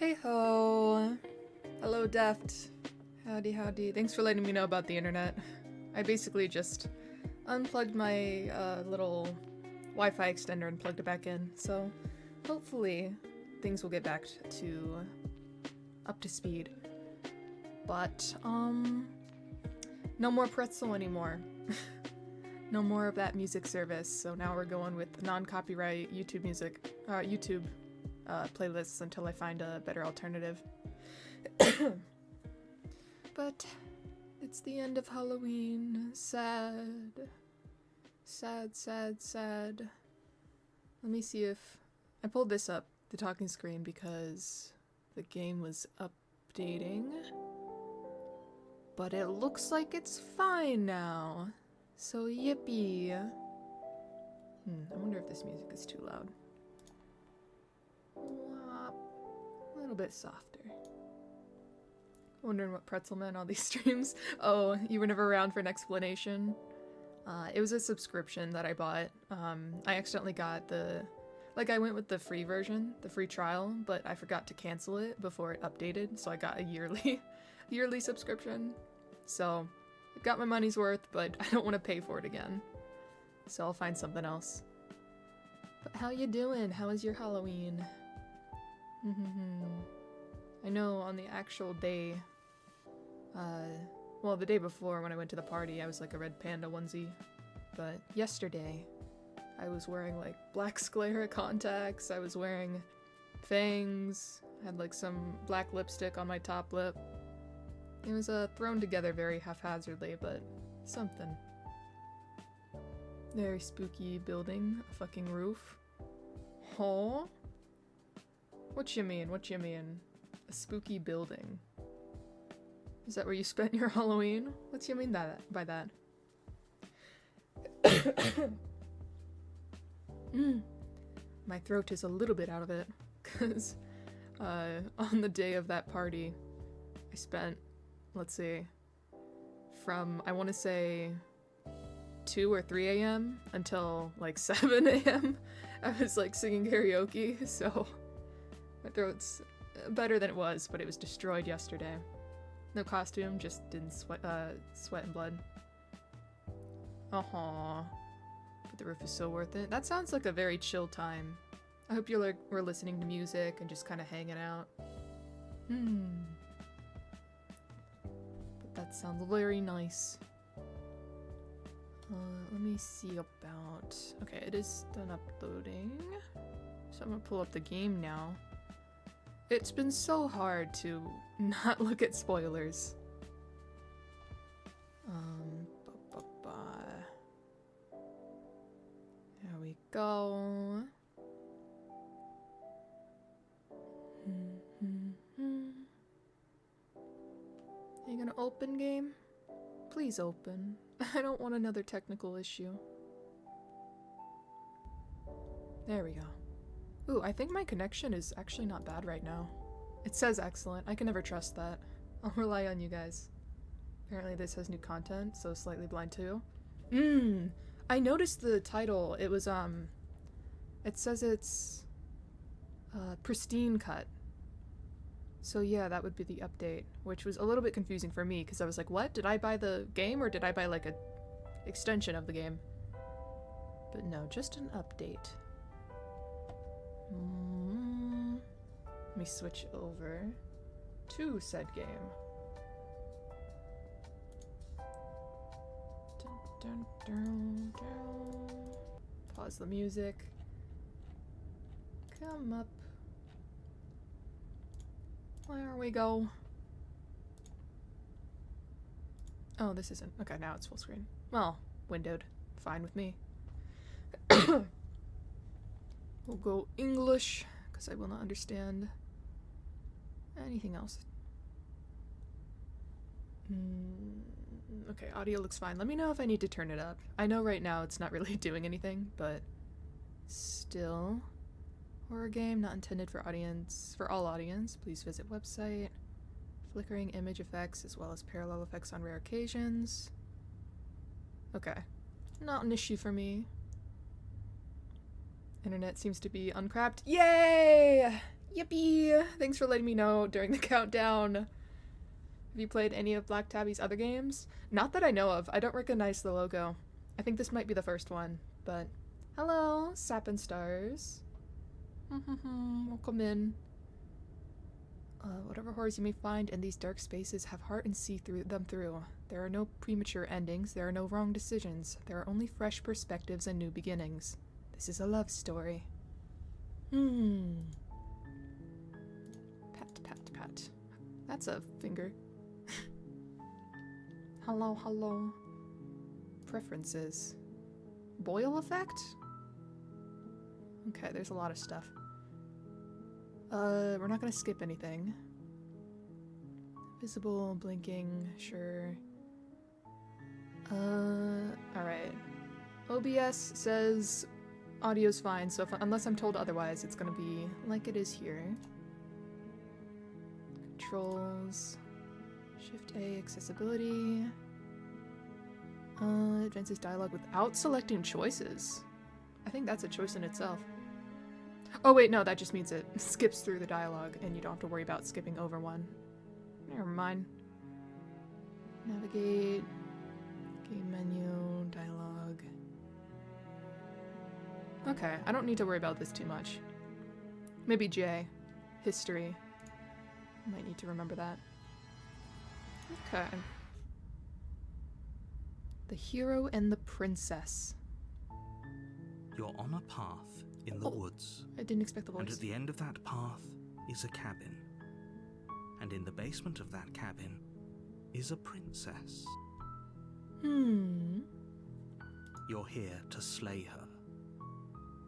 Hey ho! Hello, Deft. Howdy, howdy. Thanks for letting me know about the internet. I basically just unplugged my little Wi-Fi extender and plugged it back in, so hopefully things will get back to up to speed. But, no more pretzel anymore. No more of that music service, so now we're going with non-copyright YouTube music, playlists until I find a better alternative. But it's the end of Halloween. Sad. Sad, sad, sad. Let me see if... I pulled this up, the talking screen, because the game was updating. But it looks like it's fine now. So yippee. I wonder if this music is too loud. A little bit softer. Wondering what Pretzel meant on these streams. Oh, you were never around for an explanation? It was a subscription that I bought. I accidentally got I went with the free version, the free trial, but I forgot to cancel it before it updated, so I got a yearly subscription. So, I got my money's worth, but I don't want to pay for it again. So I'll find something else. But how you doing? How was your Halloween? I know on the actual day, well, the day before when I went to the party, I was like a red panda onesie. But yesterday, I was wearing like black sclera contacts, I was wearing fangs, had like some black lipstick on my top lip. It was thrown together very haphazardly, but something. Very spooky building, a fucking roof. Huh? What you mean? What you mean? A spooky building. Is that where you spent your Halloween? What you mean by that? My throat is a little bit out of it, because on the day of that party, I spent, let's see, from, I want to say, 2 or 3 a.m. until like 7 a.m. I was like singing karaoke, so my throat's better than it was, but it was destroyed yesterday. No costume, just didn't sweat and blood. But the roof is so worth it. That sounds like a very chill time. I hope you were listening to music and just kind of hanging out. But that sounds very nice. Let me see about... Okay, it is done uploading. So I'm gonna pull up the game now. It's been so hard to not look at spoilers. There we go. Are you gonna open game? Please open. I don't want another technical issue. There we go. Ooh, I think my connection is actually not bad right now. It says excellent. I can never trust that. I'll rely on you guys. Apparently this has new content, so Slightly Blind too. I noticed the title. It was, it says it's, pristine cut. So yeah, that would be the update, which was a little bit confusing for me, because I was like, what? Did I buy the game, or did I buy, like, a extension of the game? But no, just an update. Let me switch over to said game. Dun, dun, dun, dun. Pause the music. Come up. There we go. Oh, this isn't. Okay, now it's full screen. Well, windowed. Fine with me. We'll go English, because I will not understand anything else. Okay, audio looks fine. Let me know if I need to turn it up. I know right now it's not really doing anything, but still. Horror game not intended for all audience. Please visit website. Flickering image effects as well as parallel effects on rare occasions. Okay. Not an issue for me. Internet seems to be uncrapped. Yay! Yippee! Thanks for letting me know during the countdown. Have you played any of Black Tabby's other games? Not that I know of. I don't recognize the logo. I think this might be the first one, but... Hello, Sap and Stars. Welcome in. Whatever horrors you may find in these dark spaces, have heart and see through them through. There are no premature endings, there are no wrong decisions. There are only fresh perspectives and new beginnings. This is a love story. Pat, pat, pat. That's a finger. Hello, hello. Preferences. Boil effect? Okay, there's a lot of stuff. We're not gonna skip anything. Visible, blinking, sure. Alright. OBS says audio's fine, so unless I'm told otherwise, it's gonna be like it is here. Controls. Shift A, accessibility. Advances dialogue without selecting choices. I think that's a choice in itself. Oh wait, no, that just means it skips through the dialogue and you don't have to worry about skipping over one. Never mind. Navigate. Game menu, dialogue. Okay, I don't need to worry about this too much. Maybe J. History. Might need to remember that. Okay. The hero and the princess. You're on a path in the woods. I didn't expect the voice. And at the end of that path is a cabin. And in the basement of that cabin is a princess. You're here to slay her.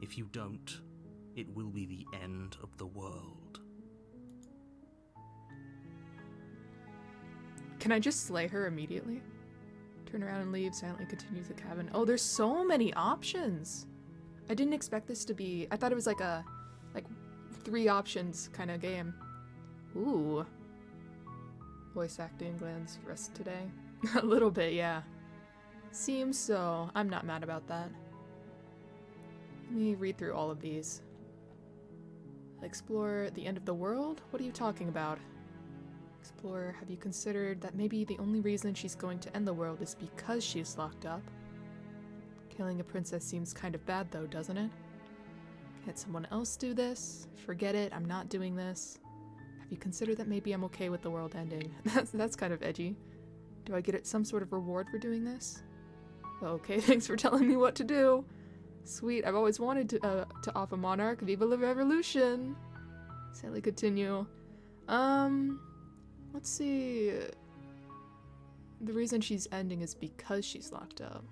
If you don't, it will be the end of the world. Can I just slay her immediately? Turn around and leave, silently continue to the cabin. Oh, there's so many options! I didn't expect this to be... I thought it was like a... like 3 options kind of game. Ooh. Voice acting glands rest today. A little bit, yeah. Seems so. I'm not mad about that. Let me read through all of these. Explore the end of the world? What are you talking about? Explorer, have you considered that maybe the only reason she's going to end the world is because she's locked up? Killing a princess seems kind of bad though, doesn't it? Can't someone else do this? Forget it, I'm not doing this. Have you considered that maybe I'm okay with the world ending? That's kind of edgy. Do I get some sort of reward for doing this? Okay, thanks for telling me what to do. Sweet, I've always wanted to off a monarch. Viva la revolution! Sadly continue. Let's see. The reason she's ending is because she's locked up.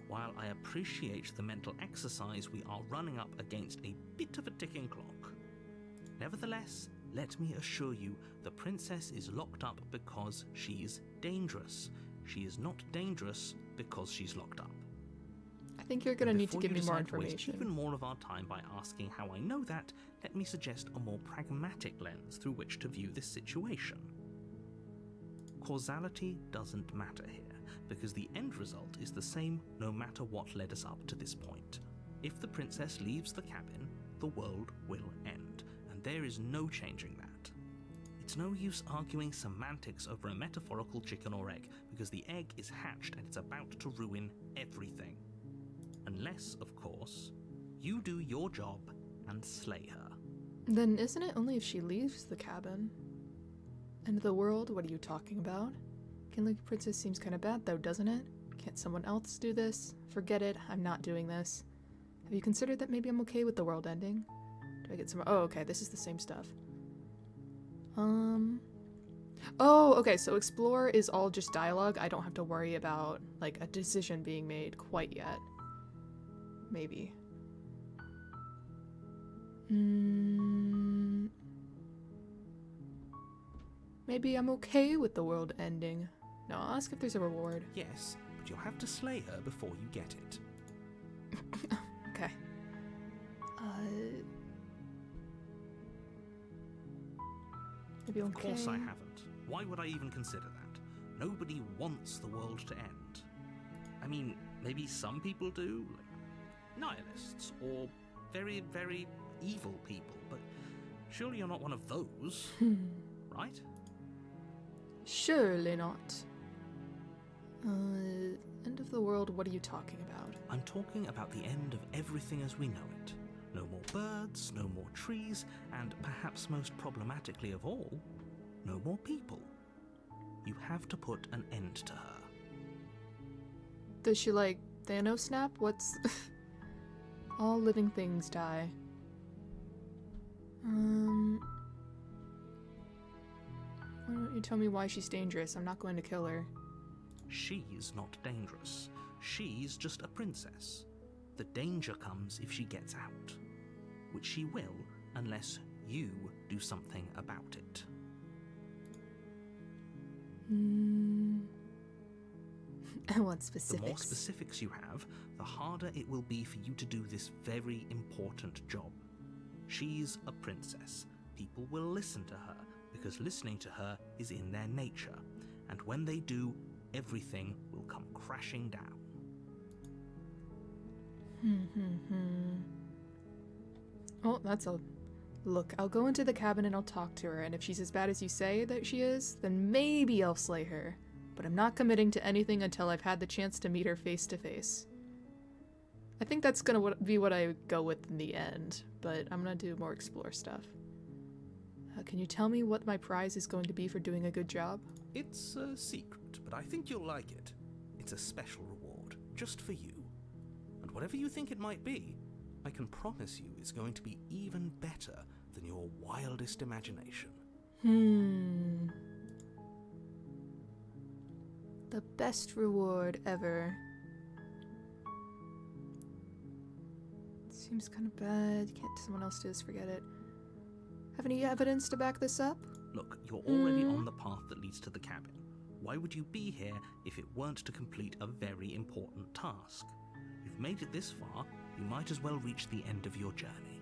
While I appreciate the mental exercise, we are running up against a bit of a ticking clock. Nevertheless, let me assure you, the princess is locked up because she's dangerous. She is not dangerous because she's locked up. I think you're going to need to give me more information. Waste even more of our time by asking how I know that, let me suggest a more pragmatic lens through which to view this situation. Causality doesn't matter here, because the end result is the same no matter what led us up to this point. If the princess leaves the cabin, the world will end, and there is no changing that. It's no use arguing semantics over a metaphorical chicken or egg, because the egg is hatched and it's about to ruin everything. Unless, of course, you do your job and slay her. Then isn't it only if she leaves the cabin? End of the world? What are you talking about? Killing a princess seems kind of bad though, doesn't it? Can't someone else do this? Forget it, I'm not doing this. Have you considered that maybe I'm okay with the world ending? Do I get some... Oh, okay, this is the same stuff. Oh, okay, so explore is all just dialogue. I don't have to worry about, like, a decision being made quite yet. Maybe. Maybe I'm okay with the world ending. No, I'll ask if there's a reward. Yes, but you'll have to slay her before you get it. Okay. Maybe okay. Of course I haven't. Why would I even consider that? Nobody wants the world to end. I mean, maybe some people do, like nihilists, or very, very evil people, but Surely you're not one of those, right? Surely not. End of the world, what are you talking about? I'm talking about the end of everything as we know it. No more birds, no more trees, and perhaps most problematically of all, no more people. You have to put an end to her. Does she like Thanos snap? What's... All living things die. Why don't you tell me why she's dangerous? I'm not going to kill her. She's not dangerous. She's just a princess. The danger comes if she gets out, which she will unless you do something about it. I want specifics. The more specifics you have, the harder it will be for you to do this very important job. She's a princess. People will listen to her because listening to her is in their nature, and when they do, everything will come crashing down. Oh, that's a... Look, I'll go into the cabin and I'll talk to her, and if she's as bad as you say that she is, then maybe I'll slay her. But I'm not committing to anything until I've had the chance to meet her face to face. I think that's gonna be what I go with in the end, but I'm gonna do more explore stuff. Can you tell me what my prize is going to be for doing a good job? It's a secret, but I think you'll like it. It's a special reward, just for you. And whatever you think it might be, I can promise you it's going to be even better than your wildest imagination. The best reward ever. Seems kind of bad. Can't someone else do this? Forget it. Have any evidence to back this up? Look, you're already on the path that leads to the cabin. Why would you be here if it weren't to complete a very important task? You've made it this far, you might as well reach the end of your journey.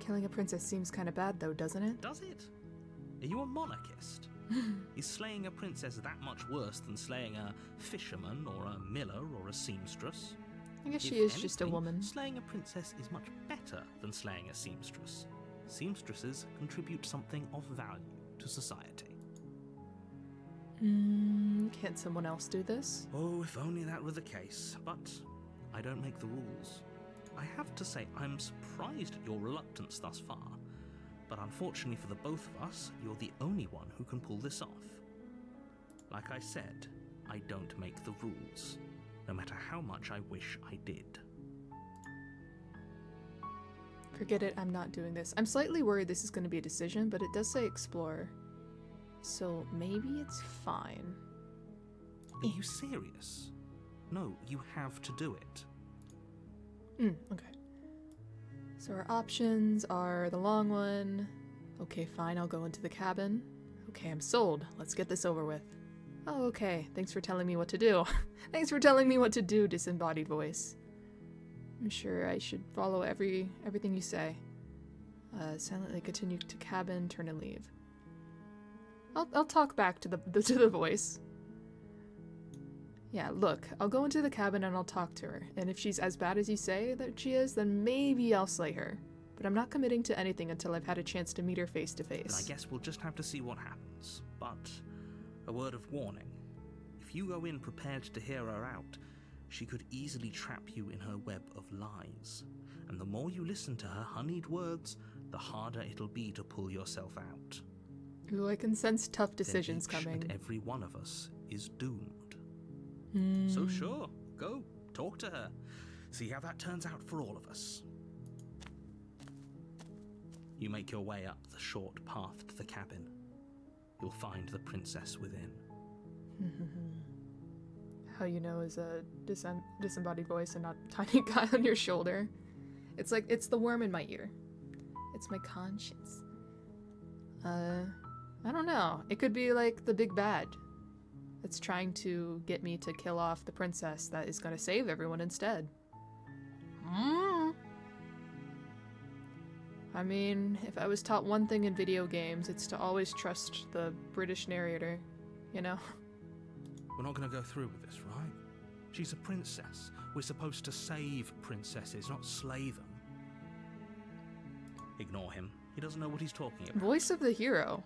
Killing a princess seems kind of bad though, doesn't it? Does it? Are you a monarchist? Is slaying a princess that much worse than slaying a fisherman or a miller or a seamstress? I guess If she is just a anything, woman. Slaying a princess is much better than slaying a seamstress. Seamstresses contribute something of value to society. Can't someone else do this? Oh, if only that were the case, but I don't make the rules. I have to say, I'm surprised at your reluctance thus far, but unfortunately for the both of us, you're the only one who can pull this off. Like I said, I don't make the rules, no matter how much I wish I did. Forget it, I'm not doing this. I'm slightly worried this is going to be a decision, but it does say explore. So maybe it's fine. Are you serious? No, you have to do it. Okay. So our options are the long one. Okay, fine, I'll go into the cabin. Okay, I'm sold. Let's get this over with. Oh, okay. Thanks for telling me what to do. Thanks for telling me what to do, disembodied voice. I'm sure I should follow everything you say. Silently continue to cabin, turn and leave. I'll talk back to the voice. Yeah, look, I'll go into the cabin and I'll talk to her, and if she's as bad as you say that she is, then maybe I'll slay her. But I'm not committing to anything until I've had a chance to meet her face to face. Then I guess we'll just have to see what happens. But a word of warning. If you go in prepared to hear her out, she could easily trap you in her web of lies. And the more you listen to her honeyed words, the harder it'll be to pull yourself out. Ooh, I can sense tough decisions then each coming. and every one of us is doomed. So sure, go, talk to her. See how that turns out for all of us. You make your way up the short path to the cabin. You'll find the princess within. How you know is a disembodied voice and not a tiny guy on your shoulder. It's like, it's the worm in my ear. It's my conscience. I don't know. It could be like the big bad that's trying to get me to kill off the princess that is going to save everyone instead. I mean, if I was taught one thing in video games, it's to always trust the British narrator, you know? We're not going to go through with this, right? She's a princess. We're supposed to save princesses, not slay them. Ignore him. He doesn't know what he's talking about. Voice of the hero.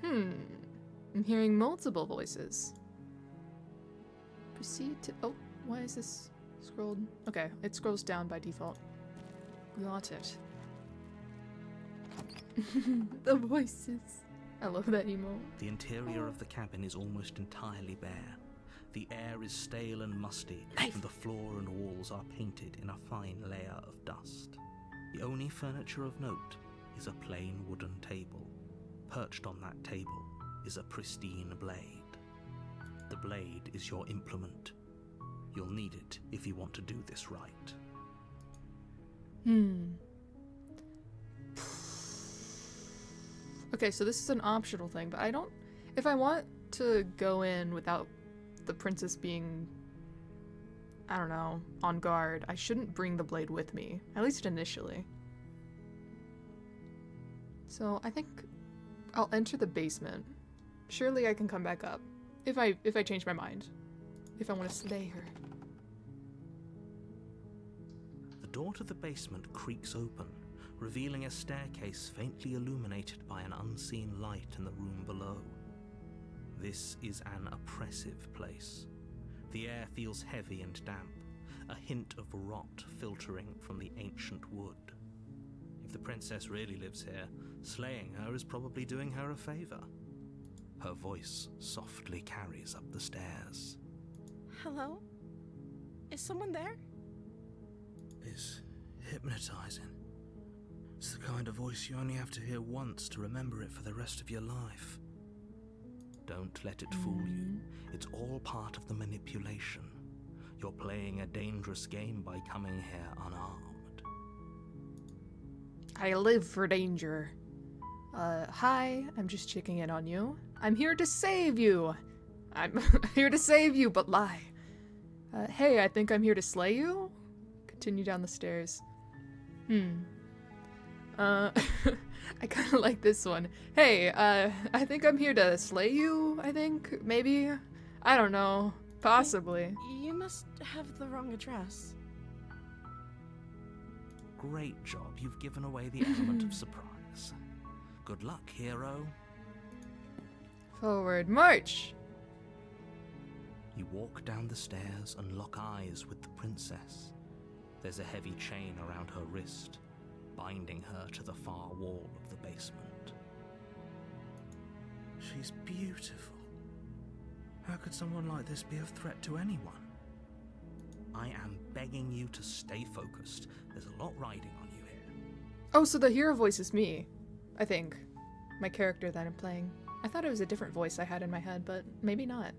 I'm hearing multiple voices. Proceed to... Oh, why is this scrolled? Okay, it scrolls down by default. Got it. The voices. I love that emote. The interior of the cabin is almost entirely bare. The air is stale and musty, and the floor and walls are painted in a fine layer of dust. The only furniture of note is a plain wooden table. Perched on that table is a pristine blade. The blade is your implement. You'll need it if you want to do this right. Okay, so this is an optional thing, but I don't... If I want to go in without the princess being, I don't know, on guard, I shouldn't bring the blade with me, at least initially. So I think I'll enter the basement. Surely I can come back up if I change my mind. If I want to slay her. The door to the basement creaks open, revealing a staircase faintly illuminated by an unseen light in the room below. This is an oppressive place. The air feels heavy and damp, a hint of rot filtering from the ancient wood. If the princess really lives here, slaying her is probably doing her a favor. Her voice softly carries up the stairs. Hello? Is someone there? It's hypnotizing. It's the kind of voice you only have to hear once to remember it for the rest of your life. Don't let it fool you. It's all part of the manipulation. You're playing a dangerous game by coming here unarmed. I live for danger. Hi, I'm just checking in on you. I'm here to save you. I'm here to save you, but lie. Hey, I think I'm here to slay you? Continue down the stairs. I kind of like this one. Hey, I think I'm here to slay you, I think, maybe? I don't know. Possibly. You must have the wrong address. Great job. You've given away the element of surprise. Good luck, hero. Forward march! You walk down the stairs and lock eyes with the princess. There's a heavy chain around her wrist, binding her to the far wall of the basement. She's beautiful. How could someone like this be of threat to anyone? I am begging you to stay focused. There's a lot riding on you here. Oh, so the hero voice is me, I think. My character that I'm playing. I thought it was a different voice I had in my head, but maybe not.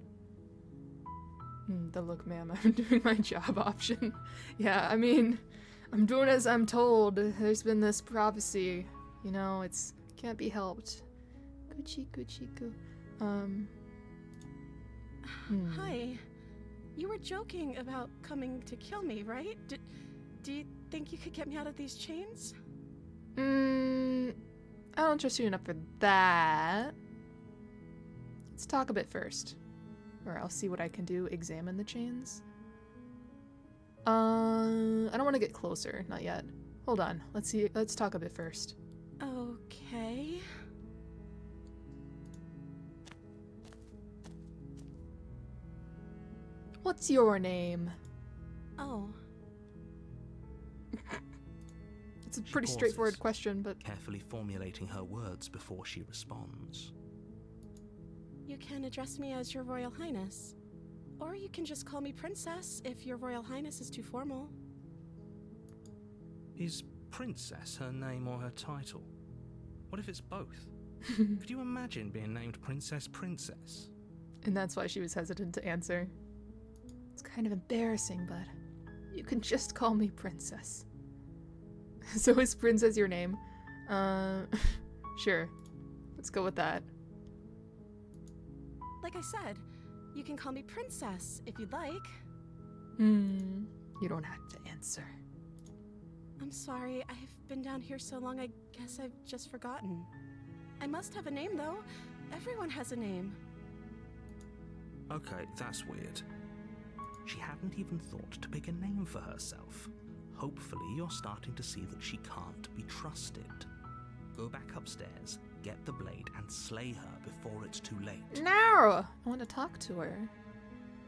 The look, ma'am, I'm doing my job option. Yeah, I mean, I'm doing as I'm told. There's been this prophecy. You know, it's can't be helped. Gucci, Gucci, go. Hi. You were joking about coming to kill me, right? Do you think you could get me out of these chains? I don't trust you enough for that. Let's talk a bit first. Or I'll see what I can do. Examine the chains. I don't want to get closer. Not yet. Hold on. Let's talk a bit first. Okay. What's your name? Oh. It's a pretty straightforward question, but... carefully formulating her words before she responds. You can address me as Your Royal Highness. Or you can just call me Princess if Your Royal Highness is too formal. Is Princess her name or her title? What if it's both? Could you imagine being named Princess? And that's why she was hesitant to answer. It's kind of embarrassing, but you can just call me Princess. So is Princess your name? Sure. Let's go with that. Like I said, you can call me Princess if you'd like. You don't have to answer. I'm sorry, I've been down here so long I guess I've just forgotten. I must have a name though. Everyone has a name. Okay, that's weird. She hadn't even thought to pick a name for herself. Hopefully you're starting to see that she can't be trusted. Go back upstairs, get the blade, and slay her before it's too late. No! I want to talk to her.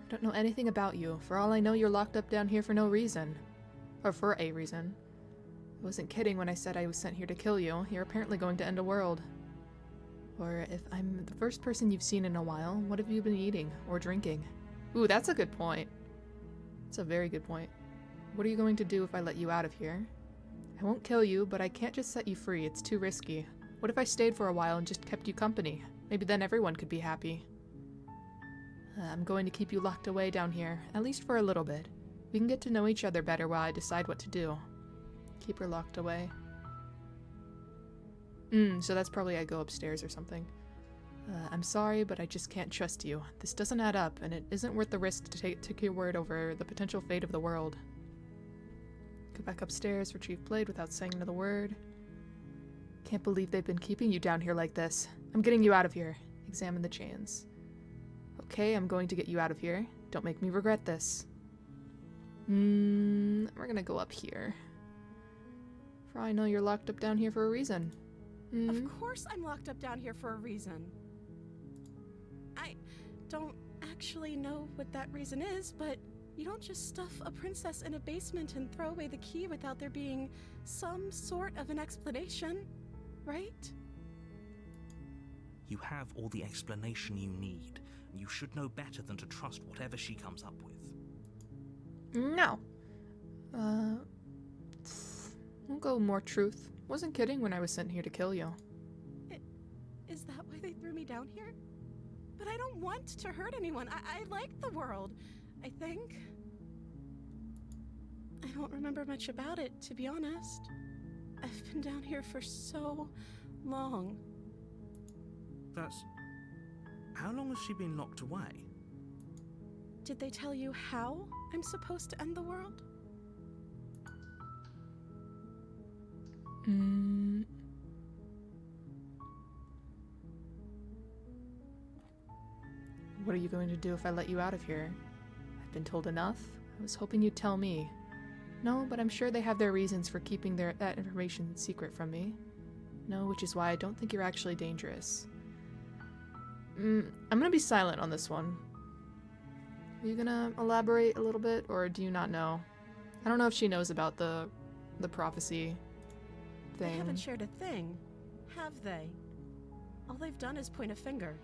I don't know anything about you. For all I know, you're locked up down here for no reason. Or for a reason. I wasn't kidding when I said I was sent here to kill you. You're apparently going to end a world. Or if I'm the first person you've seen in a while, what have you been eating or drinking? Ooh, that's a good point. That's a very good point. What are you going to do if I let you out of here? I won't kill you, but I can't just set you free. It's too risky. What if I stayed for a while and just kept you company? Maybe then everyone could be happy. I'm going to keep you locked away down here, at least for a little bit. We can get to know each other better while I decide what to do. Keep her locked away. So that's probably I go upstairs or something. I'm sorry, but I just can't trust you. This doesn't add up, and it isn't worth the risk to take your word over the potential fate of the world. Go back upstairs, retrieve blade without saying another word. Can't believe they've been keeping you down here like this. I'm getting you out of here. Examine the chains. Okay, I'm going to get you out of here. Don't make me regret this. We're gonna go up here. For all I know, you're locked up down here for a reason. Of course I'm locked up down here for a reason. I don't actually know what that reason is, but you don't just stuff a princess in a basement and throw away the key without there being some sort of an explanation, right? You have all the explanation you need. You should know better than to trust whatever she comes up with. No. We'll go more truth. Wasn't kidding when I was sent here to kill you. Is that why they threw me down here? But I don't want to hurt anyone. I like the world, I think. I don't remember much about it, to be honest. I've been down here for so long. How long has she been locked away? Did they tell you how I'm supposed to end the world? What are you going to do if I let you out of here? I've been told enough. I was hoping you'd tell me. No, but I'm sure they have their reasons for keeping that information secret from me. No, which is why I don't think you're actually dangerous. I'm gonna be silent on this one. Are you gonna elaborate a little bit, or do you not know? I don't know if she knows about the prophecy thing. They haven't shared a thing, have they? All they've done is point a finger.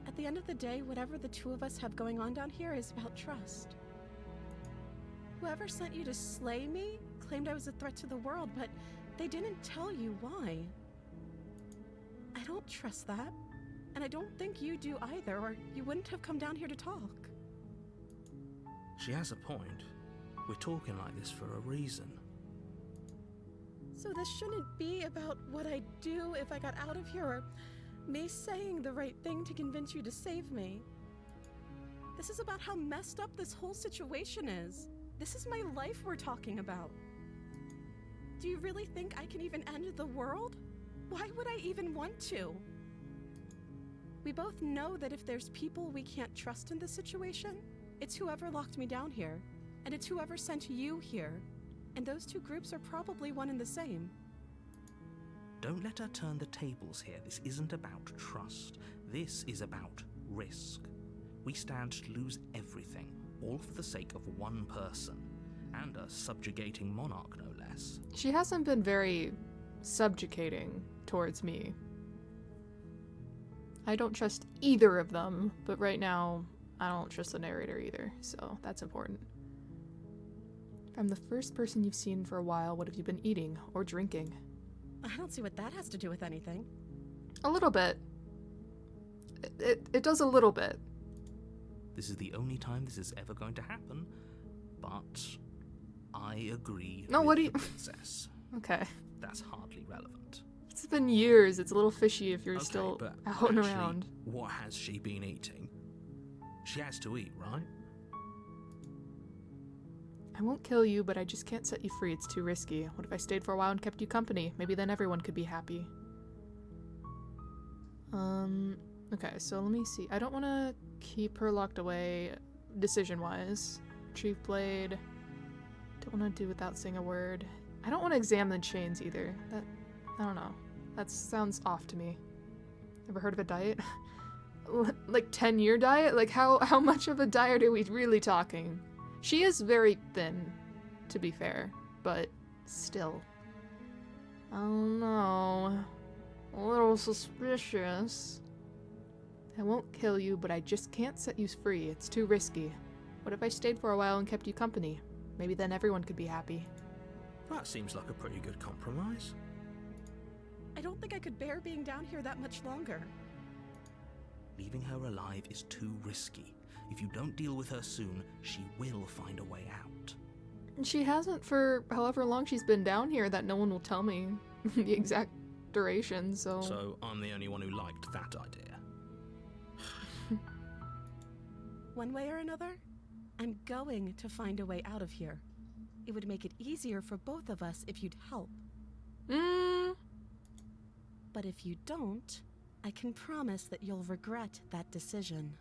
At the end of the day, whatever the two of us have going on down here is about trust. Whoever sent you to slay me claimed I was a threat to the world, but they didn't tell you why. I don't trust that, and I don't think you do either, or you wouldn't have come down here to talk. She has a point. We're talking like this for a reason. So this shouldn't be about what I'd do if I got out of here, or me saying the right thing to convince you to save me. This is about how messed up this whole situation is. This is my life we're talking about. Do you really think I can even end the world? Why would I even want to? We both know that if there's people we can't trust in this situation, it's whoever locked me down here, and it's whoever sent you here. And those two groups are probably one and the same. Don't let her turn the tables here. This isn't about trust. This is about risk. We stand to lose everything, all for the sake of one person, and a subjugating monarch, no less. She hasn't been very subjugating towards me. I don't trust either of them, but right now, I don't trust the narrator either, so that's important. If I'm the first person you've seen for a while, what have you been eating or drinking? I don't see what that has to do with anything. A little bit. It does a little bit. This is the only time this is ever going to happen, but I agree No, with what do you... the princess. Okay. That's hardly relevant. It's been years. It's a little fishy if you're Okay, still but out and actually, around. What has she been eating? She has to eat, right? I won't kill you, but I just can't set you free. It's too risky. What if I stayed for a while and kept you company? Maybe then everyone could be happy. Okay, so let me see. I don't want to keep her locked away decision-wise. Retrieve blade. Don't want to do without saying a word. I don't want to examine the chains either. I don't know. That sounds off to me. Ever heard of a diet? Like 10-year diet? Like how much of a diet are we really talking? She is very thin, to be fair, but still. I don't know. A little suspicious. I won't kill you, but I just can't set you free. It's too risky. What if I stayed for a while and kept you company? Maybe then everyone could be happy. That seems like a pretty good compromise. I don't think I could bear being down here that much longer. Leaving her alive is too risky. If you don't deal with her soon, she will find a way out. She hasn't for however long she's been down here that no one will tell me the exact duration, so... So I'm the only one who liked that idea. One way or another, I'm going to find a way out of here. It would make it easier for both of us if you'd help. But if you don't, I can promise that you'll regret that decision.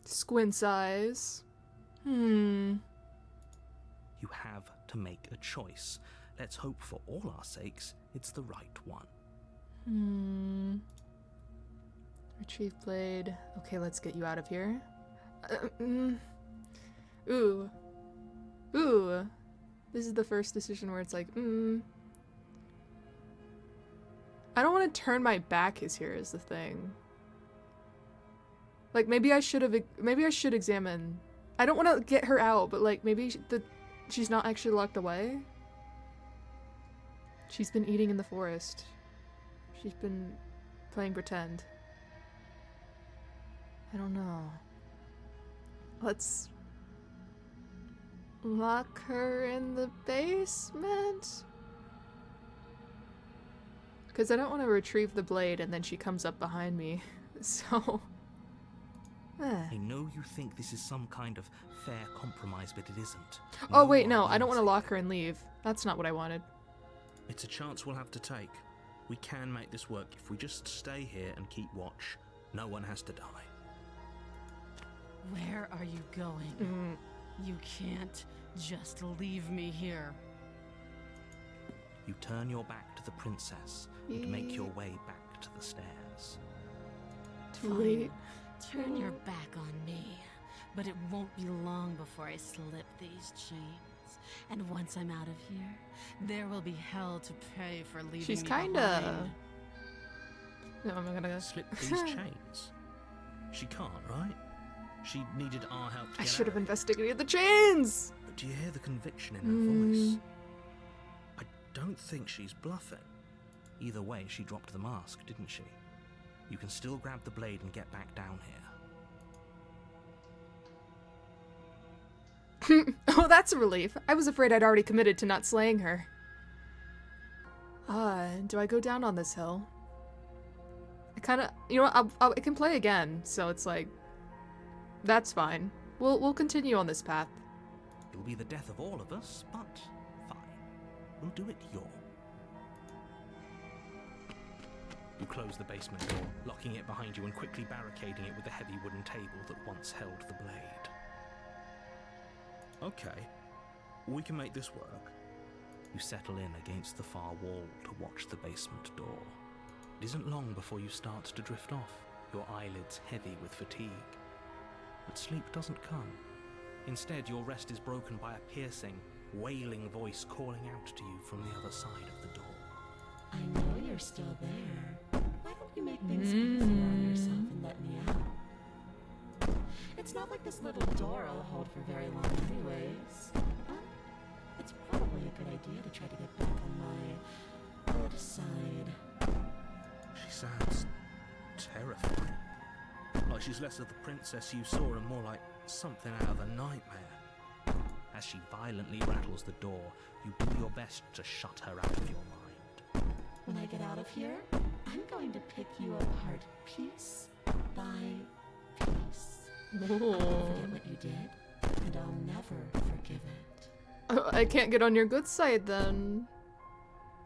Squint's eyes. You have to make a choice. Let's hope for all our sakes it's the right one. Retrieve blade. Okay, let's get you out of here. Ooh. This is the first decision where it's like, I don't want to turn my back is the thing. Like, maybe I should examine. I don't want to get her out, but like, maybe she's not actually locked away. She's been eating in the forest. She's been playing pretend. I don't know. Let's lock her in the basement? Because I don't want to retrieve the blade and then she comes up behind me. So... I know you think this is some kind of fair compromise, but it isn't. Oh wait, no, I don't want to lock her and leave. That's not what I wanted. It's a chance we'll have to take. We can make this work if we just stay here and keep watch. No one has to die. Where are you going? You can't just leave me here. You turn your back to the princess and make your way back to the stairs. Too late. Turn your back on me, but it won't be long before I slip these chains. And once I'm out of here, there will be hell to pay for leaving She's me kinda... behind. No, I'm not gonna... Slip these chains? She can't, right? She needed our help to get I should have out. investigated the chains! But do you hear the conviction in her voice? I don't think she's bluffing. Either way, she dropped the mask, didn't she? You can still grab the blade and get back down here. Oh, that's a relief. I was afraid I'd already committed to not slaying her. Do I go down on this hill? I kinda... You know what? I can play again, so it's like... That's fine. We'll continue on this path. It'll be the death of all of us, but fine. We'll do it your. You close the basement door, locking it behind you and quickly barricading it with the heavy wooden table that once held the blade. Okay, we can make this work. You settle in against the far wall to watch the basement door. It isn't long before you start to drift off, your eyelids heavy with fatigue. But sleep doesn't come. Instead, your rest is broken by a piercing, wailing voice calling out to you from the other side of the door. I know you're still there. Why don't you make things easier on yourself and let me out? It's not like this little door will hold for very long anyways. It's probably a good idea to try to get back on my good side. She sounds terrifying. Like she's less of the princess you saw and more like something out of a nightmare. As she violently rattles the door, you do your best to shut her out of your mind. When I get out of here, I'm going to pick you apart piece by piece. I'll never forget what you did, and I'll never forgive it. I can't get on your good side then.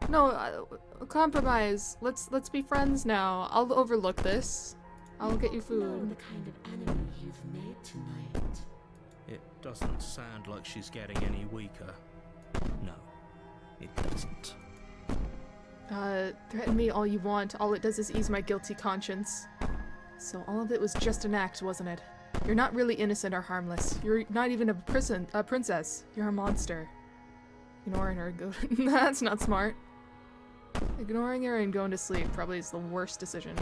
No, compromise. Let's be friends now. I'll overlook this. I'll get you You know food. the kind of enemy you've made tonight. It doesn't sound like she's getting any weaker. No, it doesn't. Threaten me all you want. All it does is ease my guilty conscience. So all of it was just an act, wasn't it? You're not really innocent or harmless. You're not even a princess. You're a monster. Ignoring her, that's not smart. Ignoring her and going to sleep probably is the worst decision.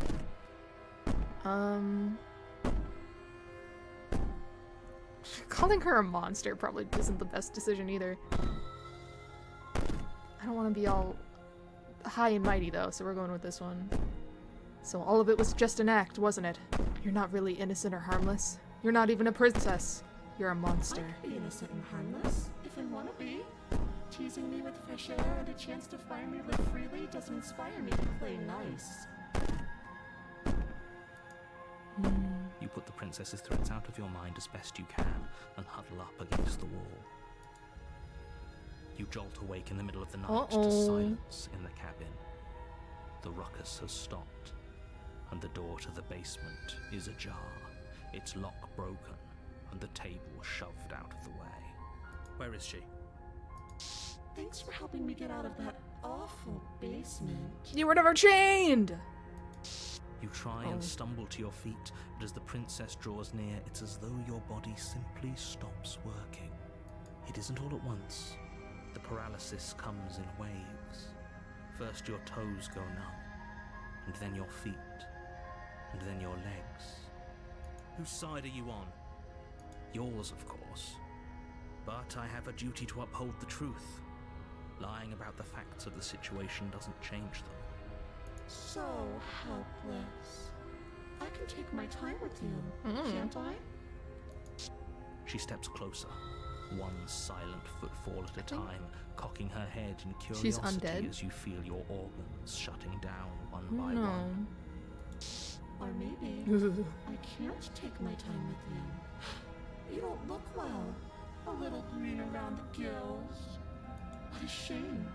Calling her a monster probably isn't the best decision either. I don't want to be all high and mighty though, so we're going with this one. So all of it was just an act, wasn't it? You're not really innocent or harmless. You're not even a princess. You're a monster. I could be innocent and harmless, if I want to be. Teasing me with fresh air and a chance to finally live freely doesn't inspire me to play nice. You put the princess's threats out of your mind as best you can and huddle up against the wall. You jolt awake in the middle of the night to silence in the cabin. The ruckus has stopped, and the door to the basement is ajar, its lock broken, and the table shoved out of the way. Where is she? Thanks for helping me get out of that awful basement. You were never chained! You try and stumble to your feet, but as the princess draws near, it's as though your body simply stops working. It isn't all at once. The paralysis comes in waves. First your toes go numb, and then your feet, and then your legs. Whose side are you on? Yours, of course. But I have a duty to uphold the truth. Lying about the facts of the situation doesn't change them. So helpless. I can take my time with you, can't I? She steps closer, one silent footfall at a time, cocking her head in she's curiosity undead. as you feel your organs shutting down one by No. one. Or maybe I can't take my time with you. You don't look well. A little green around the gills. What a shame.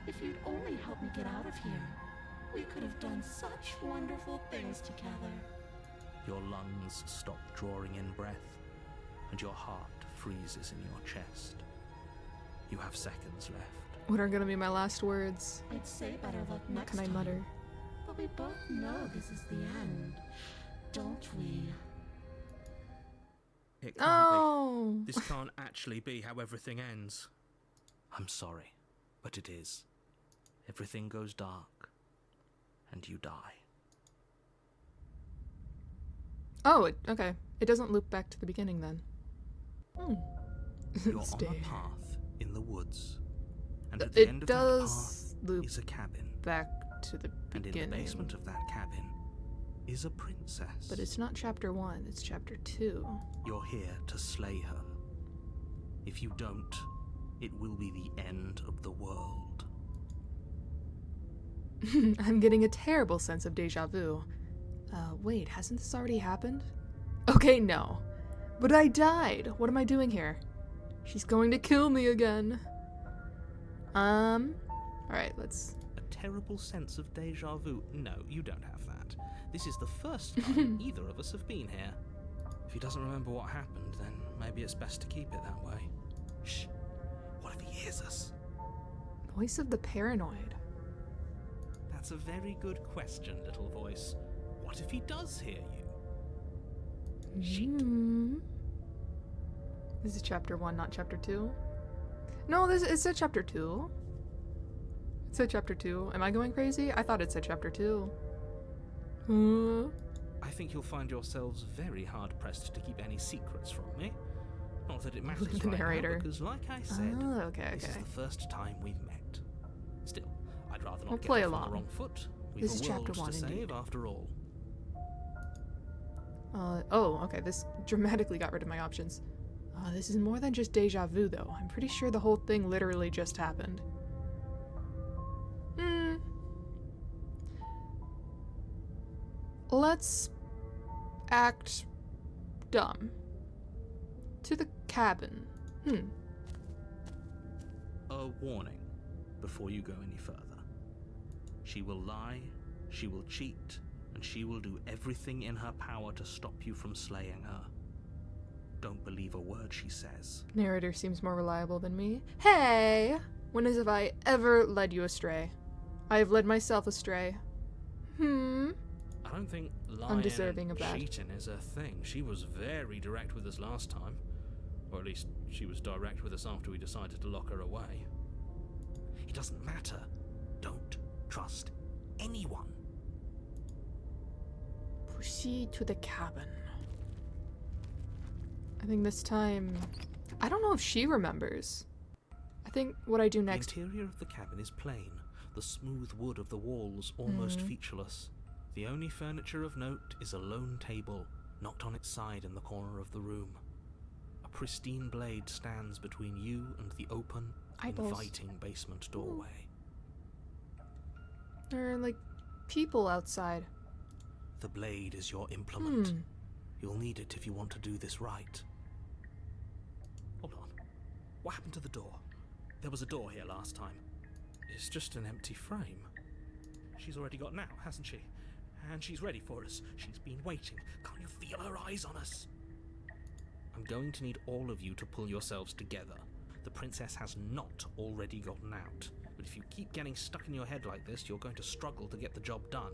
If you'd only help me get out of here, we could have done such wonderful things together. Your lungs stop drawing in breath, and your heart freezes in your chest. You have seconds left. What are gonna be my last words? I'd say better luck What next can I time. mutter? But we both know this is the end, don't we? It can't Oh! be. This can't actually be how everything ends. I'm sorry, but it is. Everything goes dark, and you die. Oh, okay. It doesn't loop back to the beginning then. You're on Stay. a path in the woods, and at the end It of that does path loop is a cabin, back to the and in beginning. the basement of that cabin is a princess. But it's not chapter 1, it's chapter 2. You're here to slay her. If you don't, it will be the end of the world. I'm getting a terrible sense of deja vu. Wait, hasn't this already happened? Okay, no. But I died! What am I doing here? She's going to kill me again. Alright, let's... A terrible sense of deja vu? No, you don't have that. This is the first time either of us have been here. If he doesn't remember what happened, then maybe it's best to keep it that way. Shh. What if he hears us? Voice of the paranoid. That's a very good question, little voice. What if he does hear you? Shit. This is chapter 1, not chapter 2. No, it said chapter 2. It said chapter 2. Am I going crazy? I thought it said chapter 2. I think you'll find yourselves very hard-pressed to keep any secrets from me. Not that it matters The right narrator. now, because like I said, Oh, okay, this is okay. the first time we've met. Still, I'd rather not I'll get play off on along. the wrong foot. We've This a is world chapter 1 to save indeed. after all. Oh, okay, this dramatically got rid of my options. This is more than just deja vu, though. I'm pretty sure the whole thing literally just happened. Let's act dumb. To the cabin. A warning before you go any further. She will lie, she will cheat, and she will do everything in her power to stop you from slaying her. Don't believe a word she says. Narrator seems more reliable than me. Hey! When have I ever led you astray? I have led myself astray. I don't think lying Undeserving and of that. cheating is her thing. She was very direct with us last time. Or at least she was direct with us after we decided to lock her away. It doesn't matter. Don't trust anyone. Proceed to the cabin. I think this time... I don't know if she remembers. I think what I do next... The interior of the cabin is plain, the smooth wood of the walls almost featureless. The only furniture of note is a lone table, knocked on its side in the corner of the room. A pristine blade stands between you and the open, Eyeballs. inviting basement doorway. There are, like, people outside. The blade is your implement. You'll need it if you want to do this right. Hold on. What happened to the door? There was a door here last time. It's just an empty frame. She's already got an out, hasn't she? And she's ready for us. She's been waiting. Can't you feel her eyes on us? I'm going to need all of you to pull yourselves together. The princess has not already gotten out. But if you keep getting stuck in your head like this, you're going to struggle to get the job done.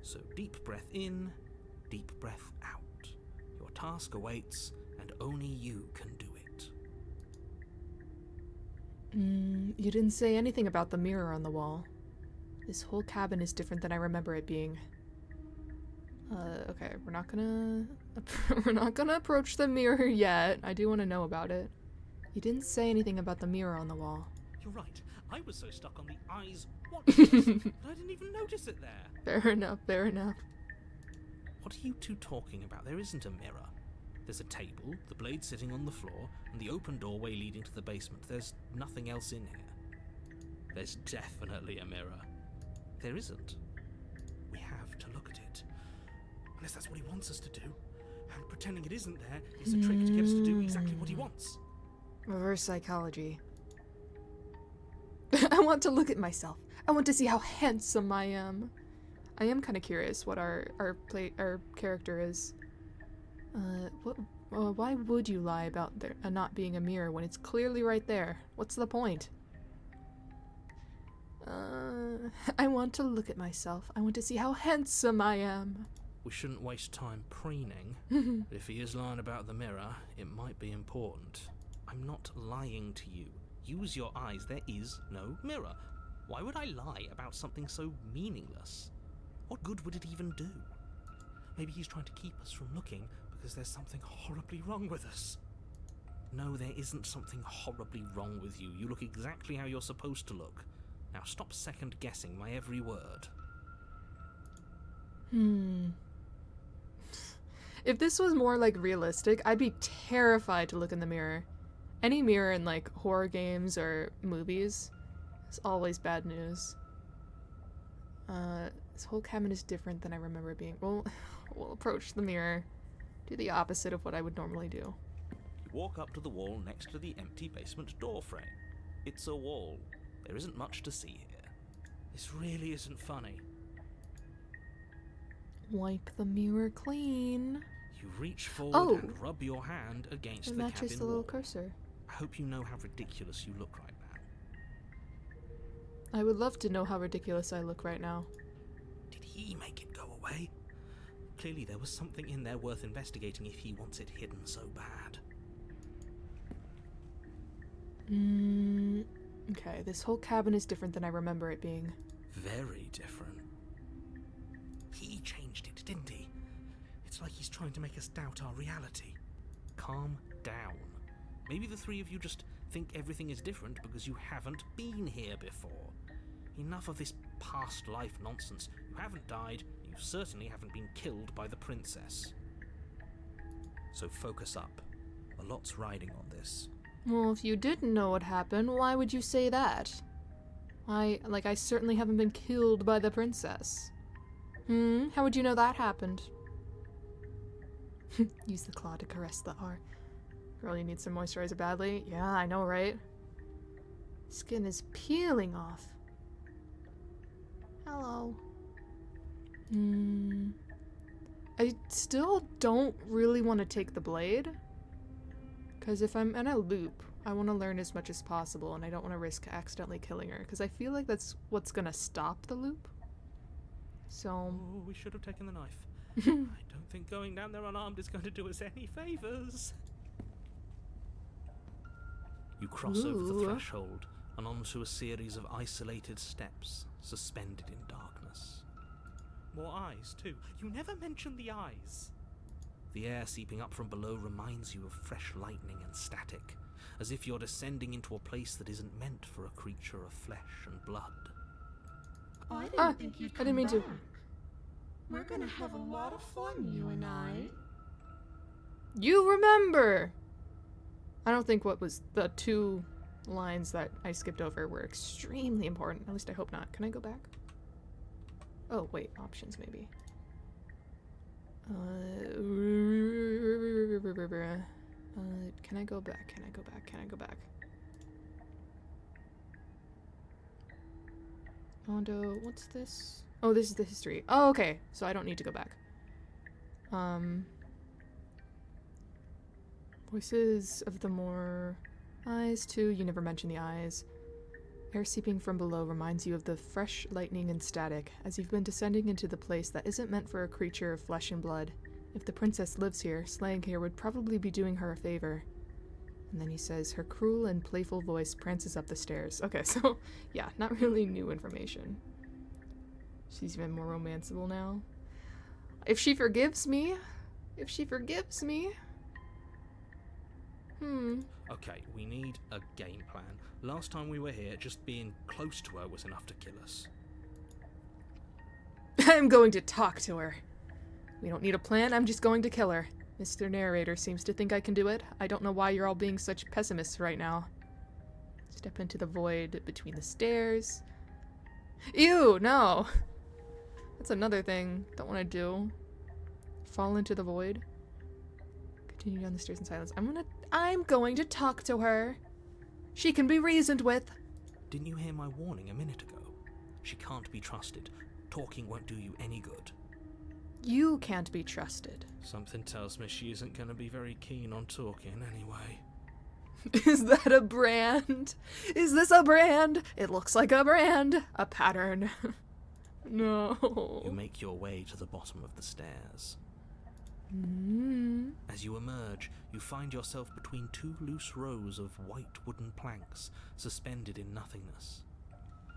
So deep breath in, deep breath out. Your task awaits, and only you can do it. You didn't say anything about the mirror on the wall. This whole cabin is different than I remember it being. Okay, we're not gonna approach the mirror yet. I do want to know about it. You didn't say anything about the mirror on the wall. You're right. I was so stuck on the eyes watching us that I didn't even notice it there. Fair enough, fair enough. What are you two talking about? There isn't a mirror. There's a table, the blade sitting on the floor, and the open doorway leading to the basement. There's nothing else in here. There's definitely a mirror. There isn't. We have to look at it. Unless that's what he wants us to do. And pretending it isn't there is a trick to get us to do exactly what he wants. Reverse psychology. I want to look at myself. I want to see how handsome I am. I am kind of curious what our character is. Why would you lie about there not being a mirror when it's clearly right there? What's the point? I want to look at myself. I want to see how handsome I am. We shouldn't waste time preening. If he is lying about the mirror, it might be important. I'm not lying to you. Use your eyes. There is no mirror. Why would I lie about something so meaningless? What good would it even do? Maybe he's trying to keep us from looking because there's something horribly wrong with us. No, there isn't something horribly wrong with you. You look exactly how you're supposed to look. Now stop second-guessing my every word. If this was more, like, realistic, I'd be terrified to look in the mirror. Any mirror in, like, horror games or movies is always bad news. This whole cabin is different than I remember it being. We'll approach the mirror. Do the opposite of what I would normally do. You walk up to the wall next to the empty basement door frame. It's a wall. There isn't much to see here. This really isn't funny. Wipe the mirror clean. You reach forward and rub your hand against It the matches cabin the little wall. cursor. I hope you know how ridiculous you look right now. I would love to know how ridiculous I look right now. Did he make it go away? Clearly there was something in there worth investigating if he wants it hidden so bad. Okay, this whole cabin is different than I remember it being. Very different. He changed it, didn't he? It's like he's trying to make us doubt our reality. Calm down. Maybe the three of you just think everything is different because you haven't been here before. Enough of this past life nonsense. You haven't died, and you certainly haven't been killed by the princess. So focus up. A lot's riding on this. Well, if you didn't know what happened, why would you say that? I certainly haven't been killed by the princess. How would you know that happened? Use the claw to caress the R. Girl, you need some moisturizer badly? Yeah, I know, right? Skin is peeling off. Hello. I still don't really want to take the blade. Because if I'm in a loop, I want to learn as much as possible, and I don't want to risk accidentally killing her, because I feel like that's what's gonna stop the loop. So... Oh, we should have taken the knife. I don't think going down there unarmed is going to do us any favours. You cross over the Ooh. threshold and onto a series of isolated steps suspended in darkness. More eyes, too. You never mention the eyes. The air seeping up from below reminds you of fresh lightning and static, as if you're descending into a place that isn't meant for a creature of flesh and blood. I didn't think you'd I didn't mean to. back. We're gonna have a lot of fun, you and I. You remember! I don't think what was the 2 lines that I skipped over were extremely important. At least I hope not. Can I go back? Oh, wait. Options, maybe. Can I go back? Can I go back? Can I go back? Mondo, what's this? Oh, this is the history. Oh, okay. So I don't need to go back. Voices of the more eyes too. You never mention the eyes. Air seeping from below reminds you of the fresh lightning and static, as you've been descending into the place that isn't meant for a creature of flesh and blood. If the princess lives here, slaying here would probably be doing her a favor. And then he says, her cruel and playful voice prances up the stairs. Okay, so, yeah, not really new information. She's even more romanceable now. If she forgives me. If she forgives me. Okay, we need a game plan. Last time we were here, just being close to her was enough to kill us. I'm going to talk to her. We don't need a plan, I'm just going to kill her. Mr. Narrator seems to think I can do it. I don't know why you're all being such pessimists right now. Step into the void between the stairs. Ew, no! That's another thing. Don't want to do. Fall into the void. Continue down the stairs in silence. I'm going to talk to her. She can be reasoned with. Didn't you hear my warning a minute ago? She can't be trusted. Talking won't do you any good. You can't be trusted. Something tells me she isn't going to be very keen on talking anyway. Is that a brand? Is this a brand? It looks like a brand. A pattern. No. You make your way to the bottom of the stairs. As you emerge, you find yourself between 2 loose rows of white wooden planks suspended in nothingness.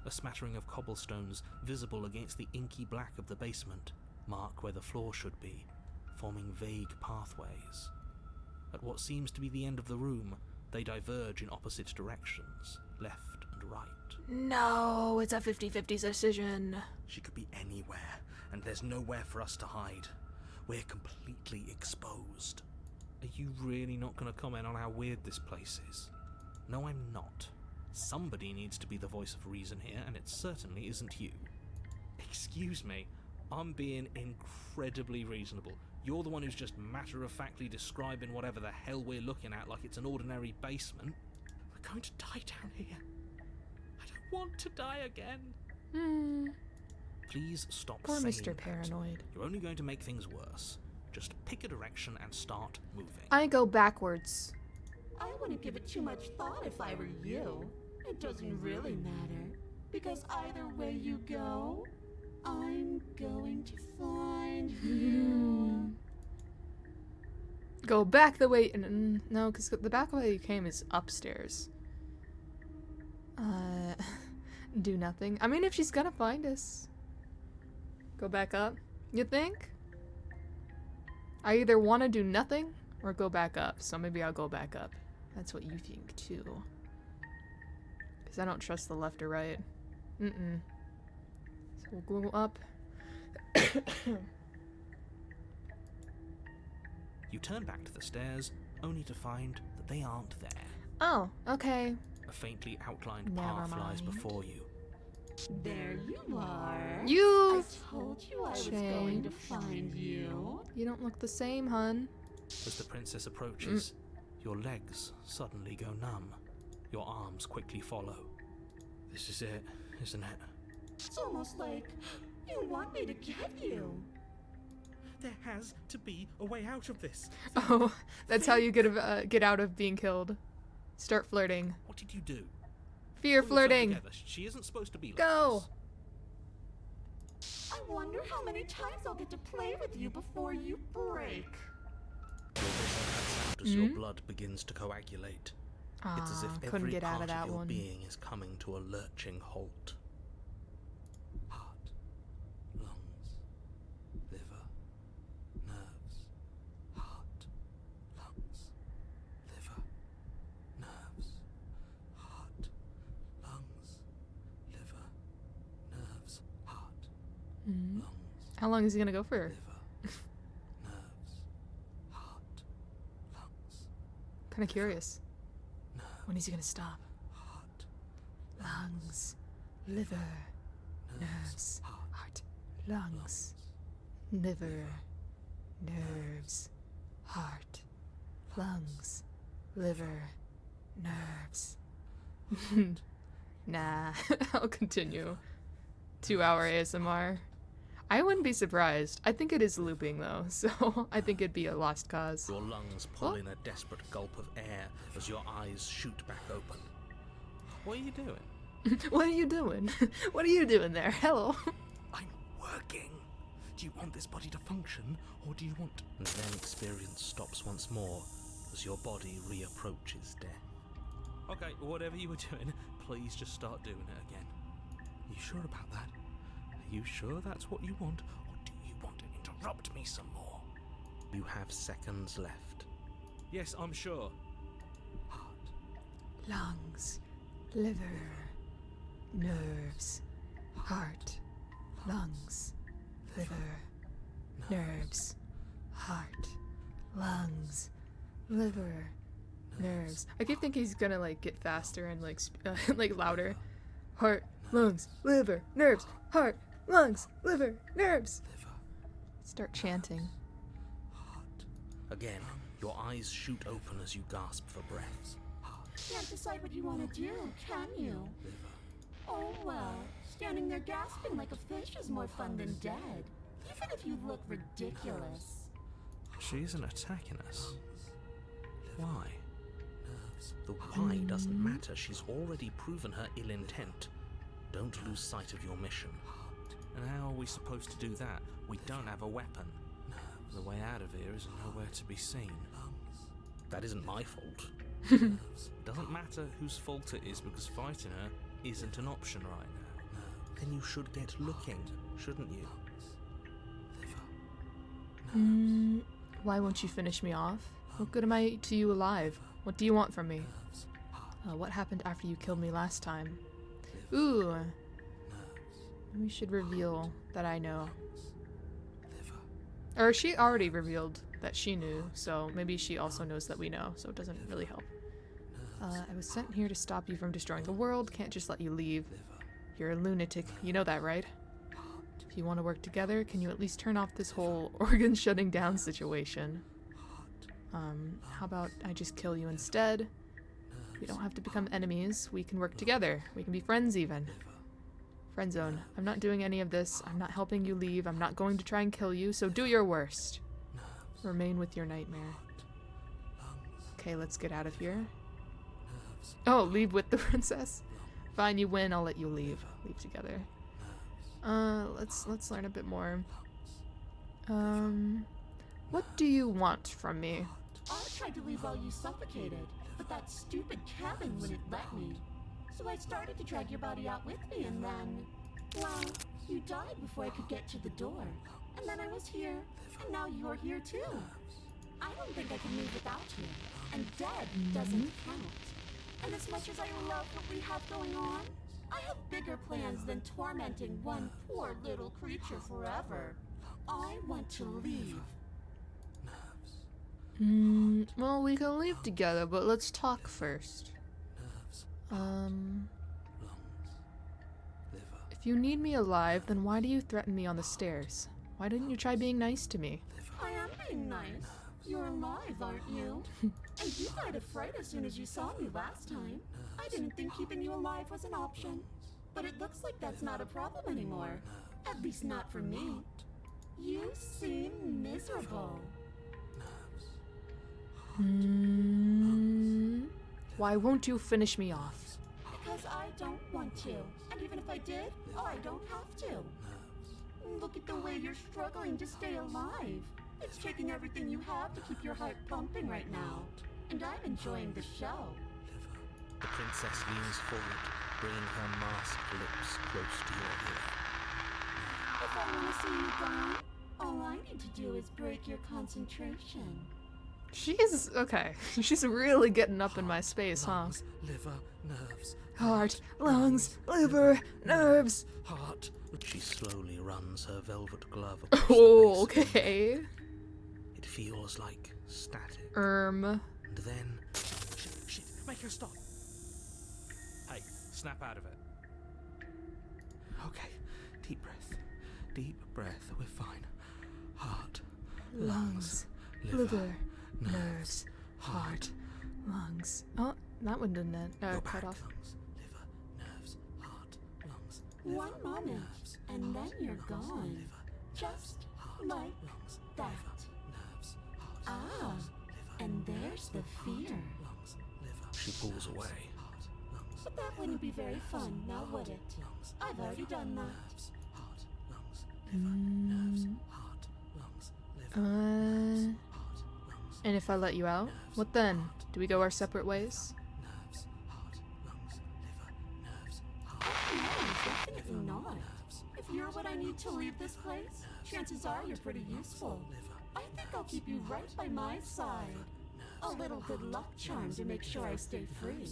A smattering of cobblestones visible against the inky black of the basement mark where the floor should be, forming vague pathways. At what seems to be the end of the room, they diverge in opposite directions, left and right. No, it's a 50-50 decision. She could be anywhere, and there's nowhere for us to hide. We're completely exposed. Are you really not going to comment on how weird this place is? No, I'm not. Somebody needs to be the voice of reason here, and it certainly isn't you. Excuse me, I'm being incredibly reasonable. You're the one who's just matter-of-factly describing whatever the hell we're looking at like it's an ordinary basement. We're going to die down here. I don't want to die again. Please stop Poor saying Mr. that. Paranoid. You're only going to make things worse. Just pick a direction and start moving. I go backwards. I wouldn't give it too much thought if I were you. It doesn't really matter, because either way you go, I'm going to find you. Go back the way... No, because the back way you came is upstairs. Do nothing. I mean, if she's gonna find us. Go back up, you think? I either want to do nothing or go back up, so maybe I'll go back up. That's what you think, too. Because I don't trust the left or right. So we'll go up. You turn back to the stairs, only to find that they aren't there. Oh, okay. A faintly outlined Never path lies mind. before you. There you are. You... I told you I was going to find you. You don't look the same, hun. As the princess approaches, your legs suddenly go numb. Your arms quickly follow. This is it, isn't it? It's almost like you want me to get you. There has to be a way out of this. Oh, that's how you get out of being killed. Start flirting. What did you do? Fear Pull yourself flirting. together. She isn't supposed to be like Go. this. I wonder how many times I'll get to play with you before you break. Your whistle cuts out as your blood begins to coagulate. It's as if Couldn't every get out part of that your one. being is coming to a lurching halt. Heart, lungs, liver, nerves. Heart, lungs, liver, nerves. Heart, lungs, liver, nerves. Heart, lungs, How long is he gonna go for? liver, nerves. Heart, lungs, Kind of curious. nerves. When is he gonna stop? Heart, Lungs, liver, nerves, heart, lungs, liver, nerves, heart, lungs, liver, nerves. Nah, I'll continue. 2-hour ASMR. I wouldn't be surprised. I think it is looping though, so I think it'd be a lost cause. Your lungs pull in a desperate gulp of air as your eyes shoot back open. What are you doing? What are you doing? What are you doing there? Hello. I'm working. Do you want this body to function, or do you want... And then experience stops once more as your body reapproaches death. Okay, whatever you were doing, please just start doing it again. You sure about that? Are you sure that's what you want, or do you want to interrupt me some more? You have seconds left. Yes, I'm sure. Heart, Lungs, liver, nerves, heart, lungs, liver, nerves, heart, lungs, liver, nerves. I keep thinking he's gonna like get faster and like like louder. Heart, lungs, liver, nerves, heart, lungs, liver, nerves. liver, Start chanting. heart. Again, your eyes shoot open as you gasp for breath. Heart, Can't decide what you want to do, can you? liver. Oh well, standing there gasping like a fish is more fun than dead. Even if you look ridiculous. She isn't attacking us. Why? The why doesn't matter. She's already proven her ill intent. Don't lose sight of your mission. And how are we supposed to do that? We don't have a weapon. The way out of here is nowhere to be seen. That isn't my fault. Doesn't matter whose fault it is, because fighting her isn't an option right now. Then you should get looking, shouldn't you? Why won't you finish me off? What good am I to you alive? What do you want from me? What happened after you killed me last time? Ooh. We should reveal that I know. Or she already revealed that she knew, so maybe she also knows that we know, so it doesn't really help. I was sent here to stop you from destroying the world, can't just let you leave. You're a lunatic, you know that, right? If you want to work together, can you at least turn off this whole organ shutting down situation? How about I just kill you instead? We don't have to become enemies, we can work together, we can be friends even. Friend zone, I'm not doing any of this, I'm not helping you leave, I'm not going to try and kill you, so do your worst. Remain with your nightmare. Okay, let's get out of here. Oh, leave with the princess? Fine, you win, I'll let you leave. Leave together. Let's learn a bit more. What do you want from me? I tried to leave while you suffocated, but that stupid cabin wouldn't let me. So I started to drag your body out with me, and then, well, you died before I could get to the door. And then I was here, and now you're here too. I don't think I can move without you, and dead doesn't count. And as much as I love what we have going on, I have bigger plans than tormenting one poor little creature forever. I want to leave. Well, we can leave together, but let's talk first. If you need me alive, then why do you threaten me on the stairs? Why didn't you try being nice to me? I am being nice. You're alive, aren't you? And you died of fright as soon as you saw me last time. I didn't think keeping you alive was an option. But it looks like that's not a problem anymore. At least not for me. You seem miserable. Why won't you finish me off? Because I don't want to. And even if I did, I don't have to. Look at the way you're struggling to stay alive. It's taking everything you have to keep your heart pumping right now. And I'm enjoying the show. The princess leans forward, bringing her masked lips close to your ear. If I want to see you gone, all I need to do is break your concentration. She's okay. She's really getting up in my space, huh? Lungs, liver, nerves. Heart, lungs, liver, nerves. Heart. She slowly runs her velvet glove across Oh, the base of your okay. neck. It feels like static. And then... Shit, make her stop. Hey, snap out of it. Okay, deep breath. Deep breath, we're fine. Heart, lungs, liver, nerves, heart, lungs. Oh, that one didn't end. Go Cut back. off. Lungs, liver, nerves, heart, lungs, liver, One moment, nerves, and then you're lungs, gone. liver, Just heart, like lungs, that. liver, nerves, heart, Ah, lungs, liver, and there's the fear. lungs, liver. She pulls away. Heart, lungs, But that wouldn't be very fun, now would it? lungs, I've already done that. nerves, heart, lungs, liver, nerves, heart, lungs, liver, Uh, heart, lungs, and if I let you out, what then? Do we go our separate ways? nerves, heart, lungs, liver, nerves, heart, No, definitely not. nerves, If you're what I need to leave this place, chances are you're pretty useful. I think I'll keep you right by my side. A little good luck charm to make sure I stay free.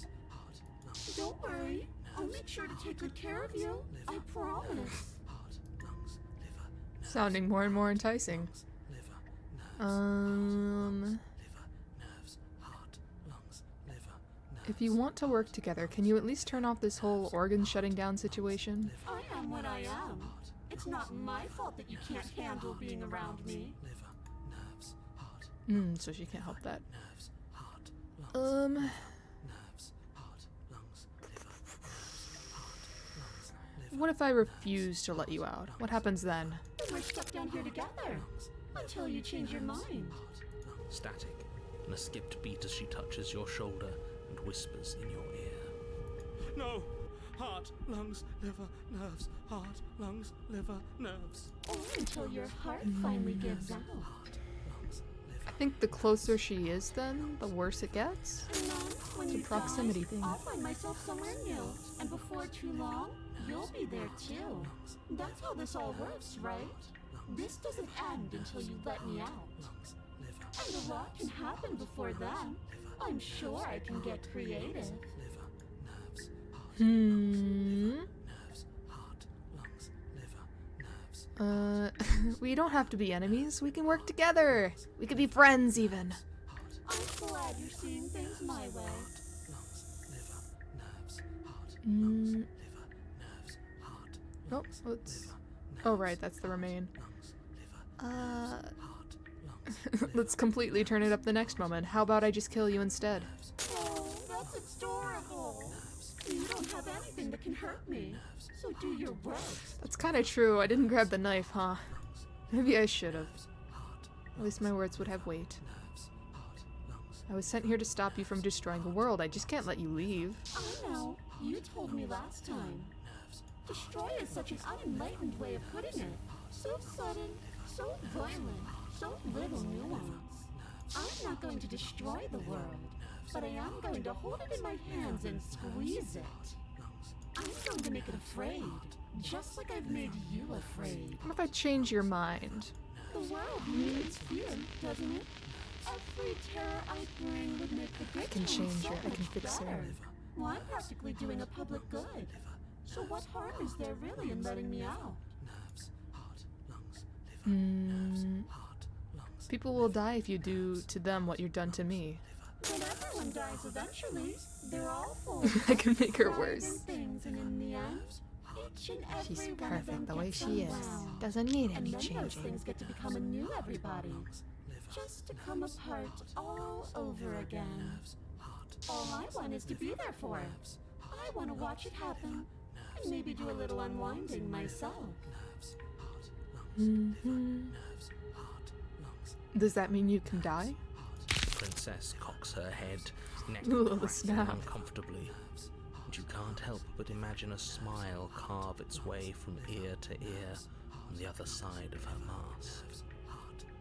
Don't worry, I'll make sure to take good care of you. I promise. heart, lungs, liver, nerves, Sounding more and more enticing. liver, nerves, Um, liver, nerves, heart, lungs, liver, nerves. if you want to work together, can you at least turn off this whole organ shutting down situation? I am what I am. It's not my fault that you can't handle being around me. Liver, nerves, heart, So she can't help that. nerves, heart, lungs, nerves, heart, lungs, liver, nerves, heart, lungs, liver, What if I refuse to let you out? What happens then? Then we're stuck down here together. Until you change your mind. static, and a skipped beat as she touches your shoulder and whispers in your ear. No! Heart, lungs, liver, nerves, heart, lungs, liver, nerves. Or until your heart finally gives out. Heart, lungs, liver. I think the closer she is then, the worse it gets. And then, when It's a you proximity die, thing. I'll find myself somewhere new. And before too long, you'll be there too. That's how this all works, right? This doesn't end until you let me out. Lungs, liver, And a lot can happen before then. I'm sure I can get creative. liver, nerves, heart, nerves, heart, lungs, liver, nerves. We don't have to be enemies. We can work together. We could be friends even. I'm glad you're seeing things my way. Lungs, liver, nerves, heart, Mm, liver, nerves, heart, oh, lungs, let's. liver, Oh, nerves, right, that's the remain. lungs, liver, Uh, heart, lungs, liver, let's completely turn it up the next moment. How about I just kill you instead? Oh, that's adorable. You don't have anything that can hurt me. So do your worst. That's kind of true. I didn't grab the knife, huh? Maybe I should have. heart, At least my words would have weight. nerves, heart, lungs, I was sent here to stop you from destroying the world. I just can't let you leave. I know. You told me last time. nerves, Destroy is such an unenlightened way of putting it. So sudden, so violent, so little nuance. I'm not going to destroy the world, but I am going to hold it in my hands and squeeze it. lungs, I'm going to make it afraid, just like I've made you afraid. What if I change your mind? The world needs fear, doesn't it? Every terror I bring would make the good can times change so her, I can much fix her. better. Well, I'm practically doing a public good. So what harm is there really in letting me out? nerves, heart, lungs, liver, Hmm. heart, lungs, People will die if you do to them what you've done to me. But everyone dies eventually. They're all full. I can make her pride worse. and things, and in the end, each and every She's one of them perfect the way gets she is. unwound. Doesn't need And any then those changing. things get to become a new everybody. liver, Just to come apart all over again. nerves, heart, All I want is to be there for it. I want to watch it happen. And maybe do a little unwinding myself. nerves, heart, lungs, Does that mean you can die? The princess cocks her head, neck Ooh, the cracking snap. uncomfortably, and you can't help but imagine a smile carve its way from ear to ear on the other side of her mask.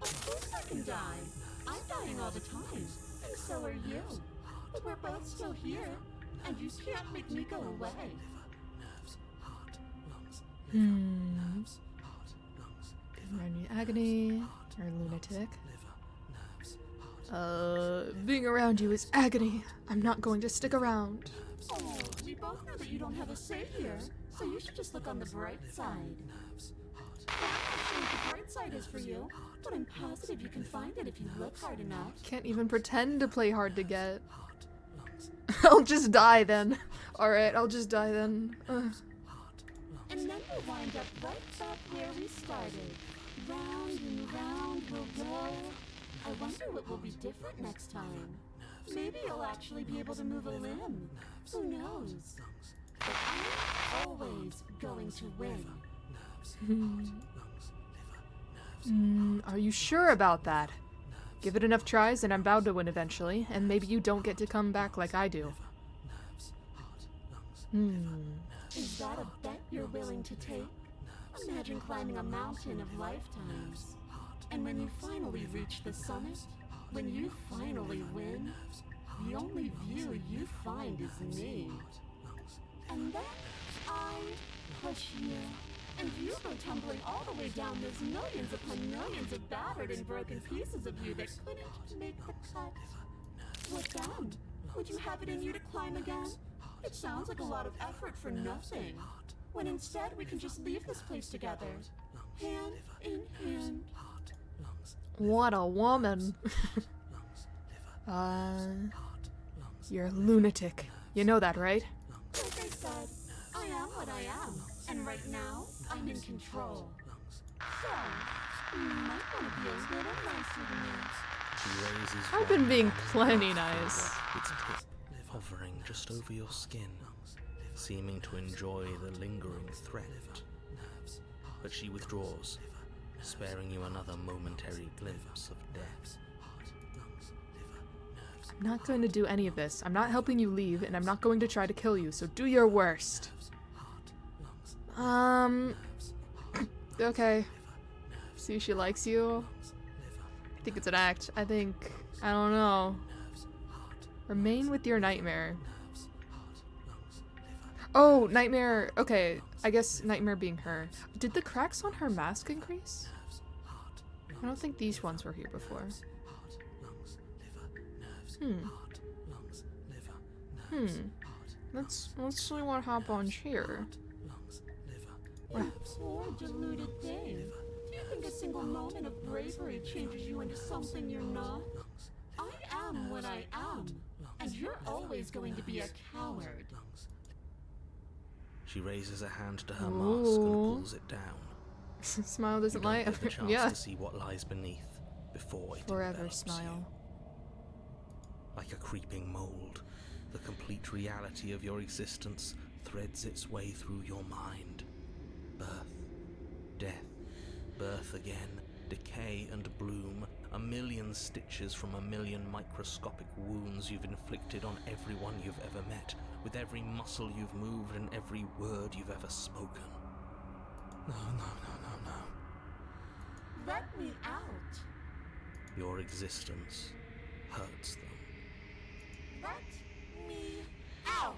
Of course I can die. I'm dying all the time, and so are you. But we're both still here, and you can't make me go away. Memory agony or lunatic. Being around you is agony. I'm not going to stick around. Oh, we both know that you don't have a say here, so you should just look on the bright side. I'm not sure what the bright side is for you, but I'm positive you can find it if you look hard enough. Can't even pretend to play hard to get. I'll just die then. Alright, I'll just die then. And then we'll wind up right back where we started. Round and round we'll go. I wonder what will be different next time. Maybe you'll actually be able to move a limb. Who knows? But I'm always going to win. Are you sure about that? Give it enough tries and I'm bound to win eventually, and maybe you don't get to come back like I do. Is that a bet you're willing to take? Imagine climbing a mountain of lifetimes. And when you finally reach the summit, when you finally win, the only view you find is me. And then I push you, and you go tumbling all the way down those millions upon millions of battered and broken pieces of you that couldn't make the cut. What then? Would you have it in you to climb again? It sounds like a lot of effort for nothing, when instead we can just leave this place together, hand in hand. What a woman. You're a lunatic. You know that, right? Like I said, I am what I am, and right now, I'm in control. So, you might want to be a little nicer to me. She raises I've been one being hand plenty towards nice. its tip hovering just over your skin, seeming to enjoy the lingering threat. But she withdraws, sparing you another momentary glimpse of death. I'm not going to do any of this. I'm not helping you leave, and I'm not going to try to kill you, so do your worst. Okay. See if she likes you. I think it's an act. I don't know. Remain with your nightmare. Oh, nightmare. Okay, I guess nightmare being her. Did the cracks on her mask increase? I don't think these ones were here before. Let's see what happens here. You poor deluded thing. Do you think a single moment of bravery changes you into something you're not? I am what I am, and you're always going to be a coward. She raises a hand to her mask and pulls it down. Smile You doesn't don't lie. get the chance Yeah. to see what lies beneath before it Forever envelops smile. you. Like a creeping mold, the complete reality of your existence threads its way through your mind. Birth, death, birth again, decay and bloom, a million stitches from a million microscopic wounds you've inflicted on everyone you've ever met, with every muscle you've moved and every word you've ever spoken. No. Let me out. Your existence hurts them. Let me out.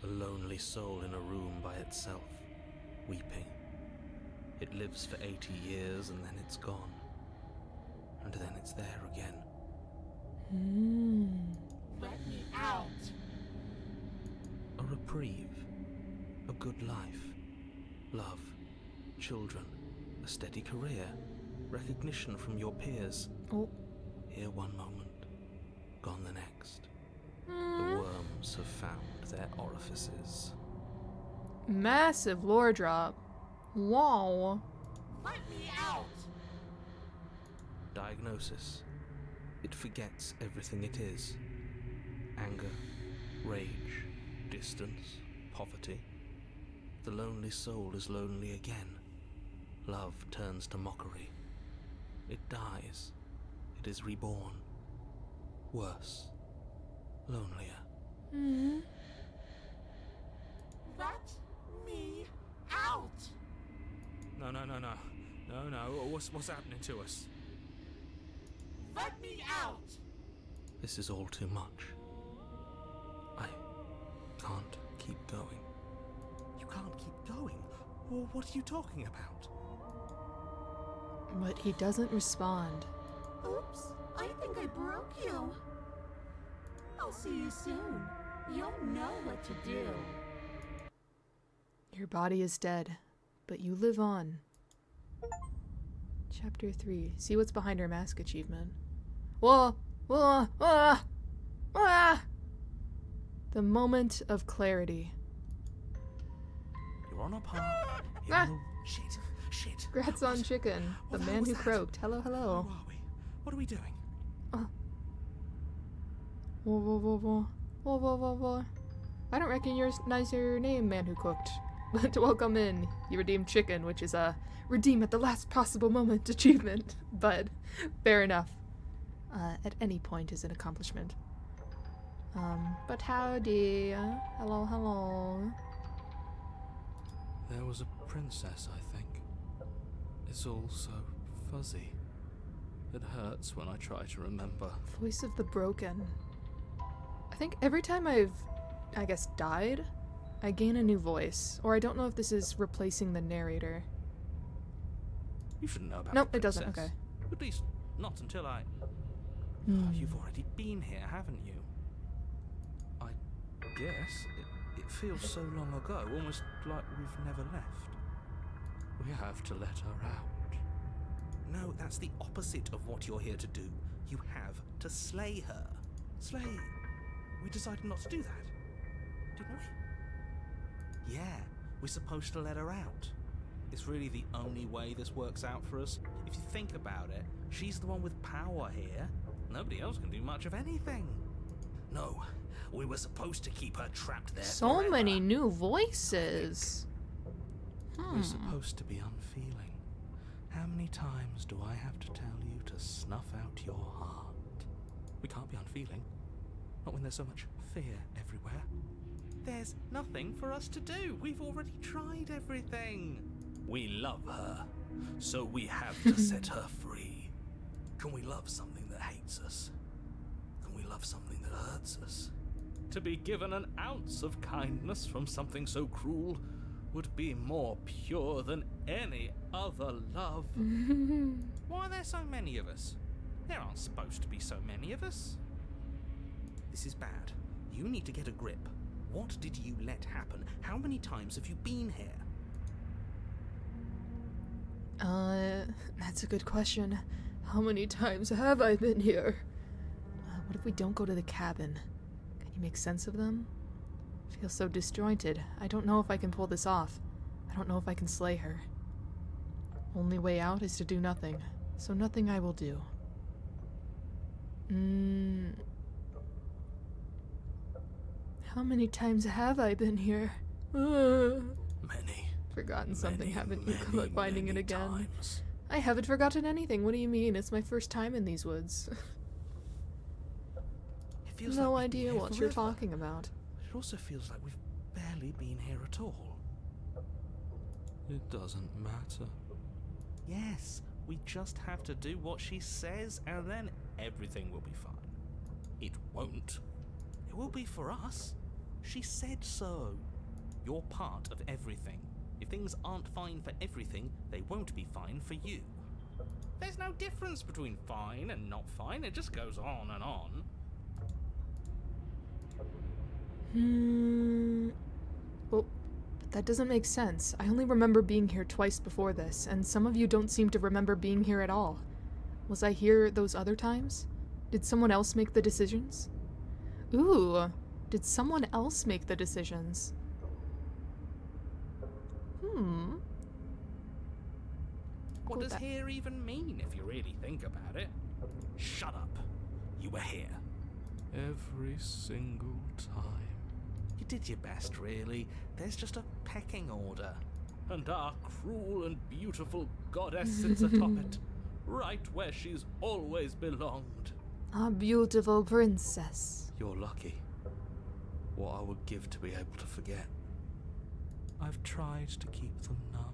A lonely soul in a room by itself, weeping. It lives for 80 years and then it's gone. And then it's there again. Let me out. A reprieve. A good life. Love. Children. A steady career. Recognition from your peers. Oh. Here one moment, gone the next. The worms have found their orifices. Massive lore drop. Wow. Let me out. Diagnosis. It forgets everything it is. Anger, rage, distance, poverty. The lonely soul is lonely again. Love turns to mockery. It dies. It is reborn. Worse. Lonelier. Hmm. Let me out! No. What's happening to us? Let me out! This is all too much. I can't keep going. You can't keep going? Well, what are you talking about? But he doesn't respond. Oops, I think I broke you. I'll see you soon. You'll know what to do. Your body is dead, but you live on. Chapter 3. See what's behind her mask achievement. Whoa! Whoa! Ah! Ah! The moment of clarity. You're on a path. Ah! Shit. Grats on chicken. The What the hell man was who that? croaked. Hello, Who hello. are we? What are we doing? Whoa. I don't recognize your name, man who cooked. But welcome in. You redeemed chicken, which is a redeem at the last possible moment achievement. But fair enough. At any point is an accomplishment. But howdy. Hello. There was a princess, I think. It's all so fuzzy. It hurts when I try to remember. Voice of the broken. I think every time I've, died, I gain a new voice. Or I don't know if this is replacing the narrator. You shouldn't know about Nope, the it doesn't, princess. okay. At least, not until I... Hmm. You've already been here, haven't you? I guess. It feels so long ago, almost like we've never left. We have to let her out. No, that's the opposite of what you're here to do. You have to slay her. Slay? We decided not to do that, didn't we? Yeah, we're supposed to let her out. It's really the only way this works out for us. If you think about it, she's the one with power here. Nobody else can do much of anything. No, we were supposed to keep her trapped there So forever. many new voices. We're supposed to be unfeeling. How many times do I have to tell you to snuff out your heart? We can't be unfeeling. Not when there's so much fear everywhere. There's nothing for us to do. We've already tried everything. We love her, so we have to set her free. Can we love something that hates us? Can we love something that hurts us? To be given an ounce of kindness from something so cruel would be more pure than any other love. Why are there so many of us? There aren't supposed to be so many of us. This is bad. You need to get a grip. What did you let happen? How many times have you been here? That's a good question. How many times have I been here? What if we don't go to the cabin? Can you make sense of them? I feel so disjointed. I don't know if I can pull this off. I don't know if I can slay her. Only way out is to do nothing. So nothing I will do. How many times have I been here? Many. Forgotten something, haven't you? Many, Finding it many again. times. I haven't forgotten anything. What do you mean? It's my first time in these woods. It feels No like we've been idea here what you're forever. talking about. It also feels like we've barely been here at all. It doesn't matter. Yes, we just have to do what she says and then everything will be fine. It won't. It will be for us. She said so. You're part of everything. If things aren't fine for everything, they won't be fine for you. There's no difference between fine and not fine. It just goes on and on. Well, but that doesn't make sense. I only remember being here twice before this, and some of you don't seem to remember being here at all. Was I here those other times? Did someone else make the decisions? Ooh, did someone else make the decisions? What Cool, does that- here even mean if you really think about it? Shut up. You were here. Every single time. You did your best, really. There's just a pecking order. and our cruel and beautiful goddess sits atop it, right where she's always belonged. Our beautiful princess. You're lucky. What I would give to be able to forget. I've tried to keep them numb,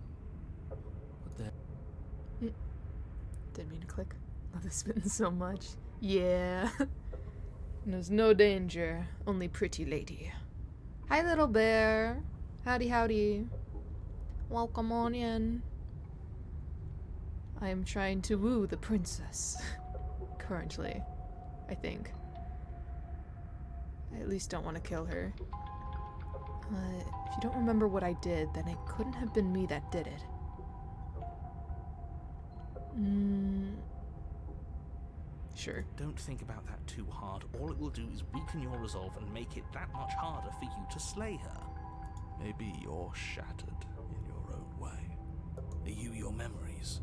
but they're... Didn't mean to click. Love this spitting so much. Yeah. There's no danger, only pretty lady. Hi, little bear. Howdy, howdy. Welcome on in. I am trying to woo the princess. Currently, I think. I at least don't want to kill her. If you don't remember what I did, then it couldn't have been me that did it. Sure. Don't think about that too hard. All it will do is weaken your resolve and make it that much harder for you to slay her. Maybe you're shattered in your own way. Are you your memories?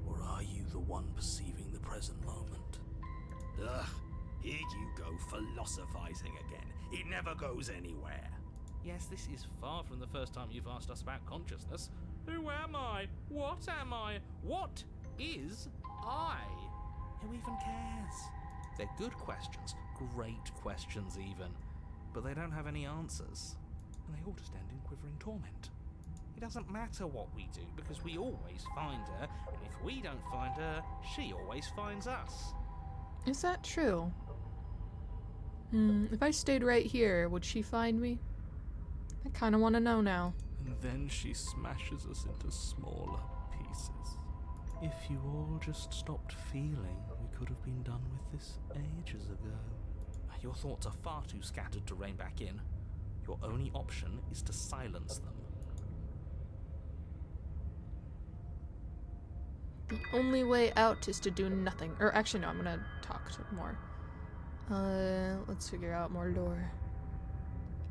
Or are you the one perceiving the present moment? Ugh, here you go philosophizing again. It never goes anywhere. Yes, this is far from the first time you've asked us about consciousness. Who am I? What am I? What is I? Who even cares? They're good questions, great questions even, but they don't have any answers, and they all just end in quivering torment. It doesn't matter what we do, because we always find her, and if we don't find her, she always finds us. Is that true? If I stayed right here, would she find me? I kind of want to know now. And then she smashes us into smaller pieces. If you all just stopped feeling, we could have been done with this ages ago. Your thoughts are far too scattered to rein back in. Your only option is to silence them. The only way out is to do nothing. Or actually, no, I'm gonna talk more. Let's figure out more lore.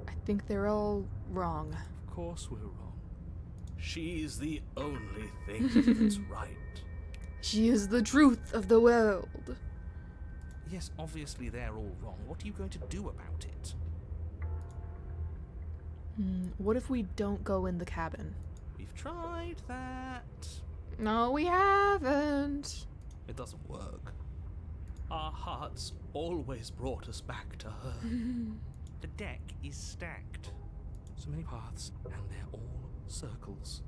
I think they're all wrong. Of course we're wrong. She's the only thing that's right. She is the truth of the world. Yes, obviously they're all wrong. What are you going to do about it? What if we don't go in the cabin? We've tried that. No, we haven't. It doesn't work. Our hearts always brought us back to her. The deck is stacked. So many paths, and they're all circles.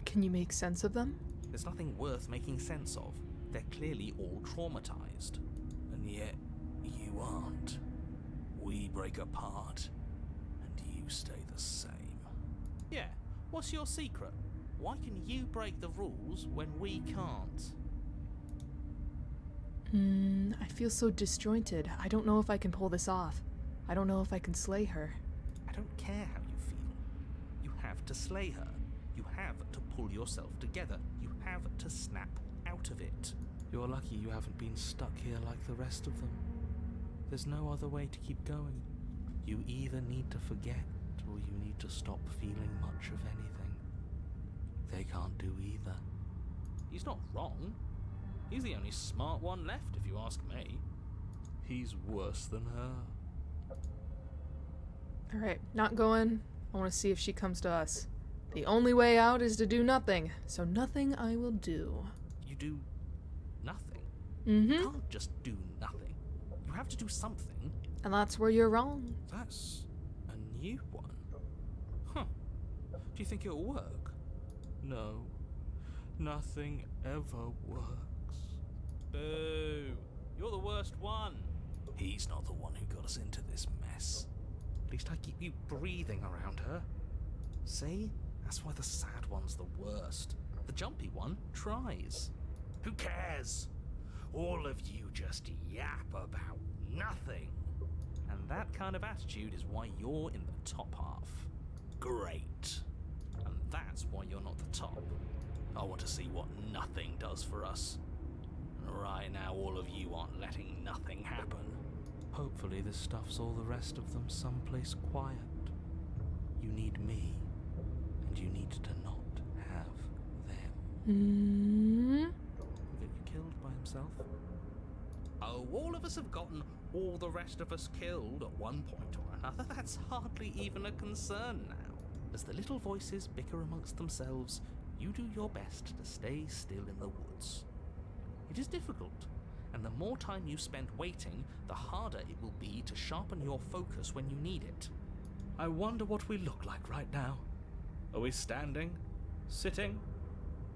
Can you make sense of them? There's nothing worth making sense of. They're clearly all traumatized. And yet, you aren't. We break apart, and you stay the same. Yeah, what's your secret? Why can you break the rules when we can't? I feel so disjointed. I don't know if I can pull this off. I don't know if I can slay her. I don't care how you feel. You have to slay her. You have to pull yourself together. You have to snap out of it. You're lucky you haven't been stuck here like the rest of them. There's no other way to keep going. You either need to forget, or you need to stop feeling much of anything. They can't do either. He's not wrong. He's the only smart one left, if you ask me. He's worse than her. Alright, not going. I want to see if she comes to us. The only way out is to do nothing, so nothing I will do. You do nothing. Mm-hmm. You can't just do nothing. You have to do something. And that's where you're wrong. That's a new one. Huh. Do you think it'll work? No. Nothing ever works. Boo! You're the worst one. He's not the one who got us into this mess. At least I keep you breathing around her. See? That's why the sad one's the worst. The jumpy one tries. Who cares? All of you just yap about nothing. And that kind of attitude is why you're in the top half. Great. And that's why you're not the top. I want to see what nothing does for us. And right now, all of you aren't letting nothing happen. Hopefully this stuffs all the rest of them someplace quiet. You need me, and you need to not have them. He'll get you killed by himself. Oh, all of us have gotten all the rest of us killed at one point or another. That's hardly even a concern now. As the little voices bicker amongst themselves, you do your best to stay still in the woods. It is difficult, and the more time you spend waiting, the harder it will be to sharpen your focus when you need it. I wonder what we look like right now. Are we standing? Sitting?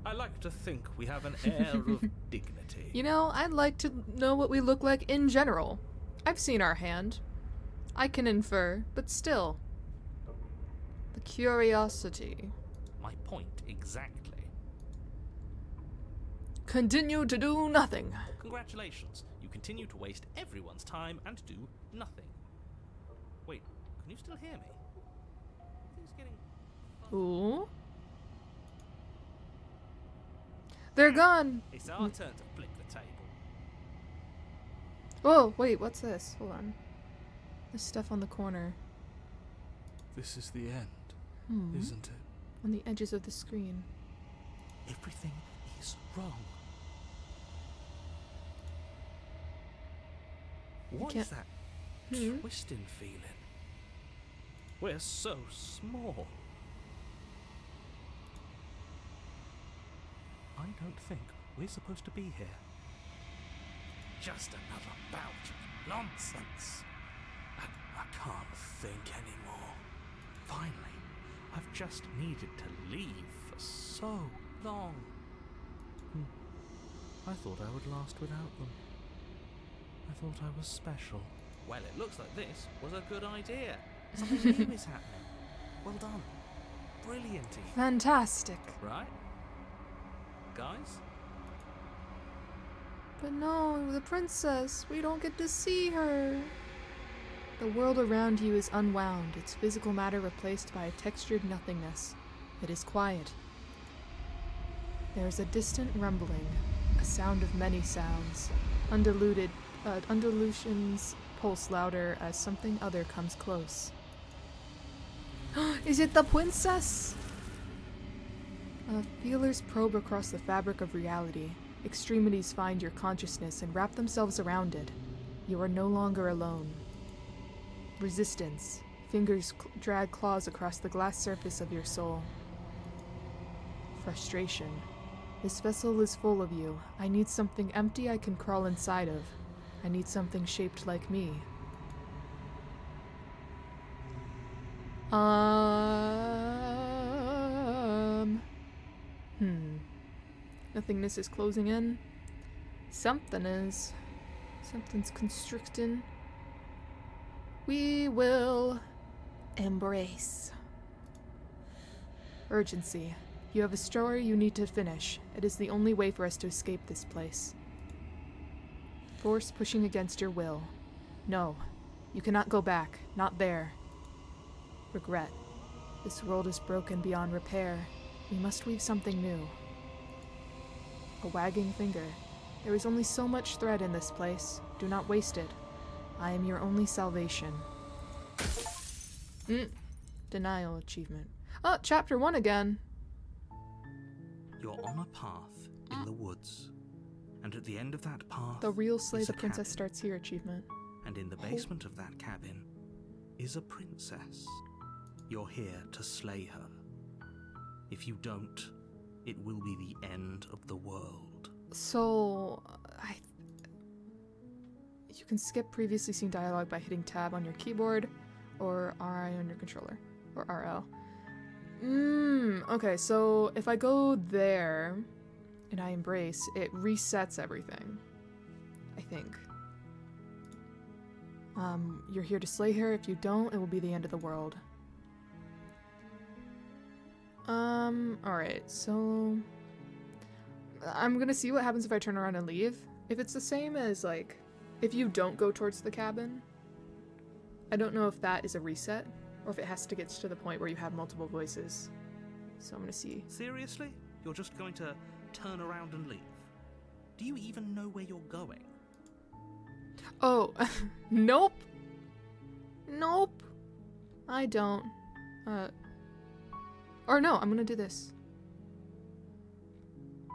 I like to think we have an air of dignity. You know, I'd like to know what we look like in general. I've seen our hand. I can infer, but still. The curiosity. My point exactly. Continue to do nothing. Congratulations, you continue to waste everyone's time and do nothing. Wait, can you still hear me? Everything's getting... Ooh. They're gone. It's our turn to flip the table. Oh, wait, what's this? Hold on. There's stuff on the corner. This is the end, isn't it? On the edges of the screen. Everything is wrong. What is that twisting feeling? We're so small. I don't think we're supposed to be here. Just another bout of nonsense. I can't think anymore. Finally, I've just needed to leave for so long. I thought I would last without them. I thought I was special. Well, it looks like this was a good idea. Something new is happening. Well done. Brilliant, Eve. Fantastic. Right? Guys? But no, the princess. We don't get to see her. The world around you is unwound, its physical matter replaced by a textured nothingness. It is quiet. There is a distant rumbling, a sound of many sounds. Undulations pulse louder as something other comes close. Is it the princess? Feelers probe across the fabric of reality. Extremities find your consciousness and wrap themselves around it. You are no longer alone. Resistance. Fingers drag claws across the glass surface of your soul. Frustration. This vessel is full of you. I need something empty I can crawl inside of. I need something shaped like me. Nothingness is closing in. Something is. Something's constricting. We will embrace. Urgency. You have a story you need to finish. It is the only way for us to escape this place. Force pushing against your will. No. You cannot go back. Not there. Regret. This world is broken beyond repair. We must weave something new. A wagging finger. There is only so much thread in this place. Do not waste it. I am your only salvation. Denial achievement. Oh, chapter 1 again. You're on a path in the woods. And at the end of that path, The real Slay is the a Princess cabin. starts here achievement. And in the basement of that cabin is a princess. You're here to slay her. If you don't, it will be the end of the world. So, you can skip previously seen dialogue by hitting tab on your keyboard or RI on your controller, or RL. Okay, so if I go there and I embrace, it resets everything, I think. You're here to slay her. If you don't, it will be the end of the world. Alright, so I'm gonna see what happens if I turn around and leave. If it's the same as, like, if you don't go towards the cabin, I don't know if that is a reset, or if it has to get to the point where you have multiple voices. So I'm gonna see. Seriously? You're just going to turn around and leave? Do you even know where you're going? Oh, nope. Nope. I don't. Or no, I'm gonna do this.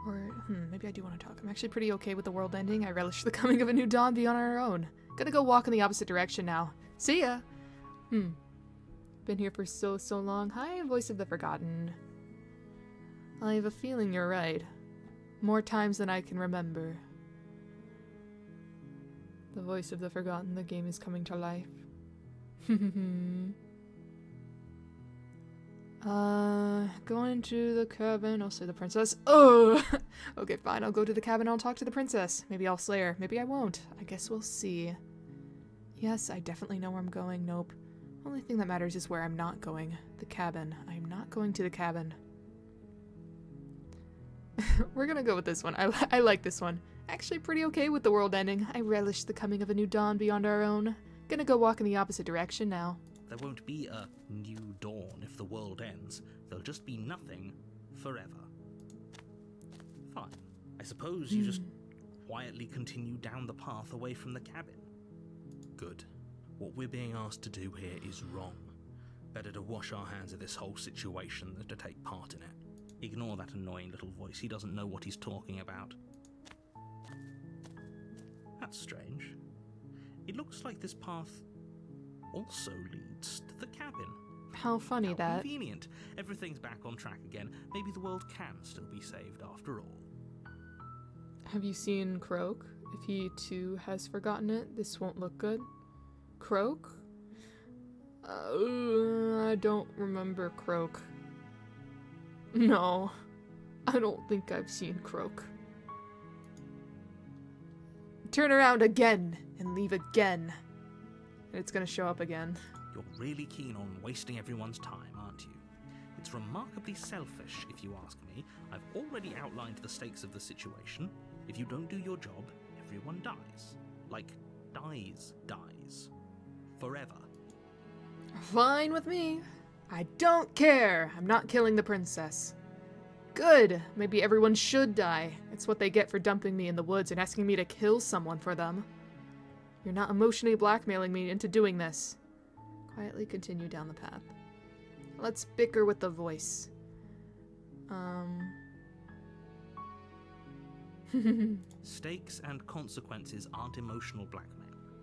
Or, maybe I do want to talk. I'm actually pretty okay with the world ending. I relish the coming of a new dawn beyond our own. Gonna go walk in the opposite direction now. See ya! Been here for so long. Hi, Voice of the Forgotten. I have a feeling you're right. More times than I can remember. The Voice of the Forgotten, the game is coming to life. Going to the cabin, I'll slay the princess. Oh! Okay, fine, I'll go to the cabin, I'll talk to the princess. Maybe I'll slay her, maybe I won't. I guess we'll see. Yes, I definitely know where I'm going. Nope. Only thing that matters is where I'm not going. The cabin. I am not going to the cabin. We're gonna go with this one. I like this one. Actually pretty okay with the world ending. I relish the coming of a new dawn beyond our own. Gonna go walk in the opposite direction now. There won't be a new dawn if the world ends. There'll just be nothing forever. Fine. I suppose you just quietly continue down the path away from the cabin. Good. What we're being asked to do here is wrong. Better to wash our hands of this whole situation than to take part in it. Ignore that annoying little voice. He doesn't know what he's talking about. That's strange. It looks like this path also leads to the cabin. How funny How that. convenient. Everything's back on track again. Maybe the world can still be saved after all. Have you seen Croak? If he too has forgotten it, this won't look good. Croak? I don't remember Croak. No, I don't think I've seen Croak. Turn around again and leave again. And it's gonna show up again. You're really keen on wasting everyone's time, aren't you? It's remarkably selfish, if you ask me. I've already outlined the stakes of the situation. If you don't do your job, everyone dies. Like, dies. Forever. Fine with me. I don't care. I'm not killing the princess. Good. Maybe everyone should die. It's what they get for dumping me in the woods and asking me to kill someone for them. You're not emotionally blackmailing me into doing this. Quietly continue down the path. Let's bicker with the voice. Stakes and consequences aren't emotional blackmail.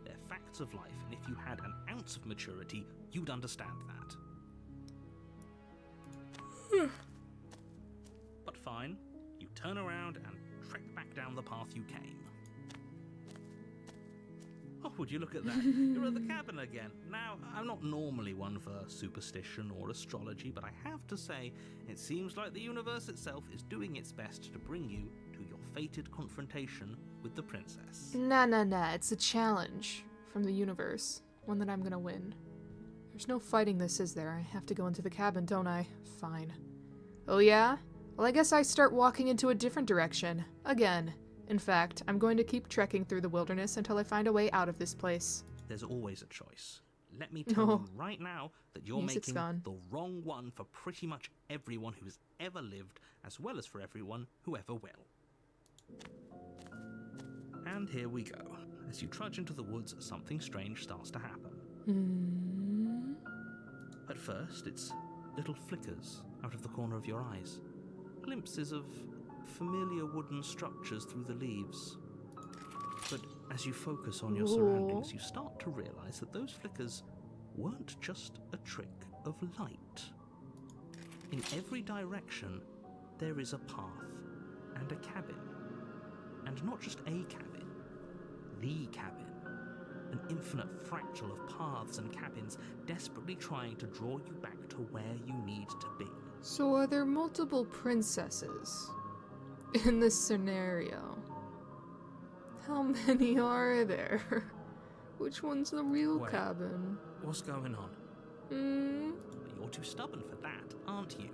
They're facts of life, and if you had an ounce of maturity, you'd understand that. But fine, you turn around and trek back down the path you came. Oh, would you look at that? You're at the cabin again. Now, I'm not normally one for superstition or astrology, but I have to say, it seems like the universe itself is doing its best to bring you to your fated confrontation with the princess. Nah. It's a challenge from the universe. One that I'm gonna win. There's no fighting this, is there? I have to go into the cabin, don't I? Fine. Oh yeah? Well, I guess I start walking into a different direction. Again. In fact, I'm going to keep trekking through the wilderness until I find a way out of this place. There's always a choice. Let me tell you right now that you're Music's making gone. the wrong one for pretty much everyone who's ever lived, as well as for everyone who ever will. And here we go. As you trudge into the woods, something strange starts to happen. At first, it's little flickers out of the corner of your eyes. Glimpses of familiar wooden structures through the leaves. But as you focus on your surroundings, you start to realize that those flickers weren't just a trick of light. In every direction, there is a path and a cabin. And not just a cabin, the cabin. An infinite fractal of paths and cabins desperately trying to draw you back to where you need to be. So are there multiple princesses in this scenario? How many are there? Which one's the real Wait. cabin? What's going on? But you're too stubborn for that, aren't you?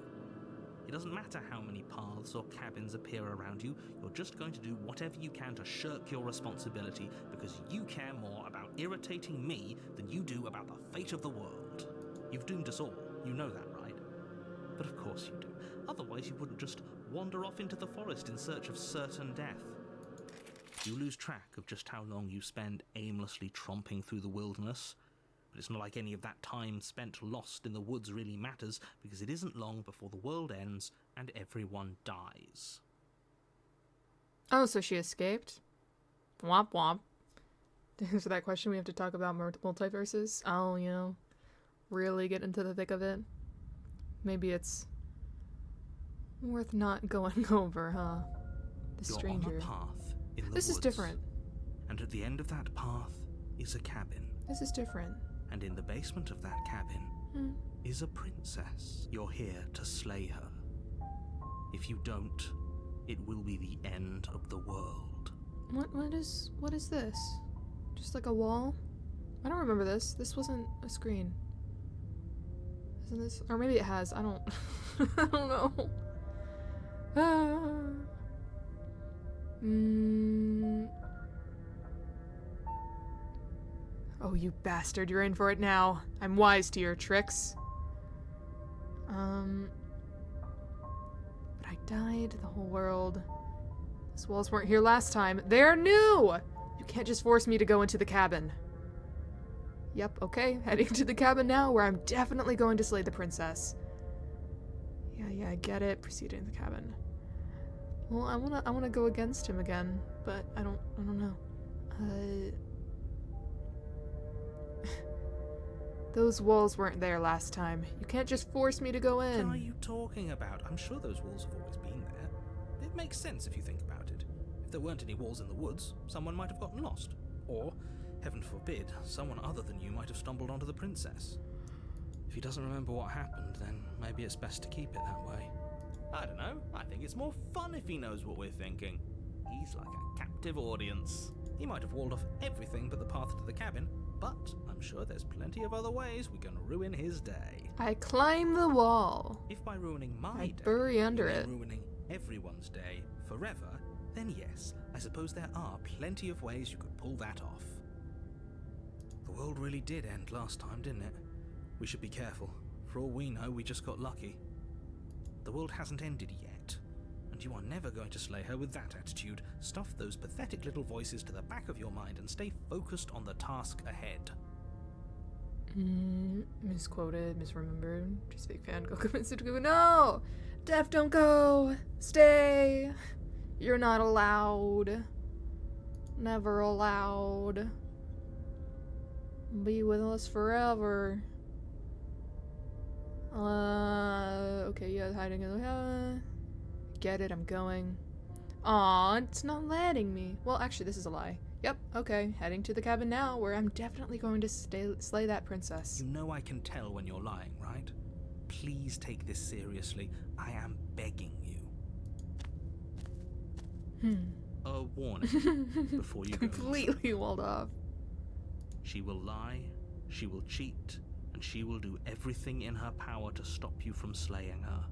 It doesn't matter how many paths or cabins appear around you, you're just going to do whatever you can to shirk your responsibility because you care more about irritating me than you do about the fate of the world. You've doomed us all, you know that, right? But of course you do. Otherwise you wouldn't just wander off into the forest in search of certain death. You lose track of just how long you spend aimlessly tromping through the wilderness. But it's not like any of that time spent lost in the woods really matters, because it isn't long before the world ends and everyone dies. Oh, so she escaped? Womp womp. To answer that question, we have to talk about multiverses. Oh, really get into the thick of it, maybe it's worth not going over, huh? The You're stranger. on a path in the This is woods, different. and at the end of that path is a cabin. This is different. And in the basement of that cabin Hmm. is a princess. You're here to slay her. If you don't, it will be the end of the world. What is this? Just like a wall? I don't remember this. This wasn't a screen. Isn't this? Or maybe it has. I don't I don't know. Ah. Oh, you bastard, you're in for it now. I'm wise to your tricks. But I died, the whole world. Those walls weren't here last time. They're new! You can't just force me to go into the cabin. Yep, okay, heading to the cabin now, where I'm definitely going to slay the princess. Yeah, I get it. Proceed in the cabin. Well, I wanna go against him again, but I don't know. Those walls weren't there last time. You can't just force me to go What are in. you talking about? I'm sure those walls have always been there. It makes sense if you think about it. If there weren't any walls in the woods, someone might have gotten lost. Or, heaven forbid, someone other than you might have stumbled onto the princess. If he doesn't remember what happened, then maybe it's best to keep it that way. I don't know. I think it's more fun if he knows what we're thinking. He's like a captive audience. He might have walled off everything but the path to the cabin, but I'm sure there's plenty of other ways we can ruin his day. I climb the wall. If by ruining my I day, bury under you mean it. ruining everyone's day forever, then yes, I suppose there are plenty of ways you could pull that off. The world really did end last time, didn't it? We should be careful. For all we know, we just got lucky. The world hasn't ended yet, and you are never going to slay her with that attitude. Stuff those pathetic little voices to the back of your mind and stay focused on the task ahead. Misquoted, misremembered. Just fake fan. Go commit to go. No! Def, don't go! Stay! You're not allowed. Never allowed. Be with us forever. Okay, yeah, hiding in the get it, I'm going. Aw, it's not letting me. Well, actually, this is a lie. Yep, okay, heading to the cabin now, where I'm definitely going to slay that princess. You know I can tell when you're lying, right? Please take this seriously. I am begging you. A warning before you go. Completely walled off. She will lie, she will cheat, and she will do everything in her power to stop you from slaying her.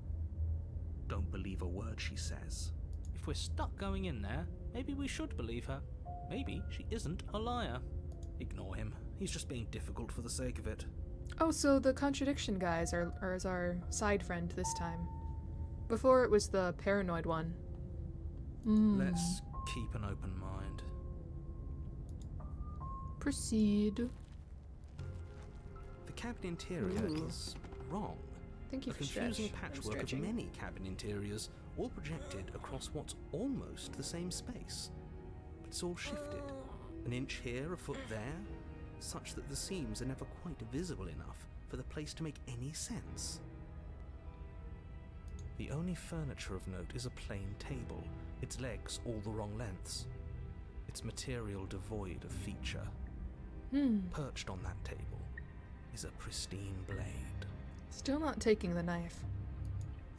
Don't believe a word she says. If we're stuck going in there, maybe we should believe her. Maybe she isn't a liar. Ignore him. He's just being difficult for the sake of it. Oh, so the contradiction guys are is our side friend this time. Before it was the paranoid one. Let's keep an open mind. Proceed. The cabin interior Ooh. is wrong. Thank you A for confusing I'm patchwork of stretching. many cabin interiors, all projected across what's almost the same space. But it's all shifted. An inch here, a foot there, such that the seams are never quite visible enough for the place to make any sense. The only furniture of note is a plain table, its legs all the wrong lengths, its material devoid of feature. Perched on that table is a pristine blade. Still not taking the knife.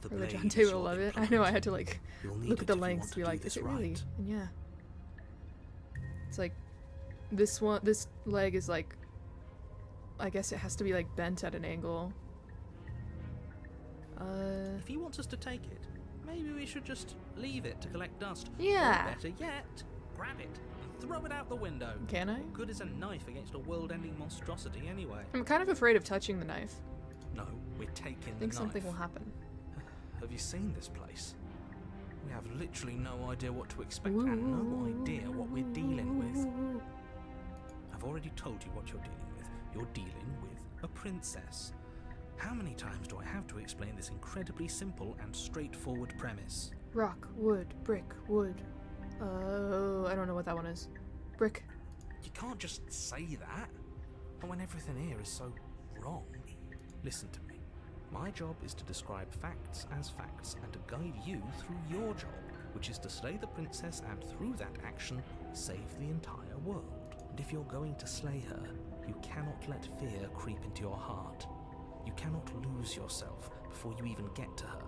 The Or the blade John is Taylor your love it. I implement. know I had to like You'll need look it at the if you lengths want to be do like, this is it really? right. And yeah. It's like this leg is like, I guess it has to be like bent at an angle. If he wants us to take it, maybe we should just leave it to collect dust. Yeah. Or better yet, grab it and throw it out the window. Can I? What good is a knife against a world-ending monstrosity anyway? I'm kind of afraid of touching the knife. No, we're taking I the think knife. something will happen. Have you seen this place? We have literally no idea what to expect and no idea what we're dealing with. I've already told you what you're dealing with. You're dealing with a princess. How many times do I have to explain this incredibly simple and straightforward premise? Rock, wood, brick, wood. Oh, I don't know what that one is. Brick. You can't just say that. And when everything here is so wrong. Listen to me. My job is to describe facts as facts and to guide you through your job, which is to slay the princess and through that action, save the entire world. And if you're going to slay her, you cannot let fear creep into your heart. You cannot lose yourself before you even get to her.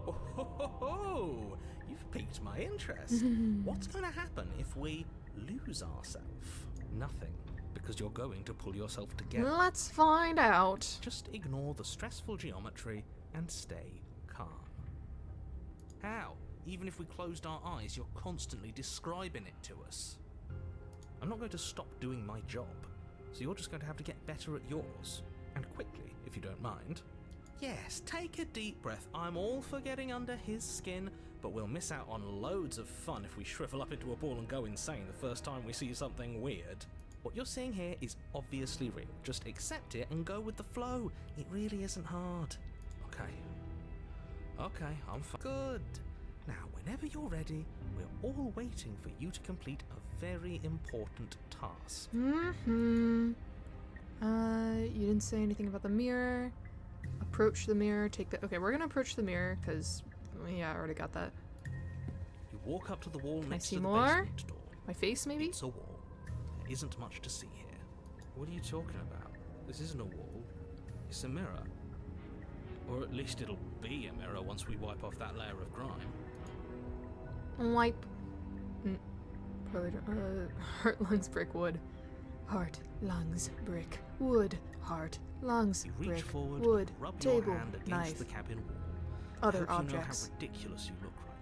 Oh, ho, ho, ho. You've piqued my interest. What's going to happen if we lose ourselves? Nothing, because you're going to pull yourself together. Let's find out. Just ignore the stressful geometry and stay calm. How? Even if we closed our eyes, you're constantly describing it to us. I'm not going to stop doing my job, so you're just going to have to get better at yours. And quickly, if you don't mind. Yes, take a deep breath. I'm all for getting under his skin, but we'll miss out on loads of fun if we shrivel up into a ball and go insane the first time we see something weird. What you're seeing here is obviously real. Just accept it and go with the flow. It really isn't hard. Okay, I'm fine. Good. Now, whenever you're ready, we're all waiting for you to complete a very important task. You didn't say anything about the mirror. Approach the mirror, take the... Okay, we're gonna approach the mirror, because... Yeah, I already got that. You walk up to the wall next see to the more? basement door. My face, maybe? It's a wall. There isn't much to see here. What are you talking about? This isn't a wall. It's a mirror. Or at least it'll be a mirror once we wipe off that layer of grime. Wipe. Heart, lungs, brick, wood. Heart, lungs, brick, wood. Heart, lungs, You reach brick, forward, wood, rub table, your hand against knife, the cabin wall. other I hope you objects. know how ridiculous you look right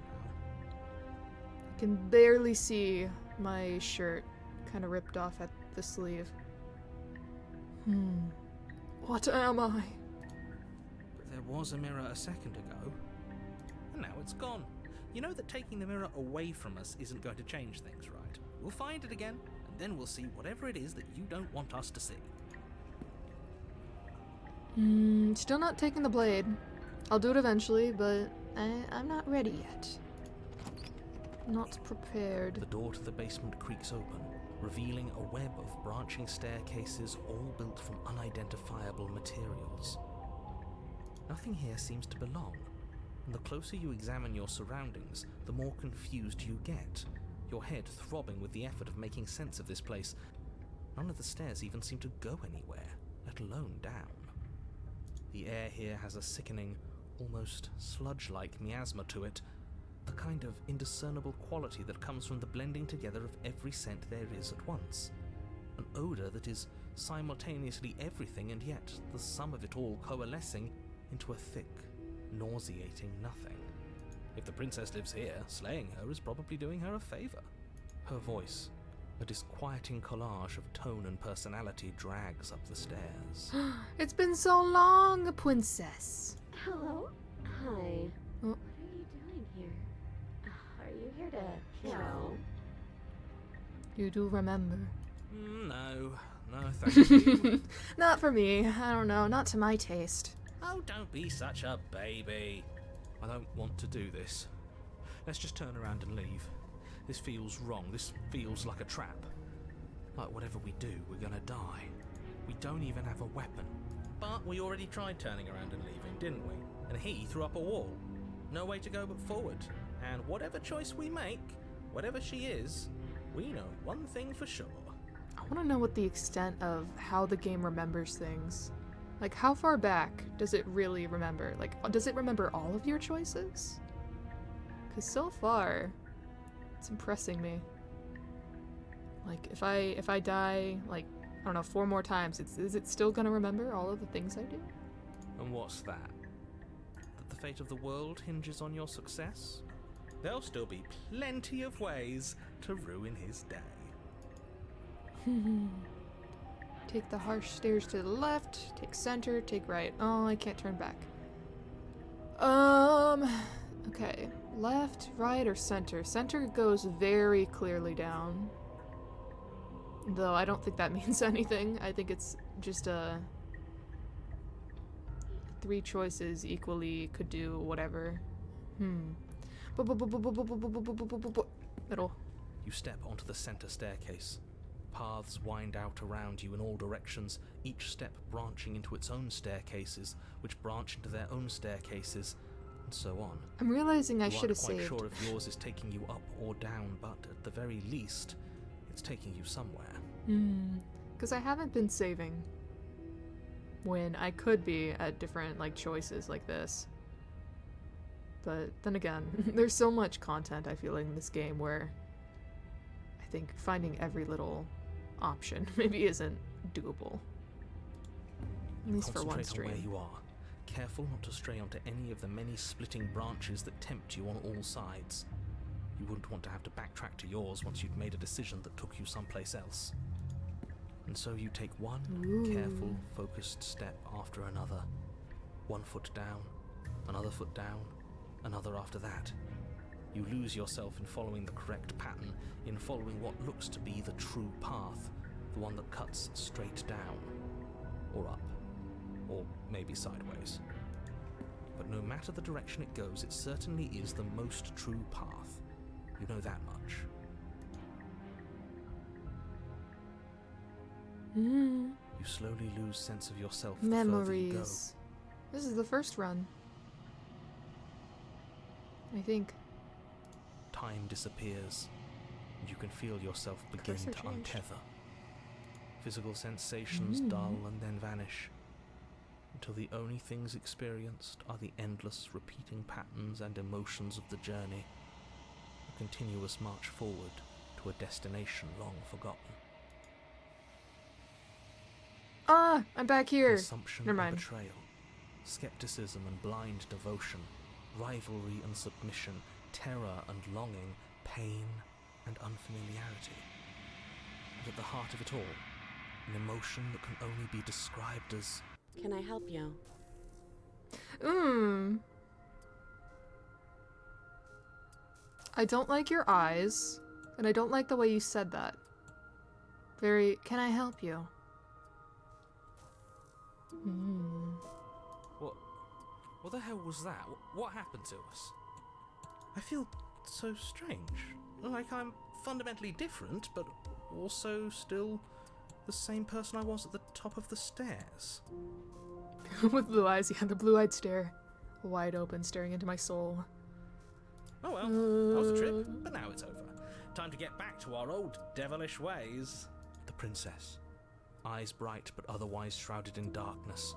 I can barely see my shirt kind of ripped off at the sleeve. What am I? now. But there was a mirror a second ago, and now it's gone. You know that taking the mirror away from us isn't going to change things, right? We'll find it again, and then we'll see whatever it is that you don't want us to see. Still not taking the blade. I'll do it eventually, but I'm not ready yet. Not prepared. The door to the basement creaks open, revealing a web of branching staircases all built from unidentifiable materials. Nothing here seems to belong, and the closer you examine your surroundings, the more confused you get, your head throbbing with the effort of making sense of this place. None of the stairs even seem to go anywhere, let alone down. The air here has a sickening, almost sludge-like miasma to it, the kind of indiscernible quality that comes from the blending together of every scent there is at once. An odour that is simultaneously everything and yet the sum of it all coalescing into a thick, nauseating nothing. If the princess lives here, slaying her is probably doing her a favour. Her voice, a disquieting collage of tone and personality, drags up the stairs. It's been so long, princess. Hello? Hi. Oh. What are you doing here? Are you here to kill? You do remember. No, thank you. Not for me. I don't know. Not to my taste. Oh, don't be such a baby. I don't want to do this. Let's just turn around and leave. This feels wrong. This feels like a trap. Like whatever we do, we're gonna die. We don't even have a weapon. But we already tried turning around and leaving, didn't we? And he threw up a wall. No way to go but forward. And whatever choice we make, whatever she is, we know one thing for sure. I want to know what the extent of how the game remembers things. Like, how far back does it really remember? Like, does it remember all of your choices? Because so far, it's impressing me. Like, if I die, like, I don't know, 4 more times, is it still gonna remember all of the things I do? And what's that? That the fate of the world hinges on your success? There'll still be plenty of ways to ruin his day. Take the harsh stairs to the left, take center, take right. Oh, I can't turn back. Okay. Left, right, or center? Center goes very clearly down. Though I don't think that means anything. I think it's just 3 choices equally could do whatever. Middle. Middle. You step onto the center staircase. Paths wind out around you in all directions, each step branching into its own staircases, which branch into their own staircases, and so on. I'm realizing I You should have aren't quite saved. sure if yours is taking you up or down, but at the very least, it's taking you somewhere. Because I haven't been saving when I could be at different like choices like this. But then again, there's so much content I feel like in this game where I think finding every little option maybe isn't doable. At least for one Concentrate on where stream. you are. Careful not to stray onto any of the many splitting branches that tempt you on all sides. You wouldn't want to have to backtrack to yours once you'd made a decision that took you someplace else. And so you take one careful, focused step after another. One foot down, another foot down, another after that. You lose yourself in following the correct pattern, in following what looks to be the true path, the one that cuts straight down, or up, or maybe sideways. But no matter the direction it goes, it certainly is the most true path. You know that much. You slowly lose sense of yourself the further you go. Memories. This is the first run. I think. Time disappears, and you can feel yourself begin Cursor to changed. untether. Physical sensations dull and then vanish, until the only things experienced are the endless repeating patterns and emotions of the journey, a continuous march forward to a destination long forgotten. Ah, I'm back here. Consumption Never and mind. betrayal, skepticism and blind devotion, rivalry and submission, terror and longing, pain and unfamiliarity. And at the heart of it all, an emotion that can only be described as... Can I help you? I don't like your eyes, and I don't like the way you said that. Very, can I help you? What the hell was that? What happened to us? I feel so strange. Like I'm fundamentally different, but also still the same person I was at the top of the stairs. With blue eyes, yeah, the blue-eyed stare. Wide open, staring into my soul. Oh well, that was a trip, but now it's over. Time to get back to our old devilish ways. The princess, eyes bright but otherwise shrouded in darkness,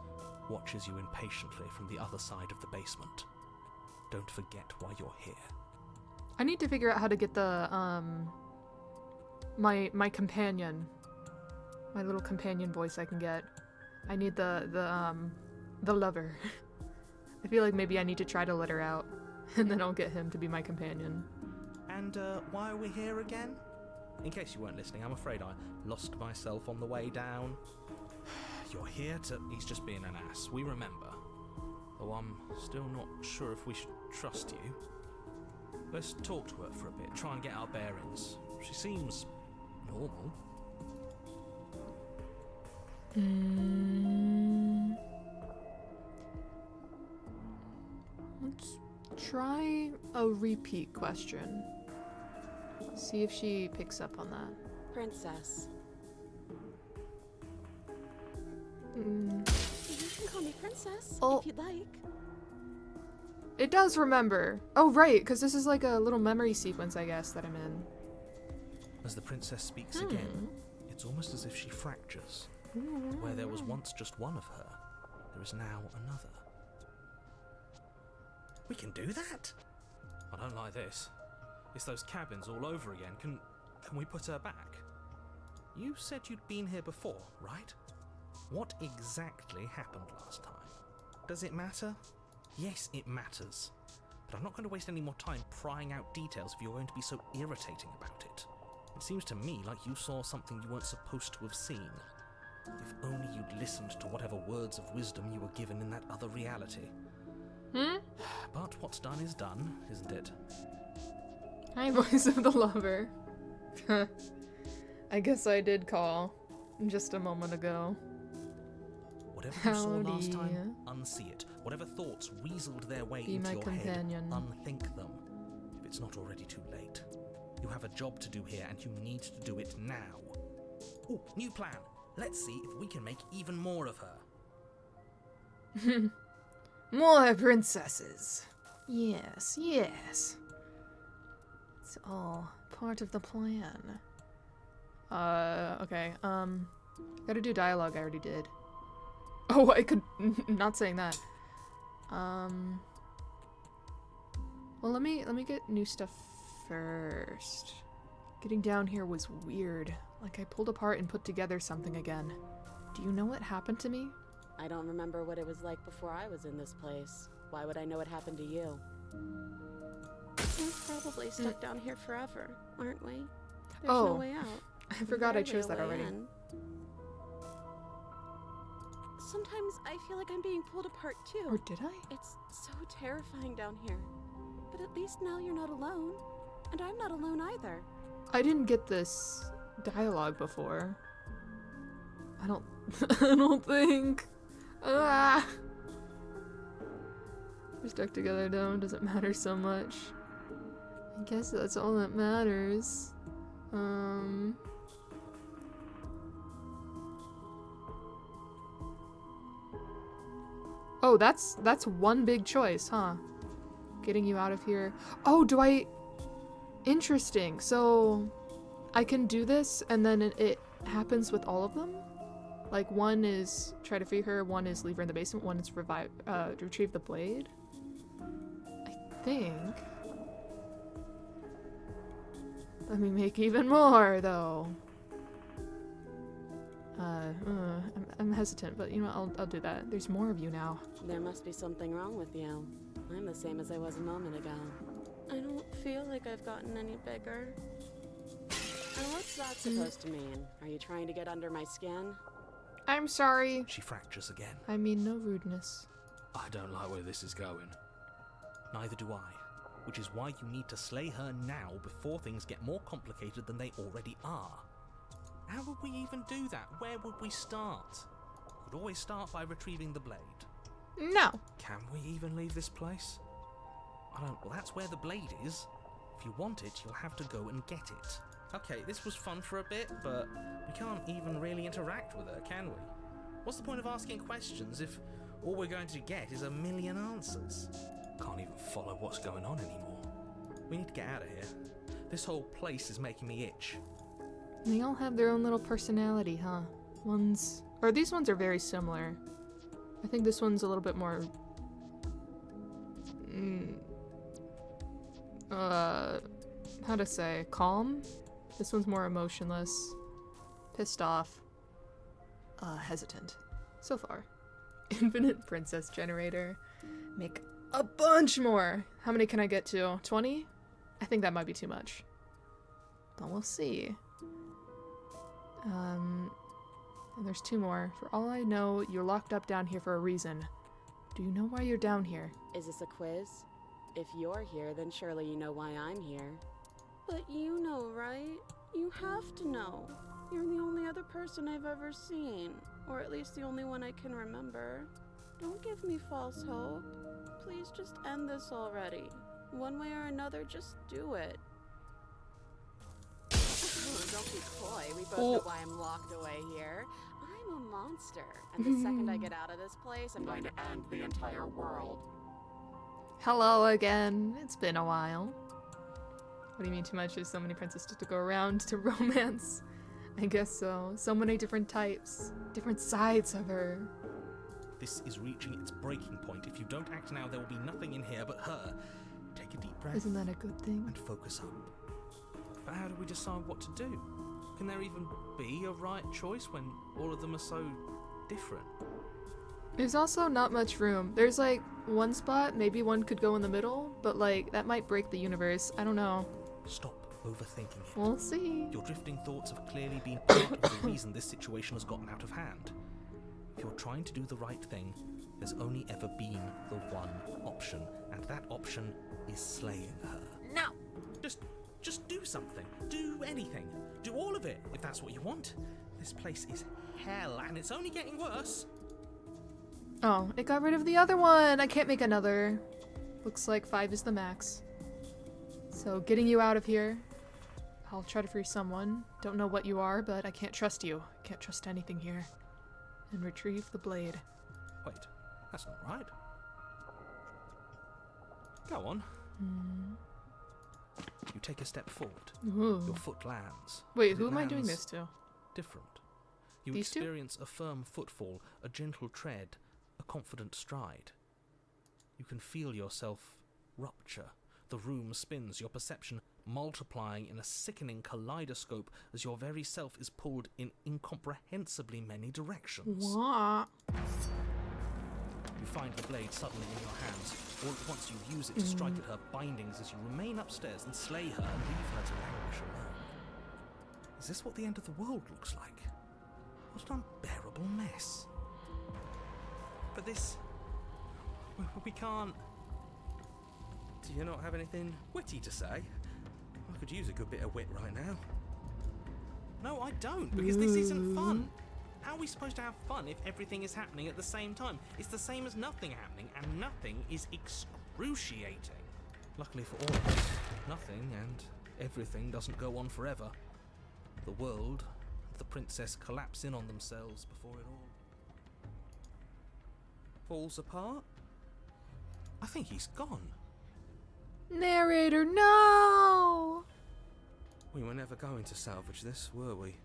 watches you impatiently from the other side of the basement. Don't forget why you're here. I need to figure out how to get the, my companion. My little companion voice I can get. I need the lover. I feel like maybe I need to try to let her out, and then I'll get him to be my companion. And why are we here again? In case you weren't listening, I'm afraid I lost myself on the way down. You're here to... He's just being an ass, we remember. Though I'm still not sure if we should trust you. Let's talk to her for a bit, try and get our bearings. She seems normal. Let's try a repeat question. See if she picks up on that. Princess. Mm. You can call me Princess Oh. if you'd like. It does remember. Oh, right, because this is like a little memory sequence, I guess, that I'm in. As the princess speaks again, it's almost as if she fractures. Where there was once just one of her, there is now another. We can do that? I don't like this. It's those cabins all over again. Can we put her back? You said you'd been here before, right? What exactly happened last time? Does it matter? Yes, it matters. But I'm not going to waste any more time prying out details if you're going to be so irritating about it. It seems to me like you saw something you weren't supposed to have seen. If only you'd listened to whatever words of wisdom you were given in that other reality. But what's done is done, isn't it? Hi, voice of the lover. I guess I did call just a moment ago. Whatever you saw last Howdy. time, unsee it. Whatever thoughts weaseled their way Be into my your companion. head, unthink them. If it's not already too late. You have a job to do here, and you need to do it now. Ooh, new plan. Let's see if we can make even more of her. More princesses. Yes, yes. It's all part of the plan. Okay, gotta do dialogue, I already did. Oh, I could, not saying that. Well, let me get new stuff first. Getting down here was weird. Like I pulled apart and put together something again. Do you know what happened to me? I don't remember what it was like before I was in this place. Why would I know what happened to you? We're probably stuck down here forever, aren't we? There's no way out. I forgot I chose that Barely a way already. in. Sometimes I feel like I'm being pulled apart too. Or did I? It's so terrifying down here. But at least now you're not alone. And I'm not alone either. I didn't get this dialogue before. I don't I don't think. Ah! We're stuck together though, doesn't matter so much. I guess that's all that matters. Oh, that's one big choice, huh? Getting you out of here. Oh, do I... Interesting. So, I can do this, and then it happens with all of them? Like, one is try to free her, one is leave her in the basement, one is retrieve the blade? I think. Let me make even more, though. I'm hesitant, but you know, I'll do that. There's more of you now. There must be something wrong with you. I'm the same as I was a moment ago. I don't feel like I've gotten any bigger. And what's that supposed to mean? Are you trying to get under my skin? I'm sorry. She fractures again. I mean no rudeness. I don't like where this is going. Neither do I. Which is why you need to slay her now before things get more complicated than they already are. How would we even do that? Where would we start? We could always start by retrieving the blade. No. Can we even leave this place? Well, that's where the blade is. If you want it, you'll have to go and get it. Okay, this was fun for a bit, but we can't even really interact with her, can we? What's the point of asking questions if all we're going to get is a million answers? Can't even follow what's going on anymore. We need to get out of here. This whole place is making me itch. They all have their own little personality, huh? These ones are very similar. I think this one's a little bit more... how to say? Calm? This one's more emotionless. Pissed off. Hesitant. So far. Infinite princess generator. Make a bunch more! How many can I get to? 20? I think that might be too much. But we'll see. And there's 2 more. For all I know, you're locked up down here for a reason. Do you know why you're down here? Is this a quiz? If you're here, then surely you know why I'm here. But you know, right? You have to know. You're the only other person I've ever seen. Or at least the only one I can remember. Don't give me false hope. Please just end this already. One way or another, just do it. Don't be coy. We both know why I'm locked away here. I'm a monster. And the second I get out of this place, I'm going to end the entire world. Hello again. It's been a while. What do you mean too much? There's so many princesses to go around to romance. I guess so. So many different types. Different sides of her. This is reaching its breaking point. If you don't act now, there will be nothing in here but her. Take a deep breath. Isn't that a good thing? And focus up. But how do we decide what to do? Can there even be a right choice when all of them are so different? There's also not much room. There's like one spot, maybe one could go in the middle, but like that might break the universe. I don't know. Stop overthinking it. We'll see. Your drifting thoughts have clearly been part of the reason this situation has gotten out of hand. If you're trying to do the right thing, there's only ever been the one option, and that option is slaying her. No! Just do something. Do anything. Do all of it, if that's what you want. This place is hell, and it's only getting worse. Oh, it got rid of the other one! I can't make another. Looks like 5 is the max. So, getting you out of here. I'll try to free someone. Don't know what you are, but I can't trust you. Can't trust anything here. And retrieve the blade. Wait, that's not right. Go on. You take a step forward. Ooh. Your foot lands. Wait, As who it am I doing lands this to? Different. You These two? experience a firm footfall, a gentle tread, a confident stride. You can feel yourself rupture. The room spins, your perception multiplying in a sickening kaleidoscope as your very self is pulled in incomprehensibly many directions. What? You find the blade suddenly in your hands. All at once you use it to strike at her bindings as you remain upstairs and slay her and leave her to languish alone. Is this what the end of the world looks like? What an unbearable mess. But this... we can't... Do you not have anything witty to say? I could use a good bit of wit right now. No, I don't, because this isn't fun. How are we supposed to have fun if everything is happening at the same time? It's the same as nothing happening, and nothing is excruciating. Luckily for all of us, nothing and everything doesn't go on forever. The world and the princess collapse in on themselves before it all falls apart. I think he's gone. Narrator, no! We were never going to salvage this, were we?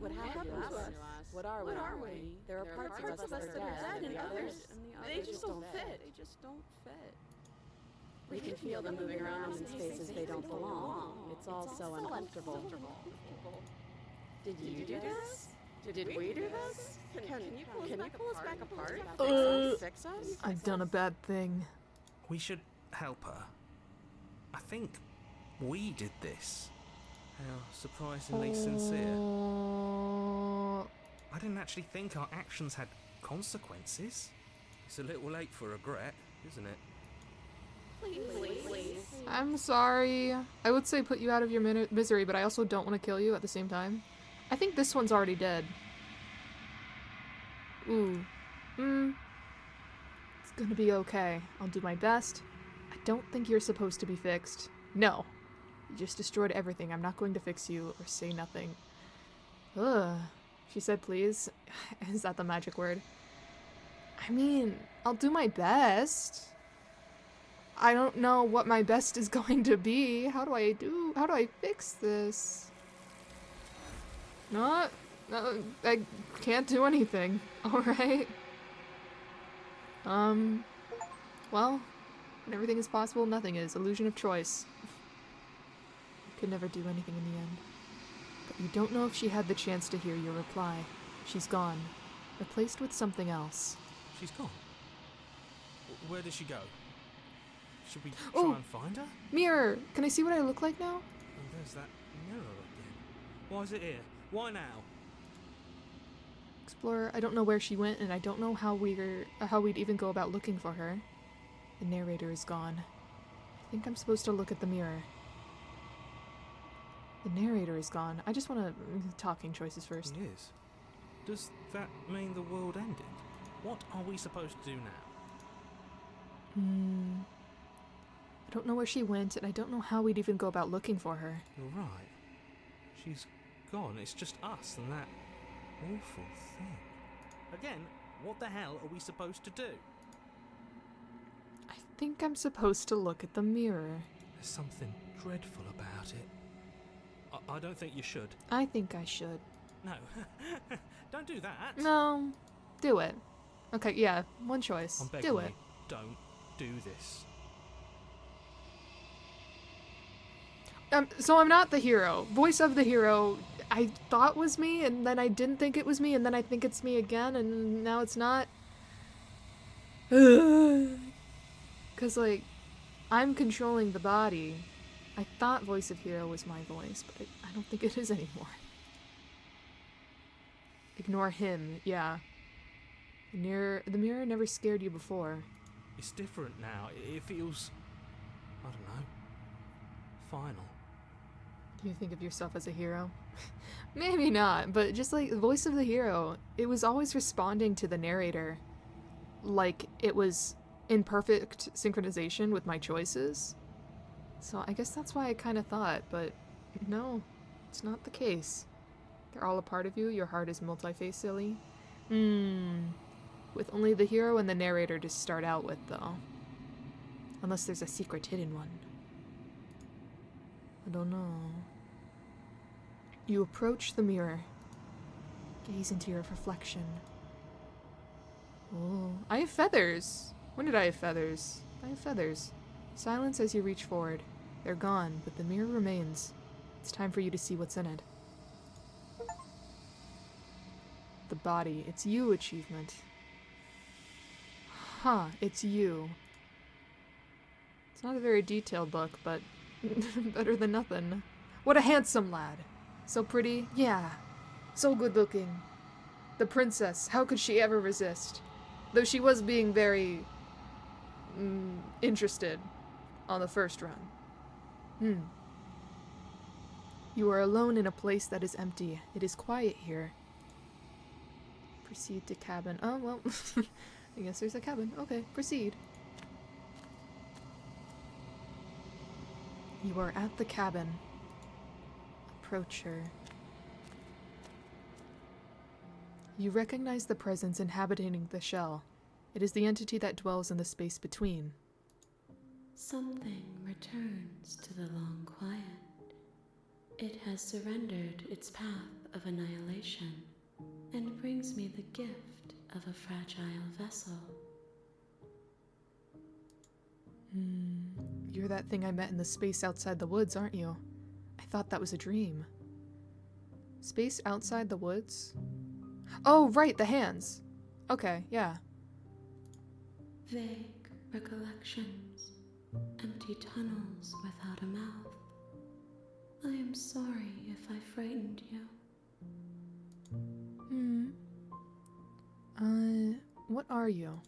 What happened to us? What are we? There are parts of us that are dead, and others, they just don't fit. They just don't fit. We can feel them moving around in spaces they don't belong. It's all so uncomfortable. Did you do this? Did we do this? Can you pull us back apart? Fix us? I've done a bad thing. We should help her. I think we did this. How surprisingly sincere. I didn't actually think our actions had consequences. It's a little late for regret, isn't it? Please. I'm sorry. I would say put you out of your misery, but I also don't want to kill you at the same time. I think this one's already dead. Ooh. It's gonna be okay. I'll do my best. I don't think you're supposed to be fixed. No. You just destroyed everything. I'm not going to fix you or say nothing. Ugh. She said please. Is that the magic word? I mean, I'll do my best. I don't know what my best is going to be. How do I fix this? No, I can't do anything. Alright. Well, when everything is possible, nothing is. Illusion of choice. Could never do anything in the end. But you don't know if she had the chance to hear your reply. She's gone. Replaced with something else. She's gone. Where did she go? Should we try and find her? Mirror! Can I see what I look like now? Oh, there's that mirror again. Why is it here? Why now? Explorer, I don't know where she went, and I don't know how we'd even go about looking for her. The narrator is gone. I think I'm supposed to look at the mirror. The narrator is gone. I just want to talking choices first. He is. Does that mean the world ended? What are we supposed to do now? I don't know where she went, and I don't know how we'd even go about looking for her. You're right. She's gone. It's just us and that awful thing. Again, what the hell are we supposed to do? I think I'm supposed to look at the mirror. There's something dreadful about it. I don't think you should. I think I should. No. Don't do that. No. Do it. Okay, yeah, one choice. I'm begging Do you, it. don't do this. So I'm not the hero. Voice of the hero, I thought was me, and then I didn't think it was me, and then I think it's me again, and now it's not. Because, like, I'm controlling the body. I thought voice of hero was my voice, but I don't think it is anymore. Ignore him, yeah. The mirror never scared you before. It's different now. It feels, I don't know, final. Do you think of yourself as a hero? Maybe not, but just like the voice of the hero, it was always responding to the narrator. Like it was in perfect synchronization with my choices. So I guess that's why I kind of thought, but No, it's not the case. They're all a part of you, your heart is multi-facily. With only the hero and the narrator to start out with, though. Unless there's a secret hidden one. I don't know. You approach the mirror. Gaze into your reflection. Oh, I have feathers! When did I have feathers? I have feathers. Silence as you reach forward. They're gone, but the mirror remains. It's time for you to see what's in it. The body. It's you achievement. Huh, it's you. It's not a very detailed book, but better than nothing. What a handsome lad. So pretty. Yeah. So good looking. The princess. How could she ever resist? Though she was being very interested on the first run. You are alone in a place that is empty. It is quiet here. Proceed to cabin. Oh, well, I guess there's a cabin. Okay, proceed. You are at the cabin. Approach her. You recognize the presence inhabiting the shell. It is the entity that dwells in the space between. Something returns to the long quiet. It has surrendered its path of annihilation and brings me the gift of a fragile vessel. You're that thing I met in the space outside the woods, aren't you? I thought that was a dream. Space outside the woods? Oh, right, the hands. Okay, yeah. Vague recollections, empty tunnels without a mouth. I am sorry if I frightened you. What are you?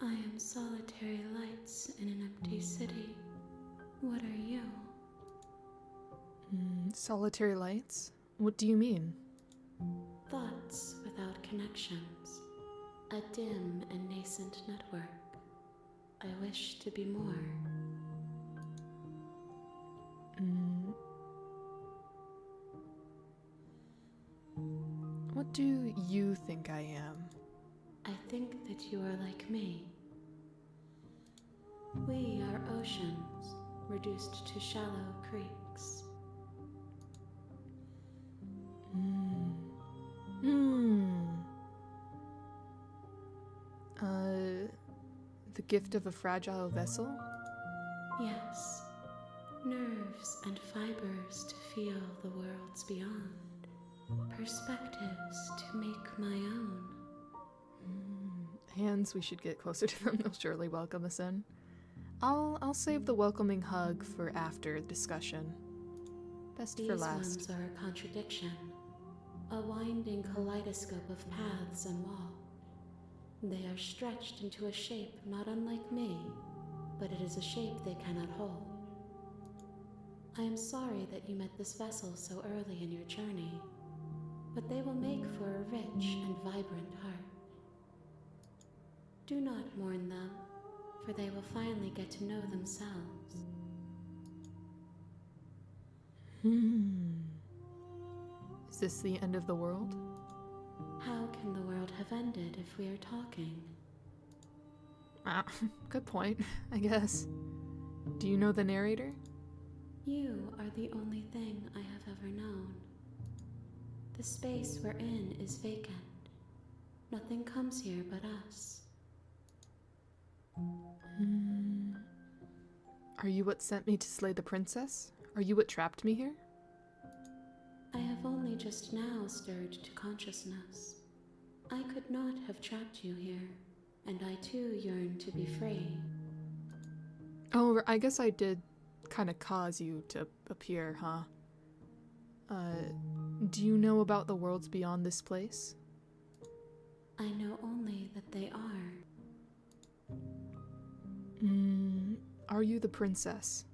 I am solitary lights in an empty city. What are you? Solitary lights? What do you mean? Thoughts without connections. A dim and nascent network. I wish to be more. What do you think I am? I think that you are like me. We are oceans, reduced to shallow creeks. The gift of a fragile vessel? Yes, nerves and fibers to feel the worlds beyond. Perspectives to make my own. Hands, we should get closer to them. They'll surely welcome us in. I'll save the welcoming hug for after discussion. Best for last. These ones are a contradiction. A winding kaleidoscope of paths and wall. They are stretched into a shape not unlike me, but it is a shape they cannot hold. I am sorry that you met this vessel so early in your journey, but they will make for a rich and vibrant heart. Do not mourn them, for they will finally get to know themselves. Is this the end of the world? How can the world have ended if we are talking? Good point, I guess. Do you know the narrator? You are the only thing I have ever known. The space we're in is vacant. Nothing comes here but us. Are you what sent me to slay the princess? Are you what trapped me here? I have only just now stirred to consciousness. I could not have trapped you here, and I too yearn to be free. Oh, I guess I did kind of cause you to appear, huh? Do you know about the worlds beyond this place? I know only that they are. Are you the princess?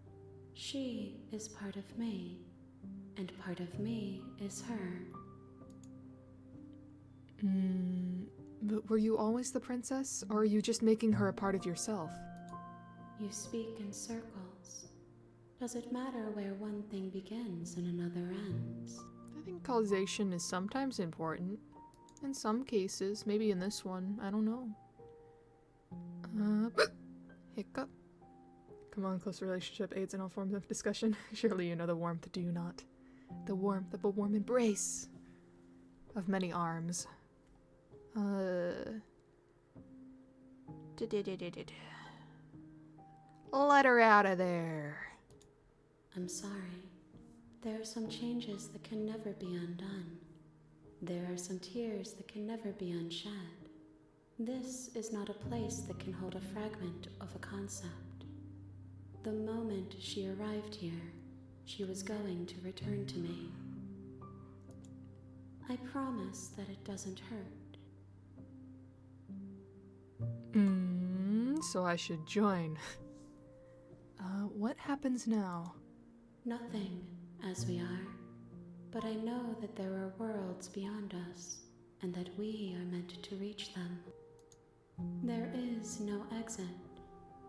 She is part of me, and part of me is her. But were you always the princess, or are you just making her a part of yourself? You speak in circles. Does it matter where one thing begins and another ends? I think causation is sometimes important. In some cases, maybe in this one, I don't know. Hiccup. Come on, close relationship aids in all forms of discussion. Surely you know the warmth, do you not? The warmth of a warm embrace of many arms. Let her out of there. I'm sorry. There are some changes that can never be undone. There are some tears that can never be unshed. This is not a place that can hold a fragment of a concept. The moment she arrived here, she was going to return to me. I promise that it doesn't hurt. So I should join. What happens now? Nothing, as we are. But I know that there are worlds beyond us, and that we are meant to reach them. There is no exit,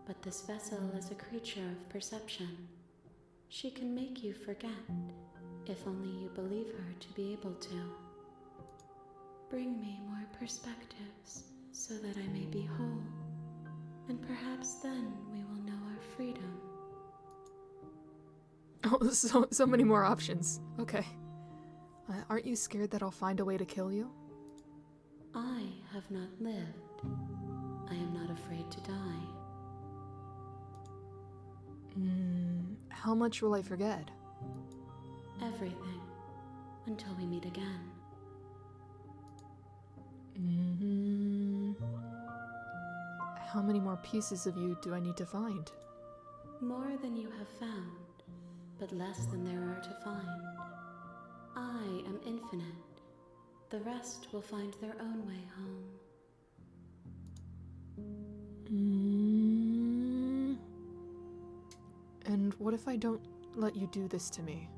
but this vessel is a creature of perception. She can make you forget, if only you believe her to be able to. Bring me more perspectives, so that I may be whole, and perhaps then we will know our freedom. Oh, so many more options. Okay. Aren't you scared that I'll find a way to kill you? I have not lived. I am not afraid to die. How much will I forget? Everything, until we meet again. How many more pieces of you do I need to find? More than you have found, but less than there are to find. I am infinite. The rest will find their own way home. And what if I don't let you do this to me?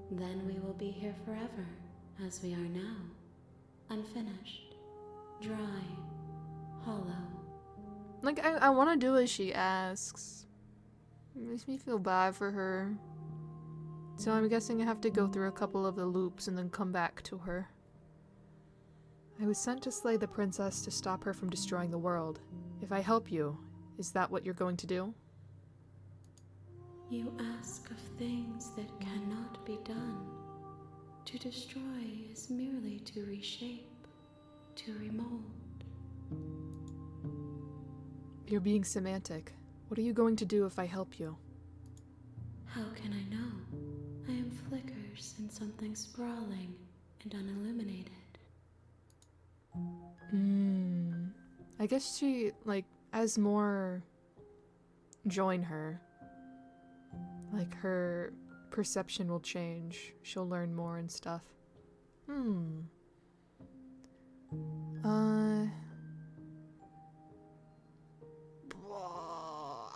Then we will be here forever, as we are now. Unfinished, dry, hollow. Like, I want to do as she asks. It makes me feel bad for her. So I'm guessing I have to go through a couple of the loops and then come back to her. I was sent to slay the princess to stop her from destroying the world. If I help you, is that what you're going to do? You ask of things that cannot be done. To destroy is merely to reshape, to remold. You're being semantic. What are you going to do if I help you? How can I know? I am flickers in something sprawling and unilluminated. I guess she, like, as more join her, like, her perception will change. She'll learn more and stuff.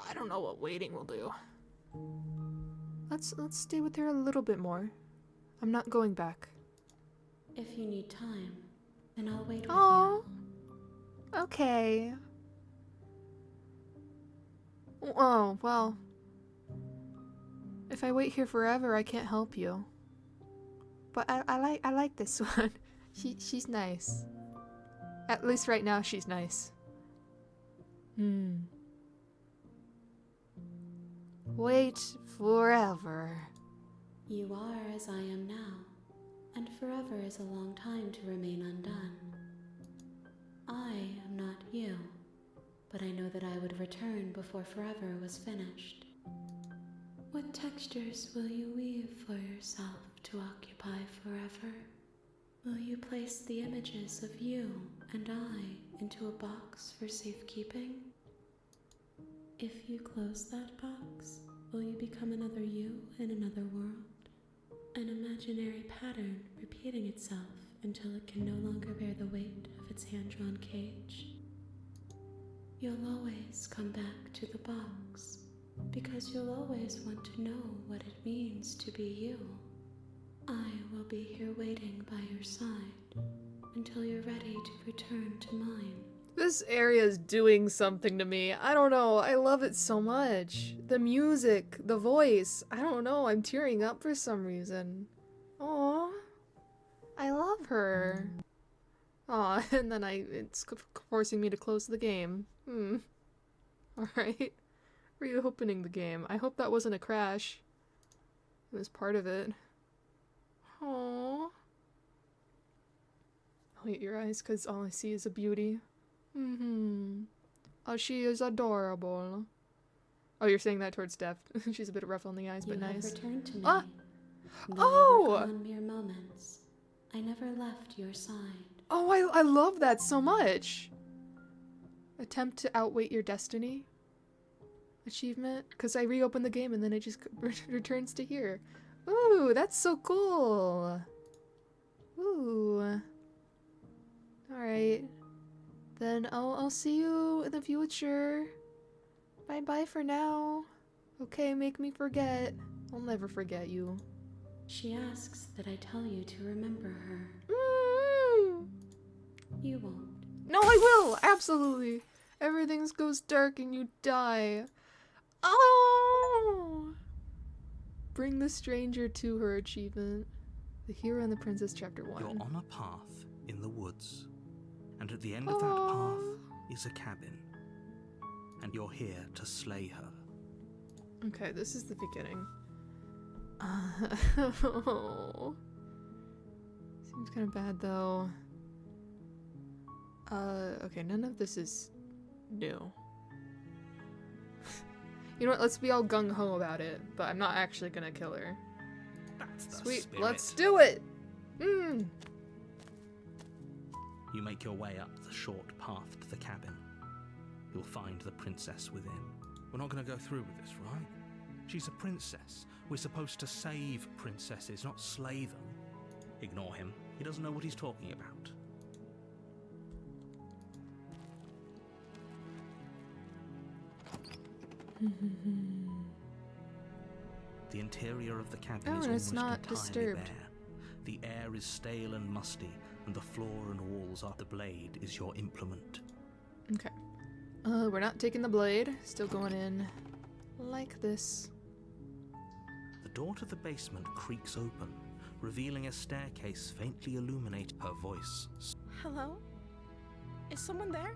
I don't know what waiting will do. Let's stay with her a little bit more. I'm not going back. If you need time, then I'll wait with Oh, okay. Oh, well. If I wait here forever, I can't help you. But I like this one. She's nice. At least right now, she's nice. Wait forever. you. You are as I am now, and forever is a long time to remain undone. I am not you, but I know that I would return before forever was finished. What textures will you weave for yourself to occupy forever? Will you place the images of you and I into a box for safekeeping? If you close that box, will you become another you in another world? An imaginary pattern repeating itself until it can no longer bear the weight of its hand-drawn cage? You'll always come back to the box, because you'll always want to know what it means to be you. I will be here waiting by your side until you're ready to return to mine. This area is doing something to me. I don't know. I love it so much. The music, the voice. I don't know. I'm tearing up for some reason. Aww. I love her. Aw, and then it's forcing me to close the game. Alright. Reopening the game. I hope that wasn't a crash. It was part of it. Aww. I'll eat your eyes because all I see is a beauty. Oh, she is adorable. Oh, you're saying that towards Steph. She's a bit rough on the eyes, but You have nice. returned to me. Ah! Though Oh! you were gone mere moments, I never left your side. Oh, I love that so much. Attempt to outweight your destiny. Achievement. Because I reopened the game and then it just returns to here. Ooh, that's so cool. Ooh. Alright. Then I'll see you in the future. Bye bye for now. Okay, make me forget. I'll never forget you. She asks that I tell you to remember her. You won't. No, I will! Absolutely! Everything goes dark and you die. Oh! Bring the stranger to her achievement. The Hero and the Princess, Chapter 1. You're on a path in the woods, and at the end of that path is a cabin, and you're here to slay her. Okay, this is the beginning. Seems kind of bad though. Okay, none of this is new. You know what, let's be all gung-ho about it, but I'm not actually gonna kill her. That's the Sweet, spirit. let's do it! You make your way up the short path to the cabin. You'll find the princess within. We're not going to go through with this, right? She's a princess. We're supposed to save princesses, not slay them. Ignore him. He doesn't know what he's talking about. The interior of the cabin is and it's almost not entirely disturbed. bare. The air is stale and musty, and the floor and walls are the blade is your implement. Okay. We're not taking the blade. Still going in like this. The door to the basement creaks open, revealing a staircase faintly illuminated. Her voice Hello? Is someone there?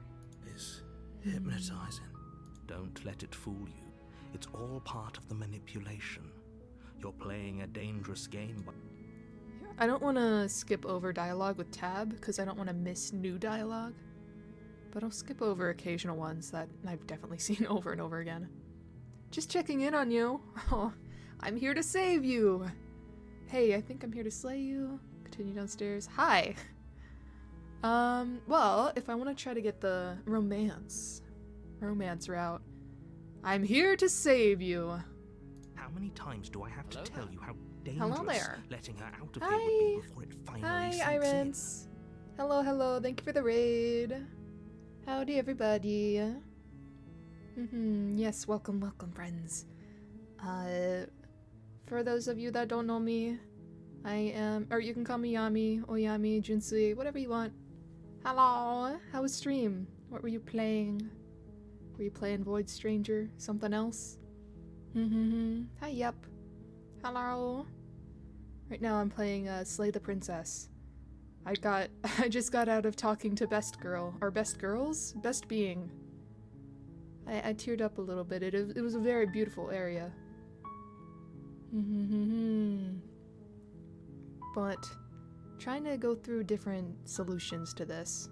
is hypnotizing. Don't let it fool you. It's all part of the manipulation. You're playing a dangerous game. I don't want to skip over dialogue with Tab because I don't want to miss new dialogue. But I'll skip over occasional ones that I've definitely seen over and over again. Just checking in on you. Oh, I'm here to save you. Hey, I think I'm here to slay you. Continue downstairs. Hi. Well, if I want to try to get the romance route, I'm here to save you. How many times do I have to tell you how Hello dangerous there. letting her out of here would be before it finally Hi, sinks in? Irons. Hello. Thank you for the raid. Howdy, everybody. Yes, welcome, friends. For those of you that don't know me, I am, or you can call me Yami, Oyami, Junsui, whatever you want. Hello. How was stream? What were you playing? Were you playing Void Stranger? Something else? Hi, yep. Hello. Right now I'm playing Slay the Princess. I just got out of talking to Best Girl, or Best Girls? Best Being. I teared up a little bit. It was a very beautiful area. But trying to go through different solutions to this.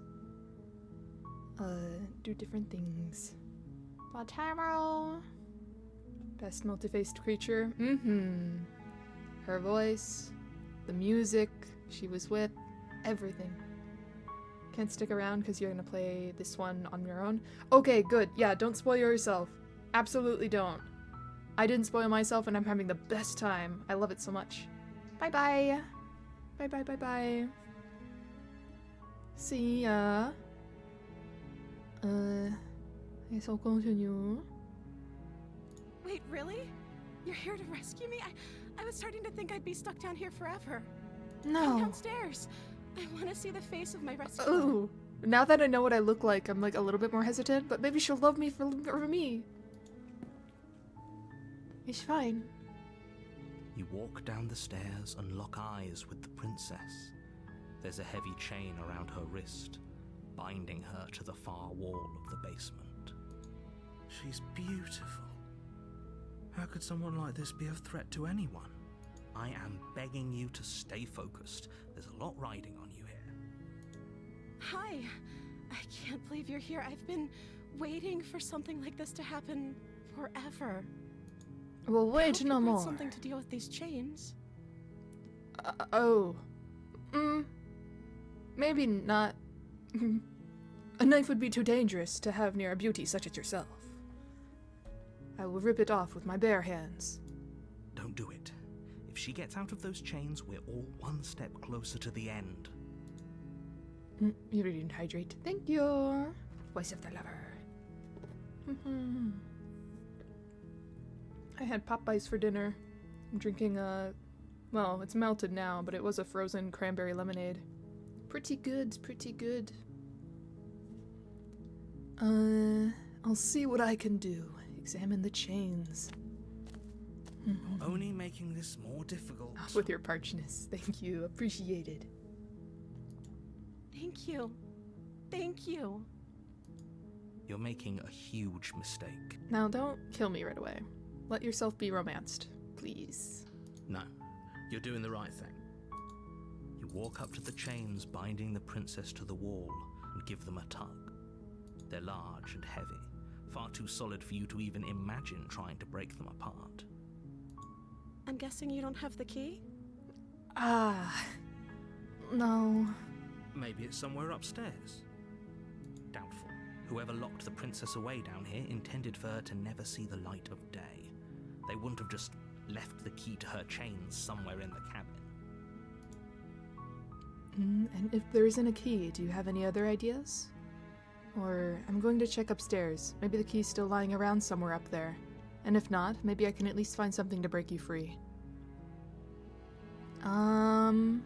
Do different things. Bataro. Best multi-faced creature. Her voice, the music she was with, everything. Can't stick around because you're gonna play this one on your own. Okay, good. Yeah, don't spoil yourself. Absolutely don't. I didn't spoil myself and I'm having the best time. I love it so much. Bye-bye. Bye-bye. See ya. I guess I'll continue. Wait, really? You're here to rescue me? I was starting to think I'd be stuck down here forever. Come No. downstairs. I want to see the face of my rescuer. Ooh. Now that I know what I look like, I'm like a little bit more hesitant, but maybe she'll love me for me. It's fine. You walk down the stairs and lock eyes with the princess. There's a heavy chain around her wrist, binding her to the far wall of the basement. She's beautiful. How could someone like this be a threat to anyone? I am begging you to stay focused. There's a lot riding on you here. Hi. I can't believe you're here. I've been waiting for something like this to happen forever. Well, wait no more. Something to deal with these chains. Oh. Maybe not. A knife would be too dangerous to have near a beauty such as yourself. I will rip it off with my bare hands. Don't do it. If she gets out of those chains, we're all one step closer to the end. You didn't hydrate. Thank you. Voice of the lover. I had Popeyes for dinner. I'm drinking well, it's melted now, but it was a frozen cranberry lemonade. Pretty good, pretty good. I'll see what I can do. Examine the chains. Only making this more difficult. With your parchness. Thank you. Appreciated. Thank you. Thank you. You're making a huge mistake. Now don't kill me right away. Let yourself be romanced, please. No, you're doing the right thing. You walk up to the chains binding the princess to the wall and give them a tug. They're large and heavy, far too solid for you to even imagine trying to break them apart. I'm guessing you don't have the key? No. Maybe it's somewhere upstairs. Doubtful. Whoever locked the princess away down here intended for her to never see the light of day. They wouldn't have just left the key to her chains somewhere in the cabin. And if there isn't a key, do you have any other ideas? Or I'm going to check upstairs. Maybe the key's still lying around somewhere up there. And if not, maybe I can at least find something to break you free. I'll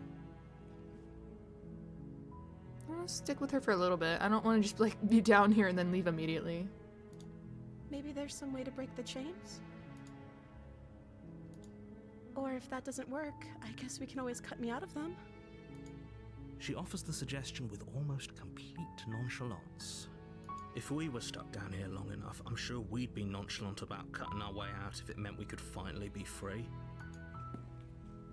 stick with her for a little bit. I don't want to just like be down here and then leave immediately. Maybe there's some way to break the chains? Or if that doesn't work, I guess we can always cut me out of them. She offers the suggestion with almost complete nonchalance. If we were stuck down here long enough, I'm sure we'd be nonchalant about cutting our way out if it meant we could finally be free.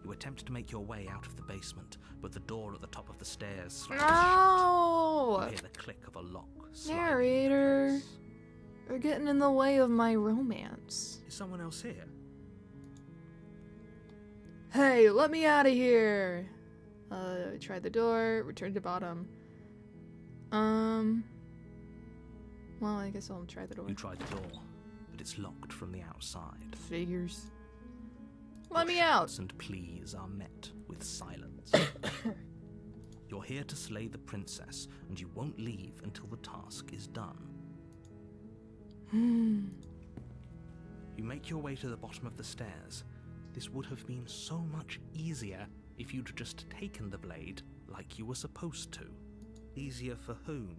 You attempt to make your way out of the basement, but the door at the top of the stairs slams No! shut. You hear the click of a lock. Narrator, close. you're getting in the way of my romance. Is someone else here? Hey, let me out of here! Try the door, return to bottom. Well, I guess I'll try the door. You try the door, but it's locked from the outside. Figures. Let Your me out! shouts and pleas are met with silence. You're here to slay the princess, and you won't leave until the task is done. You make your way to the bottom of the stairs. This would have been so much easier if you'd just taken the blade like you were supposed to. Easier for whom?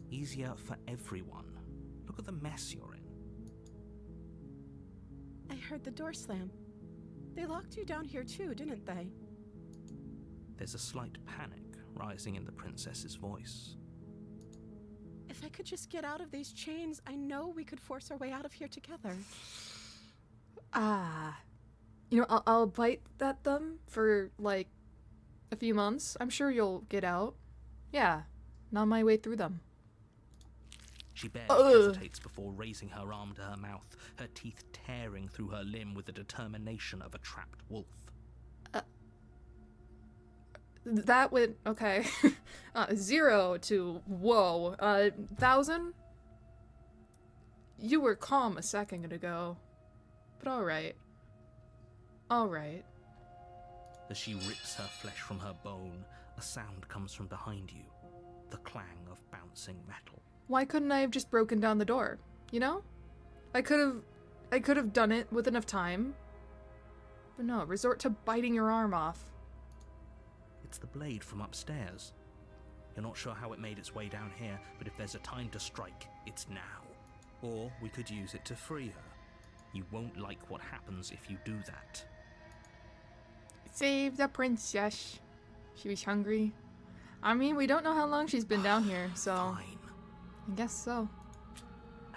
Easier for everyone. Look at the mess you're in. I heard the door slam. They locked you down here too, didn't they? There's a slight panic rising in the princess's voice. If I could just get out of these chains, I know we could force our way out of here together. You know, I'll bite at them for, like, a few months. I'm sure you'll get out. Yeah, not my way through them. She barely hesitates before raising her arm to her mouth, her teeth tearing through her limb with the determination of a trapped wolf. That went, okay. 0 to, whoa, 1,000? You were calm a second ago. But alright. Alright. As she rips her flesh from her bone, a sound comes from behind you, the clang of bouncing metal. Why couldn't I have just broken down the door? You know? I could have done it with enough time. But no, resort to biting your arm off. It's the blade from upstairs. You're not sure how it made its way down here, but if there's a time to strike, it's now. Or we could use it to free her. You won't like what happens if you do that. Save the princess. She was hungry. I mean, we don't know how long she's been down here, so Fine. I guess so.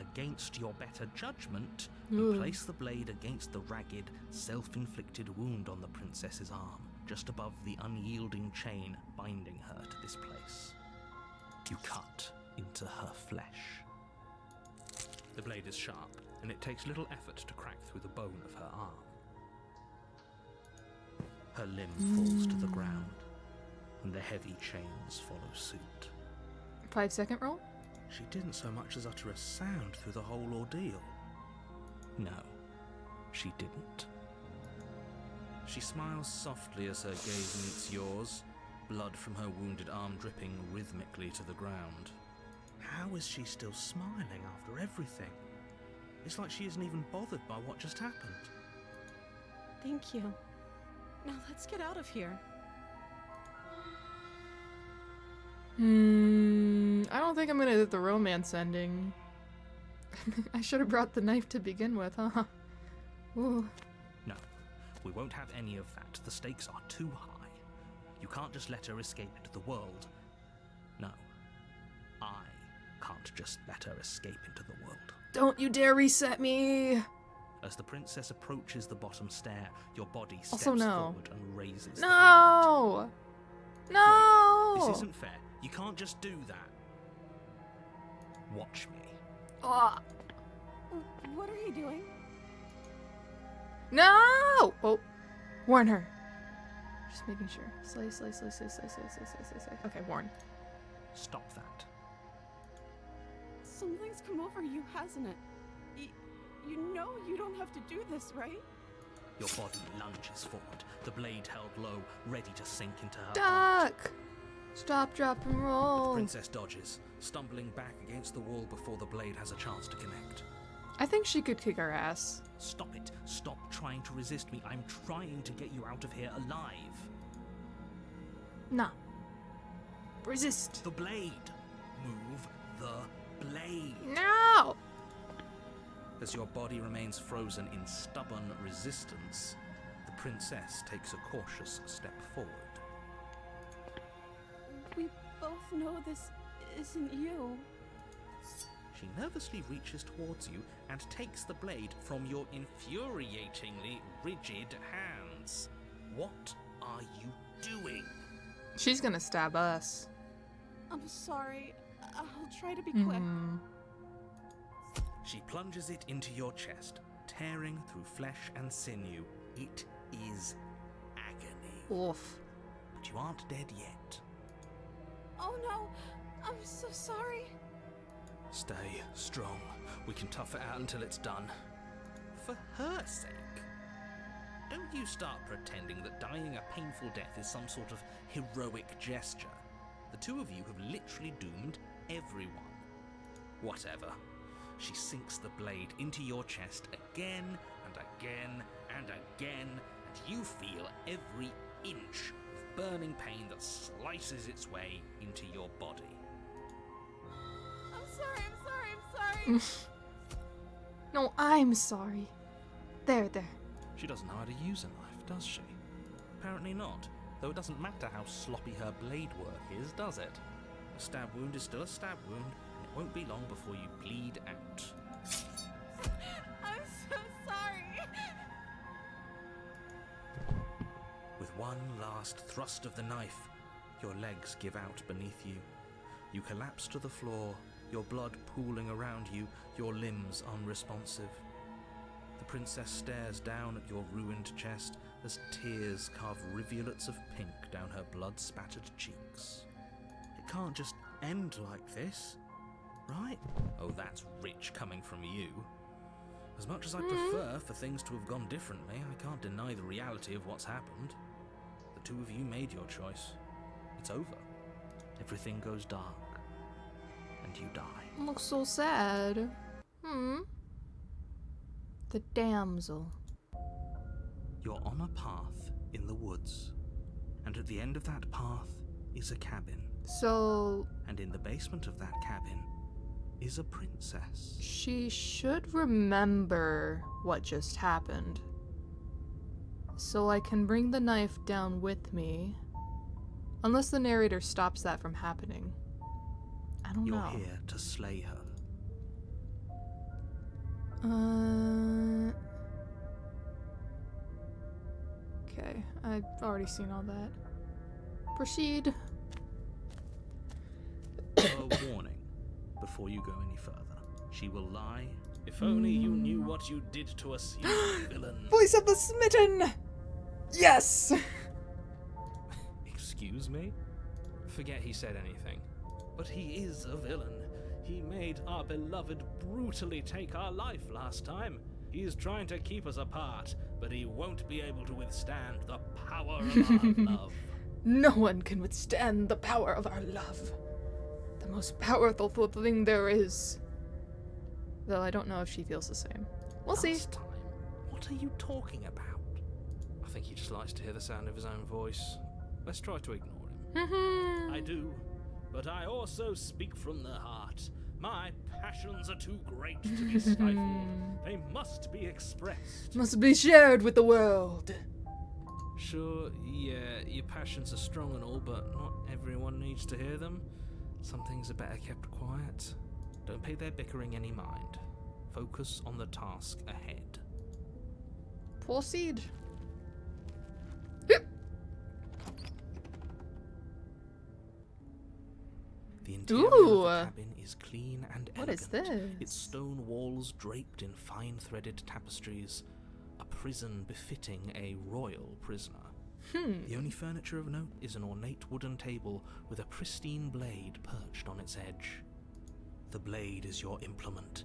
Against your better judgment, Ooh. you place the blade against the ragged, self-inflicted wound on the princess's arm, just above the unyielding chain binding her to this place. You cut into her flesh. The blade is sharp, and it takes little effort to crack through the bone of her arm. Her limb falls to the ground, and the heavy chains follow suit. 5-second roll? She didn't so much as utter a sound through the whole ordeal. No, she didn't. She smiles softly as her gaze meets yours, blood from her wounded arm dripping rhythmically to the ground. How is she still smiling after everything? It's like she isn't even bothered by what just happened. Thank you. Now let's get out of here. I don't think I'm gonna do the romance ending. I should have brought the knife to begin with, huh? Ooh. No, we won't have any of that. The stakes are too high. You can't just let her escape into the world. No, I can't just let her escape into the world. Don't you dare reset me! As the princess approaches the bottom stair, your body steps Also, no. forward and raises the No! No! blade. This isn't fair. You can't just do that. Watch me. Ah. What are you doing? No! Oh, warn her. Just making sure. Slay. Okay, warn. Stop that. Something's come over you, hasn't it? You know you don't have to do this, right? Your body lunges forward, the blade held low, ready to sink into her heart. Duck! Stop, drop, and The roll. princess dodges, stumbling back against the wall before the blade has a chance to connect. I think she could kick her ass. Stop it. Stop trying to resist me. I'm trying to get you out of here alive. Nah. Resist. The blade. Move the blade. No! As your body remains frozen in stubborn resistance, the princess takes a cautious step forward. We both know this isn't you. She nervously reaches towards you and takes the blade from your infuriatingly rigid hands. What are you doing? She's gonna stab us. I'm sorry. I'll try to be quick. She plunges it into your chest, tearing through flesh and sinew. It is agony. Oof. But you aren't dead yet. Oh no, I'm so sorry. Stay strong. We can tough it out until it's done. For her sake. Don't you start pretending that dying a painful death is some sort of heroic gesture. The two of you have literally doomed everyone. Whatever. She sinks the blade into your chest again and again and again, and you feel every inch of burning pain that slices its way into your body. I'm sorry. No, I'm sorry. There. She doesn't know how to use a knife, does she? Apparently not, though it doesn't matter how sloppy her blade work is, does it? A stab wound is still a stab wound, and it won't be long before you bleed out. I'm so sorry. With one last thrust of the knife, your legs give out beneath you. You collapse to the floor, your blood pooling around you, your limbs unresponsive. The princess stares down at your ruined chest as tears carve rivulets of pink down her blood-spattered cheeks. It can't just end like this, right? Oh, that's rich coming from you. As much as I prefer for things to have gone differently, I can't deny the reality of what's happened. The two of you made your choice. It's over. Everything goes dark. And you die. Looks so sad. The damsel. You're on a path in the woods, and at the end of that path is a cabin. So And in the basement of that cabin is a princess. she should remember what just happened. So I can bring the knife down with me. Unless the narrator stops that from happening. I don't You're know. here to slay her. Okay, I've already seen all that. Proceed. A warning before you go any further. She will lie. If only you knew what you did to us, you villain. Voice of the Smitten! Yes! Excuse me? Forget he said anything. But he is a villain. He made our beloved brutally take our life last time. He is trying to keep us apart, but he won't be able to withstand the power of our love. No one can withstand the power of our love. The most powerful thing there is. Though I don't know if she feels the same. We'll see. Last time? What are you talking about? I think he just likes to hear the sound of his own voice. Let's try to ignore him. I do, but I also speak from the heart. My passions are too great to be stifled. They must be expressed. Must be shared with the world. Sure, yeah, your passions are strong and all, but not everyone needs to hear them. Some things are better kept quiet. Don't pay their bickering any mind. Focus on the task ahead. Proceed. The interior Ooh. of the cabin is clean and What elegant. is this? Its stone walls draped in fine-threaded tapestries. A prison befitting a royal prisoner. The only furniture of note is an ornate wooden table with a pristine blade perched on its edge. The blade is your implement.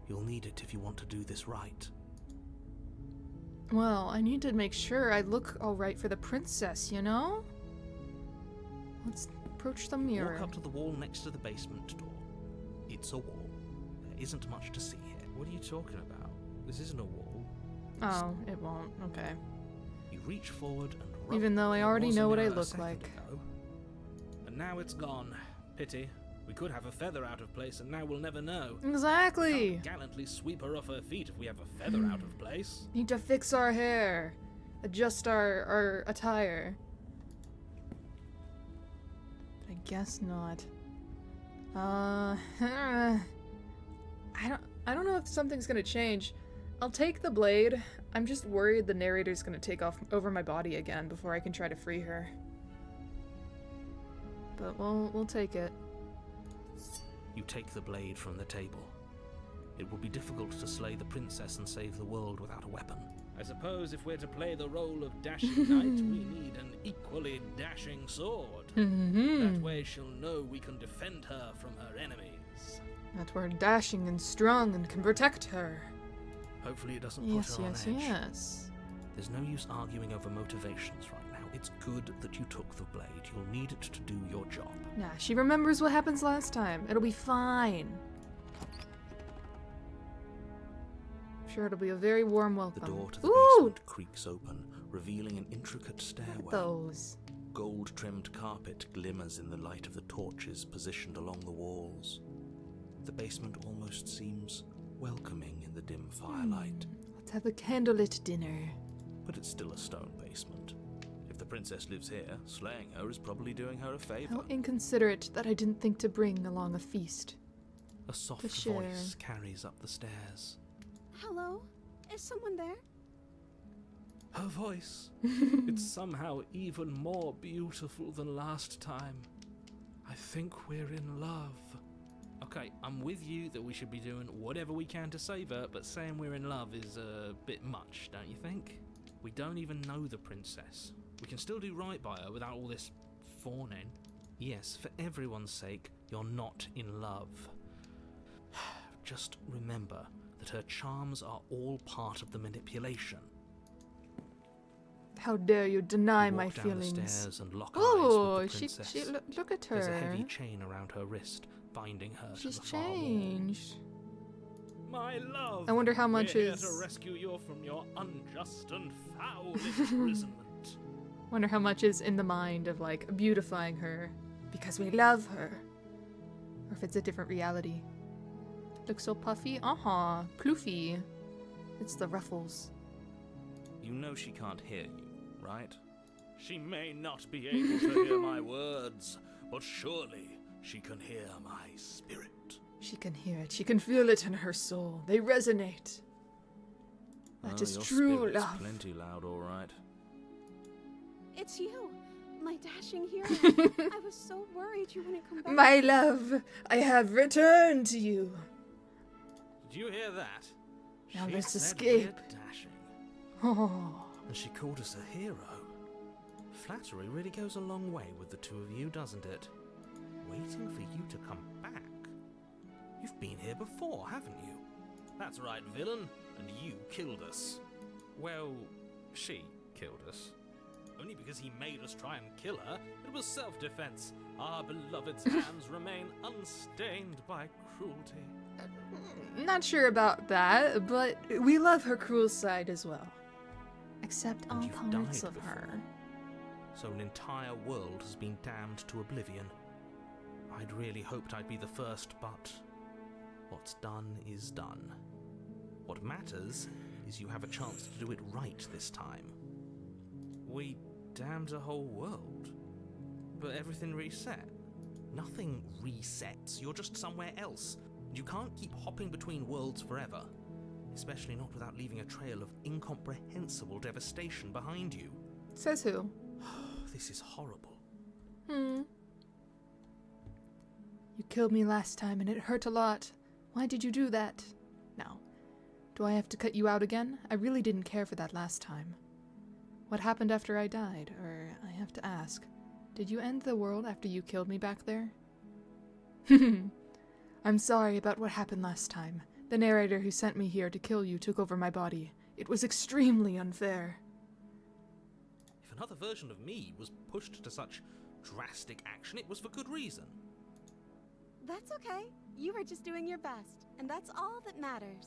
You'll need it if you want to do this right. Well, I need to make sure I look alright for the princess, you know? Let's approach the mirror. Walk up to the wall next to the basement door. It's a wall. There isn't much to see here. What are you talking about? This isn't a wall. Oh, it won't. Okay. You reach forward and rub. Even though I There already was a know what I mirror a look second like. ago. And now it's gone. Pity. We could have a feather out of place, and now we'll never know. Exactly! Can't gallantly sweep her off her feet if we have a feather out of place. Need to fix our hair. Adjust our attire. But I guess not. I don't know if something's gonna change. I'll take the blade. I'm just worried the narrator's gonna take off over my body again before I can try to free her. But we'll take it. You take the blade from the table. It will be difficult to slay the princess and save the world without a weapon. I suppose if we're to play the role of dashing knight, we need an equally dashing sword. That way she'll know we can defend her from her enemies. That we're dashing and strong and can protect her. Hopefully it doesn't put Yes, her on yes, edge. yes. There's no use arguing over motivations right now. It's good that you took the blade. You'll need it to do your job. Nah, she remembers what happens last time. It'll be fine. I'm sure it'll be a very warm The welcome. door to the Ooh! basement creaks open, revealing an intricate stairway. Those. Gold-trimmed carpet glimmers in the light of the torches positioned along the walls. The basement almost seems welcoming in the dim firelight. Let's have a candlelit dinner. But it's still a stone basement. If the princess lives here, slaying her is probably doing her a favor. How inconsiderate that I didn't think to bring along a feast. A soft to share. voice carries up the stairs. Hello? Is someone there? Her voice. It's somehow even more beautiful than last time. I think we're in love. Okay, I'm with you that we should be doing whatever we can to save her, but saying we're in love is a bit much, don't you think? We don't even know the princess. We can still do right by her without all this fawning. Yes, for everyone's sake, you're not in love. Just remember that her charms are all part of the manipulation. How dare you deny You my walk down the feelings? stairs and lock Oh, eyes with the she princess. look at her. There's a heavy chain around her wrist, binding her She's to the far wall. changed. My love! I wonder how much we're is. here to rescue you from your unjust and foul imprisonment. Wonder how much is in the mind of like beautifying her because we love her. Or if it's a different reality. Looks so puffy? Uh-huh. Ploofy. It's the ruffles. You know she can't hear you, right? She may not be able to hear my words, but surely she can hear my spirit. She can hear it. She can feel it in her soul. They resonate. That is your true spirit's love. plenty loud, all right. It's you, my dashing hero. I was so worried you wouldn't come back. My love, I have returned to you. Did you hear that? Now She let's said escape. we're dashing, Oh. And she called us a hero. Flattery really goes a long way with the two of you, doesn't it? Waiting for you to come back. You've been here before, haven't you? That's right, villain, and you killed us. Well, she killed us. Only because he made us try and kill her. It was self-defense. Our beloved's hands remain unstained by cruelty. Not sure about that, but we love her cruel side as well. Except And all you've parts died of before. her. So an entire world has been damned to oblivion. I'd really hoped I'd be the first, but what's done is done. What matters is you have a chance to do it right this time. We damned a whole world, but everything reset. Nothing resets, you're just somewhere else. You can't keep hopping between worlds forever, especially not without leaving a trail of incomprehensible devastation behind you. Says who? This is horrible. You killed me last time and it hurt a lot. Why did you do that? Now, do I have to cut you out again? I really didn't care for that last time. What happened after I died? Or, I have to ask, did you end the world after you killed me back there? I'm sorry about what happened last time. The narrator who sent me here to kill you took over my body. It was extremely unfair. If another version of me was pushed to such drastic action, it was for good reason. That's okay. You were just doing your best, and that's all that matters.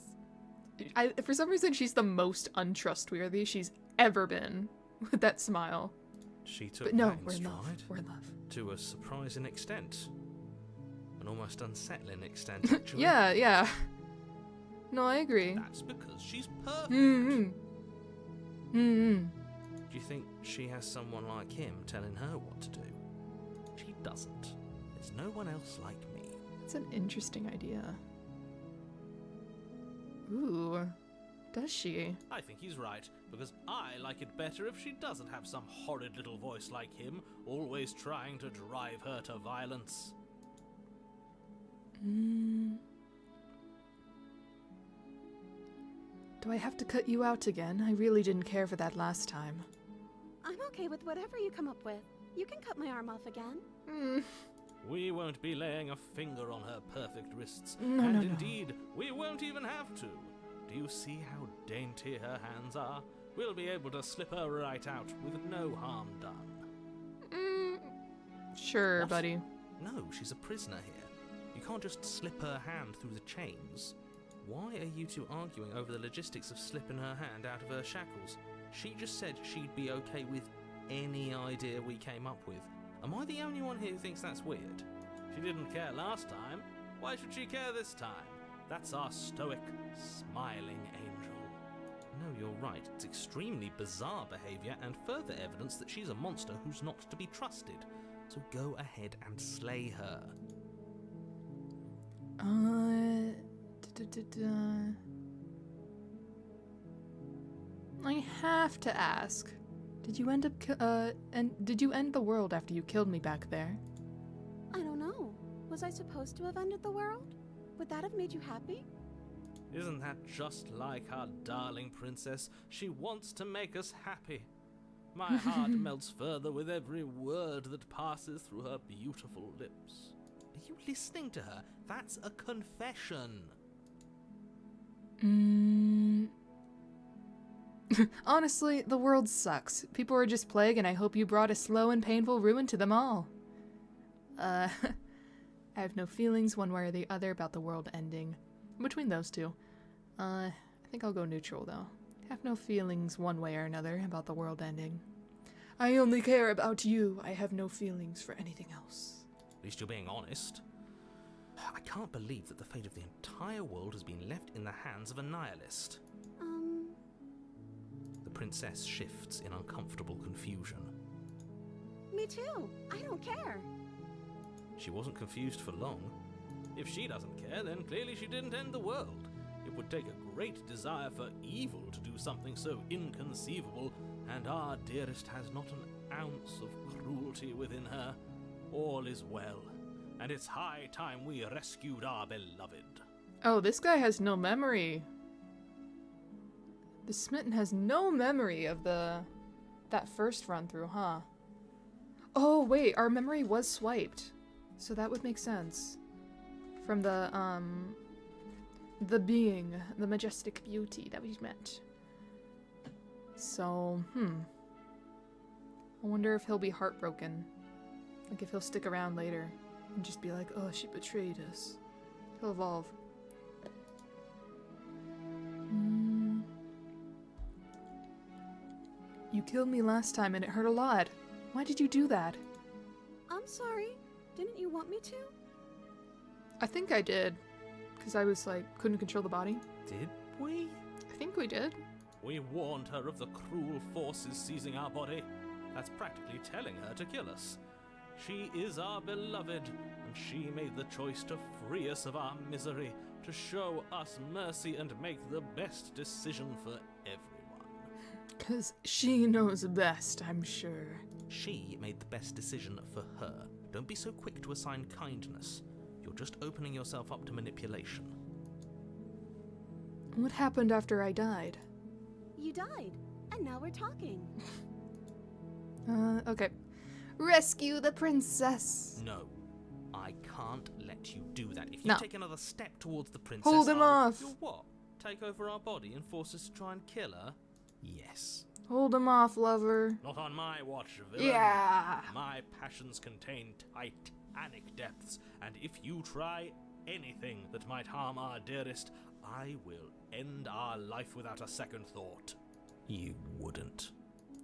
For some reason, she's the most untrustworthy she's ever been with that smile. She took But no, that in we're in stride love. We're in love. to a surprising extent. An almost unsettling extent, actually. Yeah. No, I agree. That's because she's perfect. Do Do you think she has someone like him telling her what to do? She doesn't. There's no one else like me. That's an interesting idea. Ooh, does she? I think he's right, because I like it better if she doesn't have some horrid little voice like him, always trying to drive her to violence. Do I have to cut you out again? I really didn't care for that last time. I'm okay with whatever you come up with. You can cut my arm off again. We won't be laying a finger on her perfect wrists, No, and no. indeed, we won't even have to. Do you see how dainty her hands are? We'll be able to slip her right out with no harm done. Sure, What? buddy. No, she's a prisoner here. You can't just slip her hand through the chains. Why are you two arguing over the logistics of slipping her hand out of her shackles? She just said she'd be okay with any idea we came up with. Am I the only one here who thinks that's weird? She didn't care last time. Why should she care this time? That's our stoic, smiling angel. No, you're right. It's extremely bizarre behaviour and further evidence that she's a monster who's not to be trusted. So go ahead and slay her. I have to ask. Did you end up did you end the world after you killed me back there? I don't know. Was I supposed to have ended the world? Would that have made you happy? Isn't that just like our darling princess? She wants to make us happy. My heart melts further with every word that passes through her beautiful lips. Are you listening to her? That's a confession. Honestly, the world sucks. People are just plague, and I hope you brought a slow and painful ruin to them all. I have no feelings one way or the other about the world ending. Between those two. I think I'll go neutral, though. Have no feelings one way or another about the world ending. I only care about you. I have no feelings for anything else. At least you're being honest. I can't believe that the fate of the entire world has been left in the hands of a nihilist. The princess shifts in uncomfortable confusion. Me too. I don't care. She wasn't confused for long. If she doesn't care, then clearly she didn't end the world. It would take a great desire for evil to do something so inconceivable, and our dearest has not an ounce of cruelty within her. All is well, and it's high time we rescued our beloved. Oh, this guy has no memory. The Smitten has no memory of that first run through, huh? Oh, wait, our memory was swiped. So that would make sense. From the being, the majestic beauty that we met. So, I wonder if he'll be heartbroken. Like if he'll stick around later and just be like, oh, she betrayed us. He'll evolve. You killed me last time and it hurt a lot. Why did you do that? I'm sorry. Didn't you want me to? I think I did. Because I was like, couldn't control the body. Did we? I think we did. We warned her of the cruel forces seizing our body. That's practically telling her to kill us. She is our beloved, and she made the choice to free us of our misery, to show us mercy and make the best decision for everyone. Because she knows best, I'm sure. She made the best decision for her. Don't be so quick to assign kindness. You're just opening yourself up to manipulation. What happened after I died? You died, and now we're talking. Okay. Rescue the princess! No. I can't let you do that. If you No. take another step towards the princess... Hold him off! You'll what? Take over our body and force us to try and kill her? Yes. Hold him off, lover. Not on my watch, villain. Yeah! My passions contain titanic depths, and if you try anything that might harm our dearest, I will end our life without a second thought. You wouldn't.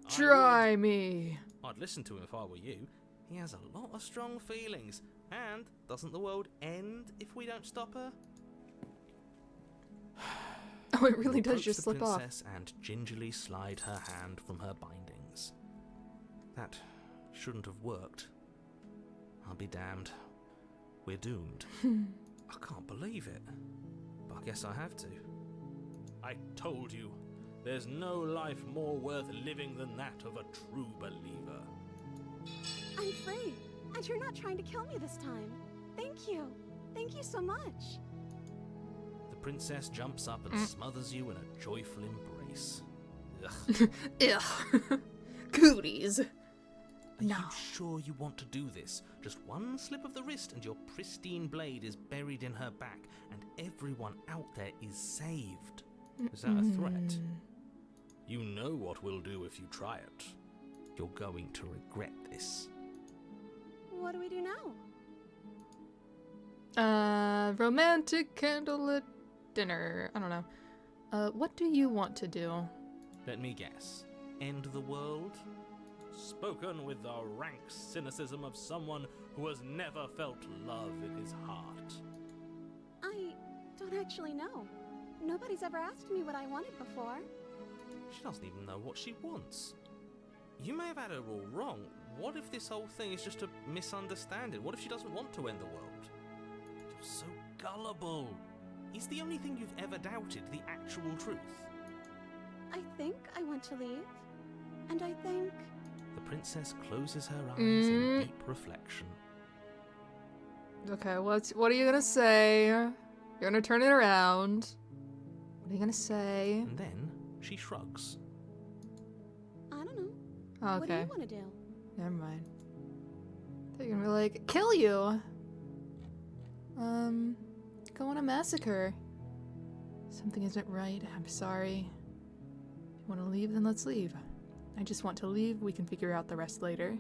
Try me! I'd listen to him if I were you. He has a lot of strong feelings. And doesn't the world end if we don't stop her? Oh, it really does Approach just the slip off. princess and gingerly slide her hand from her bindings. That shouldn't have worked. I'll be damned. We're doomed. I can't believe it. But I guess I have to. I told you, there's no life more worth living than that of a true believer. I'm free, and you're not trying to kill me this time. Thank you. Thank you so much. The princess jumps up and smothers you in a joyful embrace. Ugh. Ugh. Cooties. Are No. you sure you want to do this? Just one slip of the wrist and your pristine blade is buried in her back, and everyone out there is saved. Is that a threat? You know what we'll do if you try it. You're going to regret this. What do we do now? Romantic candlelit dinner. I don't know. What do you want to do? Let me guess. End the world? Spoken with the rank cynicism of someone who has never felt love in his heart. I don't actually know. Nobody's ever asked me what I wanted before. She doesn't even know what she wants. You may have had her all wrong. What if this whole thing is just a misunderstanding? What if she doesn't want to end the world? You're so gullible. Is the only thing you've ever doubted the actual truth? I think I want to leave. And I think... The princess closes her eyes in deep reflection. Okay, what are you gonna say? You're gonna turn it around. What are you gonna say? And then she shrugs. I don't know. Oh, What do okay. you want to do? Never mind. They're gonna be like, kill you! Go on a massacre. Something isn't right. I'm sorry. If you want to leave, then let's leave. I just want to leave. We can figure out the rest later.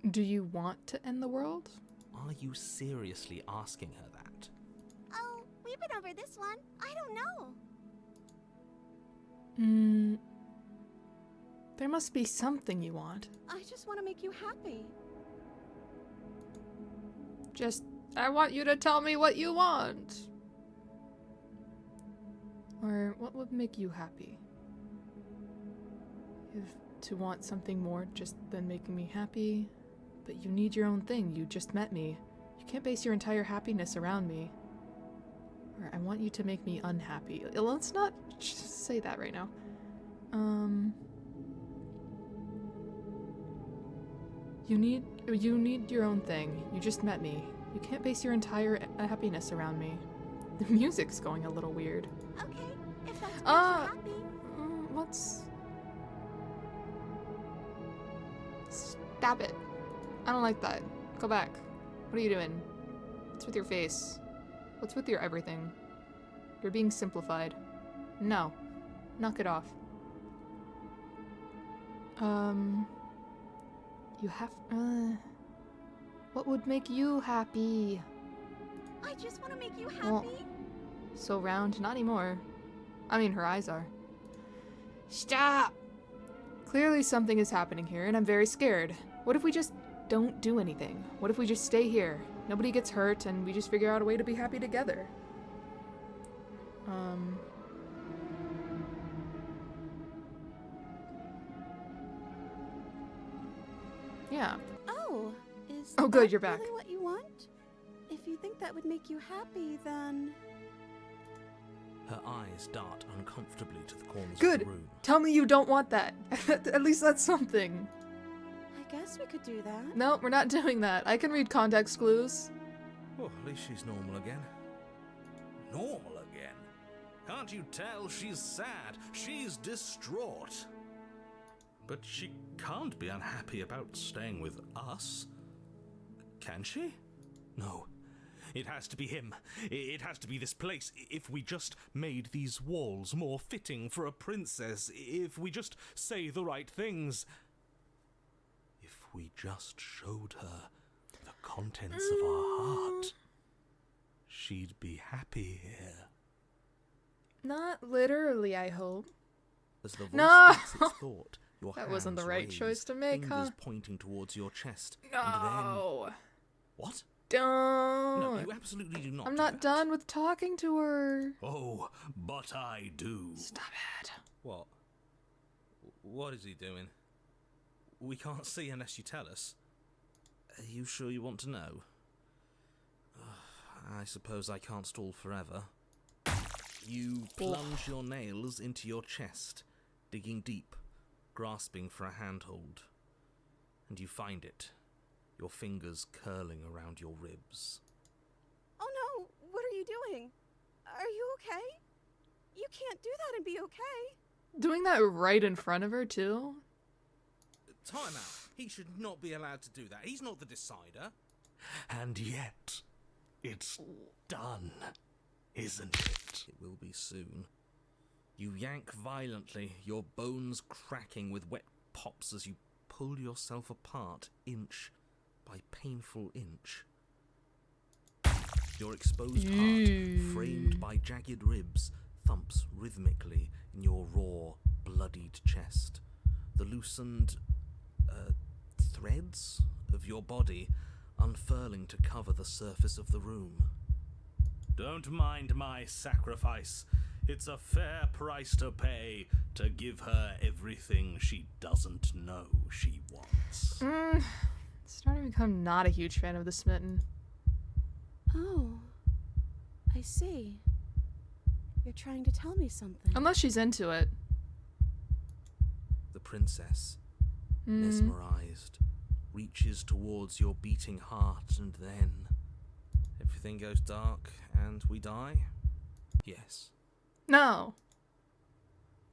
Do you want to end the world? Are you seriously asking her that? Oh, we've been over this one. There must be something you want. I just want to make you happy. Just, I want you to tell me what you want. Or what would make you happy? If to want something more just than making me happy, but you need your own thing. You just met me. You can't base your entire happiness around me. Or I want you to make me unhappy. Let's not just say that right now. You need your own thing. You just met me. You can't base your entire happiness around me. The music's going a little weird. Okay, if that's makes you happy. Let's... Stop it. I don't like that. Go back. What are you doing? What's with your face? What's with your everything? You're being simplified. No. Knock it off. You have... What would make you happy? I just want to make you happy. Well, so round? Not anymore. I mean, her eyes are. Stop! Clearly something is happening here, and I'm very scared. What if we just don't do anything? What if we just stay here? Nobody gets hurt, and we just figure out a way to be happy together. Yeah. Oh, is Oh, good, that you're back. really what you want? If you think that would make you happy, then... Her eyes dart uncomfortably to the corners Good. of the room. Tell me you don't want that. At least that's something. I guess we could do that. No, we're not doing that. I can read context clues. Oh, at least she's normal again. Normal again? Can't you tell she's sad? She's distraught. But she can't be unhappy about staying with us. Can she? No. It has to be him. It has to be this place. If we just made these walls more fitting for a princess, if we just say the right things, if we just showed her the contents of our heart, she'd be happy here. Not literally, I hope. As the voice No! speaks its thought, your That wasn't the hands right raise, choice to make, fingers huh? pointing towards your chest, and then... No. What? Don't. No, you absolutely do not. I'm do not that. done with talking to her. Oh, but I do. Stop it. What? What is he doing? We can't see unless you tell us. Are you sure you want to know? I suppose I can't stall forever. You plunge your nails into your chest, digging deep, grasping for a handhold. And you find it, your fingers curling around your ribs. Oh no, what are you doing? Are you okay? You can't do that and be okay. Doing that right in front of her, too? Time out. He should not be allowed to do that. He's not the decider. And yet, it's done, isn't it? It will be soon. You yank violently, your bones cracking with wet pops as you pull yourself apart, inch by painful inch. Your exposed heart, framed by jagged ribs, thumps rhythmically in your raw, bloodied chest. The loosened threads of your body unfurling to cover the surface of the room. Don't mind my sacrifice. It's a fair price to pay to give her everything she doesn't know she wants. Starting to become not a huge fan of the Smitten. Oh, I see. You're trying to tell me something. Unless she's into it. The princess, mesmerized, reaches towards your beating heart, and then everything goes dark and we die? Yes. No.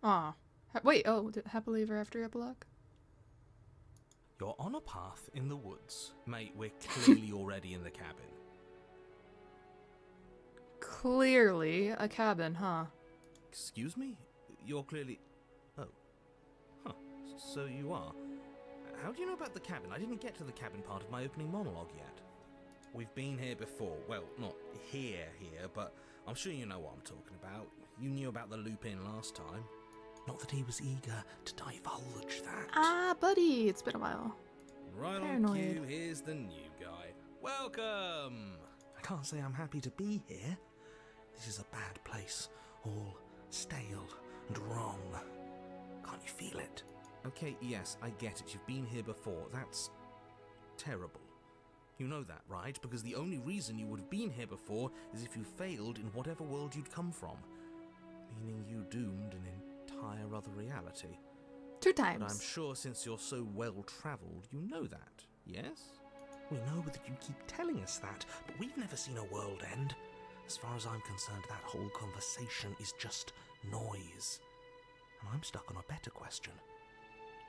Aw. Wait, happily ever after epilogue? You're on a path in the woods. Mate, we're clearly already in the cabin. Clearly a cabin, huh? Excuse me? You're clearly... Oh. Huh. So you are. How do you know about the cabin? I didn't get to the cabin part of my opening monologue yet. We've been here before. Well, not here, but I'm sure you know what I'm talking about. You knew about the loop-in last time. Not that he was eager to divulge that. Ah, buddy, it's been a while. Right Paranoid. on cue, here's the new guy. Welcome! I can't say I'm happy to be here. This is a bad place. All stale and wrong. Can't you feel it? Okay, yes, I get it. You've been here before. That's terrible. You know that, right? Because the only reason you would have been here before is if you failed in whatever world you'd come from. Meaning you doomed an entire other reality. 2 times. But I'm sure since you're so well-travelled, you know that, yes? We know that you keep telling us that, but we've never seen a world end. As far as I'm concerned, that whole conversation is just noise. And I'm stuck on a better question.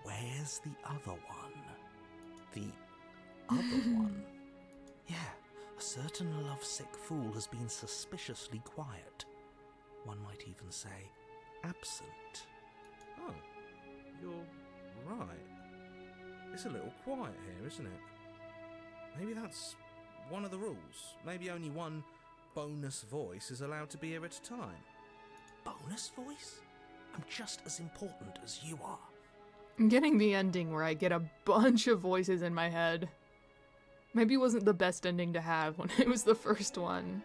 Where's the other one? The other one? Yeah, a certain lovesick fool has been suspiciously quiet. One might even say, absent. Oh, you're right. It's a little quiet here, isn't it? Maybe that's one of the rules. Maybe only one bonus voice is allowed to be here at a time. Bonus voice? I'm just as important as you are. I'm getting the ending where I get a bunch of voices in my head. Maybe it wasn't the best ending to have when it was the first one.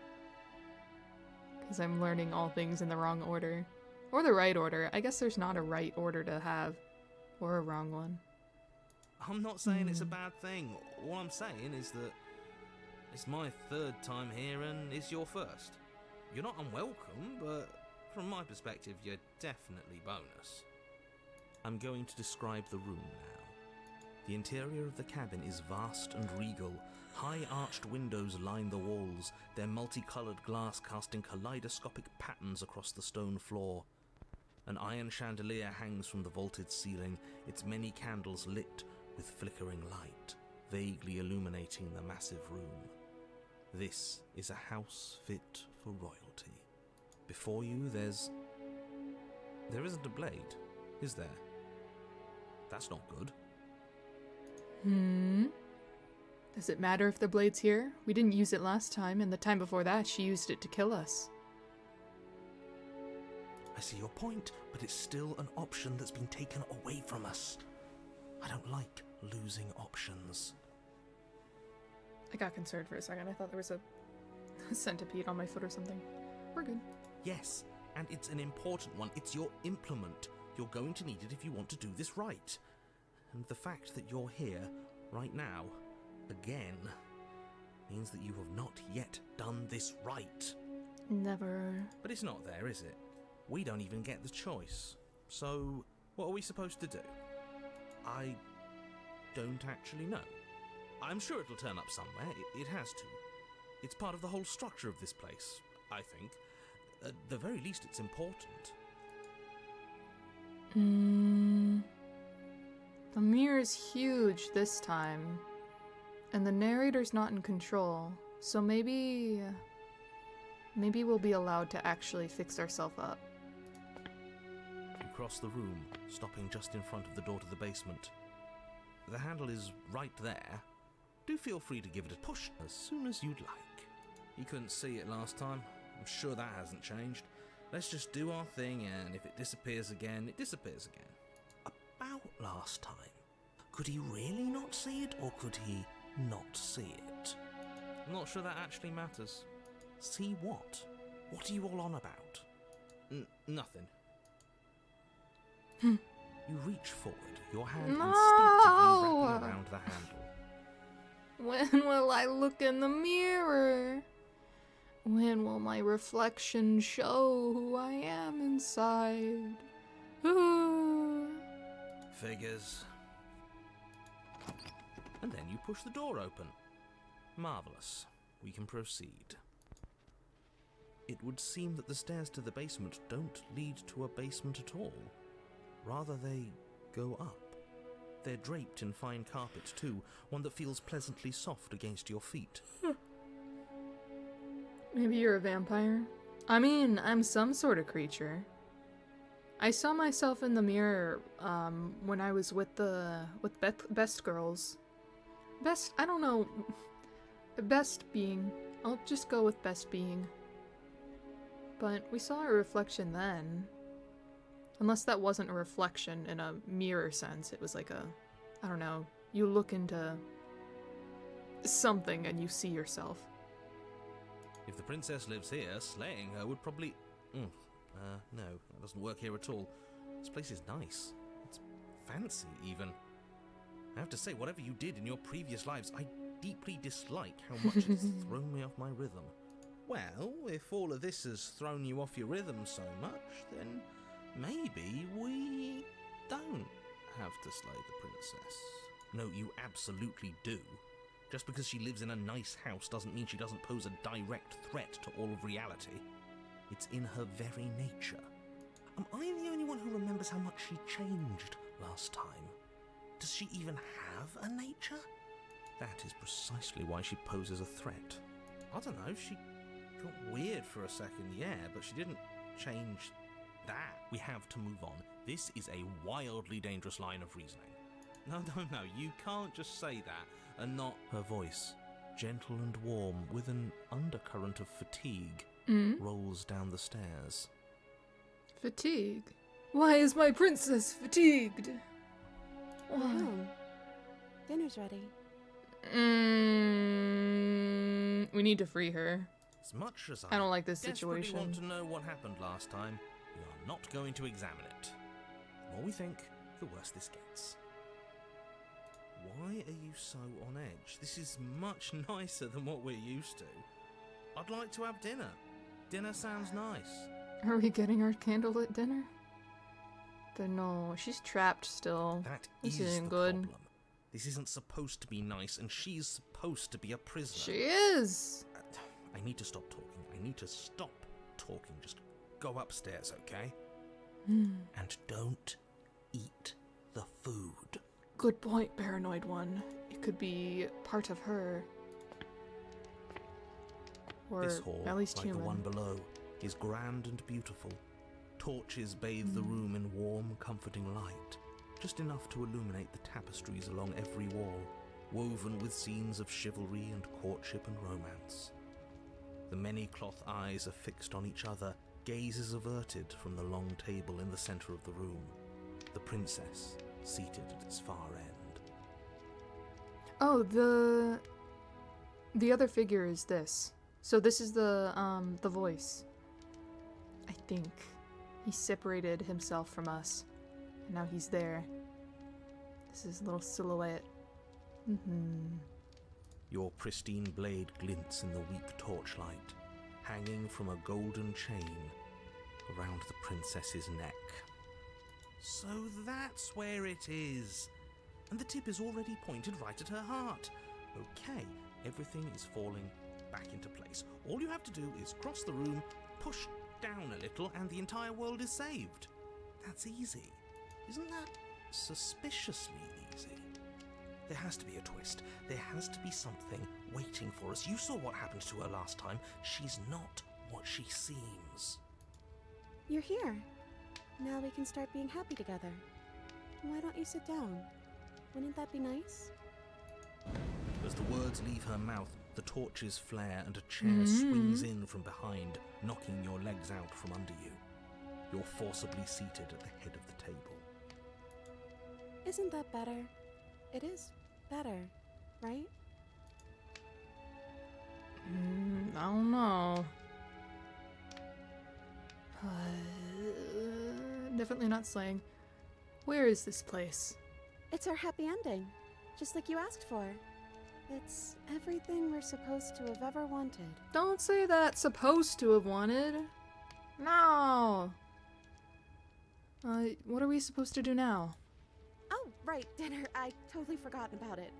Because I'm learning all things in the wrong order. Or the right order. I guess there's not a right order to have. Or a wrong one. I'm not saying it's a bad thing. All I'm saying is that it's my 3rd time here and it's your 1st. You're not unwelcome, but from my perspective, you're definitely bonus. I'm going to describe the room now. The interior of the cabin is vast and regal. High arched windows line the walls, their multicoloured glass casting kaleidoscopic patterns across the stone floor. An iron chandelier hangs from the vaulted ceiling, its many candles lit with flickering light, vaguely illuminating the massive room. This is a house fit for royalty. Before you, there isn't a blade, is there? That's not good. Does it matter if the blade's here? We didn't use it last time, and the time before that, she used it to kill us. I see your point, but it's still an option that's been taken away from us. I don't like losing options. I got concerned for a second. I thought there was a centipede on my foot or something. We're good. Yes, and it's an important one. It's your implement. You're going to need it if you want to do this right. And the fact that you're here, right now, again, means that you have not yet done this right. Never. But it's not there, is it? We don't even get the choice. So, what are we supposed to do? I don't actually know. I'm sure it'll turn up somewhere. It has to. It's part of the whole structure of this place, I think. At the very least, it's important. The mirror's huge this time. And the narrator's not in control. So maybe we'll be allowed to actually fix ourselves up. You cross the room, stopping just in front of the door to the basement. The handle is right there. Do feel free to give it a push as soon as you'd like. You couldn't see it last time. I'm sure that hasn't changed. Let's just do our thing, and if it disappears again, it disappears again. About last time. Could he really not see it, or could he not see it? I'm not sure that actually matters. See what? What are you all on about? Nothing. You reach forward, your hand No! instinctively wrapping around the handle. When will I look in the mirror? When will my reflection show who I am inside? Figures. And then you push the door open. Marvellous. We can proceed. It would seem that the stairs to the basement don't lead to a basement at all. Rather, they go up. They're draped in fine carpet too, one that feels pleasantly soft against your feet. Maybe you're a vampire? I mean, I'm some sort of creature. I saw myself in the mirror when I was with Best Girls. I don't know. Best Being. I'll just go with Best Being. But we saw a reflection then. Unless that wasn't a reflection in a mirror sense. It was like a, I don't know, you look into something and you see yourself. If the princess lives here, slaying her would probably... no, that doesn't work here at all. This place is nice. It's fancy, even. I have to say, whatever you did in your previous lives, I deeply dislike how much it's thrown me off my rhythm. Well, if all of this has thrown you off your rhythm so much, then maybe we don't have to slay the princess. No, you absolutely do. Just because she lives in a nice house doesn't mean she doesn't pose a direct threat to all of reality. It's in her very nature. Am I the only one who remembers how much she changed last time? Does she even have a nature? That is precisely why she poses a threat. I don't know, she got weird for a second, yeah, but she didn't change that. We have to move on. This is a wildly dangerous line of reasoning. No, you can't just say that and not... Her voice, gentle and warm, with an undercurrent of fatigue, rolls down the stairs. Fatigue? Why is my princess fatigued? We're home. Dinner's ready. We need to free her. As much as I don't like this desperately situation. want to know what happened last time, we are not going to examine it. The more we think, the worse this gets. Why are you so on edge? This is much nicer than what we're used to. I'd like to have dinner. Dinner sounds nice. Are we getting our candlelit dinner? No, she's trapped still. That This is isn't the good. problem. This isn't supposed to be nice, and she's supposed to be a prisoner. She is! I need to stop talking. I need to stop talking. Just go upstairs, okay? Hmm. And don't eat the food. Good point, paranoid one. It could be part of her. Or This hall, at least like human. the one below, is grand and beautiful. Torches bathe the room in warm, comforting light, just enough to illuminate the tapestries along every wall, woven with scenes of chivalry and courtship and romance. The many cloth eyes are fixed on each other, gazes averted from the long table in the centre of the room, the princess seated at its far end. Oh, the other figure is this. So this is the voice. I think. He separated himself from us. And now he's there. This is a little silhouette. Your pristine blade glints in the weak torchlight, hanging from a golden chain around the princess's neck. So that's where it is. And the tip is already pointed right at her heart. Okay, everything is falling back into place. All you have to do is cross the room, push down a little, and the entire world is saved. That's easy. Isn't that suspiciously easy? There has to be a twist. There has to be something waiting for us. You saw what happened to her last time. She's not what she seems. You're here. Now we can start being happy together. Why don't you sit down? Wouldn't that be nice? As the words leave her mouth, the torches flare and a chair swings in from behind, knocking your legs out from under you. You're forcibly seated at the head of the table. Isn't that better? It is better, right? I don't know. Definitely not slaying. Where is this place? It's our happy ending, just like you asked for. It's everything we're supposed to have ever wanted. Don't say that. Supposed to have wanted. No. What are we supposed to do now? Oh, right, dinner. I totally forgotten about it.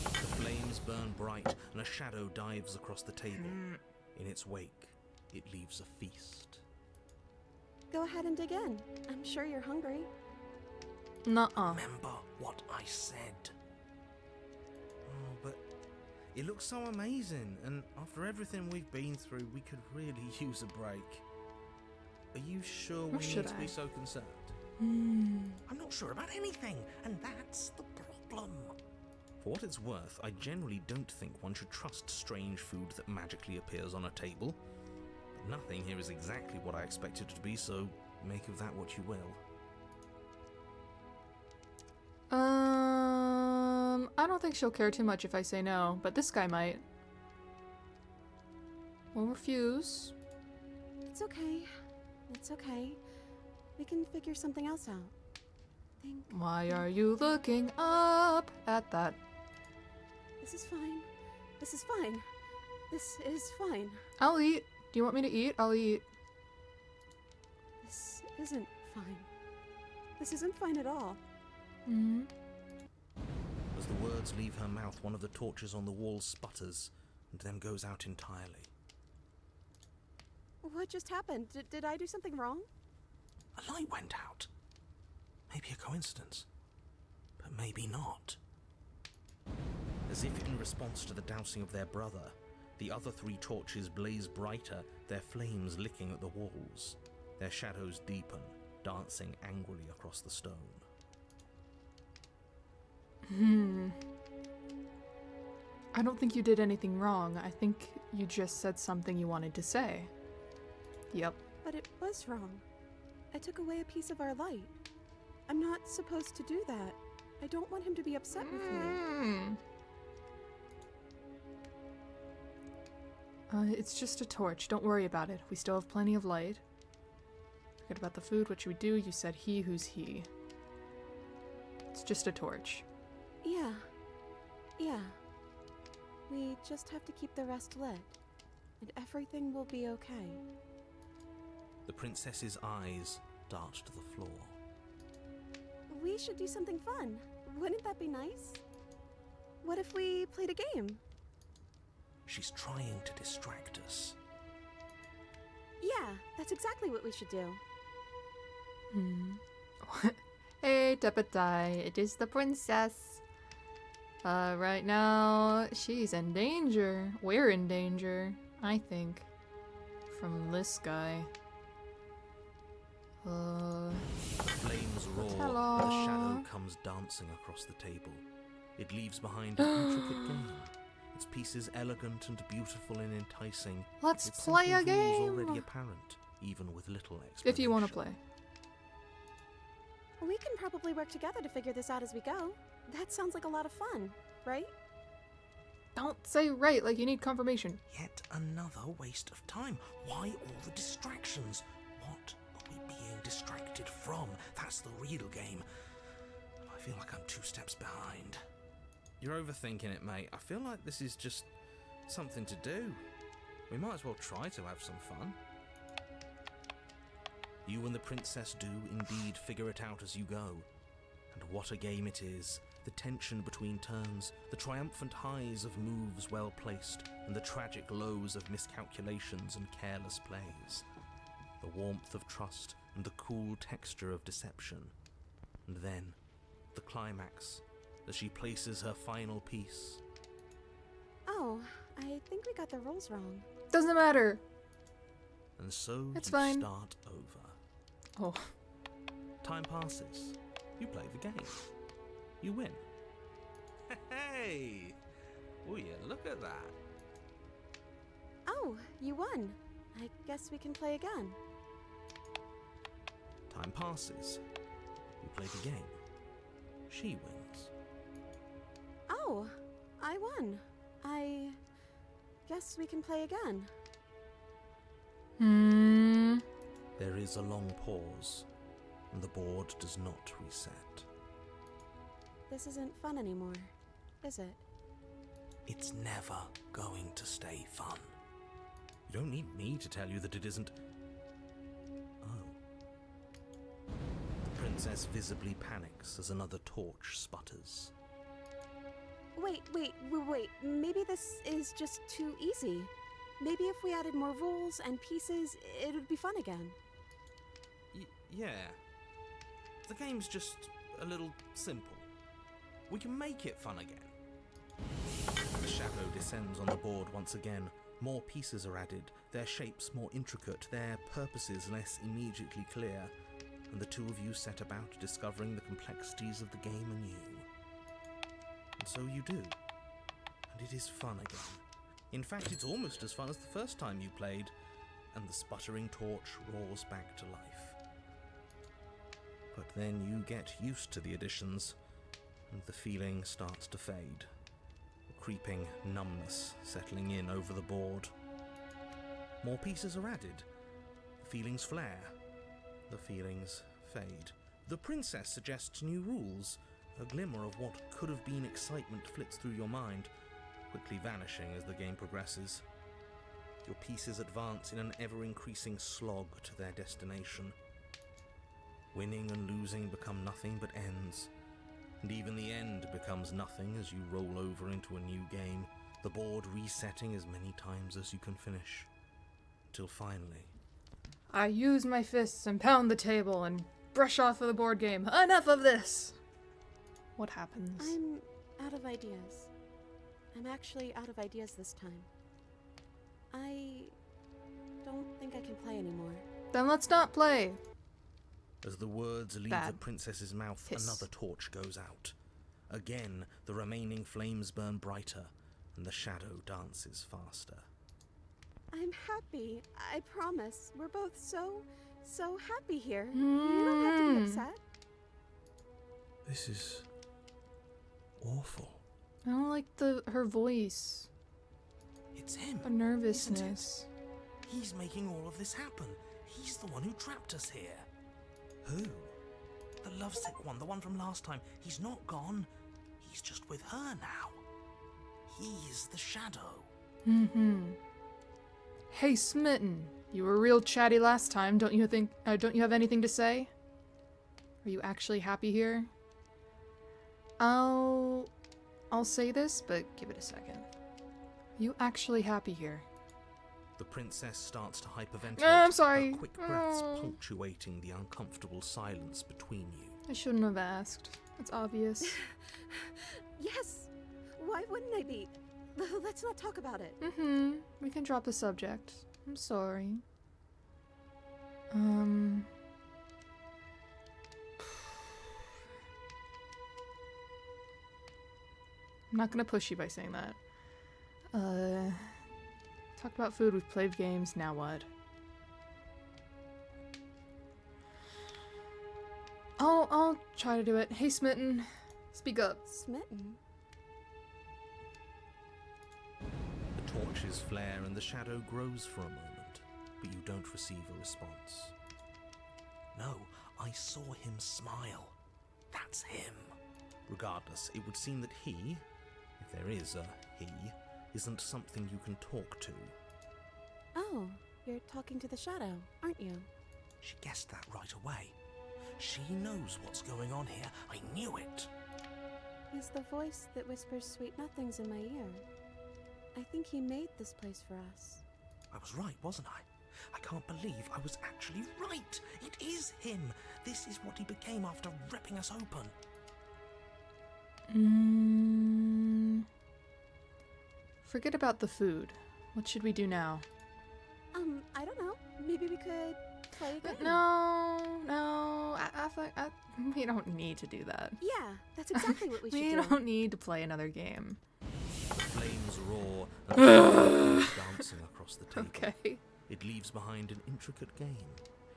The flames burn bright and a shadow dives across the table. In its wake, it leaves a feast. Go ahead and dig in. I'm sure you're hungry. Nuh-uh. Remember what I said. Oh, but it looks so amazing, and after everything we've been through, we could really use a break. Are you sure we should need to I? be so concerned? I'm not sure about anything, and that's the problem. For what it's worth, I generally don't think one should trust strange food that magically appears on a table. Nothing here is exactly what I expected it to be, so Make of that what you will. I don't think she'll care too much if I say no, but this guy might. We'll refuse. It's okay. It's okay. We can figure something else out. Think. Why are you looking up at that? This is fine. This is fine. This is fine. I'll eat. Do you want me to eat? I'll eat. This isn't fine. This isn't fine at all. Hmm. As the words leave her mouth, one of the torches on the wall sputters and then goes out entirely. What just happened? Did I do something wrong? A light went out. Maybe a coincidence, but maybe not. As if in response to the dousing of their brother, the other 3 torches blaze brighter, their flames licking at the walls. Their shadows deepen, dancing angrily across the stone. I don't think you did anything wrong. I think you just said something you wanted to say. Yep. But it was wrong. I took away a piece of our light. I'm not supposed to do that. I don't want him to be upset with me. It's just a torch. Don't worry about it. We still have plenty of light. Forget about the food. What should we do? You said he. Who's he? It's just a torch. Yeah. Yeah. We just have to keep the rest lit. And everything will be okay. The princess's eyes dart to the floor. We should do something fun. Wouldn't that be nice? What if we played a game? She's trying to distract us. Yeah, that's exactly what we should do. Hey, Tepetai, it is the princess. Right now, she's in danger. We're in danger, I think. From this guy. Flames roar, Hello. and a shadow comes dancing across the table. It leaves behind an intricate game. Its pieces elegant and beautiful and enticing. Let's its play a simple rules game! already apparent, even with little explanation. If you want to play. We can probably work together to figure this out as we go. That sounds like a lot of fun, right? Don't say right like you need confirmation. Yet another waste of time. Why all the distractions? What are we being distracted from? That's the real game. I feel like I'm 2 steps behind. You're overthinking it, mate. I feel like this is just something to do. We might as well try to have some fun. You and the princess do indeed figure it out as you go. And what a game it is. The tension between turns, the triumphant highs of moves well placed, and the tragic lows of miscalculations and careless plays. The warmth of trust and the cool texture of deception. And then, the climax, as she places her final piece. Oh, I think we got the rules wrong. Doesn't matter. And so It's you fine. start over. Oh. Time passes. You play the game. You win. Hey! Will you look at that? Oh, you won. I guess we can play again. Time passes. You play the game. She wins. Oh, I won. I guess we can play again. There is a long pause, and the board does not reset. This isn't fun anymore, is it? It's never going to stay fun. You don't need me to tell you that it isn't. Oh. The princess visibly panics as another torch sputters. Wait. Maybe this is just too easy. Maybe if we added more rules and pieces, it would be fun again. Yeah. The game's just a little simple. We can make it fun again. The shadow descends on the board once again. More pieces are added, their shapes more intricate, their purposes less immediately clear, and the two of you set about discovering the complexities of the game anew. And so you do. And it is fun again. In fact, it's almost as fun as the first time you played, and the sputtering torch roars back to life. But then you get used to the additions, and the feeling starts to fade. A creeping numbness settling in over the board. More pieces are added. The feelings flare. The feelings fade. The princess suggests new rules. A glimmer of what could have been excitement flits through your mind, quickly vanishing as the game progresses. Your pieces advance in an ever-increasing slog to their destination. Winning and losing become nothing but ends, and even the end becomes nothing as you roll over into a new game, the board resetting as many times as you can finish, till finally... I use my fists and pound the table and brush off of the board game. Enough of this! What happens? I'm out of ideas. I'm actually out of ideas this time. I don't think I can play anymore. Then let's not play. As the words leave Bad. the princess's mouth, Hiss. another torch goes out. Again, the remaining flames burn brighter, and the shadow dances faster. I'm happy. I promise. We're both so happy here. You don't have to be upset. This is... awful. I don't like her voice. It's him. Her nervousness. He's making all of this happen. He's the one who trapped us here. Who? The lovesick one, the one from last time. He's not gone. He's just with her now. He's the shadow. Hey, Smitten. You were real chatty last time. Don't you have anything to say? Are you actually happy here? I'll say this, but give it a second. Are you actually happy here? The princess starts to hyperventilate. I'm sorry. Her quick breaths punctuating the uncomfortable silence between you. I shouldn't have asked. It's obvious. Yes. Why wouldn't I be? Let's not talk about it. We can drop the subject. I'm sorry. I'm not gonna push you by saying that. Talked about food, we've played games, now what? I'll try to do it. Hey, Smitten. Speak up. Smitten? The torches flare and the shadow grows for a moment, but you don't receive a response. No, I saw him smile. That's him. Regardless, it would seem that he, if there is a he, isn't something you can talk to. Oh, you're talking to the shadow, aren't you? She guessed that right away. She knows what's going on here. I knew it. He's the voice that whispers sweet nothings in my ear. I think he made this place for us. I was right, wasn't I? I can't believe I was actually right. It is him. This is what he became after ripping us open. Forget about the food. What should we do now? I don't know. Maybe we could play a game. No. We don't need to do that. Yeah, that's exactly what we should We do. don't need to play another game. The flames roar and the dancing across the table. Okay. It leaves behind an intricate game.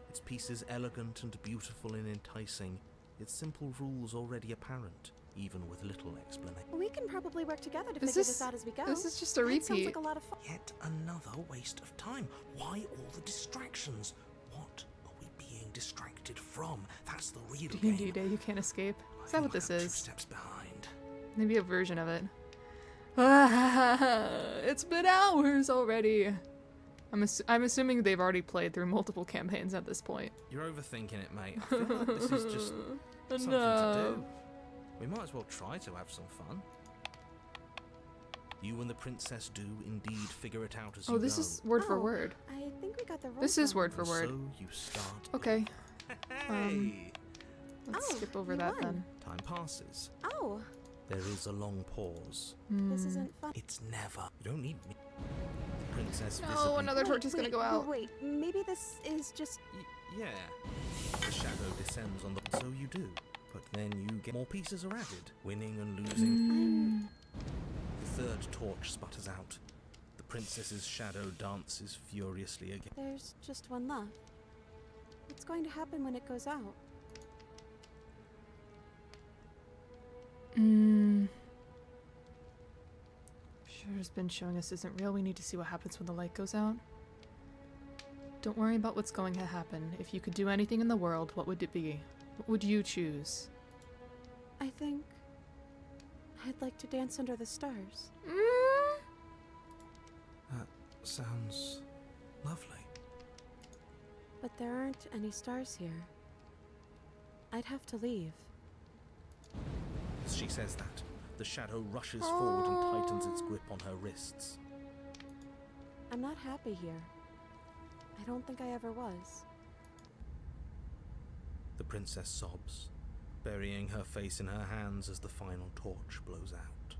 Its pieces elegant and beautiful and enticing. Its simple rules already apparent, even with little explanation. We can probably work together to Is figure this- this out as we go. This is just a That sounds repeat. like a lot of fun. Yet another waste of time. Why all the distractions? What are we being distracted from? That's the real game. D&D Day, you can't escape. I Is that what think this I'm 2 is? steps behind. Maybe a version of it. It's been hours already. I'm assuming they've already played through multiple campaigns at this point. You're overthinking it, mate. I feel like this is just something to do. We might as well try to have some fun. You and the princess do indeed figure it out as you Oh, this go. is word for Oh, word. I think we got the rules This is wrong. word for And word. So you start. Okay, Hey! let's Oh, skip over you that won. then. Time passes. Oh, There is a long pause. this isn't fun. It's never. You don't need me. The princess No, visibly. another torch is gonna go out. Wait, maybe this is just... Yeah. The shadow descends on the. So you do. But then you get more pieces are added, winning and losing. The third torch sputters out. The princess's shadow dances furiously again. There's just one left. What's going to happen when it goes out? Sure has been showing us isn't real. We need to see what happens when the light goes out. Don't worry about what's going to happen. If you could do anything in the world, what would it be? What would you choose? I think I'd like to dance under the stars. That sounds lovely. But there aren't any stars here. I'd have to leave. As she says that, the shadow rushes forward and tightens its grip on her wrists. I'm not happy here. I don't think I ever was. The princess sobs, burying her face in her hands as the final torch blows out.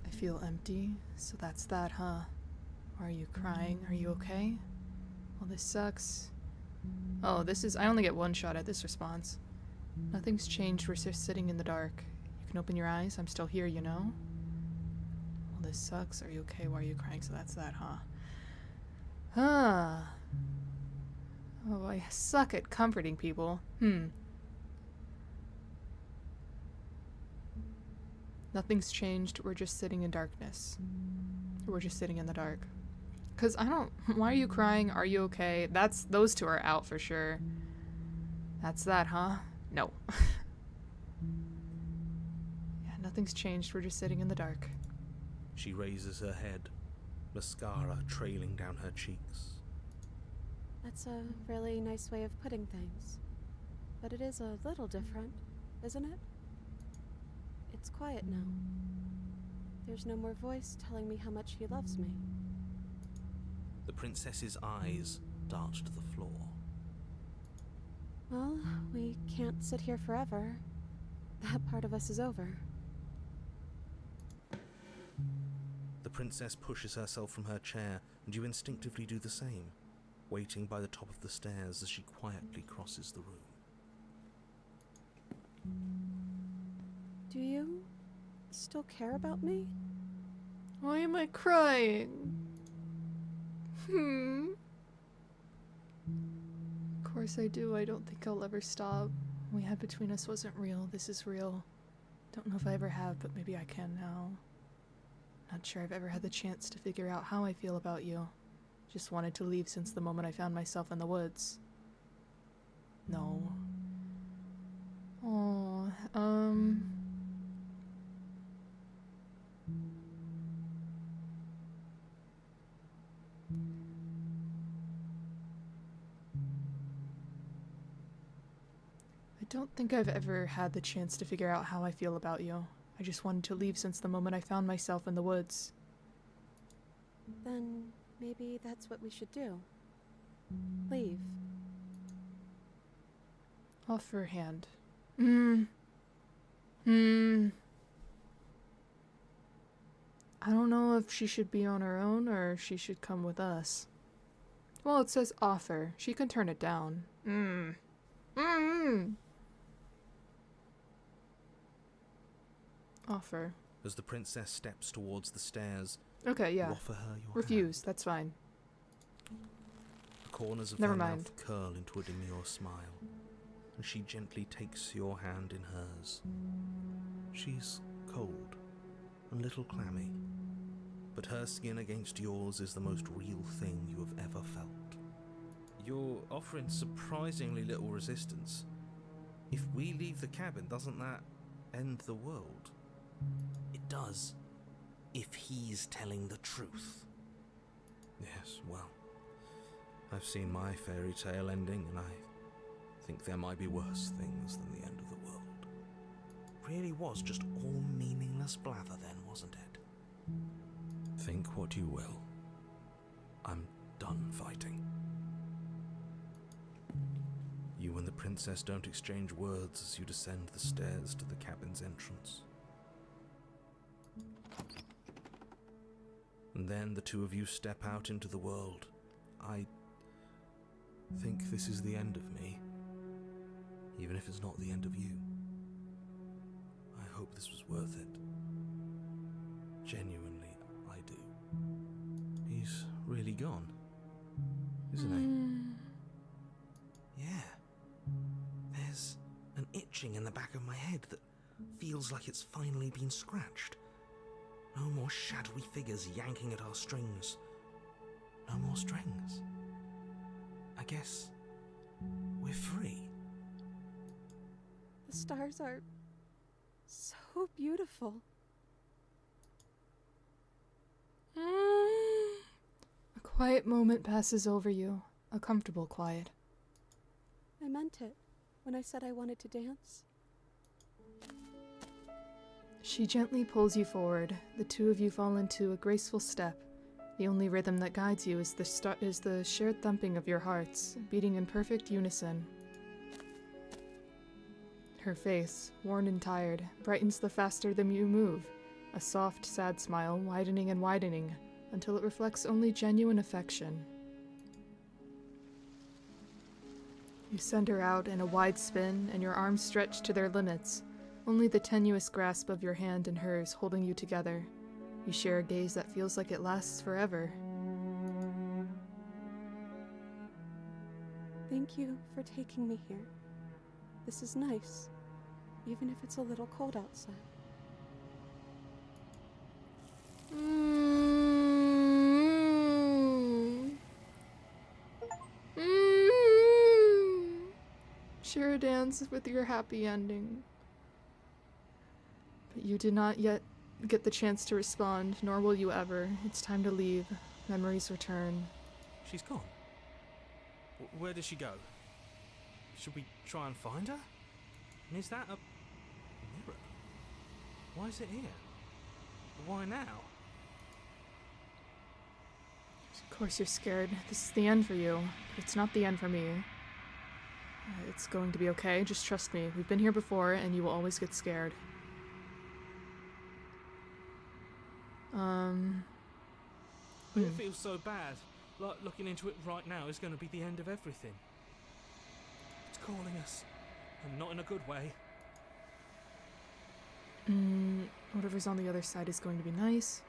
I feel empty, so that's that, huh? Are you crying? Are you okay? Well, this sucks. Oh, I only get one shot at this response. Nothing's changed, we're just sitting in the dark. You can open your eyes, I'm still here, you know? Well, this sucks, are you okay? Why are you crying? So that's that, huh? Oh, I suck at comforting people. Nothing's changed, we're just sitting in darkness. We're just sitting in the dark. Cause why are you crying? Are you okay? Those two are out for sure. That's that, huh? No. Yeah, nothing's changed, we're just sitting in the dark. She raises her head, mascara trailing down her cheeks. That's a really nice way of putting things. But it is a little different, isn't it? It's quiet now. There's no more voice telling me how much he loves me. The princess's eyes dart to the floor. Well, we can't sit here forever. That part of us is over. The princess pushes herself from her chair, and you instinctively do the same, waiting by the top of the stairs as she quietly crosses the room. Do you still care about me? Why am I crying? Of course I do. I don't think I'll ever stop. What we had between us wasn't real. This is real. Don't know if I ever have, but maybe I can now. Not sure I've ever had the chance to figure out how I feel about you. Just wanted to leave since the moment I found myself in the woods. No. Oh, I don't think I've ever had the chance to figure out how I feel about you. I just wanted to leave since the moment I found myself in the woods. Then maybe that's what we should do. Leave. Offer a hand. I don't know if she should be on her own or if she should come with us. Well, it says offer. She can turn it down. Offer. As the princess steps towards the stairs, Okay, you yeah. offer her your Refuse. hand. That's fine. The corners of Never her mind. mouth curl into a demure smile, and she gently takes your hand in hers. She's cold, and a little clammy, but her skin against yours is the most real thing you have ever felt. You're offering surprisingly little resistance. If we leave the cabin, doesn't that end the world? It does, if he's telling the truth. Yes, well, I've seen my fairy tale ending, and I think there might be worse things than the end of the world. Really was just all meaningless blather then, wasn't it? Think what you will. I'm done fighting. You and the princess don't exchange words as you descend the stairs to the cabin's entrance. And then the two of you step out into the world. I think this is the end of me, even if it's not the end of you. I hope this was worth it. Genuinely, I do. He's really gone, isn't he? Yeah, itching in the back of my head that feels like it's finally been scratched. No more shadowy figures yanking at our strings. No more strings. I guess we're free. The stars are so beautiful. A quiet moment passes over you, a comfortable quiet. I meant it when I said I wanted to dance. She gently pulls you forward. The two of you fall into a graceful step. The only rhythm that guides you is the shared thumping of your hearts, beating in perfect unison. Her face, worn and tired, brightens the faster than you move, a soft, sad smile widening and widening until it reflects only genuine affection. You send her out in a wide spin, and your arms stretch to their limits, only the tenuous grasp of your hand in hers holding you together. You share a gaze that feels like it lasts forever. Thank you for taking me here. This is nice, even if it's a little cold outside. Share a dance with your happy ending. But you did not yet get the chance to respond, nor will you ever. It's time to leave. Memories return. She's gone. Where did she go? Should we try and find her? And is that a mirror? Why is it here? Why now? Of course you're scared. This is the end for you, but it's not the end for me. It's going to be okay. Just trust me. We've been here before, and you will always get scared. It feels so bad. Like looking into it right now is going to be the end of everything. It's calling us, and not in a good way. Whatever's on the other side is going to be nice.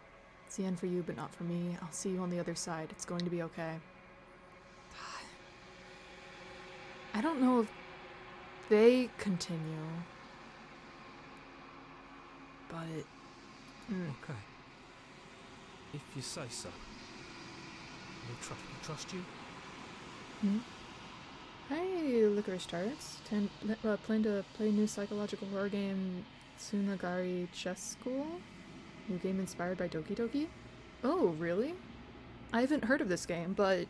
It's the end for you, but not for me. I'll see you on the other side. It's going to be okay. I don't know if they continue, but... Okay. If you say so. We'll trust you? Hi, Licorice Tarts. Plan to play new psychological horror game Tsunagari Chess School? New game inspired by Doki Doki? Oh, really? I haven't heard of this game, but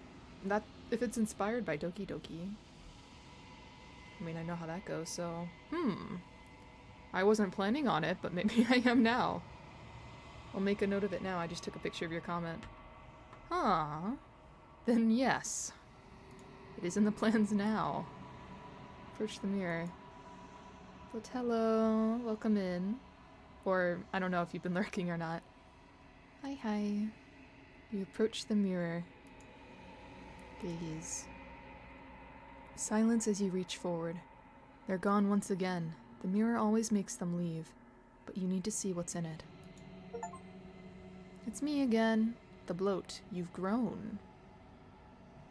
if it's inspired by Doki Doki... I mean, I know how that goes, so... I wasn't planning on it, but maybe I am now. I'll make a note of it now. I just took a picture of your comment. Huh. Then yes. It is in the plans now. Approach the mirror. But hello. Welcome in. Or, I don't know if you've been lurking or not. Hi. You approach the mirror. Gaze. Silence as you reach forward. They're gone once again. The mirror always makes them leave, but you need to see what's in it. It's me again. The bloat. You've grown.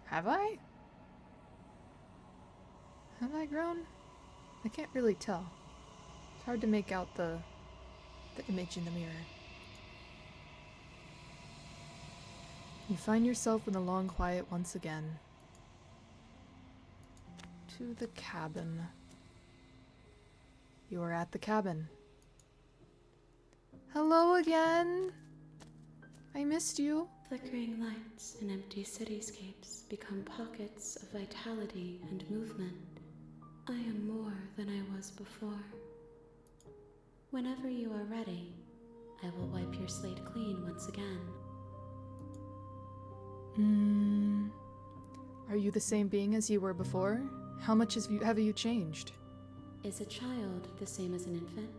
Have I? Have I grown? I can't really tell. It's hard to make out the image in the mirror. You find yourself in the long quiet once again. To the cabin. You are at the cabin. Hello again! I missed you. Flickering lights and empty cityscapes become pockets of vitality and movement. I am more than I was before. Whenever you are ready, I will wipe your slate clean once again. Are you the same being as you were before? How much have you changed? Is a child the same as an infant?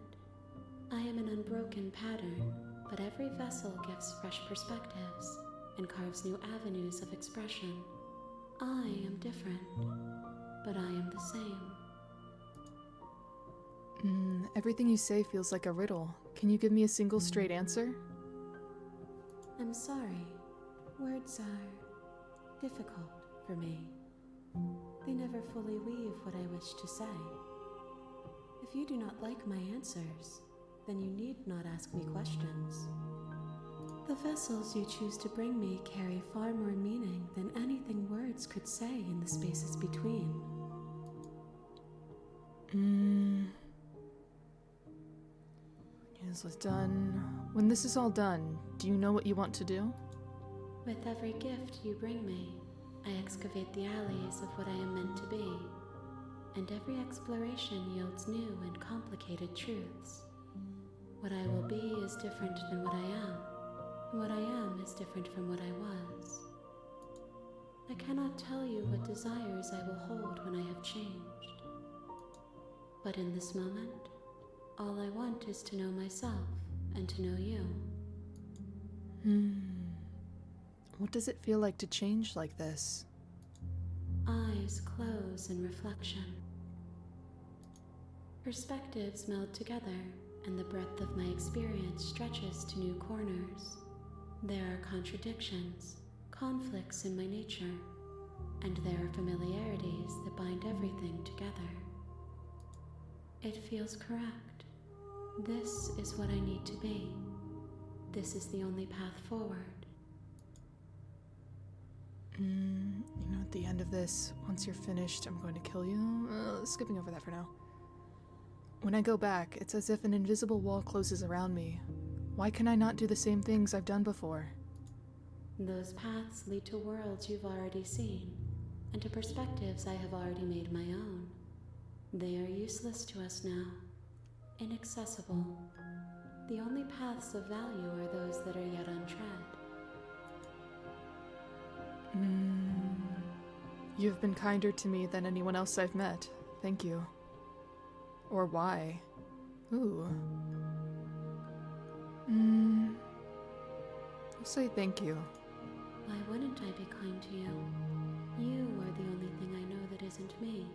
I am an unbroken pattern, but every vessel gives fresh perspectives and carves new avenues of expression. I am different, but I am the same. Everything you say feels like a riddle. Can you give me a single straight answer? I'm sorry. Words are difficult for me. They never fully weave what I wish to say. If you do not like my answers, then you need not ask me questions. The vessels you choose to bring me carry far more meaning than anything words could say in the spaces between. This was done. When this is all done, do you know what you want to do? With every gift you bring me, I excavate the alleys of what I am meant to be, and every exploration yields new and complicated truths. What I will be is different than what I am, and what I am is different from what I was. I cannot tell you what desires I will hold when I have changed. But in this moment, all I want is to know myself and to know you. What does it feel like to change like this? Eyes close in reflection. Perspectives meld together, and the breadth of my experience stretches to new corners. There are contradictions, conflicts in my nature, and there are familiarities that bind everything together. It feels correct. This is what I need to be. This is the only path forward. At the end of this, once you're finished, I'm going to kill you. Skipping over that for now. When I go back, it's as if an invisible wall closes around me. Why can I not do the same things I've done before? Those paths lead to worlds you've already seen, and to perspectives I have already made my own. They are useless to us now, inaccessible. The only paths of value are those that are yet untread. You've been kinder to me than anyone else I've met. Thank you. Or why? Ooh. I'll say thank you. Why wouldn't I be kind to you? You are the only thing I know that isn't me.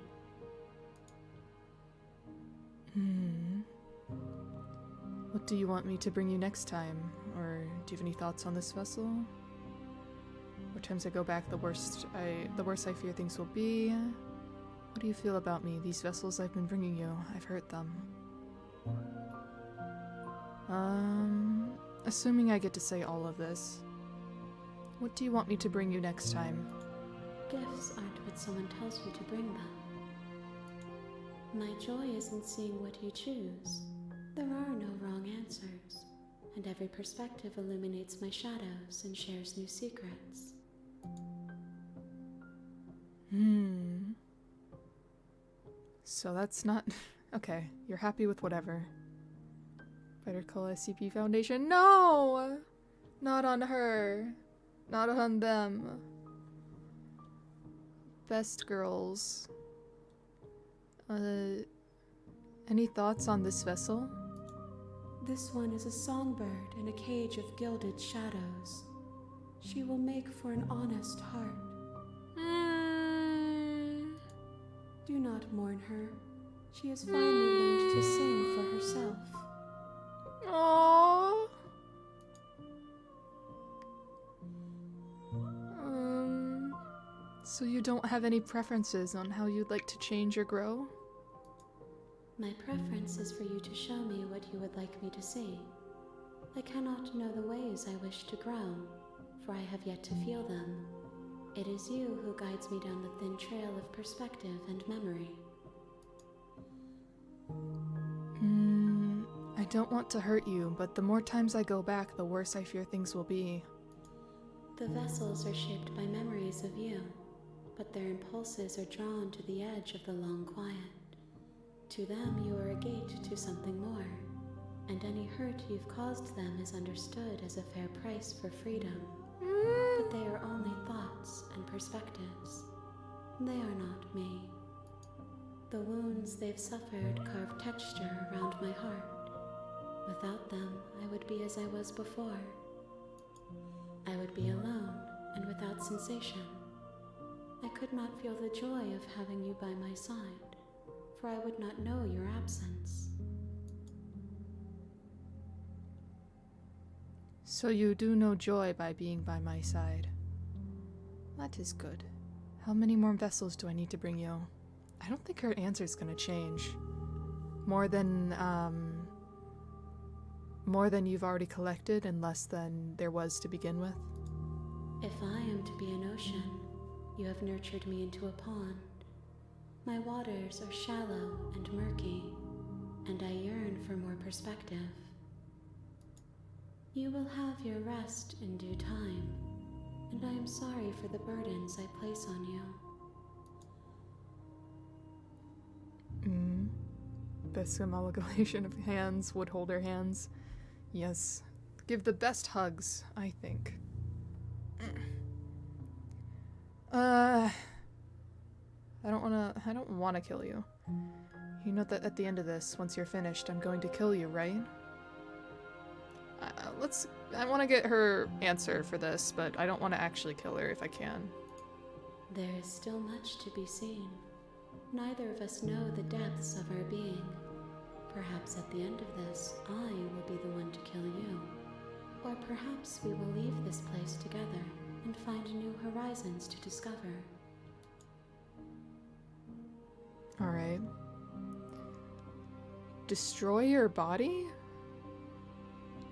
What do you want me to bring you next time? Or do you have any thoughts on this vessel? More times I go back, the worse I fear things will be. What do you feel about me? These vessels I've been bringing you, I've hurt them. Assuming I get to say all of this. What do you want me to bring you next time? Gifts aren't what someone tells you to bring them. My joy is in seeing what you choose. There are no wrong answers, and every perspective illuminates my shadows and shares new secrets. So that's not... Okay, you're happy with whatever. Better call SCP Foundation. No! Not on her. Not on them. Best girls. Any thoughts on this vessel? This one is a songbird in a cage of gilded shadows. She will make for an honest heart. Do not mourn her. She has finally learned to sing for herself. Aww. So you don't have any preferences on how you'd like to change or grow? My preference is for you to show me what you would like me to see. I cannot know the ways I wish to grow, for I have yet to feel them. It is you who guides me down the thin trail of perspective and memory. I don't want to hurt you, but the more times I go back, the worse I fear things will be. The vessels are shaped by memories of you, but their impulses are drawn to the edge of the long quiet. To them, you are a gate to something more, and any hurt you've caused them is understood as a fair price for freedom. But they are only thoughts and perspectives. They are not me. The wounds they've suffered carve texture around my heart. Without them, I would be as I was before. I would be alone and without sensation. I could not feel the joy of having you by my side, for I would not know your absence. So you do know joy by being by my side. That is good. How many more vessels do I need to bring you? I don't think her answer's gonna change. More than you've already collected and less than there was to begin with? If I am to be an ocean, you have nurtured me into a pond. My waters are shallow and murky, and I yearn for more perspective. You will have your rest in due time, and I am sorry for the burdens I place on you. Best amalgamation of hands, would hold her hands. Yes. Give the best hugs, I think. I don't wanna kill you. You know that at the end of this, once you're finished, I'm going to kill you, right? I want to get her answer for this, but I don't want to actually kill her if I can. There is still much to be seen. Neither of us know the depths of our being. Perhaps at the end of this, I will be the one to kill you. Or perhaps we will leave this place together and find new horizons to discover. Alright. Destroy your body?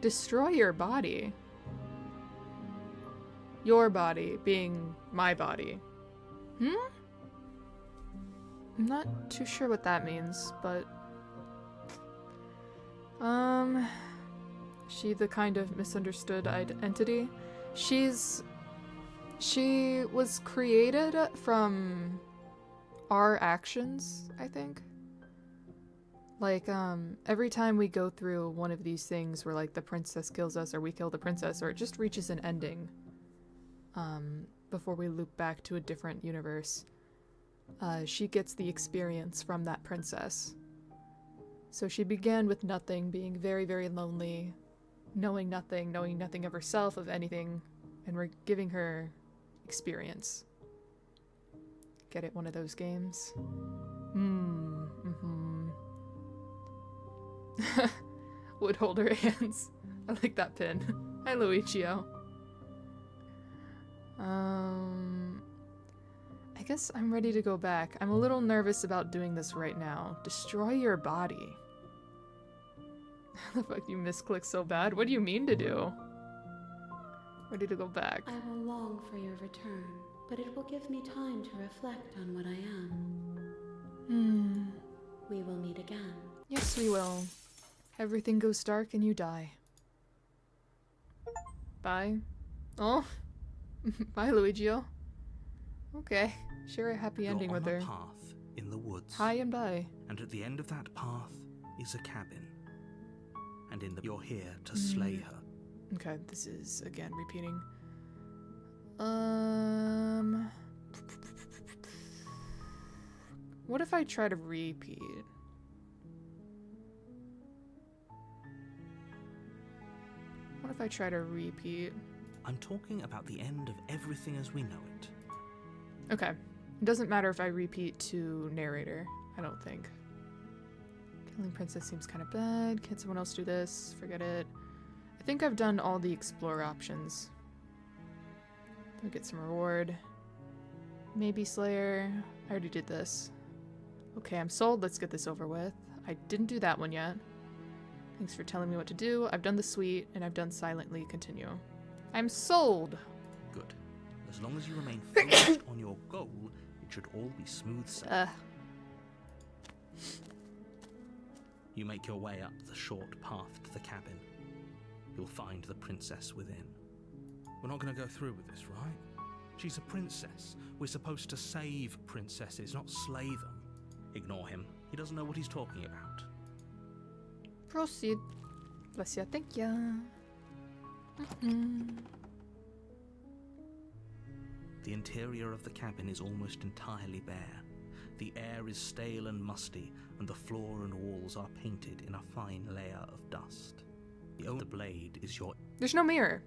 Destroy your body? Your body being my body. I'm not too sure what that means, but... She the kind of misunderstood entity? She was created from our actions, I think. Like, every time we go through one of these things where, like, the princess kills us or we kill the princess, or it just reaches an ending, before we loop back to a different universe, she gets the experience from that princess. So she began with nothing, being very, very lonely, knowing nothing of herself, of anything, and we're giving her experience. Get it? One of those games? Would hold her hands. I like that pin. Hi, Luigio. I guess I'm ready to go back. I'm a little nervous about doing this right now. Destroy your body. How the fuck you misclick so bad? What do you mean to do? Ready to go back. I will long for your return, but it will give me time to reflect on what I am. We will meet again. Yes, we will. Everything goes dark and you die. Bye. Oh. Bye, Luigio. Okay. Share a happy ending with her. You're on a path in the woods. Hi and bye. And at the end of that path is a cabin. And you're here to slay her. Okay, this is, again, repeating. What if I try to repeat? What if I try to repeat? I'm talking about the end of everything as we know it. Okay. It doesn't matter if I repeat to narrator, I don't think. Killing princess seems kind of bad. Can someone else do this? Forget it. I think I've done all the explore options. I'll get some reward. Maybe Slayer. I already did this. Okay, I'm sold. Let's get this over with. I didn't do that one yet. Thanks for telling me what to do. I've done the suite, and I've done silently continue. I'm sold! Good. As long as you remain focused on your goal, it should all be smooth sailing. You make your way up the short path to the cabin. You'll find the princess within. We're not going to go through with this, right? She's a princess. We're supposed to save princesses, not slay them. Ignore him. He doesn't know what he's talking about. Proceed. Bless ya. Thank ya. The interior of the cabin is almost entirely bare. The air is stale and musty, and the floor and walls are painted in a fine layer of dust. The only blade is your... There's no mirror.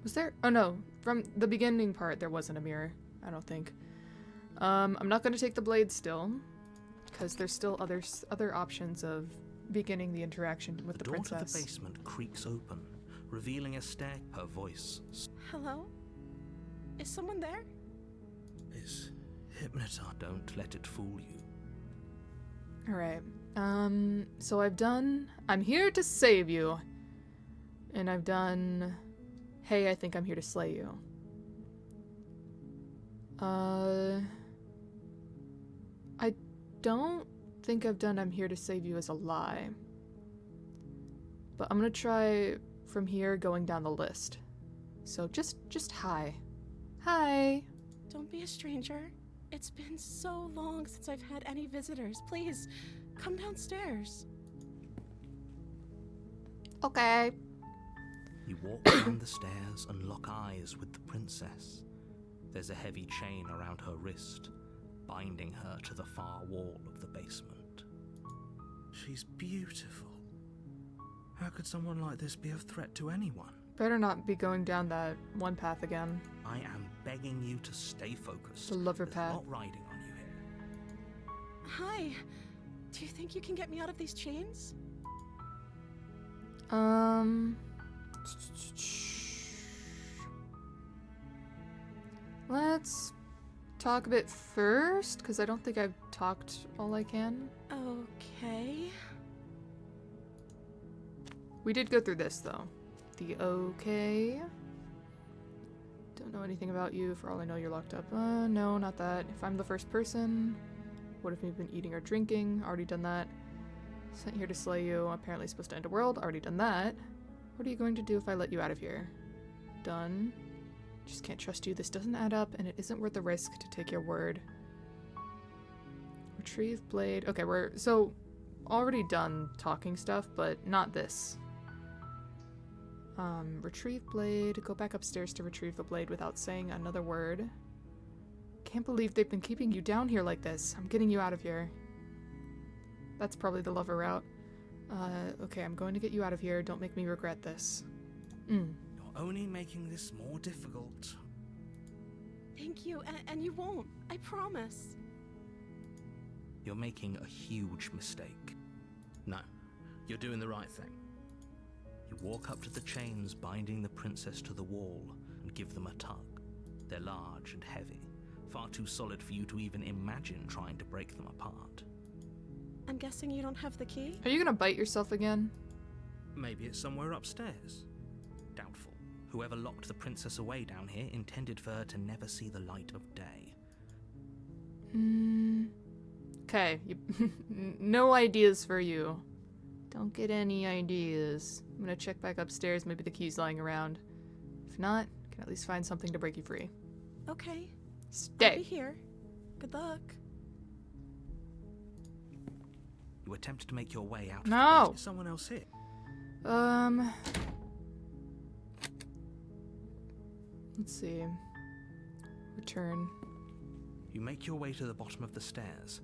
Was there? Oh no. From the beginning part, there wasn't a mirror. I don't think. I'm not going to take the blade still, because there's still other options of beginning the interaction with the princess. The door to the basement creaks open, revealing a stair. Her voice. Hello? Is someone there? Is hypnotized. Don't let it fool you. Alright. So I've done, I'm here to save you. And I've done, hey, I think I'm here to slay you. I don't think I've done I'm here to save you as a lie. But I'm gonna try from here going down the list. So just hi. Hi. Don't be a stranger. It's been so long since I've had any visitors. Please, come downstairs. Okay. You walk down the stairs and lock eyes with the princess. There's a heavy chain around her wrist, binding her to the far wall of the basement. She's beautiful. How could someone like this be a threat to anyone? Better not be going down that one path again. I am begging you to stay focused. The lover There's path. not riding on you here. Hi. Do you think you can get me out of these chains? Let's talk a bit first, because I don't think I've talked all I can. Okay. We did go through this, though. The okay. Don't know anything about you. For all I know, you're locked up. No, not that. If I'm the first person, what if we've been eating or drinking? Already done that. Sent here to slay you. Apparently supposed to end a world. Already done that. What are you going to do if I let you out of here? Done. Just can't trust you. This doesn't add up, and it isn't worth the risk to take your word. Retrieve blade. Okay, we're so already done talking stuff, but not this. Retrieve blade. Go back upstairs to retrieve the blade without saying another word. Can't believe they've been keeping you down here like this. I'm getting you out of here. That's probably the lover route. Okay, I'm going to get you out of here. Don't make me regret this. You're only making this more difficult. Thank you, and you won't. I promise. You're making a huge mistake. No, you're doing the right thing. You walk up to the chains binding the princess to the wall and give them a tug. They're large and heavy, far too solid for you to even imagine trying to break them apart. I'm guessing you don't have the key? Are you gonna bite yourself again? Maybe it's somewhere upstairs. Doubtful. Whoever locked the princess away down here intended for her to never see the light of day. Okay. No ideas for you. Don't get any ideas. I'm gonna check back upstairs. Maybe the key's lying around. If not, I can at least find something to break you free. Okay. I'll be Stay. here. Good luck. You attempt to make your way out of the No. basement. Is someone else here? Let's see. Return. You make your way to the bottom of the stairs.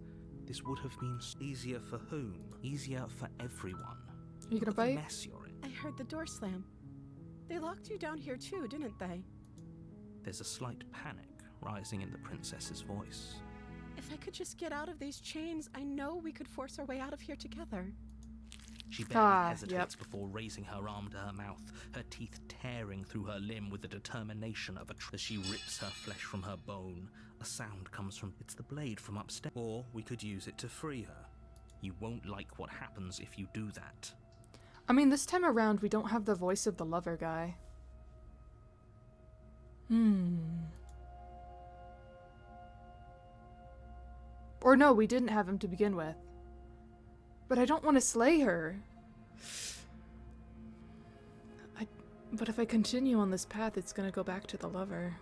This would have been easier for whom? Easier for everyone. Are you gonna Look at the bite? mess you're in. I heard the door slam. They locked you down here too, didn't they? There's a slight panic rising in the princess's voice. If I could just get out of these chains, I know we could force our way out of here together. She barely hesitates yep. before raising her arm to her mouth, her teeth tearing through her limb with the determination of as she rips her flesh from her bone. A sound comes from it's the blade from upstairs. Or we could use it to free her. You won't like what happens if you do that. I mean, this time around, we don't have the voice of the lover guy. Or no, we didn't have him to begin with. But I don't want to slay her. But if I continue on this path, it's gonna go back to the lover.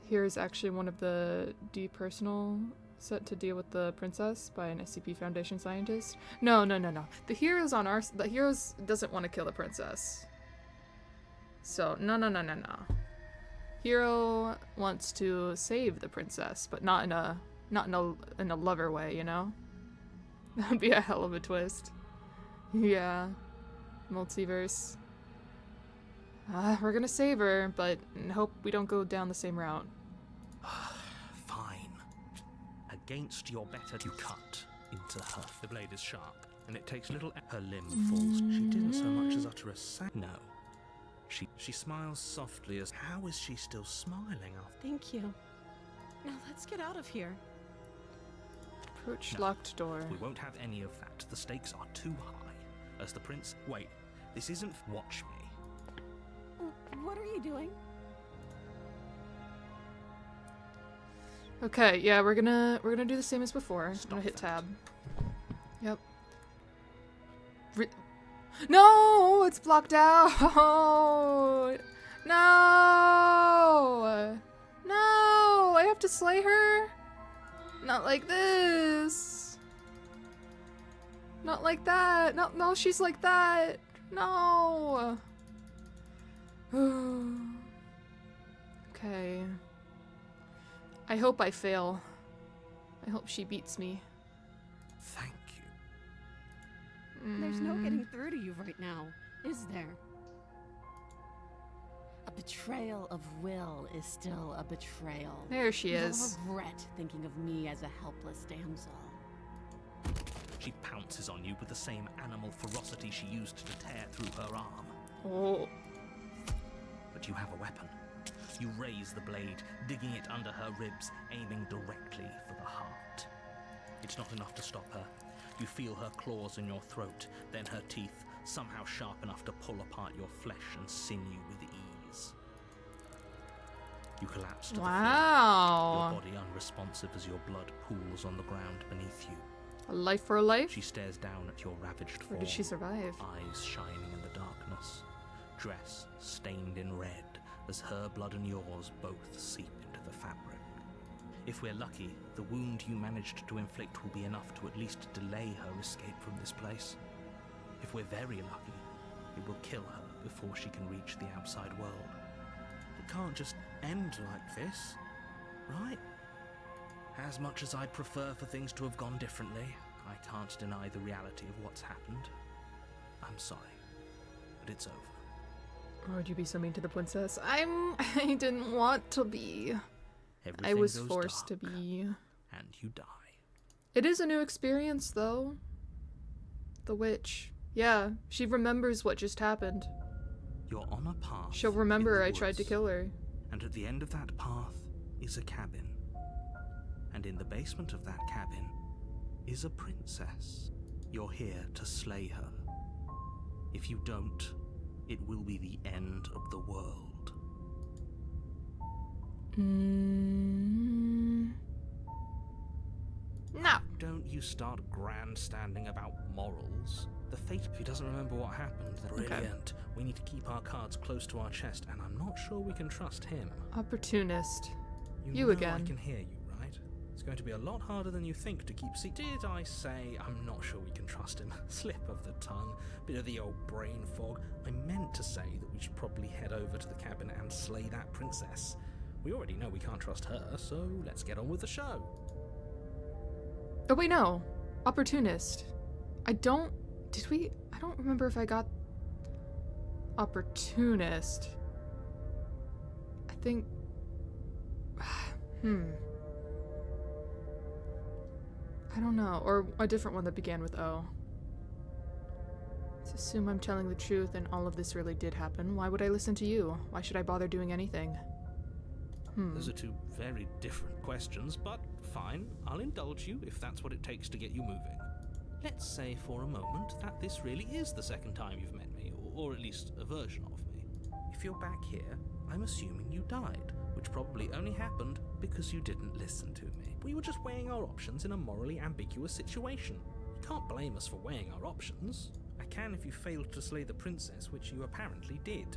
Here's actually one of the depersonal set to deal with the princess by an SCP Foundation scientist. No. The heroes doesn't want to kill the princess. So no. Hero wants to save the princess, but not in a lover way, you know? That'd be a hell of a twist. Yeah. Multiverse. We're gonna save her, but hope we don't go down the same route. Fine. Against your better, you cut into her. The blade is sharp, and it takes little. Her limb falls. She didn't so much as utter a sound. No. She smiles softly as. How is she still smiling after? Thank you. Now let's get out of here. Approach No. locked door. We won't have any of that. The stakes are too high. As the prince... Wait, this isn't... Watch me. What are you doing? Okay, yeah, we're gonna do the same as before. I'm Stop gonna hit that. tab. Yep. No, it's blocked out. No, no, I have to slay her. Not like this. Not like that. No, no, she's like that. No. Okay. I hope I fail. I hope she beats me. Thank you. There's no getting through to you right now, is there? A betrayal of will is still a betrayal. There she You'll is. regret thinking of me as a helpless damsel. She pounces on you with the same animal ferocity she used to tear through her arm. Oh. But you have a weapon. You raise the blade, digging it under her ribs, aiming directly for the heart. It's not enough to stop her. You feel her claws in your throat, then her teeth, somehow sharp enough to pull apart your flesh and sinew with ease. You collapse to the floor, Wow. your body unresponsive as your blood pools on the ground beneath you. A life for a life? She stares down at your ravaged Or form, did she survive? eyes shining in the darkness, dress stained in red as her blood and yours both seep into the fabric. If we're lucky, the wound you managed to inflict will be enough to at least delay her escape from this place. If we're very lucky, it will kill her before she can reach the outside world. It can't just end like this, right? As much as I'd prefer for things to have gone differently, I can't deny the reality of what's happened. I'm sorry, but it's over. Why would you be so mean to the princess? I didn't want to be. Everything I was goes forced to dark, be. and you die. It is a new experience, though. The witch. Yeah, she remembers what just happened. You're on a path. She'll in remember the I tried to woods, kill her. And at the end of that path is a cabin. And in the basement of that cabin is a princess. You're here to slay her. If you don't, it will be the end of the world. No. Don't you start grandstanding about morals. The fate, if he doesn't remember what happened, then Okay. brilliant. We need to keep our cards close to our chest, and I'm not sure we can trust him. Opportunist. You know again. I can hear you, right? It's going to be a lot harder than you think to keep Did I say I'm not sure we can trust him? Slip of the tongue, bit of the old brain fog. I meant to say that we should probably head over to the cabin and slay that princess. We already know we can't trust her, so let's get on with the show. Oh, wait, no. Opportunist. I don't remember if I got opportunist. I think... I don't know. Or a different one that began with O. Let's assume I'm telling the truth and all of this really did happen. Why would I listen to you? Why should I bother doing anything? Those are two very different questions, but fine, I'll indulge you if that's what it takes to get you moving. Let's say for a moment that this really is the second time you've met me, or at least a version of me. If you're back here, I'm assuming you died, which probably only happened because you didn't listen to me. We were just weighing our options in a morally ambiguous situation. You can't blame us for weighing our options. I can if you failed to slay the princess, which you apparently did.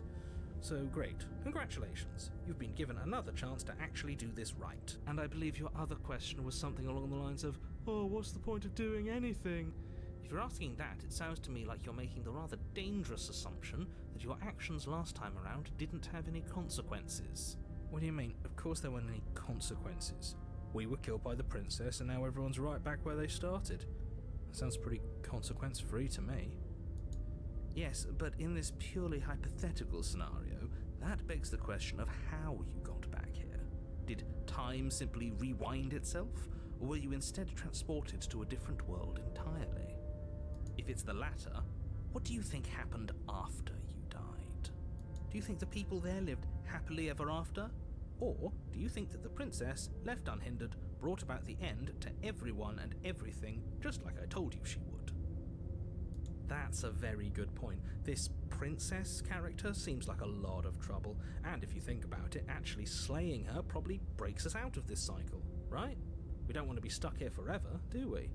So great, congratulations. You've been given another chance to actually do this right. And I believe your other question was something along the lines of, oh, what's the point of doing anything? If you're asking that, it sounds to me like you're making the rather dangerous assumption that your actions last time around didn't have any consequences. What do you mean? Of course there weren't any consequences. We were killed by the princess and now everyone's right back where they started. That sounds pretty consequence-free to me. Yes, but in this purely hypothetical scenario, that begs the question of how you got back here. Did time simply rewind itself, or were you instead transported to a different world entirely? If it's the latter, what do you think happened after you died? Do you think the people there lived happily ever after? Or do you think that the princess, left unhindered, brought about the end to everyone and everything, just like I told you she would? That's a very good point. This princess character seems like a lot of trouble, and if you think about it, actually slaying her probably breaks us out of this cycle, right? We don't want to be stuck here forever, do we?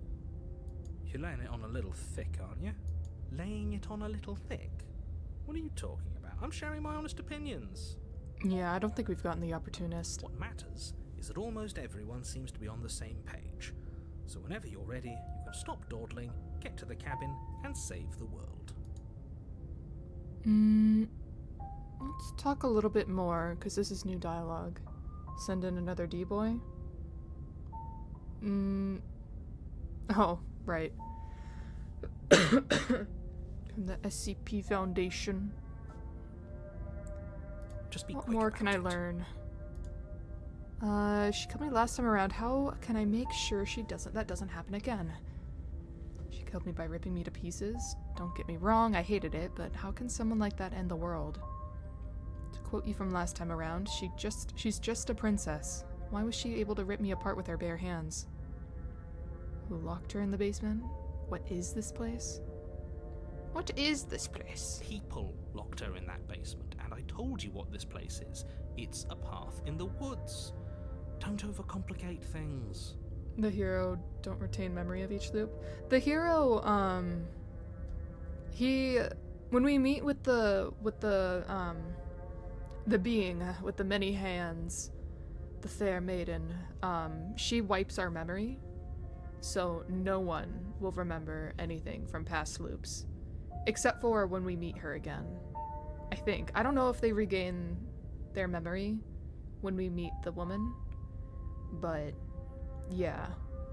You're laying it on a little thick, aren't you? Laying it on a little thick? What are you talking about? I'm sharing my honest opinions. Yeah, I don't think we've gotten the opportunist. What matters is that almost everyone seems to be on the same page. So whenever you're ready, you can stop dawdling, get to the cabin, and save the world. Let's talk a little bit more, because this is new dialogue. Send in another D-boy? Oh, right. From the SCP Foundation. Just be What quick more about can I it. learn? She killed me last time around. How can I make sure that doesn't happen again? She killed me by ripping me to pieces. Don't get me wrong, I hated it, but how can someone like that end the world? To quote you from last time around, she's just a princess. Why was she able to rip me apart with her bare hands? Who locked her in the basement? What is this place? What is this place? People locked her in that basement, and I told you what this place is. It's a path in the woods. Don't overcomplicate things. The hero don't retain memory of each loop. The hero, when we meet with the being with the many hands, the fair maiden, she wipes our memory, so no one will remember anything from past loops, except for when we meet her again. I think. I don't know if they regain their memory when we meet the woman, but yeah.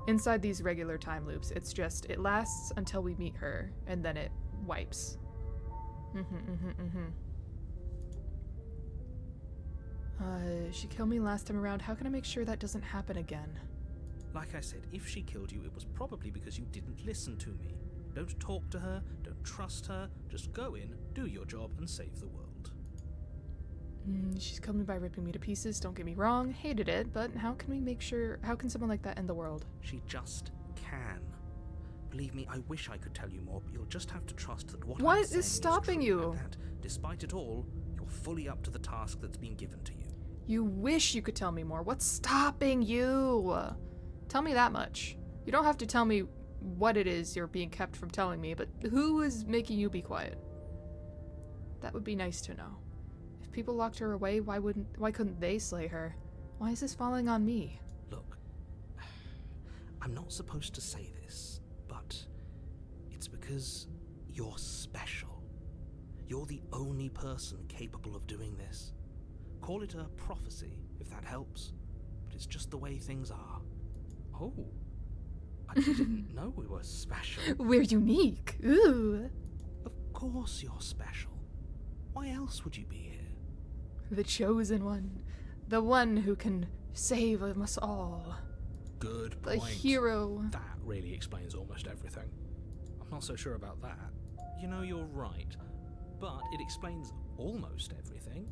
Inside these regular time loops, it lasts until we meet her, and then it wipes. She killed me last time around. How can I make sure that doesn't happen again? Like I said, if she killed you, it was probably because you didn't listen to me. Don't talk to her, don't trust her, just go in, do your job, and save the world. She's killed me by ripping me to pieces, don't get me wrong, hated it, but how can someone like that end the world? She just can. Believe me, I wish I could tell you more, but you'll just have to trust that what What I'm is saying stopping is true, you? and that, despite it all, you're fully up to the task that's been given to you. You wish you could tell me more. What's stopping you? Tell me that much. You don't have to tell me what it is you're being kept from telling me, but who is making you be quiet? That would be nice to know. If people locked her away, why couldn't they slay her? Why is this falling on me? Look, I'm not supposed to say this, but it's because you're special. You're the only person capable of doing this. Call it a prophecy, if that helps, but it's just the way things are. Oh, I didn't know we were special. We're unique. Ooh. Of course you're special. Why else would you be here? The chosen one. The one who can save us all. Good The point. hero. That really explains almost everything. I'm not so sure about that. You know, you're right, but it explains almost everything.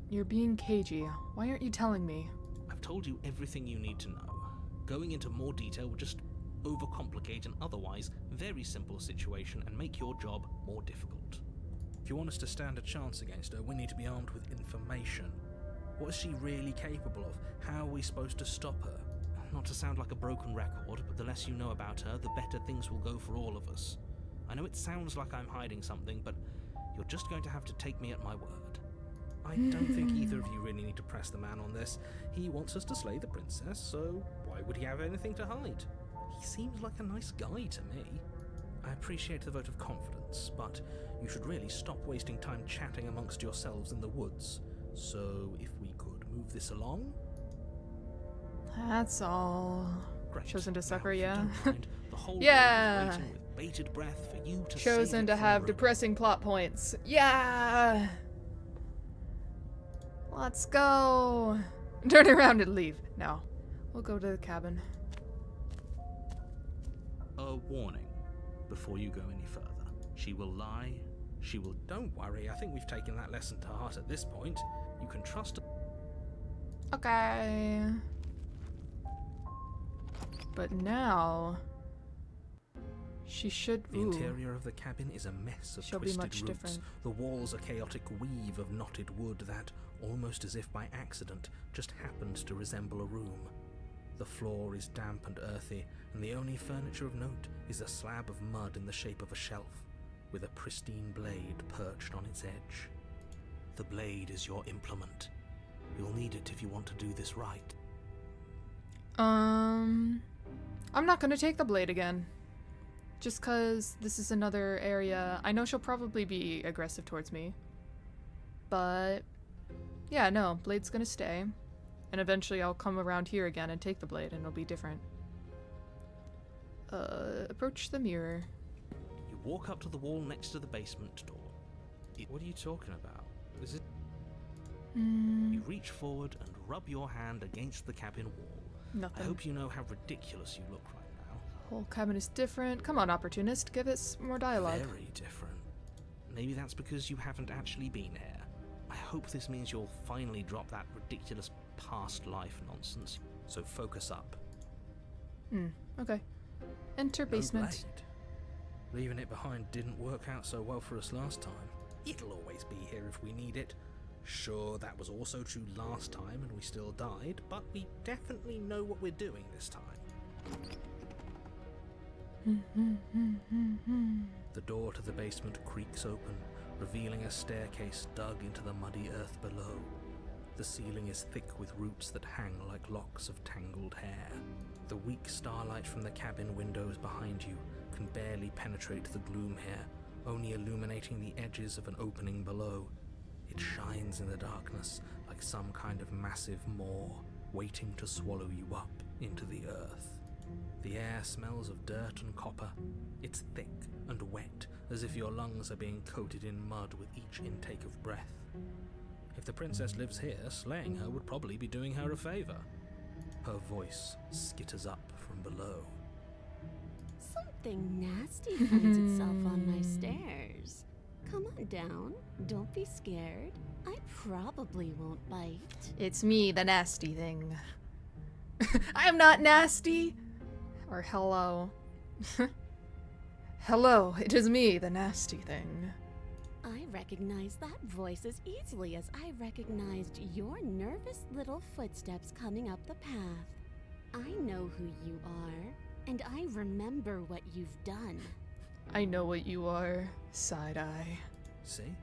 You're being cagey. Why aren't you telling me? I've told you everything you need to know. Going into more detail would just overcomplicate an otherwise very simple situation and make your job more difficult. If you want us to stand a chance against her, we need to be armed with information. What is she really capable of? How are we supposed to stop her? Not to sound like a broken record, but the less you know about her, the better things will go for all of us. I know it sounds like I'm hiding something, but you're just going to have to take me at my word. I don't think either of you really need to press the man on this. He wants us to slay the princess, so why would he have anything to hide? He seems like a nice guy to me. I appreciate the vote of confidence, but you should really stop wasting time chatting amongst yourselves in the woods. So if we could move this along? That's all. Great. Chosen to Now, suffer, if you yeah. don't mind, the whole world Yeah. is waiting with bated breath for you to save Chosen it to from have ruin. depressing plot points. Yeah! Let's go. Turn around and leave. No. We'll go to the cabin. A warning before you go any further. She will lie. She will. Don't worry, I think we've taken that lesson to heart at this point. You can trust her. Okay. But now she should. The Ooh. interior of the cabin is a mess of She'll be twisted much roots. different. The walls a chaotic weave of knotted wood that, almost as if by accident, just happened to resemble a room. The floor is damp and earthy, and the only furniture of note is a slab of mud in the shape of a shelf, with a pristine blade perched on its edge. The blade is your implement. You'll need it if you want to do this right. I'm not gonna take the blade again. Just cause this is another area. I know she'll probably be aggressive towards me. But yeah, no, blade's gonna stay. And eventually I'll come around here again and take the blade and it'll be different. Approach the mirror. You walk up to the wall next to the basement door. What are you talking about? Is it? You reach forward and rub your hand against the cabin wall. Nothing. I hope you know how ridiculous you look right now. Whole cabin is different. Come on, opportunist, give us more dialogue. Very different. Maybe that's because you haven't actually been here. I hope this means you'll finally drop that ridiculous past life nonsense. So focus up. Okay. Enter basement. No blade. Leaving it behind didn't work out so well for us last time. It'll always be here if we need it. Sure, that was also true last time and we still died, but we definitely know what we're doing this time. The door to the basement creaks open, revealing a staircase dug into the muddy earth below. The ceiling is thick with roots that hang like locks of tangled hair. The weak starlight from the cabin windows behind you can barely penetrate the gloom here, only illuminating the edges of an opening below. It shines in the darkness like some kind of massive maw, waiting to swallow you up into the earth. The air smells of dirt and copper. It's thick and wet, as if your lungs are being coated in mud with each intake of breath. If the princess lives here, slaying her would probably be doing her a favor. Her voice skitters up from below. Something nasty finds itself on my stairs. Come on down. Don't be scared. I probably won't bite. It's me, the nasty thing. I'm not nasty! Or hello. Hello, it is me, the nasty thing. I recognize that voice as easily as I recognized your nervous little footsteps coming up the path. I know who you are, and I remember what you've done. I know what you are, side-eye. See?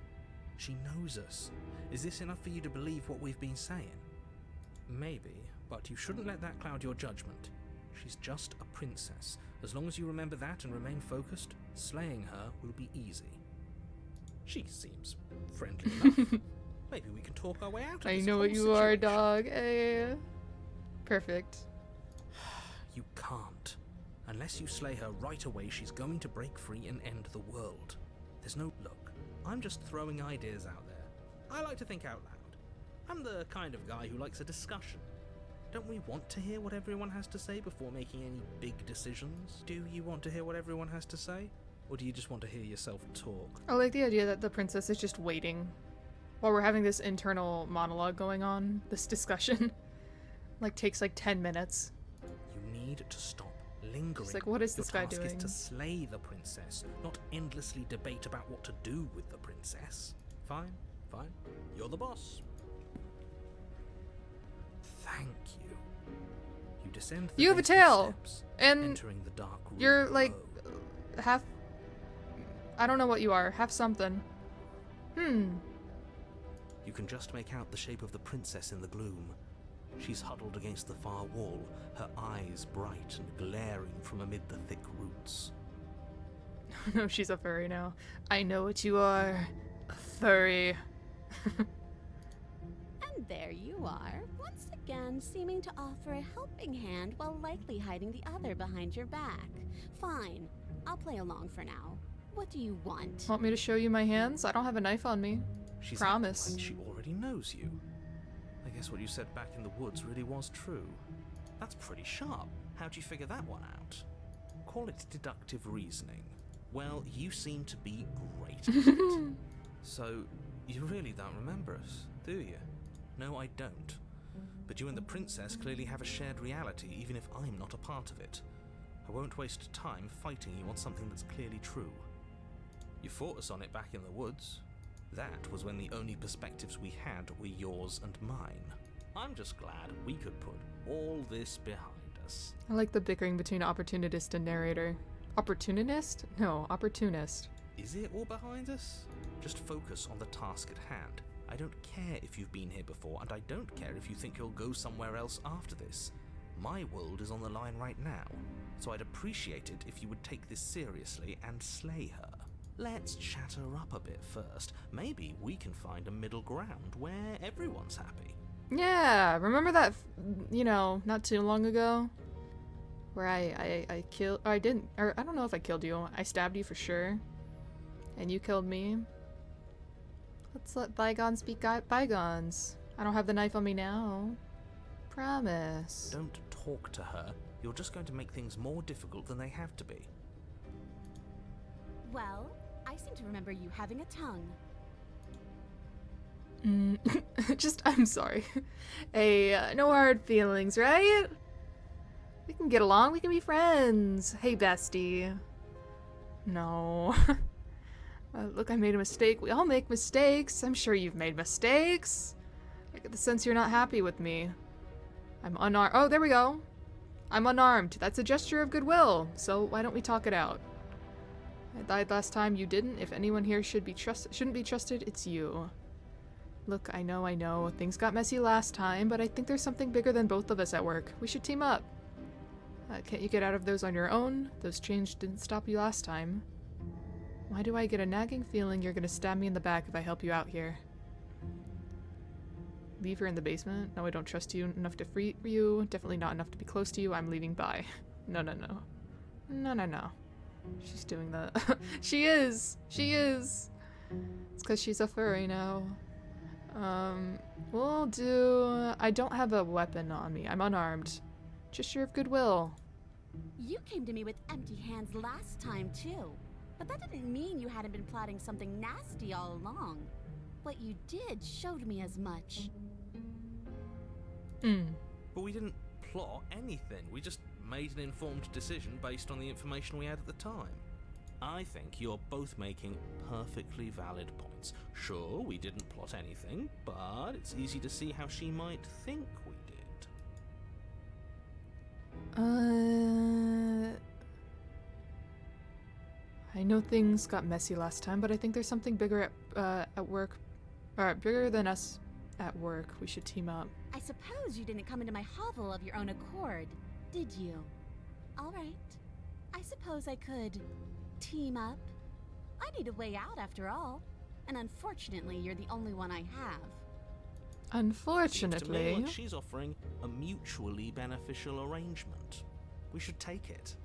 She knows us. Is this enough for you to believe what we've been saying? Maybe, but you shouldn't let that cloud your judgment. She's just a princess. As long as you remember that and remain focused, slaying her will be easy. She seems friendly enough. Maybe we can talk our way out of I this know whole what you are, situation. dog. Hey. Perfect. You can't. Unless you slay her right away, she's going to break free and end the world. There's no look. I'm just throwing ideas out there. I like to think out loud. I'm the kind of guy who likes a discussion. Don't we want to hear what everyone has to say before making any big decisions? Do you want to hear what everyone has to say? Or do you just want to hear yourself talk? I like the idea that the princess is just waiting while we're having this internal monologue going on, this discussion. Like, takes like 10 minutes. You need to stop lingering. She's like, what is this guy Your task doing? is to slay the princess, not endlessly debate about what to do with the princess. Fine, fine. You're the boss. Thank you. You descend the You have a basement tail, steps, and entering the dark room you're like below. half. I don't know what you are. Half something. You can just make out the shape of the princess in the gloom. She's huddled against the far wall, her eyes bright and glaring from amid the thick roots. No, she's a furry now. I know what you are. A furry. And there you are, once again seeming to offer a helping hand while likely hiding the other behind your back. Fine, I'll play along for now. What do you want? Want me to show you my hands? I don't have a knife on me. She's Promise. acting like she already knows you. I guess what you said back in the woods really was true. That's pretty sharp. How'd you figure that one out? Call it deductive reasoning. Well, you seem to be great at it. So, you really don't remember us, do you? No, I don't. But you and the princess clearly have a shared reality, even if I'm not a part of it. I won't waste time fighting you on something that's clearly true. You fought us on it back in the woods. That was when the only perspectives we had were yours and mine. I'm just glad we could put all this behind us. I like the bickering between opportunist and narrator. Opportunist? No, opportunist. Is it all behind us? Just focus on the task at hand. I don't care if you've been here before, and I don't care if you think you'll go somewhere else after this. My world is on the line right now, so I'd appreciate it if you would take this seriously and slay her. Let's chat her up a bit first. Maybe we can find a middle ground where everyone's happy. Yeah, remember that, not too long ago? Where I killed, I didn't, or I don't know if I killed you. I stabbed you for sure. And you killed me. Let's let bygones be bygones. I don't have the knife on me now. Promise. Don't talk to her. You're just going to make things more difficult than they have to be. Well, I seem to remember you having a tongue. I'm sorry. Hey, no hard feelings, right? We can get along, we can be friends. Hey, bestie. No. Look, I made a mistake. We all make mistakes. I'm sure you've made mistakes. I get the sense you're not happy with me. I'm unarmed. Oh, there we go. I'm unarmed. That's a gesture of goodwill. So why don't we talk it out? I died last time. You didn't. If anyone here shouldn't be trusted, it's you. Look, I know. Things got messy last time, but I think there's something bigger than both of us at work. We should team up. Can't you get out of those on your own? Those chains didn't stop you last time. Why do I get a nagging feeling you're gonna stab me in the back if I help you out here? Leave her in the basement? No, I don't trust you enough to free you. Definitely not enough to be close to you. I'm leaving. Bye. No. No. She's doing that. She is! It's because she's a furry now. We'll do... I don't have a weapon on me. I'm unarmed. Gesture of goodwill. You came to me with empty hands last time, too. But that didn't mean you hadn't been plotting something nasty all along. What you did showed me as much. But we didn't plot anything. We just made an informed decision based on the information we had at the time. I think you're both making perfectly valid points. Sure, we didn't plot anything, but it's easy to see how she might think we did. I know things got messy last time, but I think there's something bigger at work. Bigger than us at work. We should team up. I suppose you didn't come into my hovel of your own accord, did you? All right. I suppose I could team up. I need a way out after all. And unfortunately, you're the only one I have. Unfortunately. Seems to me like she's offering a mutually beneficial arrangement. We should take it.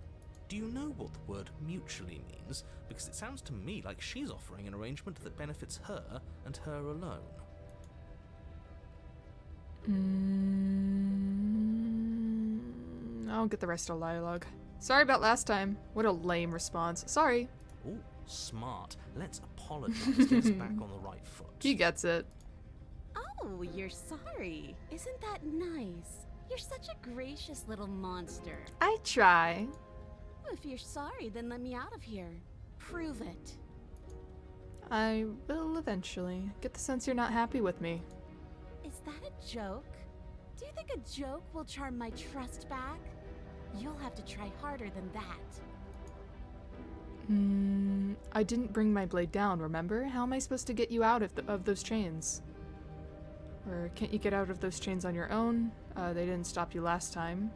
Do you know what the word mutually means? Because it sounds to me like she's offering an arrangement that benefits her and her alone. I'll get the rest of the dialogue. Sorry about last time. What a lame response. Sorry. Ooh, smart. Let's apologize. Get us back on the right foot. He gets it. Oh, you're sorry. Isn't that nice? You're such a gracious little monster. I try. If you're sorry, then let me out of here. Prove it. I will eventually. Get the sense you're not happy with me. Is that a joke? Do you think a joke will charm my trust back? You'll have to try harder than that. I didn't bring my blade down, remember? How am I supposed to get you out of those chains? Or can't you get out of those chains on your own? They didn't stop you last time.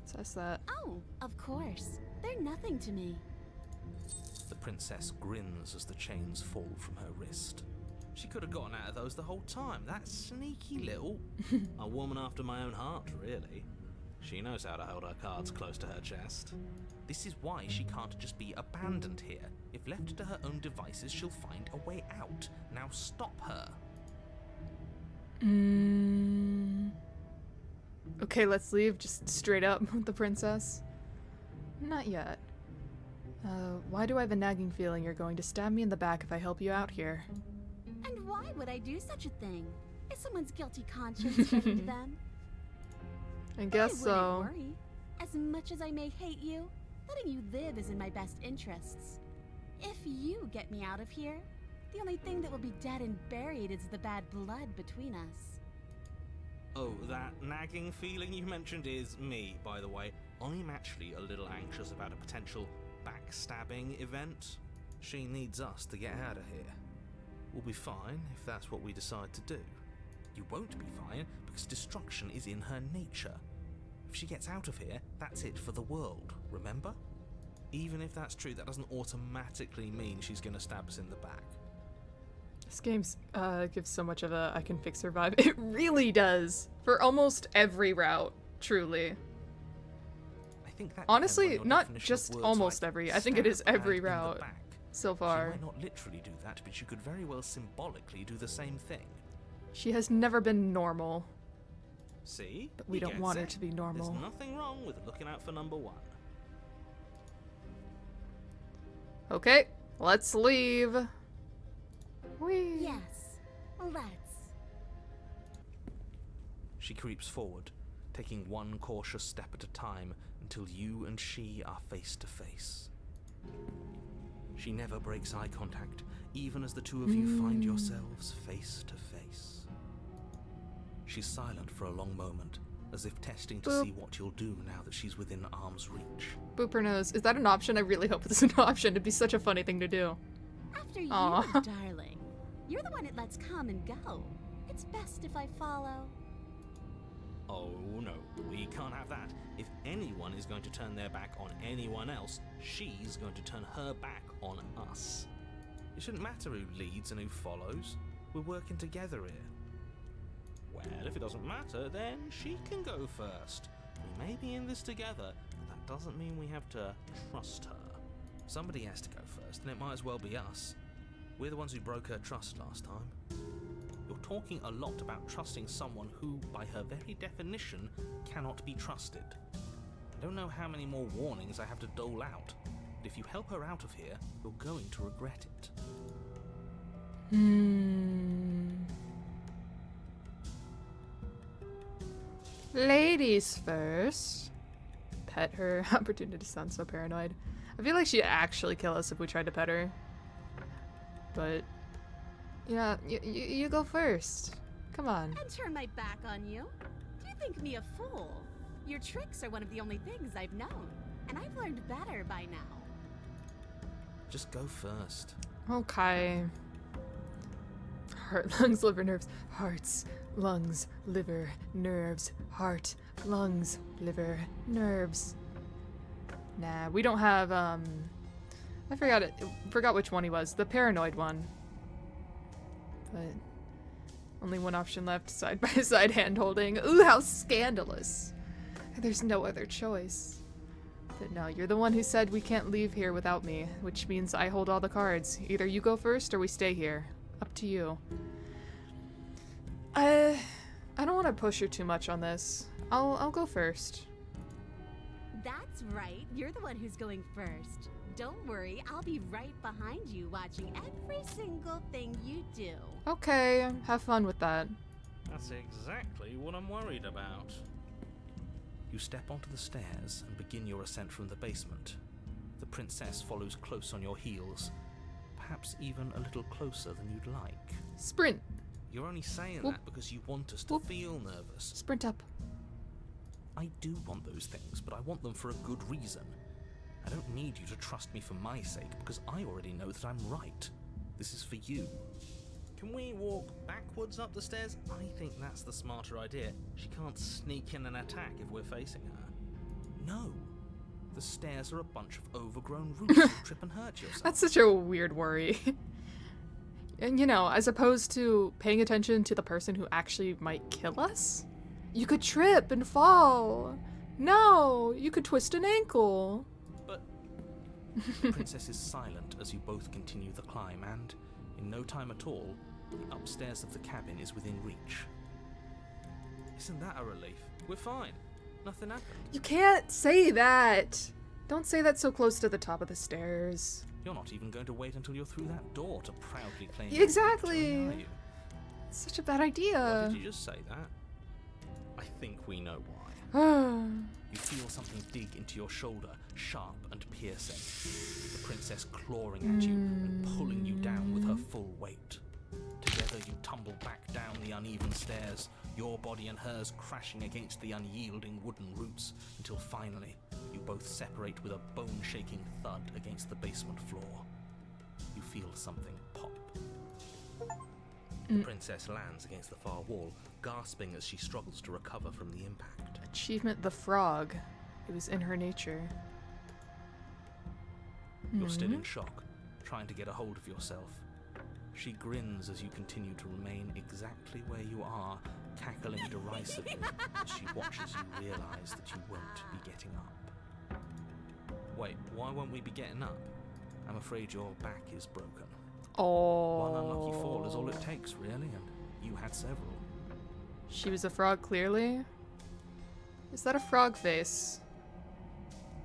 Says that. Oh, of course. They're nothing to me. The princess grins as the chains fall from her wrist. She could have gotten out of those the whole time. That sneaky little... a woman after my own heart, really. She knows how to hold her cards close to her chest. This is why she can't just be abandoned here. If left to her own devices, she'll find a way out. Now stop her. Okay, let's leave. Just straight up with the princess. Not yet. Why do I have a nagging feeling you're going to stab me in the back if I help you out here? And why would I do such a thing? Is someone's guilty conscience getting to them? I guess I so. wouldn't worry. As much as I may hate you, letting you live is in my best interests. If you get me out of here, the only thing that will be dead and buried is the bad blood between us. Oh, that nagging feeling you mentioned is me, by the way. I'm actually a little anxious about a potential backstabbing event. She needs us to get out of here. We'll be fine if that's what we decide to do. You won't be fine because destruction is in her nature. If she gets out of here, that's it for the world, remember? Even if that's true, that doesn't automatically mean she's gonna stab us in the back. This game gives so much of a I can fix her vibe. It really does. For almost every route, truly. I think that Honestly, depends on your not definition of just words almost like every. I think it is stab every and in the route back. so She far. might not literally do that, but she could very well symbolically do the same thing. She has never been normal, See? but we He don't gets want her it. to be normal. There's nothing wrong with looking out for number one. Okay, let's leave. Whee. Yes, let's. She creeps forward, taking one cautious step at a time until you and she are face to face. She never breaks eye contact, even as the two of you find yourselves face to face. She's silent for a long moment, as if testing to Boop. see what you'll do now that she's within arm's reach. Booper knows. Is that an option? I really hope it's an option. It'd be such a funny thing to do. After you, Aw. darling. You're the one it lets come and go. It's best if I follow. Oh no, we can't have that. If anyone is going to turn their back on anyone else, she's going to turn her back on us. It shouldn't matter who leads and who follows. We're working together here. Well, if it doesn't matter, then she can go first. We may be in this together, but that doesn't mean we have to trust her. Somebody has to go first, and it might as well be us. We're the ones who broke her trust last time. You're talking a lot about trusting someone who, by her very definition, cannot be trusted. I don't know how many more warnings I have to dole out, but if you help her out of here, you're going to regret it. Ladies first. Pet her. Opportunity sounds so paranoid. I feel like she'd actually kill us if we tried to pet her. But yeah, you go first. Come on. And turn my back on you? Do you think me a fool? Your tricks are one of the only things I've known, and I've learned better by now. Just go first. Okay. Heart, lungs, liver, nerves. Hearts, lungs, liver, nerves. Heart, lungs, liver, nerves. Nah, we don't have, I forgot which one he was. The paranoid one. But only one option left, side by side hand holding. Ooh, how scandalous. There's no other choice. But no, you're the one who said we can't leave here without me, which means I hold all the cards. Either you go first or we stay here. Up to you. I don't want to push her too much on this. I'll go first. That's right. You're the one who's going first. Don't worry, I'll be right behind you watching every single thing you do. Okay, have fun with that. That's exactly what I'm worried about. You step onto the stairs and begin your ascent from the basement. The princess follows close on your heels, perhaps even a little closer than you'd like. Sprint. You're only saying Whoop. that because you want us to Whoop. feel nervous. Sprint up. I do want those things, but I want them for a good reason. I don't need you to trust me for my sake, because I already know that I'm right. This is for you. Can we walk backwards up the stairs? I think that's the smarter idea. She can't sneak in and attack if we're facing her. No. The stairs are a bunch of overgrown roots. You'll trip and hurt yourself. That's such a weird worry. And you know, as opposed to paying attention to the person who actually might kill us, you could trip and fall. No, you could twist an ankle. But the princess is silent as you both continue the climb, and in no time at all, the upstairs of the cabin is within reach. Isn't that a relief? We're fine. Nothing happened. You can't say that. Don't say that so close to the top of the stairs. You're not even going to wait until you're through that door to proudly claim Exactly. your victory, are you? Such a bad Why idea. did you just say that? I think we know why. You feel something dig into your shoulder, sharp and piercing. The princess clawing at you and pulling you down with her full weight. Together you tumble back down the uneven stairs, your body and hers crashing against the unyielding wooden roots, until finally you both separate with a bone-shaking thud against the basement floor. You feel something pop. The princess lands against the far wall, gasping as she struggles to recover from the impact. Achievement the frog. It was in her nature. You're still in shock, trying to get a hold of yourself. She grins as you continue to remain exactly where you are, cackling derisively as she watches you realize that you won't be getting up. Wait, why won't we be getting up? I'm afraid your back is broken. Oh. One unlucky fall is all it takes, really, and you had several. She was a frog, clearly. Is that a frog face?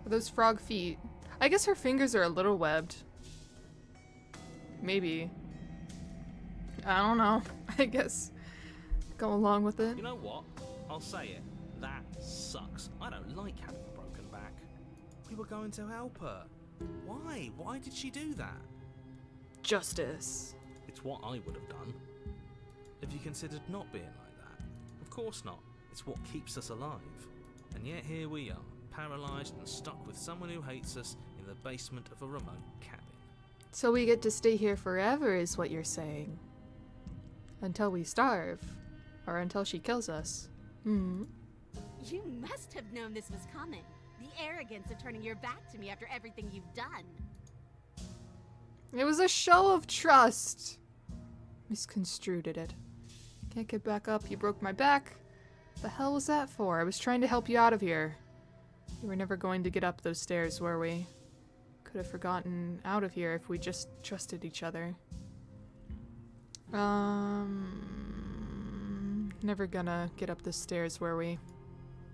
Are those frog feet? I guess her fingers are a little webbed. Maybe. I don't know. I guess go along with it. You know what? I'll say it. That sucks. I don't like having a broken back. We were going to help her. Why? Why did she do that? Justice. It's what I would have done. Have you considered not being like that? Of course not. It's what keeps us alive. And yet here we are, paralysed and stuck with someone who hates us in the basement of a remote cabin. So we get to stay here forever is what you're saying. Until we starve. Or until she kills us. You must have known this was coming. The arrogance of turning your back to me after everything you've done. It was a show of trust. Misconstrued it. Can't get back up. You broke my back. The hell was that for? I was trying to help you out of here. You were never going to get up those stairs, were we? Could have forgotten out of here if we just trusted each other. Never gonna get up the stairs, were we?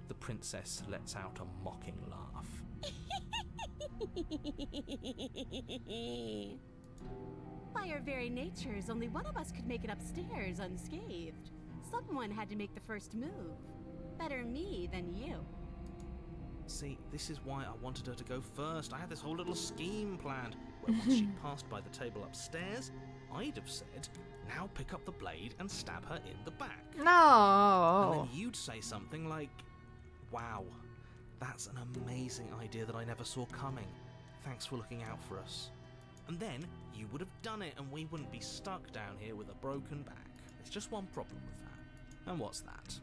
The princess lets out a mocking laugh. By our very natures, only one of us could make it upstairs unscathed. Someone had to make the first move. Better me than you. See, this is why I wanted her to go first. I had this whole little scheme planned, where once she passed by the table upstairs, I'd have said, now pick up the blade and stab her in the back. And No. then you'd say something like, wow, that's an amazing idea that I never saw coming. Thanks for looking out for us. And then you would have done it and we wouldn't be stuck down here with a broken back. There's just one problem with that. And what's that?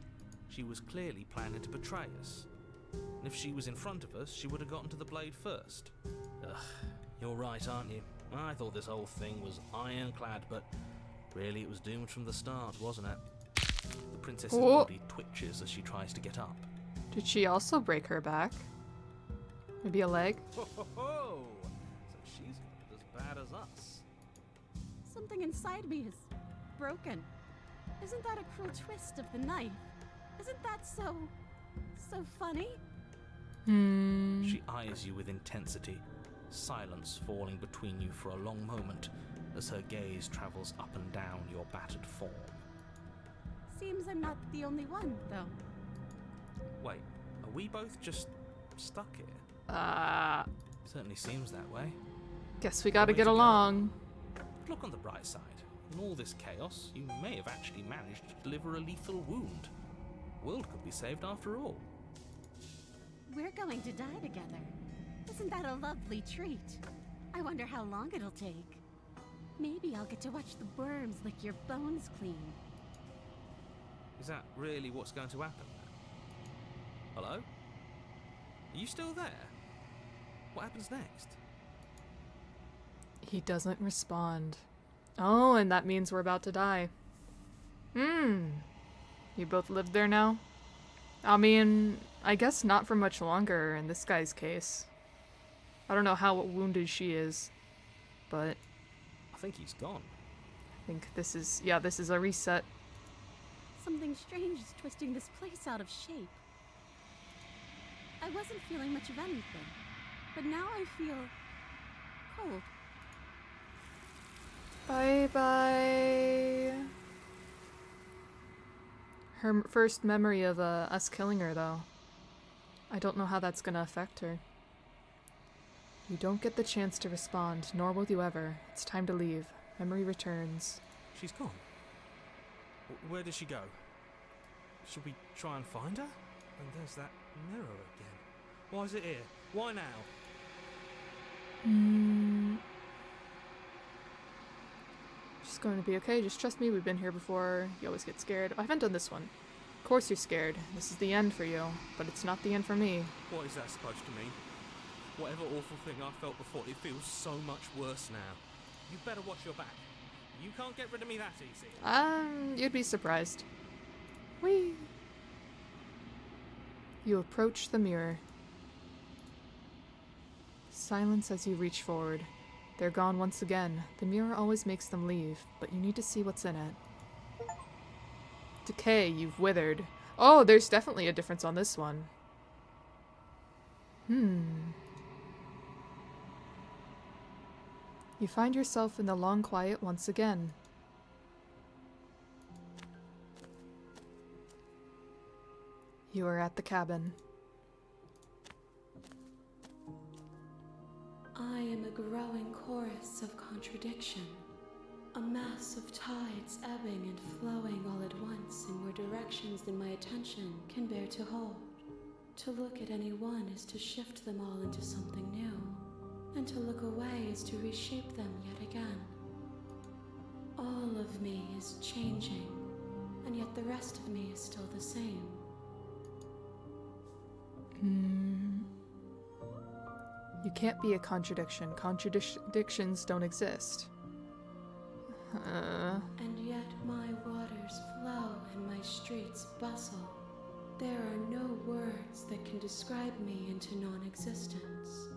She was clearly planning to betray us. And if she was in front of us, she would have gotten to the blade first. Ugh, you're right, aren't you? I thought this whole thing was ironclad, but really it was doomed from the start, wasn't it? The princess's body twitches as she tries to get up. Did she also break her back? Maybe a leg? Ho ho ho! So she's got it as bad as us. Something inside me is broken. Isn't that a cruel twist of the knife? Isn't that so funny? She eyes you with intensity, silence falling between you for a long moment as her gaze travels up and down your battered form. Seems I'm not the only one, though. Wait, are we both just stuck here? Certainly seems that way. Guess we gotta Way get to go. along. But look on the bright side. In all this chaos, you may have actually managed to deliver a lethal wound. The world could be saved after all. We're going to die together. Isn't that a lovely treat? I wonder how long it'll take. Maybe I'll get to watch the worms lick your bones clean. Is that really what's going to happen? Hello? Are you still there? What happens next? He doesn't respond. Oh, and that means we're about to die. You both live there now? I mean, I guess not for much longer in this guy's case. I don't know how wounded she is, but I think he's gone. I think this is a reset. Something strange is twisting this place out of shape. I wasn't feeling much of anything, but now I feel cold. Bye bye. her first memory of us killing her, though. I don't know how that's gonna affect her. You don't get the chance to respond, nor will you ever. It's time to leave. Memory returns. She's gone. Where did she go? Should we try and find her? And there's that mirror again. Why is it here? Why now? She's going to be okay. Just trust me. We've been here before. You always get scared. I haven't done this one. Of course you're scared. This is the end for you. But it's not the end for me. What is that supposed to mean? Whatever awful thing I felt before, it feels so much worse now. You better watch your back. You can't get rid of me that easy. You'd be surprised. Whee! You approach the mirror. Silence as you reach forward. They're gone once again. The mirror always makes them leave, but you need to see what's in it. Decay, you've withered. Oh, there's definitely a difference on this one. You find yourself in the long quiet once again. You are at the cabin. I am a growing chorus of contradiction, a mass of tides ebbing and flowing all at once in more directions than my attention can bear to hold. To look at any one is to shift them all into something new, and to look away is to reshape them yet again. All of me is changing, and yet the rest of me is still the same. You can't be a contradiction. Contradictions don't exist. And yet my waters flow and my streets bustle. There are no words that can describe me into non-existence.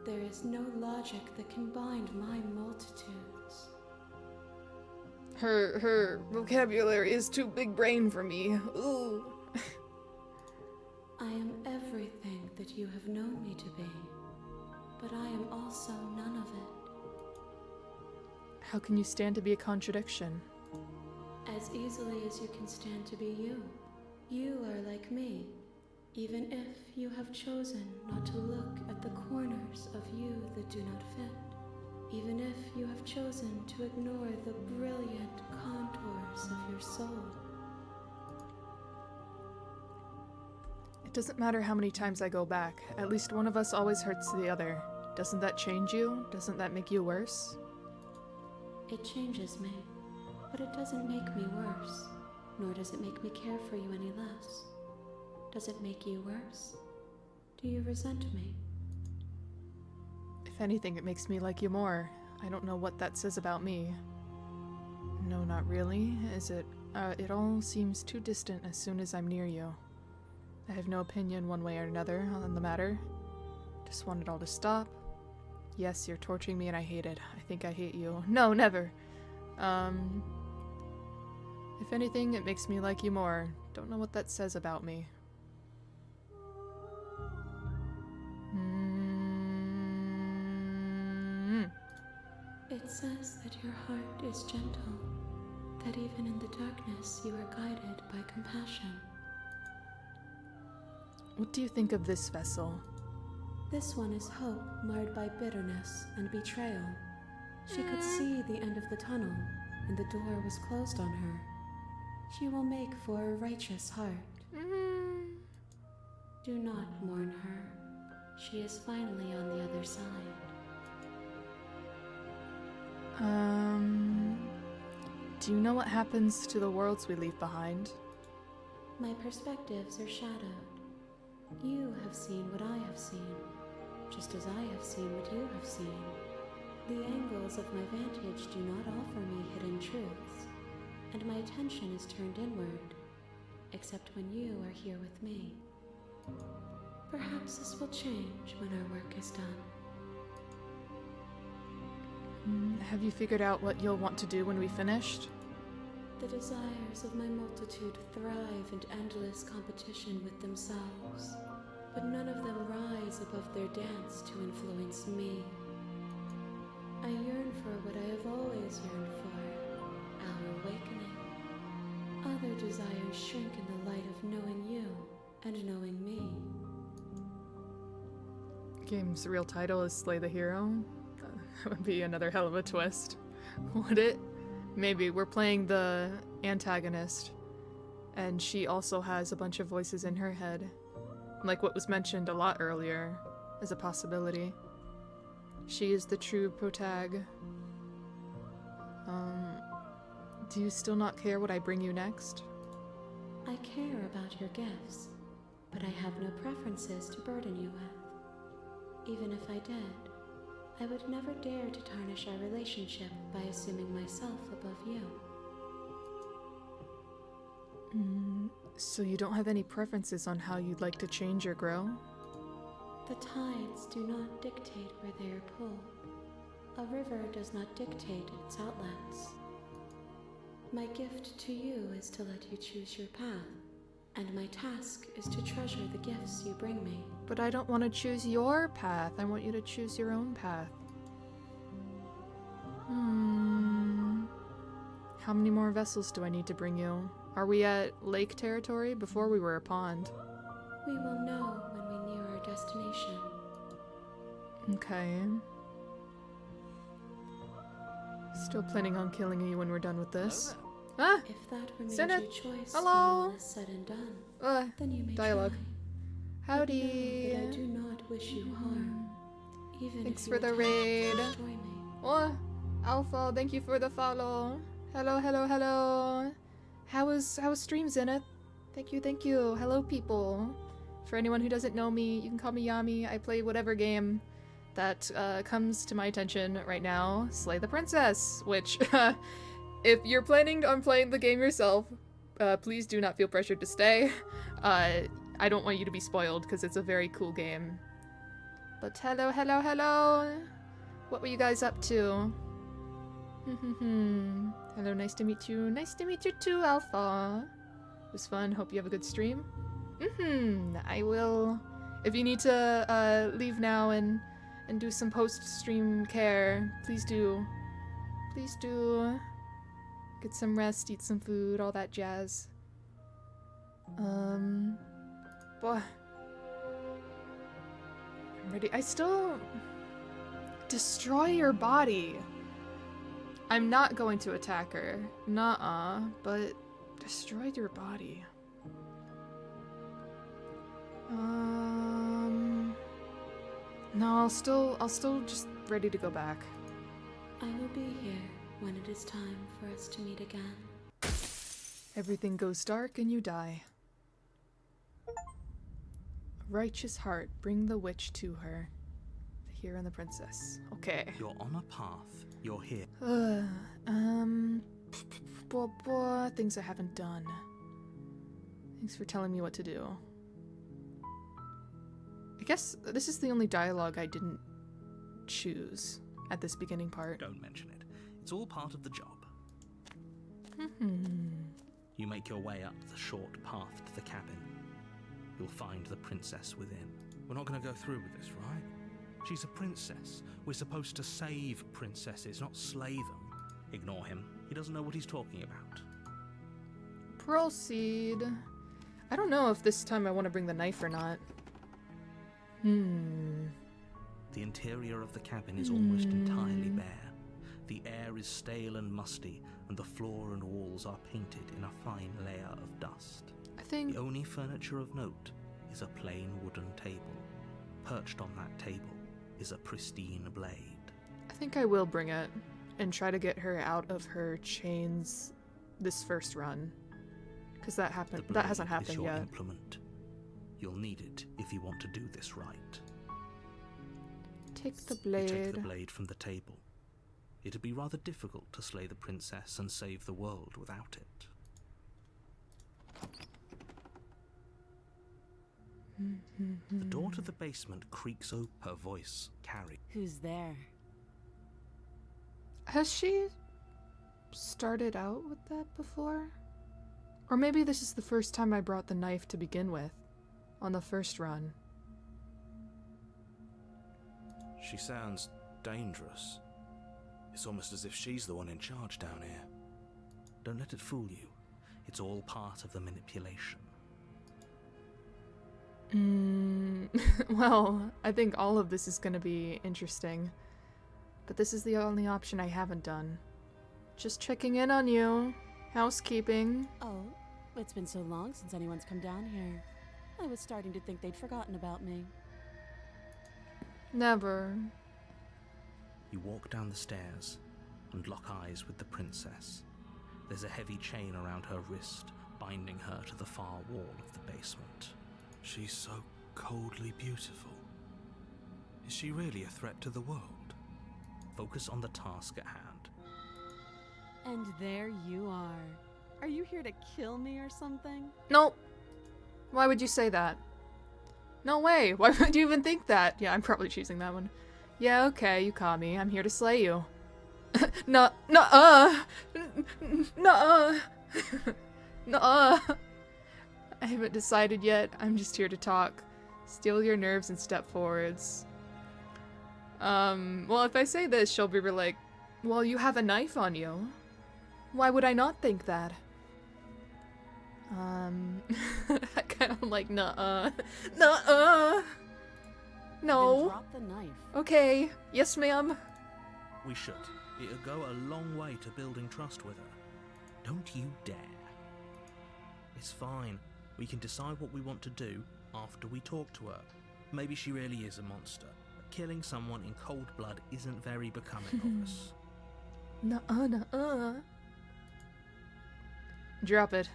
There is no logic that can bind my multitudes. Her vocabulary is too big brain for me. Ooh. I am everything that you have known me to be, but I am also none of it. How can you stand to be a contradiction? As easily as you can stand to be you. You are like me, even if you have chosen not to look at the corners of you that do not fit. Even if you have chosen to ignore the brilliant contours of your soul. It doesn't matter how many times I go back. At least one of us always hurts the other. Doesn't that change you? Doesn't that make you worse? It changes me, but it doesn't make me worse, nor does it make me care for you any less. Does it make you worse? Do you resent me? If anything, it makes me like you more. I don't know what that says about me. No, not really. Is it? It all seems too distant as soon as I'm near you. I have no opinion one way or another on the matter. Just want it all to stop. Yes, you're torturing me and I hate it. I think I hate you. No, never. If anything, it makes me like you more. Don't know what that says about me. It says that your heart is gentle, that even in the darkness you are guided by compassion. What do you think of this vessel? This one is hope marred by bitterness and betrayal. She could see the end of the tunnel, and the door was closed on her. She will make for a righteous heart. Do not mourn her. She is finally on the other side. Do you know what happens to the worlds we leave behind? My perspectives are shadowed. You have seen what I have seen, just as I have seen what you have seen. The angles of my vantage do not offer me hidden truths, and my attention is turned inward, except when you are here with me. Perhaps this will change when our work is done. Have you figured out what you'll want to do when we finished? The desires of my multitude thrive in endless competition with themselves, but none of them rise above their dance to influence me. I yearn for what I have always yearned for, our awakening. Other desires shrink in the knowing you and knowing me. Game's real title is Slay the Hero. That would be another hell of a twist. Would it? Maybe. We're playing the antagonist, and she also has a bunch of voices in her head. Like what was mentioned a lot earlier as a possibility. She is the true protag. Do you still not care what I bring you next? I care about your gifts, but I have no preferences to burden you with. Even if I did, I would never dare to tarnish our relationship by assuming myself above you. So you don't have any preferences on how you'd like to change or grow? The tides do not dictate where they are pulled. A river does not dictate its outlets. My gift to you is to let you choose your path, and my task is to treasure the gifts you bring me. But I don't want to choose your path. I want you to choose your own path. How many more vessels do I need to bring you? Are we at lake territory? Before we were a pond. We will know when we near our destination. Okay. Still planning on killing you when we're done with this. Ah! If that remains Senate. your choice Hello. when all is said and done, then you may Dialogue. try. Howdy. But know that I do not wish you harm, even Thanks if you for the attempt to raid. destroy me. Oh, Alpha, thank you for the follow. Hello, hello, hello. How was stream, Zenith? Thank you, thank you. Hello, people. For anyone who doesn't know me, you can call me Yami. I play whatever game that comes to my attention right now. Slay the Princess, which, if you're planning on playing the game yourself, please do not feel pressured to stay. I don't want you to be spoiled, because it's a very cool game. But hello, hello, hello. What were you guys up to? Hello, nice to meet you. Nice to meet you too, Alpha. It was fun. Hope you have a good stream. I will. If you need to leave now and do some post-stream care, please do. Please do. Get some rest, eat some food, all that jazz. Boy. I'm ready. I still... Destroy your body. I'm not going to attack her. Nuh-uh. But destroy your body. No, I'll still just ready to go back. I will be here when it is time for us to meet again. Everything goes dark and you die. A righteous heart, bring the witch to her. The hero and the princess. Okay. You're on a path. You're here. Things I haven't done. Thanks for telling me what to do. I guess this is the only dialogue I didn't choose at this beginning part. Don't mention it. It's all part of the job. Mm-hmm. You make your way up the short path to the cabin. You'll find the princess within. We're not going to go through with this, right? She's a princess. We're supposed to save princesses, not slay them. Ignore him. He doesn't know what he's talking about. Proceed. I don't know if this time I want to bring the knife or not. The interior of the cabin is almost entirely bare. The air is stale and musty, and the floor and walls are painted in a fine layer of dust. I think... The only furniture of note is a plain wooden table. Perched on that table is a pristine blade. I think I will bring it and try to get her out of her chains this first run. Because that hasn't happened is your yet. Implement. You'll need it if you want to do this right. Take the You blade. take the blade from the table. It'd be rather difficult to slay the princess and save the world without it. The door to the basement creaks open. Her voice carries. Who's there? Has she started out with that before? Or maybe this is the first time I brought the knife to begin with, on the first run. She sounds dangerous. It's almost as if she's the one in charge down here. Don't let it fool you. It's all part of the manipulation. Well, I think all of this is gonna be interesting. But this is the only option I haven't done. Just checking in on you. Housekeeping. Oh, it's been so long since anyone's come down here. I was starting to think they'd forgotten about me. Never. You walk down the stairs and lock eyes with the princess. There's a heavy chain around her wrist, binding her to the far wall of the basement. She's so coldly beautiful. Is she really a threat to the world? Focus on the task at hand. And there you are. Are you here to kill me or something? Nope. Why would you say that? No way. Why would you even think that? Yeah, I'm probably choosing that one. Yeah, okay, you caught me. I'm here to slay you. Nuh-uh. Nuh-uh. Nuh-uh. I haven't decided yet. I'm just here to talk. Steal your nerves and step forwards. Well, if I say this, she'll be like, well, you have a knife on you. Why would I not think that? I kind of like, nuh-uh. Nuh-uh. No. Then drop the knife. Okay. Yes, ma'am. We should. It'll go a long way to building trust with her. Don't you dare. It's fine. We can decide what we want to do after we talk to her. Maybe she really is a monster. Killing someone in cold blood isn't very becoming of us. Nuh-uh, nuh-uh. Drop it.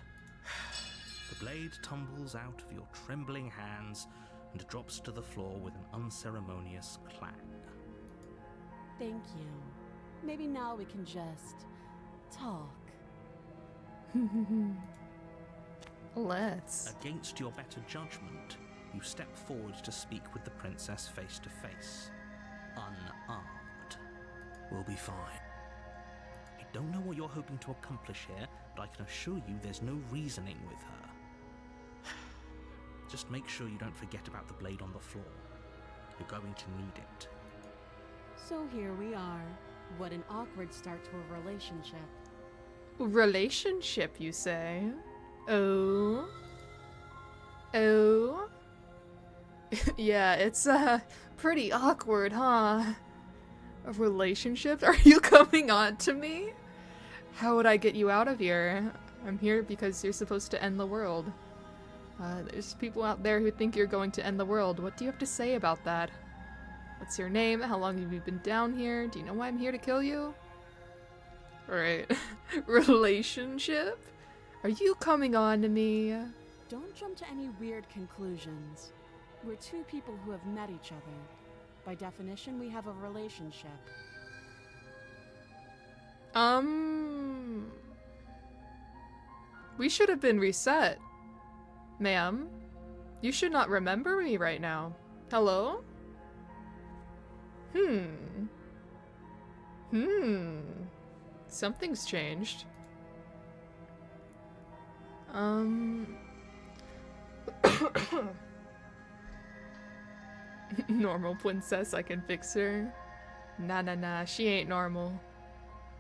The blade tumbles out of your trembling hands and drops to the floor with an unceremonious clang. Thank you. Maybe now we can just talk. Let's. Against your better judgment, you step forward to speak with the princess face to face. Unarmed. We'll be fine. I don't know what you're hoping to accomplish here, but I can assure you there's no reasoning with her. Just make sure you don't forget about the blade on the floor. You're going to need it. So here we are. What an awkward start to a relationship. Relationship, you say? Oh? Oh? Yeah, it's, pretty awkward, huh? A relationship? Are you coming on to me? How would I get you out of here? I'm here because you're supposed to end the world. There's people out there who think you're going to end the world. What do you have to say about that? What's your name? How long have you been down here? Do you know why I'm here to kill you? Alright. Relationship? Are you coming on to me? Don't jump to any weird conclusions. We're two people who have met each other. By definition, we have a relationship. We should have been reset. Ma'am, you should not remember me right now. Hello? Something's changed. Normal princess, I can fix her. Nah, she ain't normal.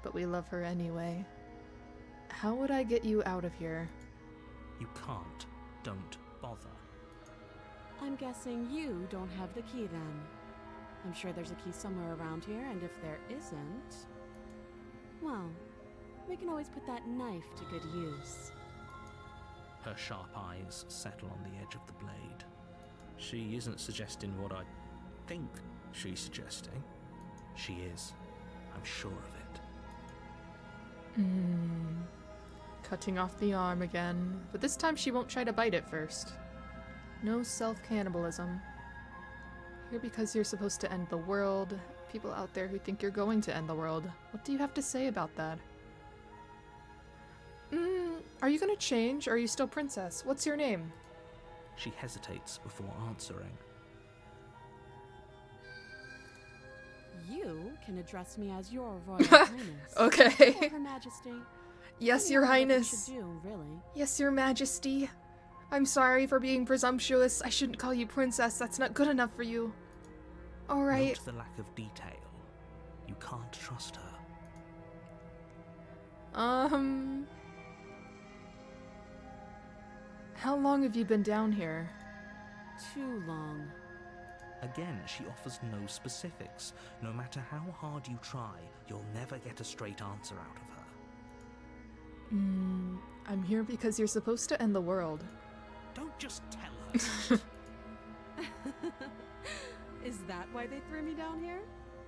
But we love her anyway. How would I get you out of here? You can't. Don't bother. I'm guessing you don't have the key then. I'm sure there's a key somewhere around here, and if there isn't, well, we can always put that knife to good use. Her sharp eyes settle on the edge of the blade. She isn't suggesting what I think she's suggesting. She is. I'm sure of it. Cutting off the arm again. But this time she won't try to bite it first. No self-cannibalism. Here because you're supposed to end the world. People out there who think you're going to end the world. What do you have to say about that? Are you gonna change, or are you still princess? What's your name? She hesitates before answering. You can address me as your Royal Highness. Okay. Or Her Majesty. Yes, I Your know what you Highness. should do, really. Yes, Your Majesty. I'm sorry for being presumptuous. I shouldn't call you princess. That's not good enough for you. Alright. Note the lack of detail. You can't trust her. How long have you been down here? too long. Again, she offers no specifics. No matter how hard you try, you'll never get a straight answer out of her. I'm here because you're supposed to end the world. Don't just tell her. Is that why they threw me down here?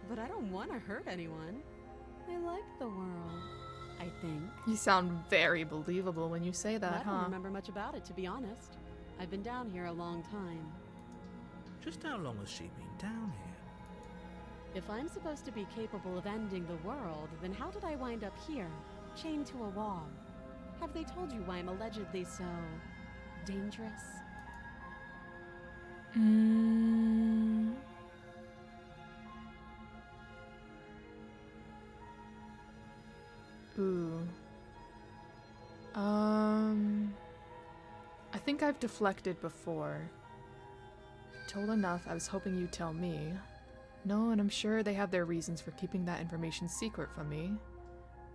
But I don't want to hurt anyone. I like the world, I think. You sound very believable when you say that, I don't huh? remember much about it, to be honest. I've been down here a long time. Just how long has she been down here? If I'm supposed to be capable of ending the world, then how did I wind up here, chained to a wall? Have they told you why I'm allegedly so dangerous? Ooh. I think I've deflected before. Told enough, I was hoping you'd tell me. No, and I'm sure they have their reasons for keeping that information secret from me.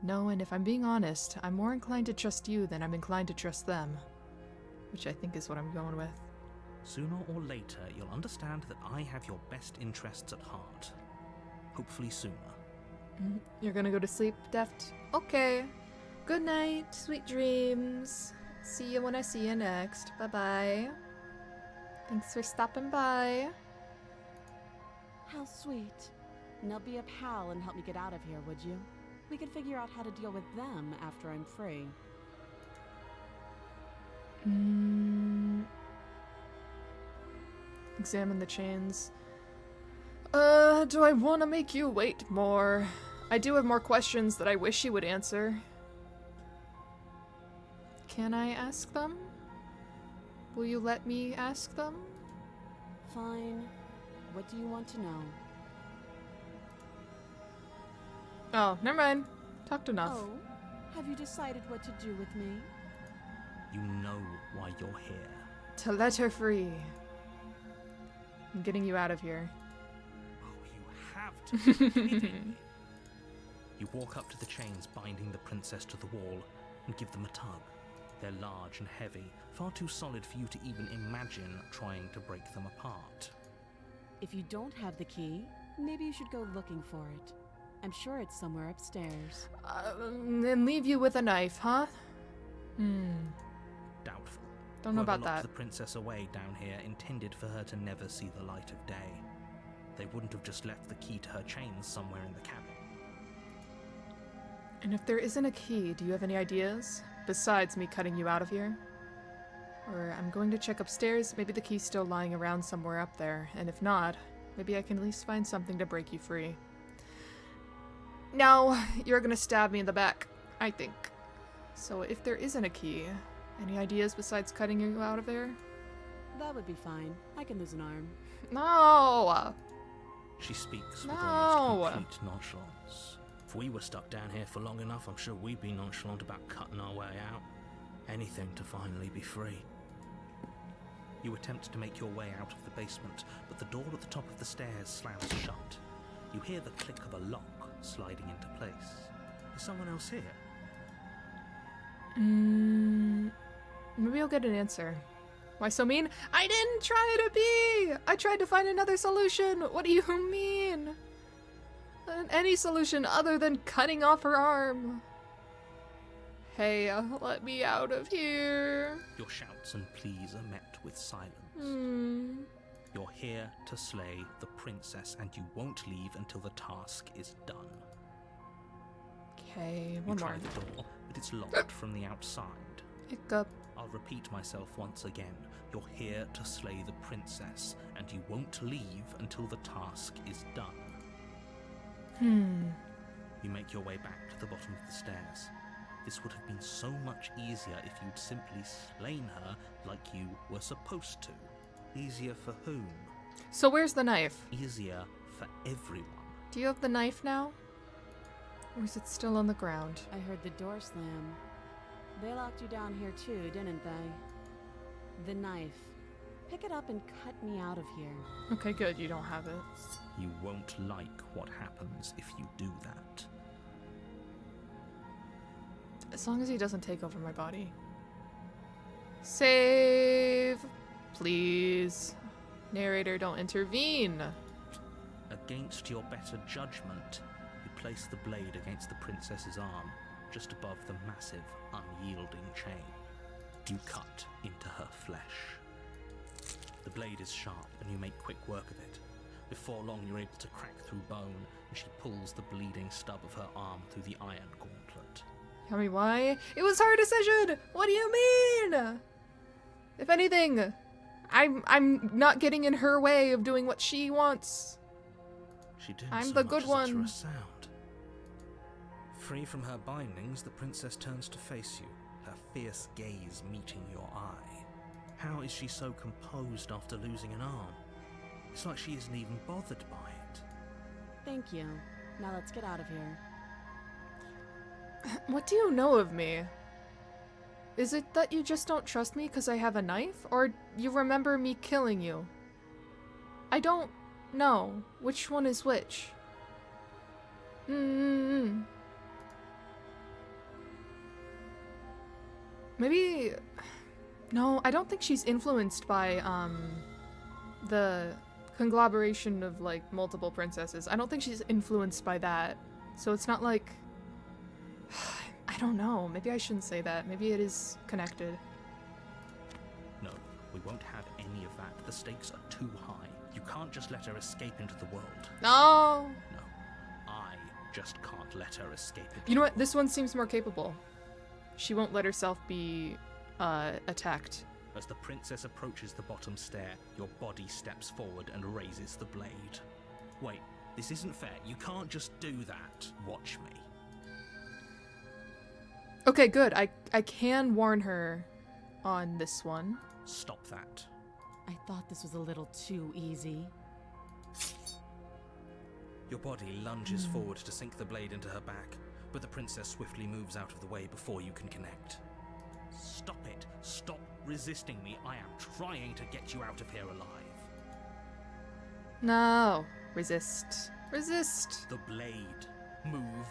No, and if I'm being honest, I'm more inclined to trust you than I'm inclined to trust them. Which I think is what I'm going with. Sooner or later, you'll understand that I have your best interests at heart. Hopefully sooner. You're gonna go to sleep, Deft? Okay. Good night, sweet dreams. See you when I see you next. Bye-bye. Thanks for stopping by. How sweet. Now be a pal and help me get out of here, would you? We can figure out how to deal with them after I'm free. Examine the chains. Do I want to make you wait more? I do have more questions that I wish you would answer. Can I ask them? Will you let me ask them? Fine. What do you want to know? Oh, never mind. Talked enough. Oh, have you decided what to do with me? You know why you're here. To let her free. I'm getting you out of here. Oh, you have to be kidding me. You walk up to the chains binding the princess to the wall and give them a tug. They're large and heavy, far too solid for you to even imagine trying to break them apart. If you don't have the key, maybe you should go looking for it. I'm sure it's somewhere upstairs. And leave you with a knife, huh? Doubtful. Don't know Whoever about locked that. the princess away down here intended for her to never see the light of day. They wouldn't have just left the key to her chains somewhere in the cabin. And if there isn't a key, do you have any ideas? Besides me cutting you out of here? Or I'm going to check upstairs, maybe the key's still lying around somewhere up there, and if not, maybe I can at least find something to break you free. No, you're gonna stab me in the back, I think. So if there isn't a key, any ideas besides cutting you out of there? That would be fine. I can lose an arm. No! She speaks with No. almost complete nonchalance. If we were stuck down here for long enough, I'm sure we'd be nonchalant about cutting our way out. Anything to finally be free. You attempt to make your way out of the basement, but the door at the top of the stairs slams shut. You hear the click of a lock sliding into place. Is someone else here? Maybe I'll get an answer. Why so mean? I didn't try to be! I tried to find another solution! What do you mean? Any solution other than cutting off her arm. Hey, let me out of here. Your shouts and pleas are met with silence. Hmm. You're here to slay the princess, and you won't leave until the task is done. Okay, You one try more. the door, but it's locked from the outside. Hiccup. I'll repeat myself once again. You're here to slay the princess, and you won't leave until the task is done. You make your way back to the bottom of the stairs. This would have been so much easier if you'd simply slain her like you were supposed to. Easier for whom? So where's the knife? Easier for everyone. Do you have the knife now? Or is it still on the ground? I heard the door slam. They locked you down here too, didn't they? The knife. Pick it up and cut me out of here. Okay, good, you don't have it. You won't like what happens if you do that. As long as he doesn't take over my body. Save! Please. Narrator, don't intervene. Against your better judgment, you place the blade against the princess's arm, just above the massive, unyielding chain. You cut into her flesh. The blade is sharp, and you make quick work of it. Before long, you're able to crack through bone, and she pulls the bleeding stub of her arm through the iron gauntlet. Tell me why? It was her decision! What do you mean? If anything, I'm not getting in her way of doing what she wants. She did I'm so the much good as utter one. a sound. Free from her bindings, the princess turns to face you, her fierce gaze meeting your eye. How is she so composed after losing an arm? It's like she isn't even bothered by it. Thank you. Now let's get out of here. What do you know of me? Is it that you just don't trust me because I have a knife? Or you remember me killing you? I don't know. Which one is which? Maybe... No, I don't think she's influenced by, the conglomeration of, like, multiple princesses. I don't think she's influenced by that. So it's not like... I don't know. Maybe I shouldn't say that. Maybe it is connected. No, we won't have any of that. The stakes are too high. You can't just let her escape into the world. No! No, I just can't let her escape into You know the what? This one seems more capable. She won't let herself be, attacked. As the princess approaches the bottom stair, your body steps forward and raises the blade. Wait, this isn't fair. You can't just do that. Watch me. Okay, good. I can warn her on this one. Stop that. I thought this was a little too easy. Your body lunges forward to sink the blade into her back, but the princess swiftly moves out of the way before you can connect. Stop it. Stop resisting me. I am trying to get you out of here alive. No. Resist. Resist. The blade. Move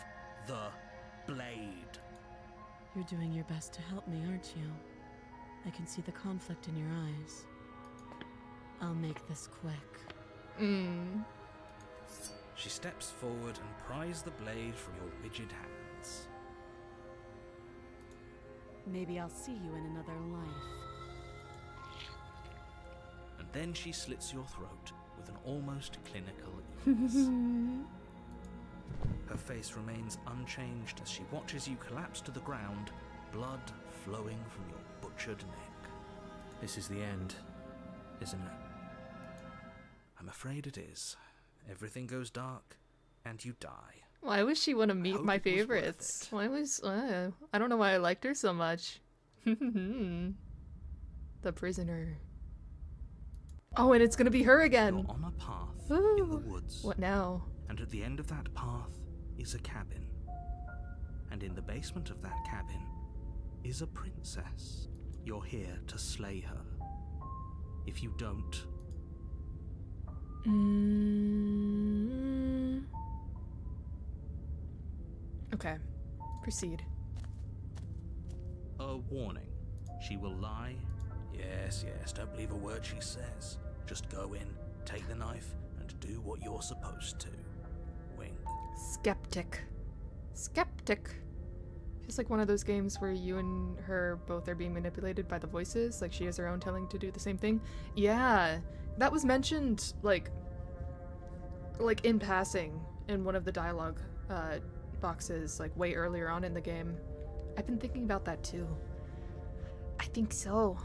the blade. You're doing your best to help me, aren't you? I can see the conflict in your eyes. I'll make this quick. She steps forward and pries the blade from your rigid hands. Maybe I'll see you in another life. And then she slits your throat with an almost clinical ease. Her face remains unchanged as she watches you collapse to the ground, blood flowing from your butchered neck. This is the end, isn't it? I'm afraid it is. Everything goes dark, and you die. Why would she want to I meet hope my it was worth favorites? it. Why was... I don't know why I liked her so much. The prisoner. Oh, and it's gonna be her again! You're on a path in the Ooh. woods. What now? And at the end of that path is a cabin. And in the basement of that cabin is a princess. You're here to slay her. If you don't, Okay. Proceed. a warning. She will lie. Yes, don't believe a word she says. Just go in, take the knife, and do what you're supposed to. Wink. Skeptic. Skeptic. Feels like one of those games where you and her both are being manipulated by the voices. Like she has her own telling to do the same thing. Yeah. That was mentioned, like in passing in one of the dialogue boxes, like way earlier on in the game. I've been thinking about that too. I think so.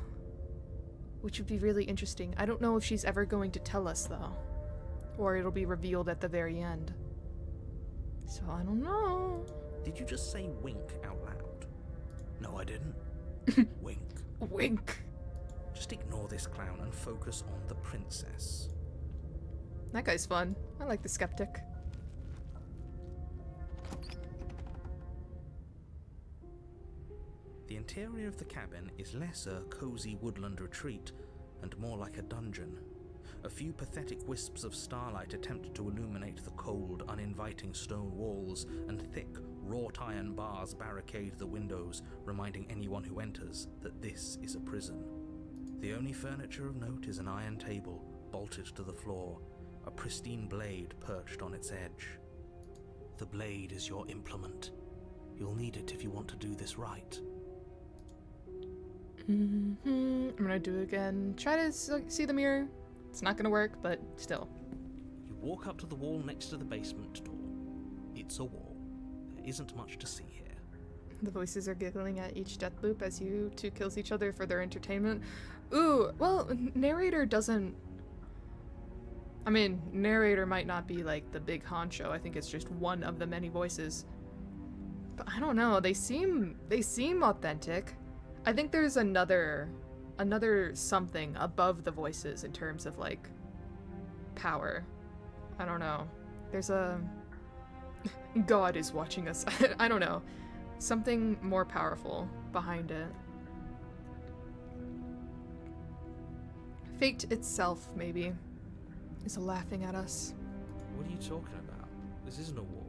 Which would be really interesting. I don't know if she's ever going to tell us though. Or it'll be revealed at the very end. So I don't know. Did you just say wink out loud? No, I didn't. Wink. Wink. Just ignore this clown and focus on the princess. That guy's fun. I like the skeptic. The interior of the cabin is less a cozy woodland retreat and more like a dungeon. A few pathetic wisps of starlight attempt to illuminate the cold, uninviting stone walls, and thick, wrought iron bars barricade the windows, reminding anyone who enters that this is a prison. The only furniture of note is an iron table, bolted to the floor, a pristine blade perched on its edge. The blade is your implement. You'll need it if you want to do this right. I'm gonna do it again. Try to see the mirror. It's not gonna work, but still. You walk up to the wall next to the basement door. It's a wall. There isn't much to see here. The voices are giggling at each death loop as you two kills each other for their entertainment. Ooh, well, narrator doesn't... I mean, narrator might not be like the big honcho. I think it's just one of the many voices. But I don't know, they seem authentic. I think there's another something above the voices in terms of like power. I don't know. There's a God is watching us. I don't know. Something more powerful behind it. Fate itself, maybe, is laughing at us. What are you talking about? This isn't a wall.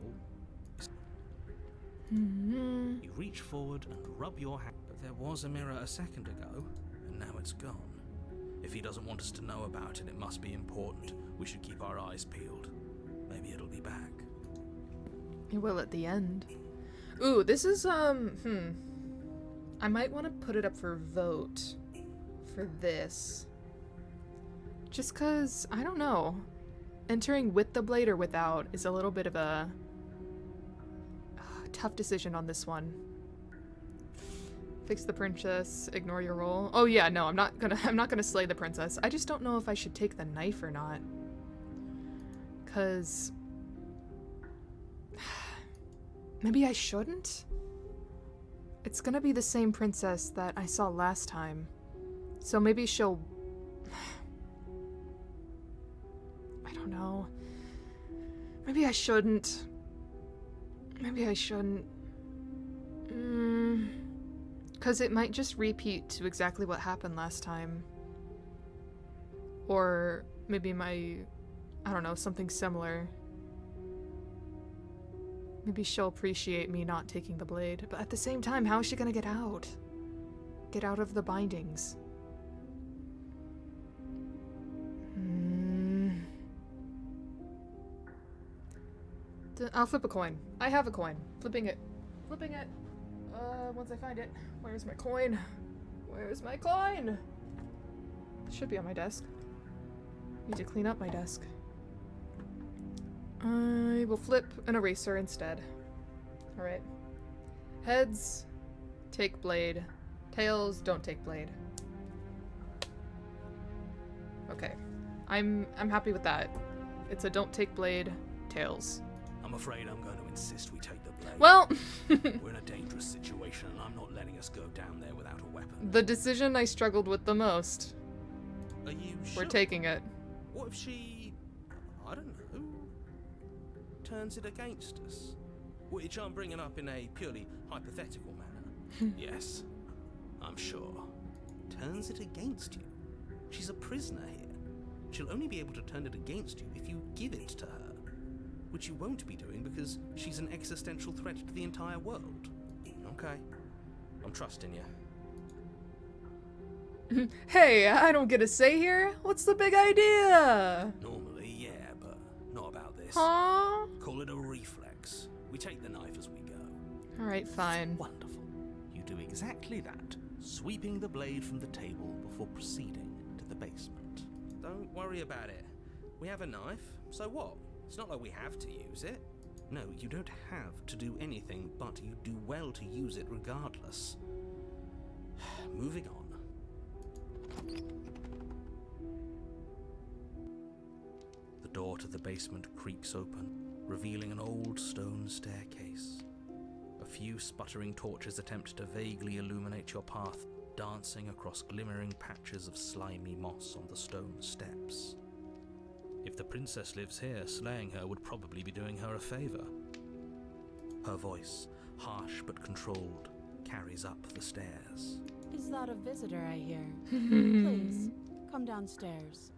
You reach forward and rub your hand. But there was a mirror a second ago, and now it's gone. If he doesn't want us to know about it, it must be important. We should keep our eyes peeled. Maybe it'll be back. It will at the end. Ooh, this is, I might want to put it up for vote for this. Just cause, I don't know. Entering with the blade or without is a little bit of a tough decision on this one. Fix the princess, ignore your role. Oh yeah, no, I'm not gonna slay the princess. I just don't know if I should take the knife or not. Cause maybe I shouldn't? It's gonna be the same princess that I saw last time. So maybe she'll... I don't know. Maybe I shouldn't. Maybe I shouldn't. Because it might just repeat to exactly what happened last time. Or maybe I don't know, something similar. Maybe she'll appreciate me not taking the blade. But at the same time, how is she gonna get out? Get out of the bindings? I'll flip a coin. I have a coin. Flipping it. Flipping it. Once I find it. Where's my coin? Where's my coin? It should be on my desk. Need to clean up my desk. I will flip an eraser instead. Alright. Heads, take blade. Tails, don't take blade. Okay. I'm happy with that. It's a don't take blade, tails. I'm afraid I'm going to insist we take the blade. Well, we're in a dangerous situation, and I'm not letting us go down there without a weapon. the decision I struggled with the most. Are you sure? We're taking it. What if she, I don't know, turns it against us? Which I'm bringing up in a purely hypothetical manner. Yes, I'm sure. Turns it against you. She's a prisoner here. She'll only be able to turn it against you if you give it to her. Which you won't be doing because she's an existential threat to the entire world. Okay, I'm trusting you. Hey, I don't get a say here. What's the big idea? Normally, yeah, but not about this. Huh? Call it a reflex. We take the knife as we go. Alright, fine. Wonderful. You do exactly that, sweeping the blade from the table before proceeding to the basement. Don't worry about it. We have a knife, so what? It's not like we have to use it. No, you don't have to do anything, but you do well to use it regardless. Moving on. The door to the basement creaks open, revealing an old stone staircase. A few sputtering torches attempt to vaguely illuminate your path, dancing across glimmering patches of slimy moss on the stone steps. If the princess lives here, slaying her would probably be doing her a favor. Her voice, harsh but controlled, carries up the stairs. Is that a visitor I hear? Please, come downstairs.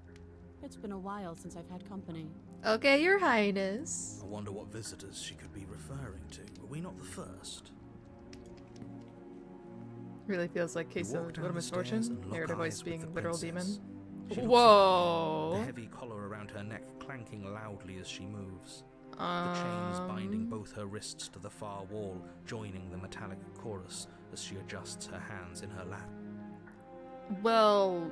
It's been a while since I've had company. Okay, Your Highness. I wonder what visitors she could be referring to. Were we not the first? Really feels like case You of walk down Little the stairs Misfortune. and lock Narrative voice eyes with being the literal princess. demon. She looks Whoa. up, the heavy collar around her neck clanking loudly as she moves. The chains binding both her wrists to the far wall, joining the metallic chorus as she adjusts her hands in her lap. Well,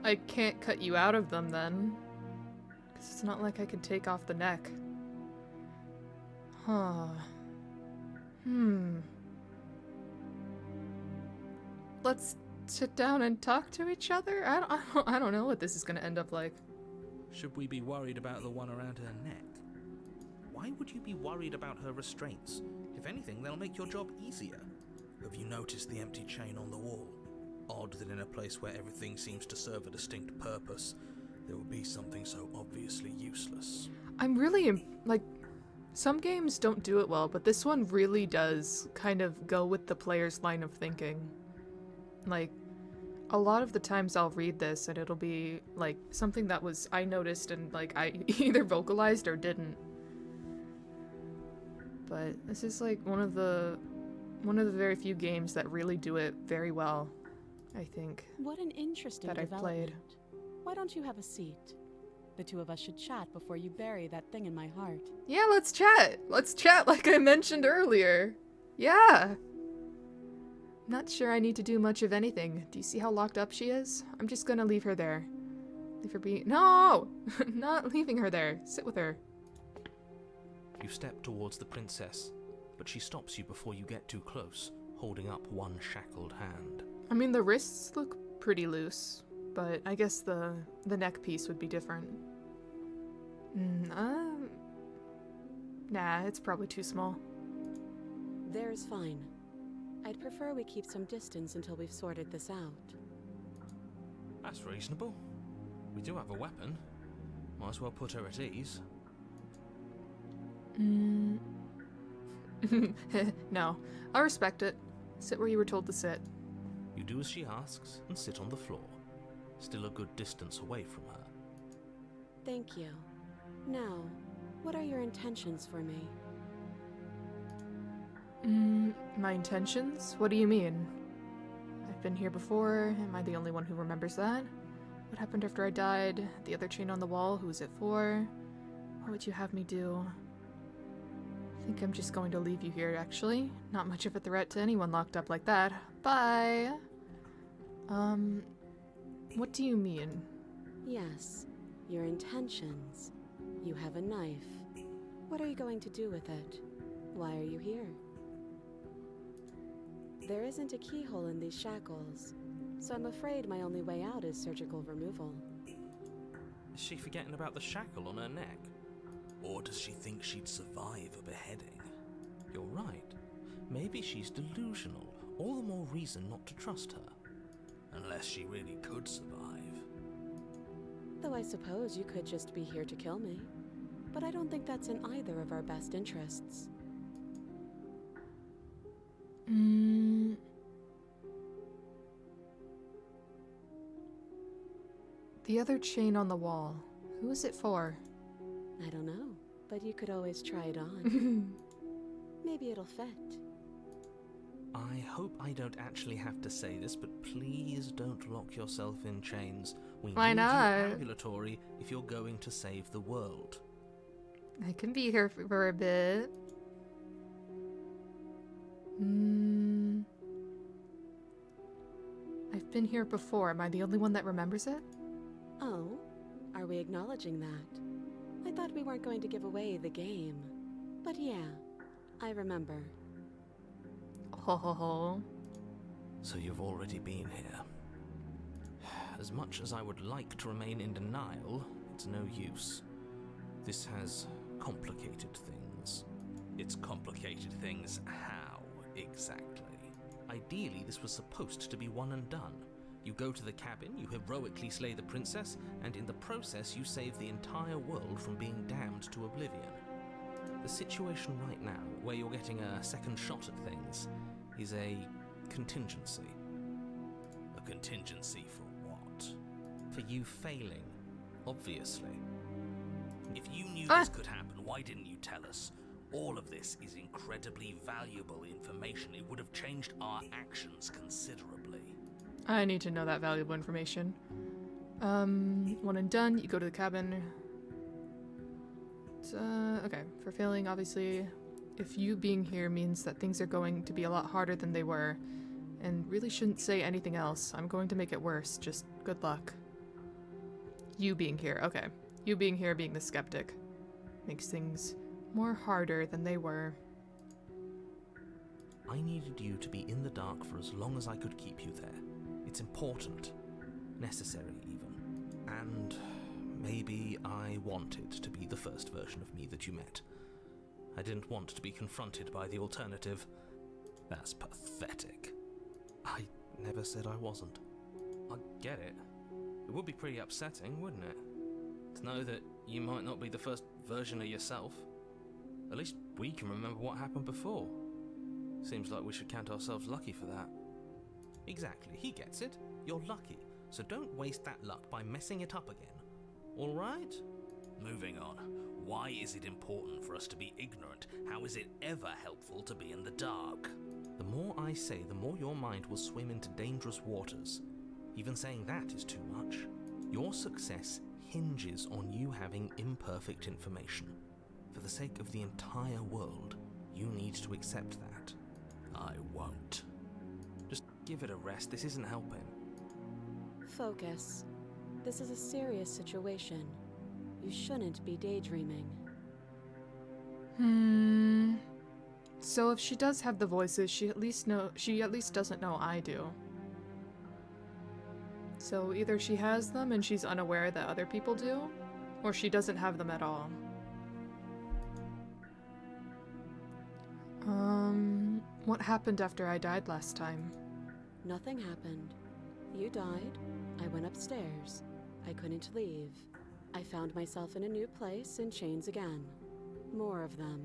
I can't cut you out of them then. Because it's not like I could take off the neck. Huh. Let's sit down and talk to each other? I don't know what this is gonna end up like. Should we be worried about the one around her neck? Why would you be worried about her restraints? If anything, they'll make your job easier. Have you noticed the empty chain on the wall? Odd that in a place where everything seems to serve a distinct purpose, there would be something so obviously useless. I'm really, like, some games don't do it well, but this one really does kind of go with the player's line of thinking. Like, a lot of the times I'll read this and it'll be, like, something that I noticed and, like, I either vocalized or didn't. But this is, like, one of the very few games that really do it very well, I think. What an interesting that I've development. played. Why don't you have a seat? The two of us should chat before you bury that thing in my heart. Yeah, let's chat! Let's chat like I mentioned earlier. Yeah! Not sure I need to do much of anything. Do you see how locked up she is? I'm just gonna leave her there. Leave her be- No! Not leaving her there. Sit with her. You step towards the princess, but she stops you before you get too close, holding up one shackled hand. I mean, the wrists look pretty loose, but I guess the neck piece would be different. Nah, it's probably too small. There's fine. I'd prefer we keep some distance until we've sorted this out. That's reasonable. We do have a weapon. Might as well put her at ease. No, I respect it. Sit where you were told to sit. You do as she asks and sit on the floor, still a good distance away from her. Thank you. Now, what are your intentions for me? My intentions? What do you mean? I've been here before. Am I the only one who remembers that? What happened after I died? The other chain on the wall? Who was it for? What would you have me do? I think I'm just going to leave you here, actually. Not much of a threat to anyone locked up like that. Bye! What do you mean? Yes, your intentions. You have a knife. What are you going to do with it? Why are you here? There isn't a keyhole in these shackles, so I'm afraid my only way out is surgical removal. Is she forgetting about the shackle on her neck? Or does she think she'd survive a beheading? You're right. Maybe she's delusional. All the more reason not to trust her. Unless she really could survive. Though I suppose you could just be here to kill me. But I don't think that's in either of our best interests. The other chain on the wall. Who is it for? I don't know, but you could always try it on. Maybe it'll fit. I hope I don't actually have to say this, but please don't lock yourself in chains. We Why need not? you ambulatory if you're going to save the world. I can be here for a bit. I've been here before. Am I the only one that remembers it? Oh, are we acknowledging that? I thought we weren't going to give away the game. But yeah, I remember. Ho ho ho. So you've already been here. As much as I would like to remain in denial, it's no use. This has complicated things. It's complicated things how, exactly? Ideally, this was supposed to be one and done. You go to the cabin, you heroically slay the princess, and in the process you save the entire world from being damned to oblivion. The situation right now, where you're getting a second shot at things, is a contingency. A contingency for what? For you failing, obviously. If you knew this could happen, why didn't you tell us? All of this is incredibly valuable information. It would have changed our actions considerably. I need to know that valuable information. One and done, you go to the cabin. Okay, for failing, obviously, if you being here means that things are going to be a lot harder than they were, and really shouldn't say anything else. I'm going to make it worse, just good luck. You being here, okay. You being here, being the skeptic, makes things more harder than they were. I needed you to be in the dark for as long as I could keep you there. It's important. Necessary, even. And maybe I wanted to be the first version of me that you met. I didn't want to be confronted by the alternative. That's pathetic. I never said I wasn't. I get it. It would be pretty upsetting, wouldn't it? To know that you might not be the first version of yourself. At least we can remember what happened before. Seems like we should count ourselves lucky for that. Exactly, he gets it. You're lucky, so don't waste that luck by messing it up again. All right? Moving on. Why is it important for us to be ignorant? How is it ever helpful to be in the dark? The more I say, the more your mind will swim into dangerous waters. Even saying that is too much. Your success hinges on you having imperfect information. For the sake of the entire world, you need to accept that. I won't. Just give it a rest, this isn't helping. Focus. This is a serious situation. You shouldn't be daydreaming. So if she does have the voices, she at least doesn't know I do. So either she has them and she's unaware that other people do, or she doesn't have them at all. What happened after I died last time? Nothing happened. You died. I went upstairs. I couldn't leave. I found myself in a new place in chains again. More of them.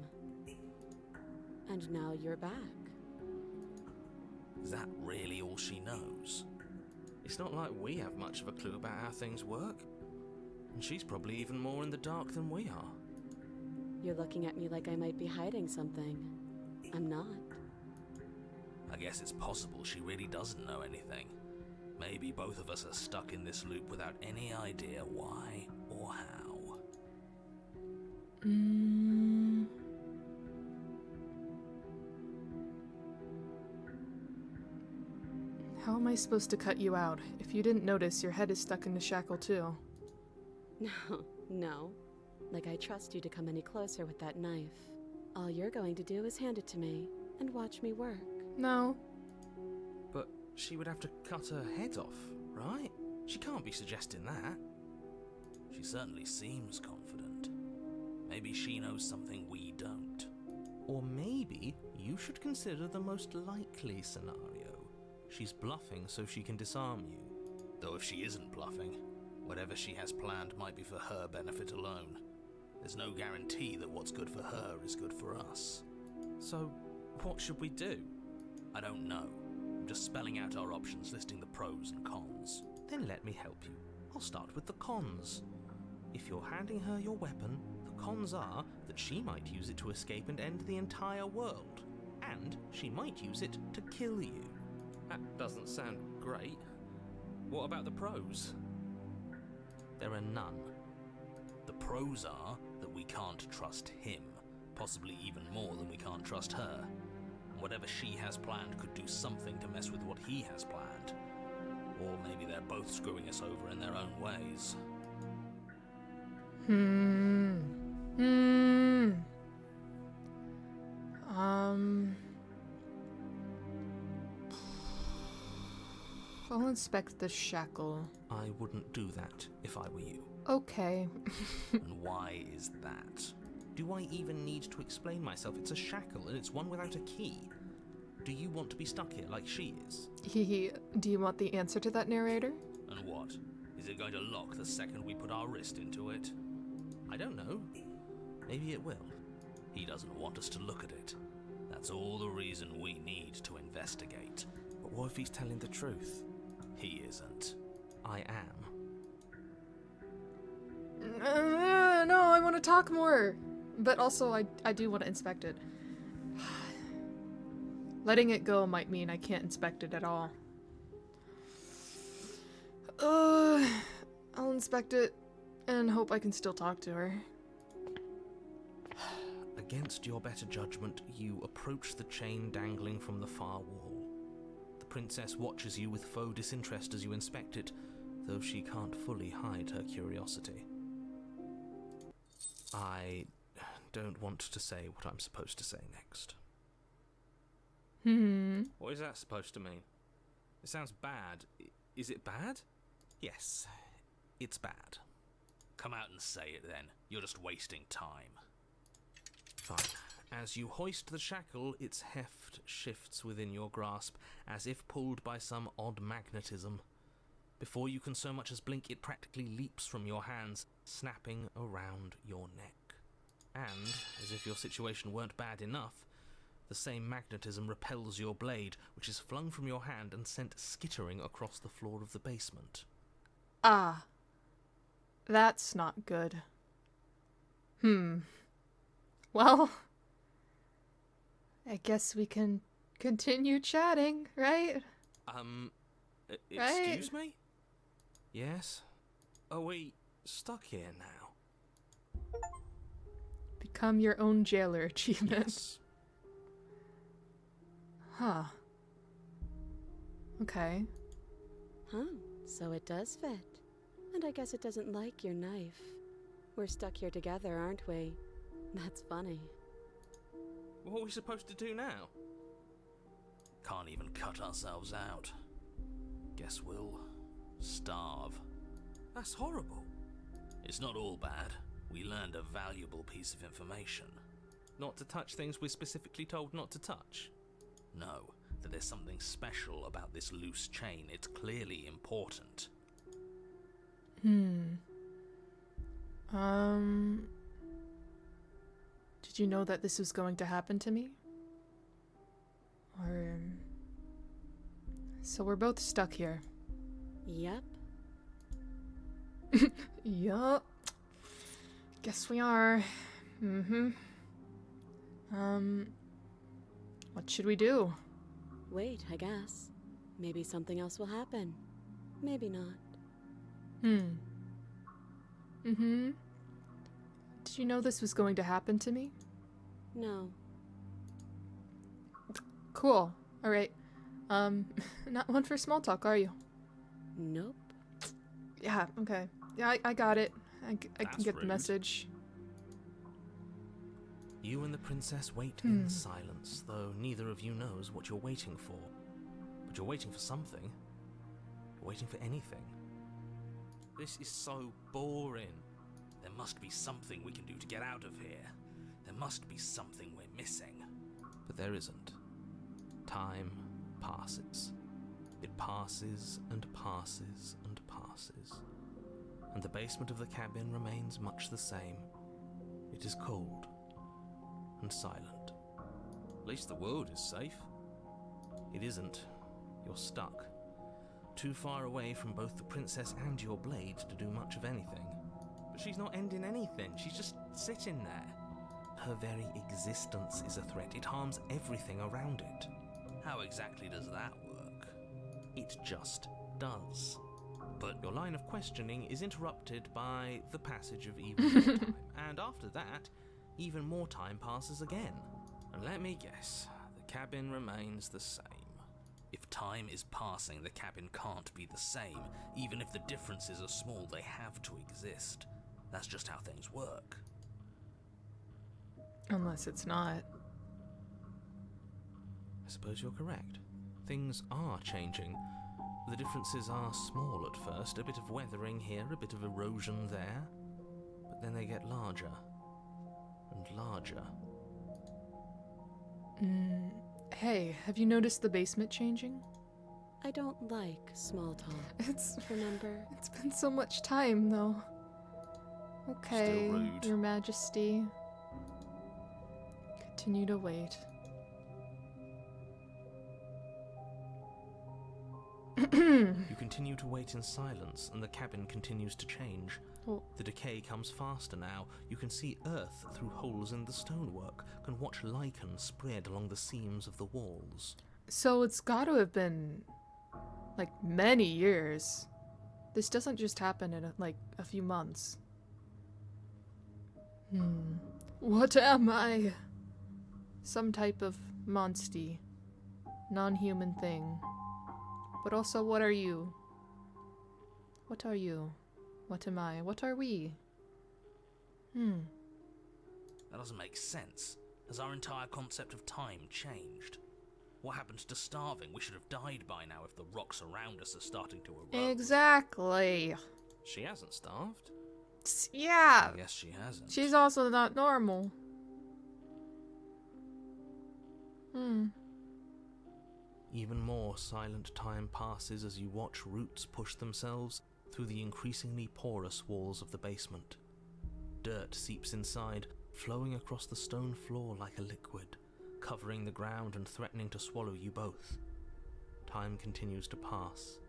And now you're back. Is that really all she knows? It's not like we have much of a clue about how things work. And she's probably even more in the dark than we are. You're looking at me like I might be hiding something. I'm not. I guess it's possible she really doesn't know anything. Maybe both of us are stuck in this loop without any idea why or how. How am I supposed to cut you out? If you didn't notice, your head is stuck in the shackle too. No. Like I trust you to come any closer with that knife. All you're going to do is hand it to me and watch me work. No. But she would have to cut her head off, right? She can't be suggesting that. She certainly seems confident. Maybe she knows something we don't. Or maybe you should consider the most likely scenario. She's bluffing so she can disarm you. Though if she isn't bluffing, whatever she has planned might be for her benefit alone. There's no guarantee that what's good for her is good for us. So, what should we do? I don't know. I'm just spelling out our options, listing the pros and cons. Then let me help you. I'll start with the cons. If you're handing her your weapon, the cons are that she might use it to escape and end the entire world. And she might use it to kill you. That doesn't sound great. What about the pros? There are none. The pros are that we can't trust him, possibly even more than we can't trust her. Whatever she has planned could do something to mess with what he has planned. Or maybe they're both screwing us over in their own ways. I'll inspect the shackle. I wouldn't do that if I were you. Okay. And why is that? Do I even need to explain myself? It's a shackle and it's one without a key. Do you want to be stuck here like she is? Do you want the answer to that, narrator? And what? Is it going to lock the second we put our wrist into it? I don't know. Maybe it will. He doesn't want us to look at it. That's all the reason we need to investigate. But what if he's telling the truth? He isn't. I am. No, I want to talk more. But also, I do want to inspect it. Letting it go might mean I can't inspect it at all. I'll inspect it and hope I can still talk to her. Against your better judgment, you approach the chain dangling from the far wall. The princess watches you with faux disinterest as you inspect it, though she can't fully hide her curiosity. I don't want to say what I'm supposed to say next. What is that supposed to mean? It sounds bad. Is it bad? Yes, it's bad. Come out and say it then. You're just wasting time. Fine. As you hoist the shackle, its heft shifts within your grasp, as if pulled by some odd magnetism. Before you can so much as blink, it practically leaps from your hands, snapping around your neck. And, as if your situation weren't bad enough, the same magnetism repels your blade, which is flung from your hand and sent skittering across the floor of the basement. Ah. That's not good. Well, I guess we can continue chatting, right? Excuse me? Yes? Are we stuck here now? Become your own jailer achievement. Yes. Huh. Okay. Huh, so it does fit. And I guess it doesn't like your knife. We're stuck here together, aren't we? That's funny. What are we supposed to do now? Can't even cut ourselves out. Guess we'll starve. That's horrible. It's not all bad. We learned a valuable piece of information. Not to touch things we're specifically told not to touch. No, that there's something special about this loose chain. It's clearly important. Did you know that this was going to happen to me? Or, so we're both stuck here. Yep. Yup. Guess we are. What should we do? Wait, I guess. Maybe something else will happen. Maybe not. Did you know this was going to happen to me? No. Cool. Alright. Not one for small talk, are you? Nope. Yeah, okay. Yeah, I got it. I can That's get the rude. message. You and the princess wait in silence, though neither of you knows what you're waiting for. But you're waiting for something. You're waiting for anything. This is so boring. There must be something we can do to get out of here. There must be something we're missing. But there isn't. Time passes. It passes and passes and passes. And the basement of the cabin remains much the same. It is cold and silent. At least the world is safe. It isn't. You're stuck. Too far away from both the princess and your blade to do much of anything. But she's not ending anything. She's just sitting there. Her very existence is a threat. It harms everything around it. How exactly does that work? It just does. But Your line of questioning is interrupted by the passage of even more time. And after that, even more time passes again. And let me guess, the cabin remains the same. if time is passing, the cabin can't be the same. Even if the differences are small, they have to exist. That's just how things work. Unless it's not. I suppose you're correct. Things are changing. The differences are small at first, a bit of weathering here, a bit of erosion there, but then they get larger and larger. Hey, have you noticed the basement changing? I don't like small talk. It's Remember? It's been so much time, though. Okay, Still rude. Your Majesty. Continue to wait. You continue to wait in silence, and the cabin continues to change. Oh. The decay comes faster now. You can see earth through holes in the stonework, can watch lichen spread along the seams of the walls. So it's got to have been, like, many years. This doesn't just happen in like a few months. What am I? Some type of monstie. Non-human thing. But also, what are you? What are you? What am I? What are we? That doesn't make sense. Has our entire concept of time changed? What happens to starving? We should have died by now if the rocks around us are starting to erode. Exactly. She hasn't starved. Yeah. I guess she hasn't. She's also not normal. Even more silent time passes as you watch roots push themselves through the increasingly porous walls of the basement. Dirt seeps inside, flowing across the stone floor like a liquid, covering the ground and threatening to swallow you both. Time continues to pass,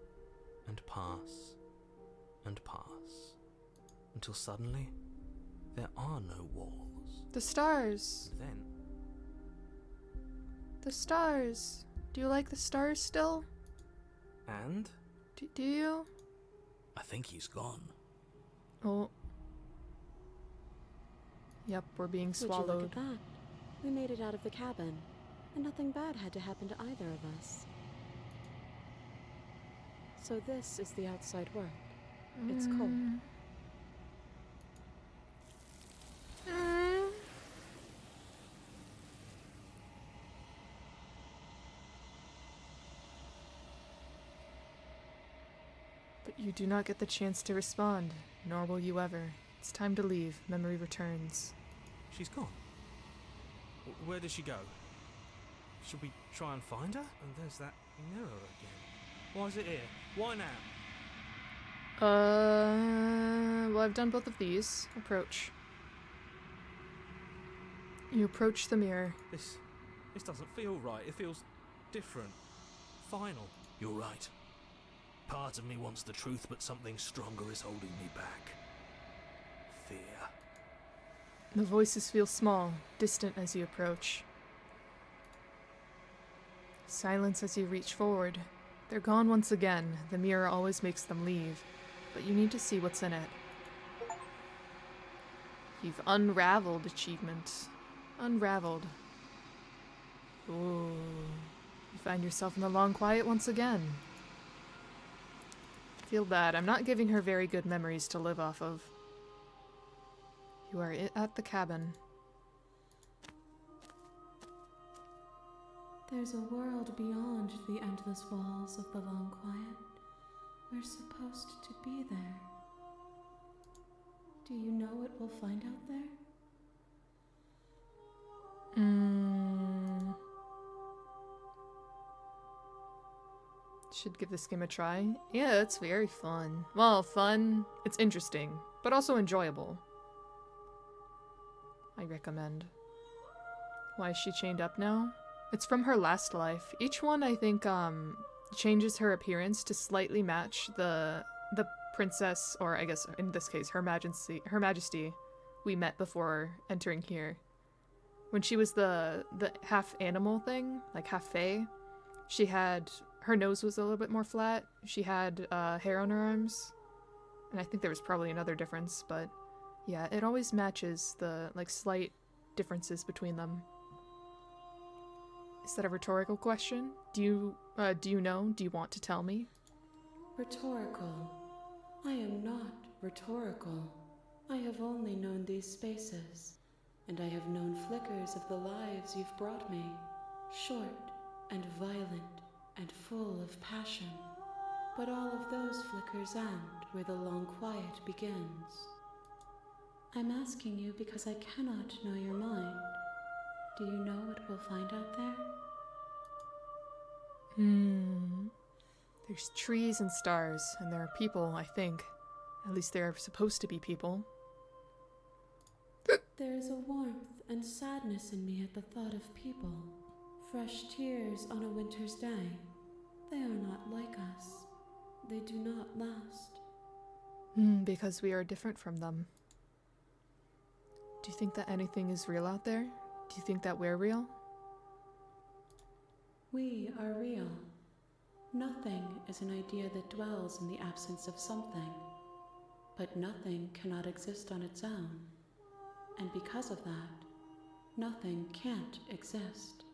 and pass, and pass, until suddenly, there are no walls. The stars. And then, The stars. Do you like the stars still? And? Do you? I think he's gone. Oh. Yep, we're being Would you swallowed. look at that? We made it out of the cabin, and nothing bad had to happen to either of us. So this is the outside world. It's cold. But you do not get the chance to respond, nor will you ever. It's time to leave. Memory returns. She's gone. Where did she go? Should we try and find her? And there's that mirror again. Why is it here? Why now? Well, I've done both of these. Approach. You approach the mirror. This doesn't feel right. It feels different. Final. You're right. Part of me wants the truth, but something stronger is holding me back. Fear. The voices feel small, distant as you approach. Silence as you reach forward. They're gone once again. The mirror always makes them leave, but you need to see what's in it. You've unraveled achievement. Unraveled. Ooh. You find yourself in the long quiet once again. Feel bad. I'm not giving her very good memories to live off of. You are at the cabin. There's a world beyond the endless walls of the long quiet. We're supposed to be there. Do you know what we'll find out there? Should give this game a try. Yeah, it's very fun. Well, fun. It's interesting, but also enjoyable. I recommend. Why is she chained up now? It's from her last life. Each one, I think, changes her appearance to slightly match the princess, or I guess in this case, Her Majesty we met before entering here. When she was the half animal thing, like half fae, she had, her nose was a little bit more flat. She had hair on her arms, and I think there was probably another difference, but yeah, it always matches the like slight differences between them. Is that a rhetorical question? Do you know? Do you want to tell me? Rhetorical. I am not rhetorical. I have only known these spaces, and I have known flickers of the lives you've brought me. Short and violent and full of passion. But all of those flickers end where the long quiet begins. I'm asking you because I cannot know your mind. Do you know what we'll find out there? There's trees and stars, and there are people, I think. At least there are supposed to be people. There is a warmth and sadness in me at the thought of people. Fresh tears on a winter's day. They are not like us. They do not last. Because we are different from them. Do you think that anything is real out there? Do you think that we're real? We are real. Nothing is an idea that dwells in the absence of something, but nothing cannot exist on its own, and because of that, nothing can't exist.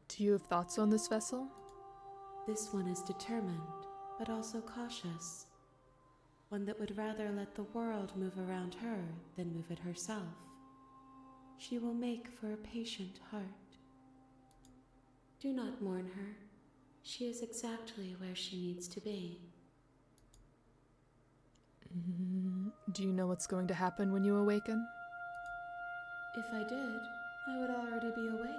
Do you have thoughts on this vessel? This one is determined, but also cautious. One that would rather let the world move around her than move it herself. She will make for a patient heart. Do not mourn her. She is exactly where she needs to be. Do you know what's going to happen when you awaken? If I did, I would already be awake.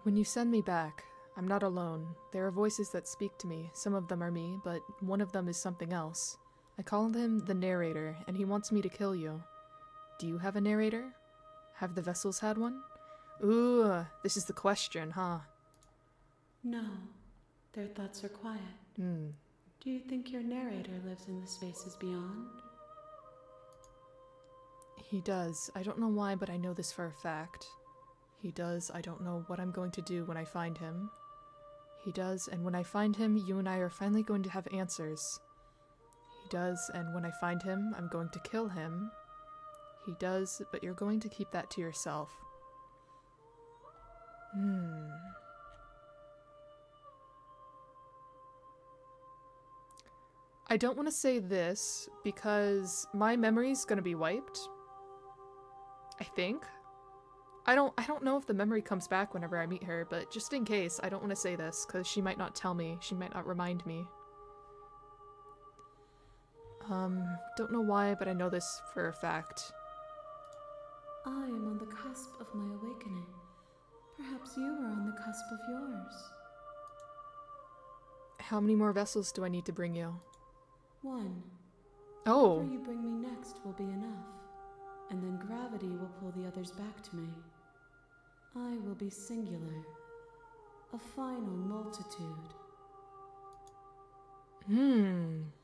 When you send me back, I'm not alone. There are voices that speak to me. Some of them are me, but one of them is something else. I call him the narrator, and he wants me to kill you. Do you have a narrator? Have the vessels had one? Ooh, this is the question, huh? No, their thoughts are quiet. Do you think your narrator lives in the spaces beyond? He does. I don't know why, but I know this for a fact. He does. I don't know what I'm going to do when I find him. He does, and when I find him, you and I are finally going to have answers. He does, and when I find him, I'm going to kill him. He does, but you're going to keep that to yourself. I don't want to say this because my memory's gonna be wiped. I think. I don't know if the memory comes back whenever I meet her, but just in case, I don't want to say this because she might not tell me. She might not remind me. Don't know why, but I know this for a fact. I am on the cusp of my awakening. Perhaps you are on the cusp of yours. How many more vessels do I need to bring you? One. Oh. Whatever you bring me next will be enough, and then gravity will pull the others back to me. I will be singular, a final multitude.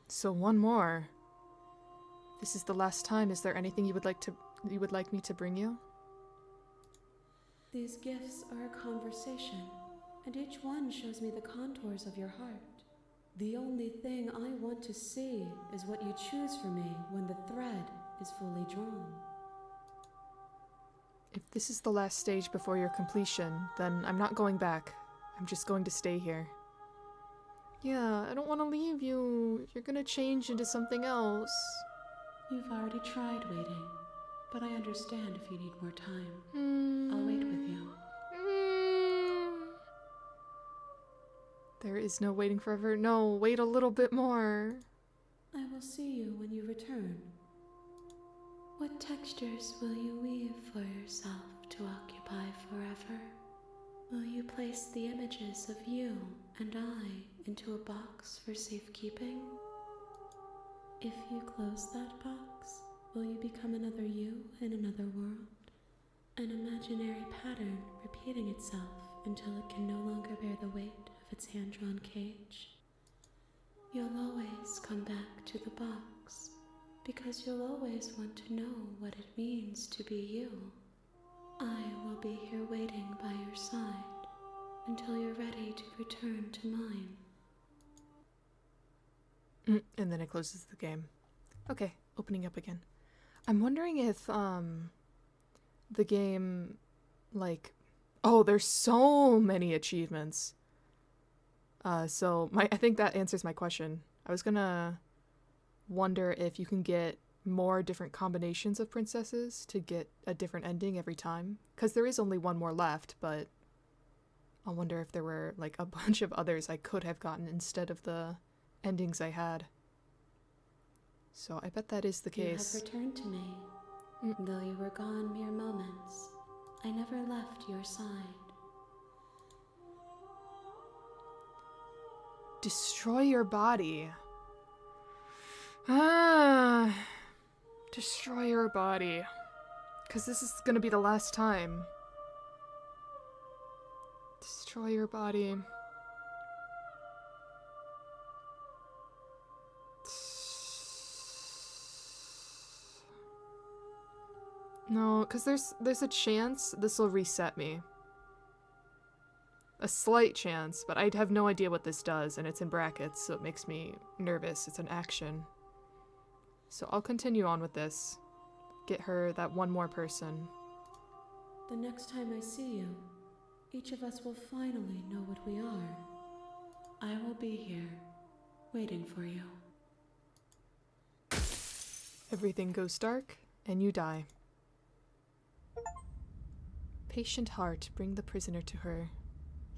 So one more. This is the last time. Is there anything you would like me to bring you? These gifts are a conversation, and each one shows me the contours of your heart. The only thing I want to see is what you choose for me when the thread is fully drawn. If this is the last stage before your completion, then I'm not going back. I'm just going to stay here. Yeah, I don't want to leave you. You're gonna change into something else. You've already tried waiting, but I understand if you need more time. I'll wait with you. There is no waiting forever. No, wait a little bit more. I will see you when you return. What textures will you weave for yourself to occupy forever? Will you place the images of you and I into a box for safekeeping? If you close that box, will you become another you in another world? An imaginary pattern repeating itself until it can no longer bear the weight of its hand-drawn cage? You'll always come back to the box, because you'll always want to know what it means to be you. I will be here waiting by your side until you're ready to return to mine. And then it closes the game. Okay, opening up again. I'm wondering if, the game, like... Oh, there's so many achievements. I think that answers my question. I was gonna wonder if you can get more different combinations of princesses to get a different ending every time. Because there is only one more left, but I wonder if there were, like, a bunch of others I could have gotten instead of the endings I had. So I bet that is the case. You have returned to me. Though you were gone mere moments, I never left your side. Destroy your body. Destroy your body. Because this is gonna be the last time. Destroy your body. No, because there's a chance this will reset me. A slight chance, but I have no idea what this does, and it's in brackets, so it makes me nervous. It's an action. So I'll continue on with this. Get her that one more person. The next time I see you, each of us will finally know what we are. I will be here, waiting for you. Everything goes dark, and you die. Patient heart, bring the prisoner to her.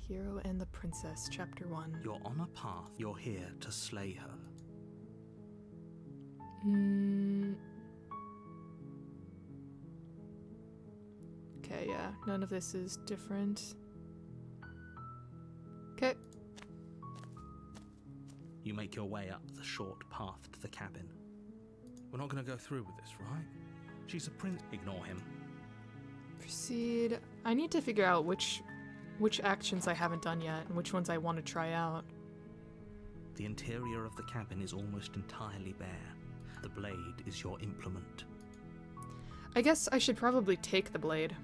Hero and the Princess, Chapter 1. You're on a path. You're here to slay her. Okay, yeah. None of this is different. Okay. You make your way up the short path to the cabin. We're not going to go through with this, right? She's a prince. Ignore him. Proceed. I need to figure out which actions I haven't done yet and which ones I want to try out. The interior of the cabin is almost entirely bare. The blade is your implement. I guess I should probably take the blade,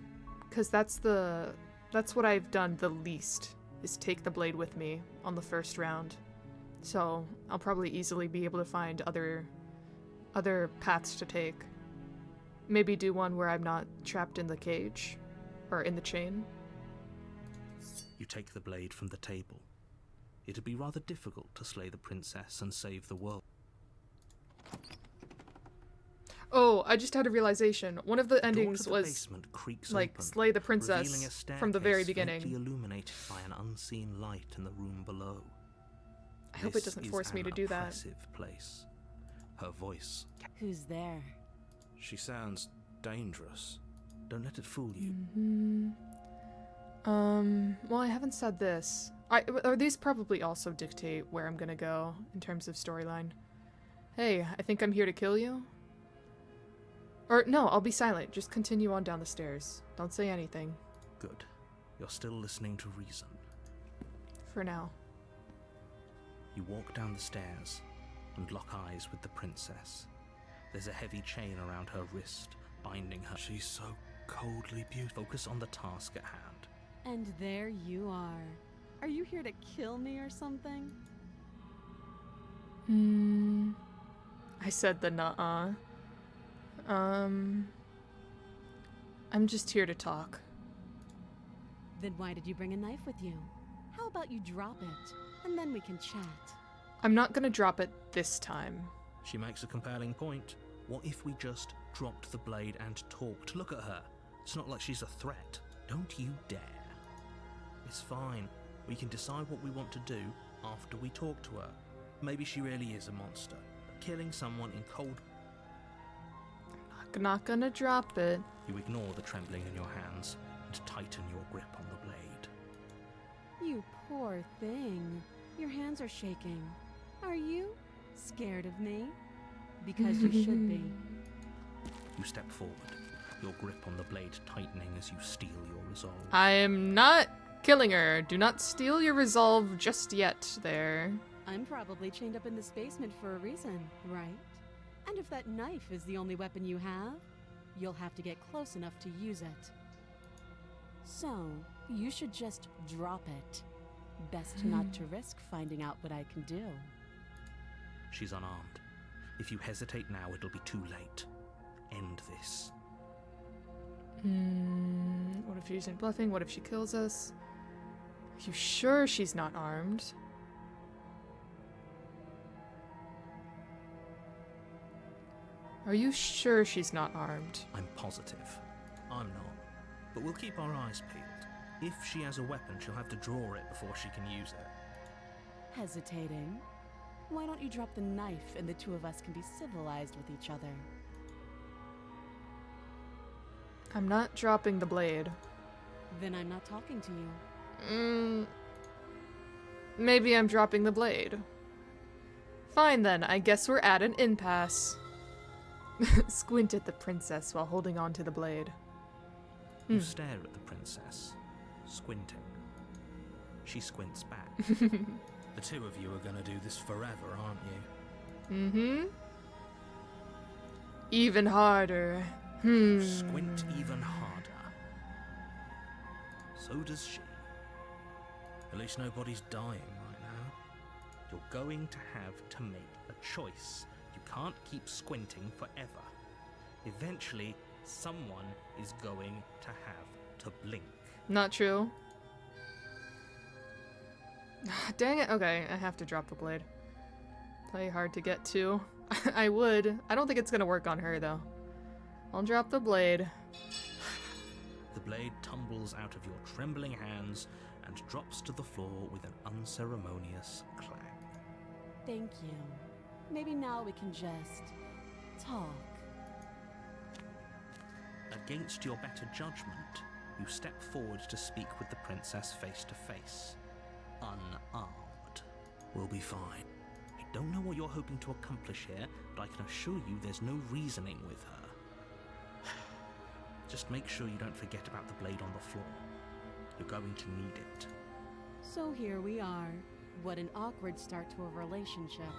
because that's what I've done the least, is take the blade with me on the first round. So I'll probably easily be able to find other paths to take. Maybe do one where I'm not trapped in the cage, or in the chain. You take the blade from the table. It'd be rather difficult to slay the princess and save the world. Oh, I just had a realization. One of the The door endings to the was basement creaks like open, slay the revealing princess a from the very staircase faintly beginning. illuminated by an unseen light in the room below. I hope it doesn't force me to do that. Oppressive place. Her voice. Who's there? She sounds dangerous. Don't let it fool you. Well, I haven't said this. Or these probably also dictate where I'm gonna go in terms of storyline. Hey, I think I'm here to kill you? Or no, I'll be silent. Just continue on down the stairs. Don't say anything. Good. You're still listening to reason. For now. You walk down the stairs and lock eyes with the princess. There's a heavy chain around her wrist, binding her. She's so coldly beautiful. Focus on the task at hand. And there you are. Are you here to kill me or something? I said the nuh-uh. I'm just here to talk. Then why did you bring a knife with you? How about you drop it, and then we can chat? I'm not gonna drop it this time. She makes a compelling point. What if we just dropped the blade and talked? Look at her. It's not like she's a threat. Don't you dare. It's fine. We can decide what we want to do after we talk to her. Maybe she really is a monster. Killing someone in cold... I'm not gonna drop it. You ignore the trembling in your hands and tighten your grip on the blade. You poor thing. Your hands are shaking. Are you scared of me? Because you should be. You step forward, your grip on the blade tightening as you steel your resolve. I am not killing her. Do not steal your resolve just yet there. I'm probably chained up in this basement for a reason, right? And if that knife is the only weapon you have, you'll have to get close enough to use it. So, you should just drop it. Best not to risk finding out what I can do. She's unarmed. If you hesitate now, it'll be too late. End this. What if she isn't bluffing? What if she kills us? Are you sure she's not armed? Are you sure she's not armed? I'm positive. I'm not. But we'll keep our eyes peeled. If she has a weapon, she'll have to draw it before she can use it. Hesitating? Why don't you drop the knife and the two of us can be civilized with each other? I'm not dropping the blade. Then I'm not talking to you. Maybe I'm dropping the blade. Fine then, I guess we're at an impasse. Squint at the princess while holding on to the blade. You stare at the princess, squinting. She squints back. The two of you are going to do this forever, aren't you? Even harder. Squint even harder. So does she. At least nobody's dying right now. You're going to have to make a choice. You can't keep squinting forever. Eventually, someone is going to have to blink. Not true. Dang it. Okay, I have to drop the blade. Play hard to get to. I would. I don't think it's gonna work on her, though. I'll drop the blade. The blade tumbles out of your trembling hands and drops to the floor with an unceremonious clang. Thank you. Maybe now we can just talk. Against your better judgment, you step forward to speak with the princess face to face. Unarmed. We'll be fine. I don't know what you're hoping to accomplish here, but I can assure you there's no reasoning with her. Just make sure you don't forget about the blade on the floor. You're going to need it. So here we are. What an awkward start to a relationship.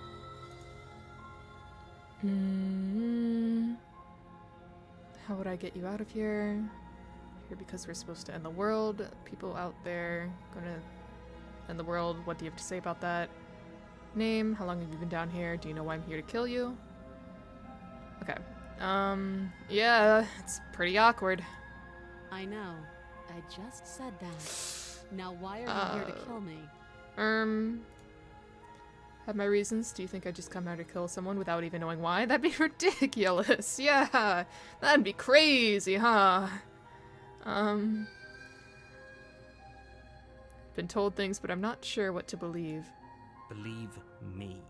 How would I get you out of here? Here because we're supposed to end the world. People out there gonna end the world. What do you have to say about that? Name, how long have you been down here? Do you know why I'm here to kill you? Okay. Yeah, it's pretty awkward. I know. I just said that. Now why are you here to kill me? Have my reasons. Do you think I just come here to kill someone without even knowing why? That'd be ridiculous. Yeah, that'd be crazy, huh? Been told things, but I'm not sure what to believe. Believe me.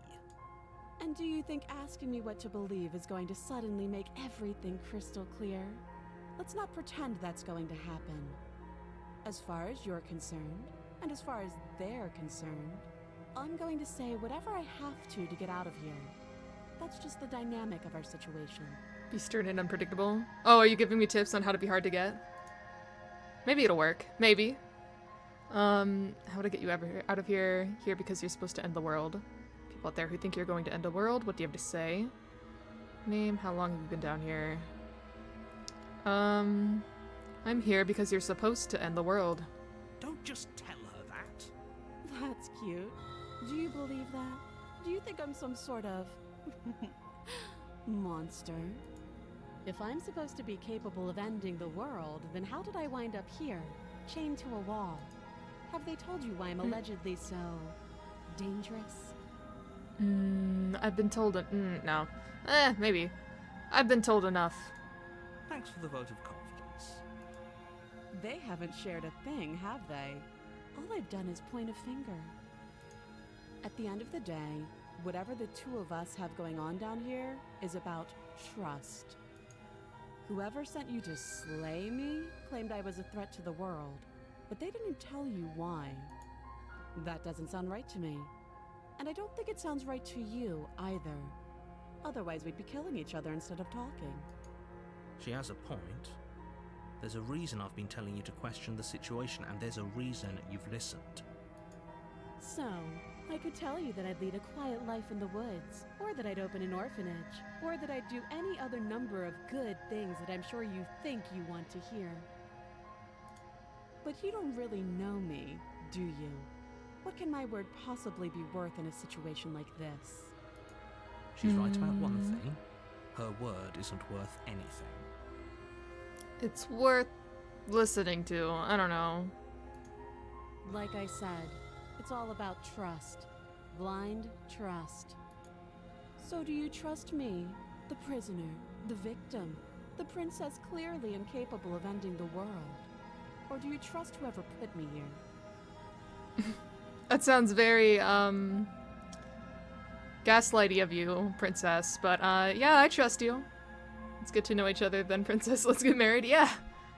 And do you think asking me what to believe is going to suddenly make everything crystal clear? Let's not pretend that's going to happen. As far as you're concerned, and as far as they're concerned, I'm going to say whatever I have to get out of here. That's just the dynamic of our situation. Be stern and unpredictable. Oh, are you giving me tips on how to be hard to get? Maybe it'll work. Maybe. How would I get you out of here? Here because you're supposed to end the world. People out there who think you're going to end the world, what do you have to say? Name, how long have you been down here? I'm here because you're supposed to end the world. Don't just tell her that. That's cute. Do you believe that? Do you think I'm some sort of monster? If I'm supposed to be capable of ending the world, then how did I wind up here, chained to a wall? Have they told you why I'm allegedly so dangerous? I've been told no. Maybe. I've been told enough. Thanks for the vote of confidence. They haven't shared a thing, have they? All I've done is point a finger. At the end of the day, whatever the two of us have going on down here is about trust. Whoever sent you to slay me claimed I was a threat to the world, but they didn't tell you why. That doesn't sound right to me. And I don't think it sounds right to you either. Otherwise we'd be killing each other instead of talking. She has a point. There's a reason I've been telling you to question the situation, and there's a reason you've listened. So, I could tell you that I'd lead a quiet life in the woods, or that I'd open an orphanage, or that I'd do any other number of good things that I'm sure you think you want to hear. But you don't really know me, do you? What can my word possibly be worth in a situation like this? She's right about one thing. Her word isn't worth anything. It's worth listening to. I don't know. Like I said, it's all about trust. Blind trust. So do you trust me, the prisoner, the victim, the princess clearly incapable of ending the world? Or do you trust whoever put me here? That sounds very, gaslighty of you, princess. But, yeah, I trust you. It's good to know each other then, princess. Let's get married. Yeah.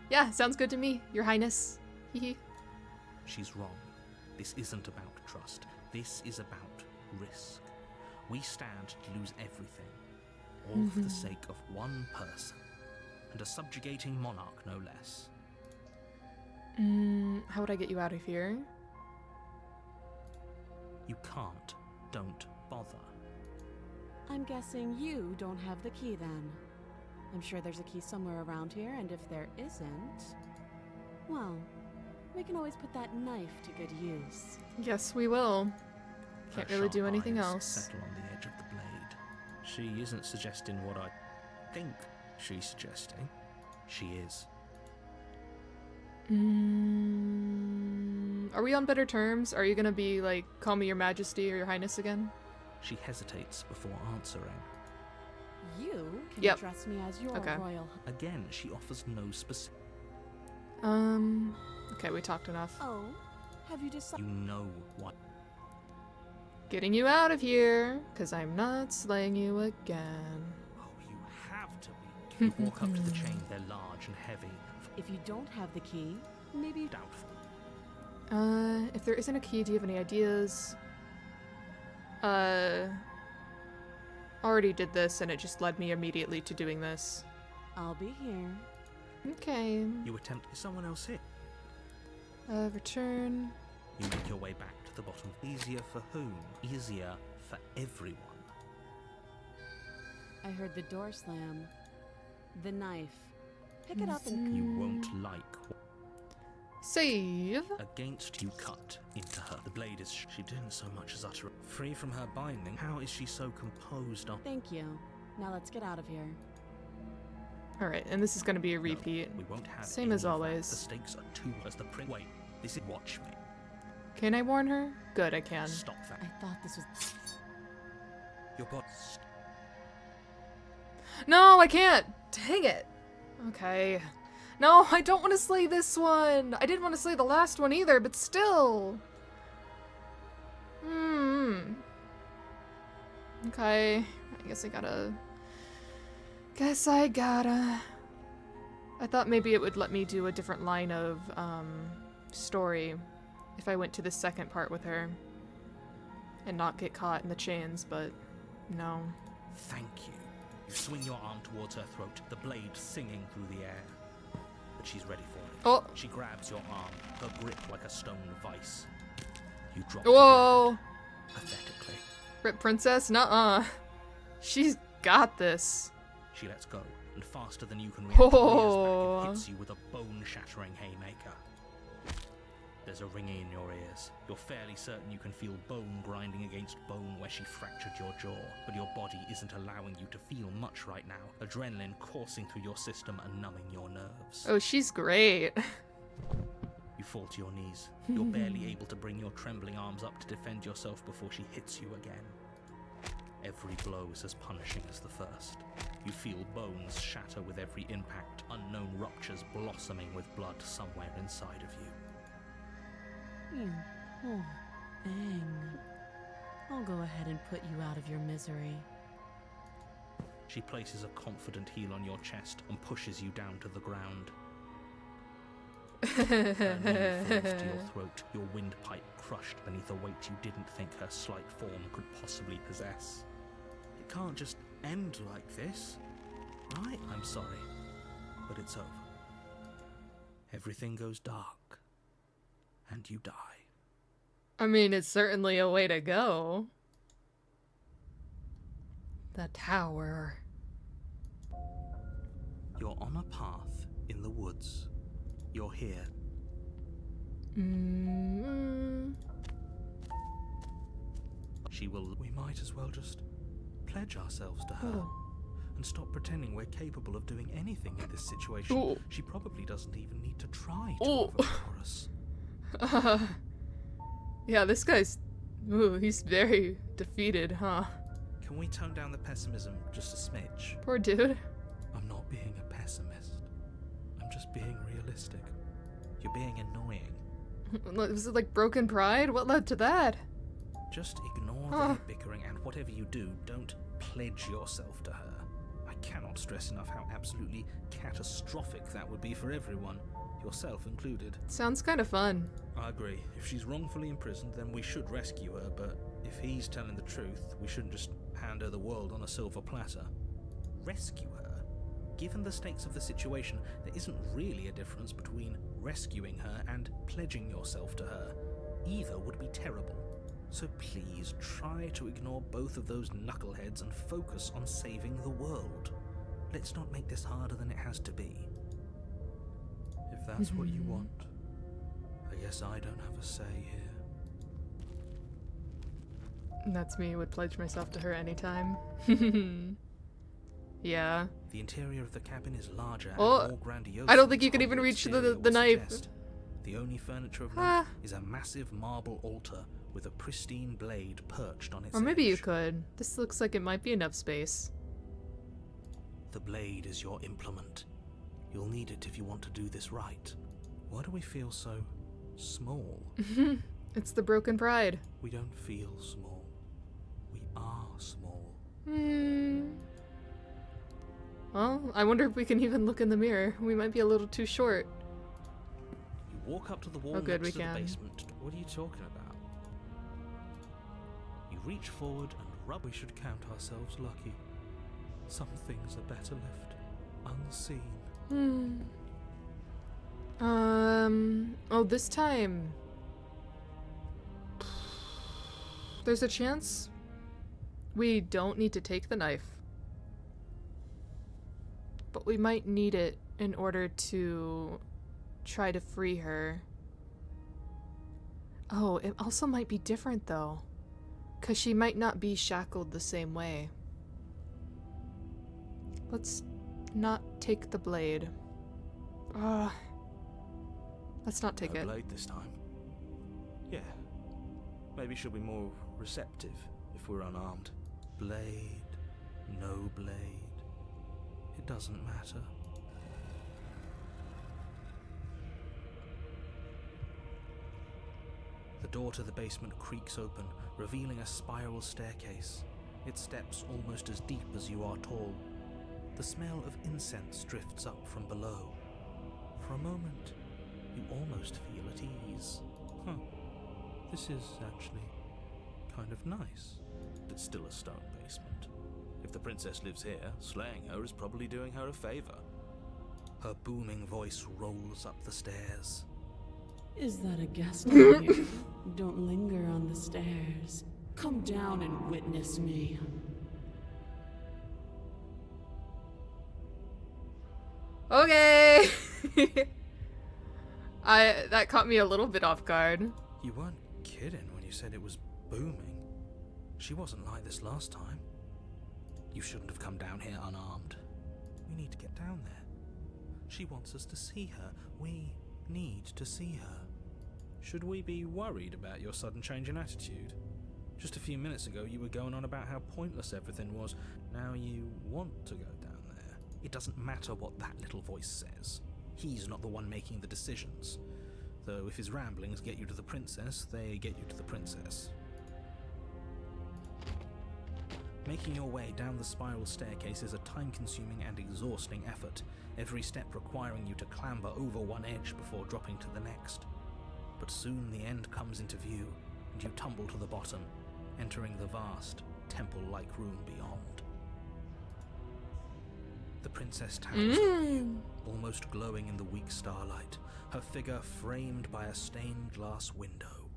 Yeah, sounds good to me, your highness. Hee. She's wrong. This isn't about trust. This is about risk. We stand to lose everything. All for the sake of one person. And a subjugating monarch, no less. How would I get you out of here? You can't. Don't bother. I'm guessing you don't have the key then. I'm sure there's a key somewhere around here, and if there isn't, well, we can always put that knife to good use. Yes, we will. Can't Her really do sharp anything eyes else. Settle on the edge of the blade. She isn't suggesting what I think she's suggesting. She is. Are we on better terms? Are you gonna be like, call me your majesty or your highness again? She hesitates before answering. You can Yep. address me as your Okay. royal. Again, she offers no specific. Okay, we talked enough. Oh, have you decided? You know what. Getting you out of here, because I'm not slaying you again. Oh, you have to be. You walk up to the chain. They're large and heavy. If you don't have the key, maybe. Doubtful. If there isn't a key, do you have any ideas? Already did this, and it just led me immediately to doing this. I'll be here. Okay. You attempt. Is someone else here? Return. You make your way back to the bottom. Easier for whom? Easier for everyone. I heard the door slam. The knife. Pick it up and. You won't like. Save. Against you cut into her. The blade is. She didn't so much as utter. Free from her binding. How is she so composed on? Thank you. Now let's get out of here. Alright, and this is gonna be a No, repeat. we won't have Same any as of that. always. The stakes are too as the print. Wait, this is watch me. Can I warn her? Good, I can. Stop that. I thought this was. Your body. No, I can't! Dang it! Okay. No, I don't want to slay this one! I didn't want to slay the last one either, but still! Okay. I guess I gotta... I thought maybe it would let me do a different line of, story if I went to the second part with her. And not get caught in the chains, but no. Thank you. You swing your arm towards her throat, the blade singing through the air. But she's ready for it. Oh! She grabs your arm, her grip like a stone vice. You drop Whoa! pathetically. Rip Princess? Nuh-uh. She's got this. She lets go, and faster than you can react, rears Oh. back and hits you with a bone-shattering haymaker. There's a ringing in your ears. You're fairly certain you can feel bone grinding against bone where she fractured your jaw, but your body isn't allowing you to feel much right now. Adrenaline coursing through your system and numbing your nerves. Oh, she's great. You fall to your knees. You're barely able to bring your trembling arms up to defend yourself before she hits you again. Every blow is as punishing as the first. You feel bones shatter with every impact, unknown ruptures blossoming with blood somewhere inside of you. Oh, dang. I'll go ahead and put you out of your misery. She places a confident heel on your chest and pushes you down to the ground. Her knee falls to your throat, your windpipe crushed beneath a weight you didn't think her slight form could possibly possess. It can't just end like this, right? I'm sorry, but it's over. Everything goes dark, and you die. I mean, it's certainly a way to go. The tower. You're on a path in the woods. You're here. She will. We might as well just pledge ourselves to her and stop pretending we're capable of doing anything in this situation. Ooh. She probably doesn't even need to try to Ooh. overpower us. Yeah, this guy's... Ooh, he's very defeated, huh? Can we tone down the pessimism just a smidge? Poor dude. I'm not being a pessimist. I'm just being realistic. You're being annoying. Was it like broken pride? What led to that? Just ignore Huh. the bickering, and whatever you do, don't pledge yourself to her. I cannot stress enough how absolutely catastrophic that would be for everyone, yourself included. Sounds kind of fun. I agree. If she's wrongfully imprisoned, then we should rescue her, but if he's telling the truth, we shouldn't just hand her the world on a silver platter. Rescue her? Given the stakes of the situation, there isn't really a difference between rescuing her and pledging yourself to her. Either would be terrible. So please try to ignore both of those knuckleheads and focus on saving the world. Let's not make this harder than it has to be. If that's what you want, I guess I don't have a say here. And that's me, would pledge myself to her anytime. Yeah. The interior of the cabin is larger Oh, and more grandiose. I don't think you than can even the reach exterior the would knife. suggest. The only furniture of note Ah. is a massive marble altar with a pristine blade perched on its Or maybe you edge. could. This looks like it might be enough space. The blade is your implement. You'll need it if you want to do this right. Why do we feel so small? It's the broken pride. We don't feel small. We are small. Well, I wonder if we can even look in the mirror. We might be a little too short. You walk up to the wall Oh, good, next we to the can. basement. What are you talking about? You reach forward and rub. We should count ourselves lucky. Some things are better left unseen. Oh, this time. There's a chance we don't need to take the knife. But we might need it in order to try to free her. Oh, it also might be different though. 'Cause she might not be shackled the same way. Let's not take the blade. Let's not take No it. blade this time. Yeah. Maybe she'll be more receptive if we're unarmed. Blade, no blade. It doesn't matter. The door to the basement creaks open, revealing a spiral staircase. Its steps almost as deep as you are tall. The smell of incense drifts up from below. For a moment, you almost feel at ease. This is actually kind of nice. It's still a stone basement. If the princess lives here, slaying her is probably doing her a favor. Her booming voice rolls up the stairs. Is that a guest out here? Don't linger on the stairs. Come down and witness me. Okay. That caught me a little bit off guard. You weren't kidding when you said it was booming. She wasn't like this last time. You shouldn't have come down here unarmed. We need to get down there. She wants us to see her. We need to see her. Should we be worried about your sudden change in attitude? Just a few minutes ago you were going on about how pointless everything was. Now you want to go down there. It doesn't matter what that little voice says. He's not the one making the decisions. Though if his ramblings get you to the princess, they get you to the princess. Making your way down the spiral staircase is a time-consuming and exhausting effort, every step requiring you to clamber over one edge before dropping to the next. But soon the end comes into view, and you tumble to the bottom, entering the vast, temple-like room beyond. The princess towers over you, almost glowing in the weak starlight, her figure framed by a stained glass window.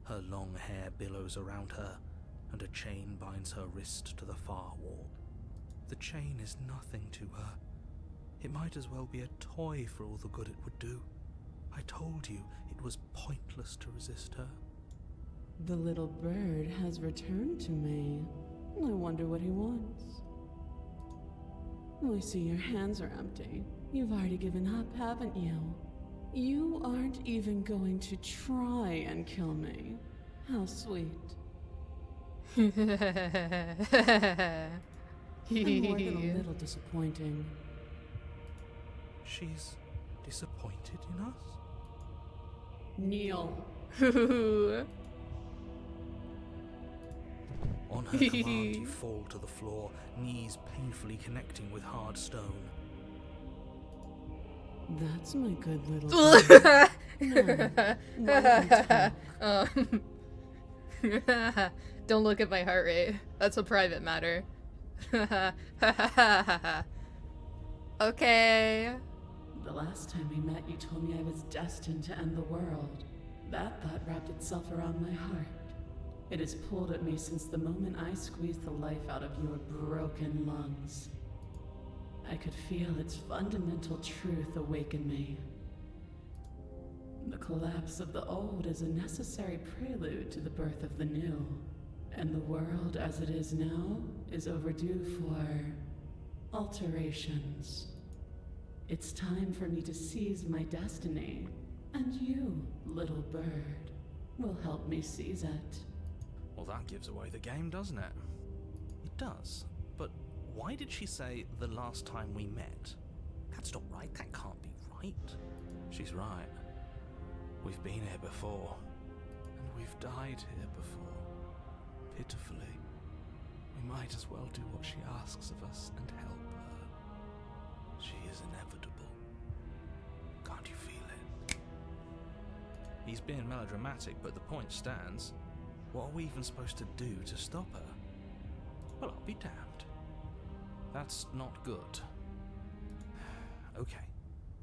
Her long hair billows around her, and a chain binds her wrist to the far wall. The chain is nothing to her. It might as well be a toy for all the good it would do. I told you it was pointless to resist her. The little bird has returned to me. I wonder what he wants. I see your hands are empty. You've already given up, haven't you? You aren't even going to try and kill me. How sweet. I'm more than a little disappointing. She's disappointed in us? Kneel. On her command, you fall to the floor, knees painfully connecting with hard stone. That's my good little girl. Now, Don't look at my heart rate. That's a private matter. Okay. the last time we met, you told me I was destined to end the world. That thought wrapped itself around my heart. It has pulled at me since the moment I squeezed the life out of your broken lungs. I could feel its fundamental truth awaken me. The collapse of the old is a necessary prelude to the birth of the new, and the world as it is now is overdue for alterations. It's time for me to seize my destiny, and you, little bird, will help me seize it. Well, that gives away the game, doesn't it? It does. But why did she say the last time we met? That's not right. That can't be right. She's right. We've been here before. And we've died here before. Pitifully. We might as well do what she asks of us and help her. She is inevitable. Can't you feel it? He's being melodramatic, but the point stands. What are we even supposed to do to stop her? Well, I'll be damned. That's not good. Okay.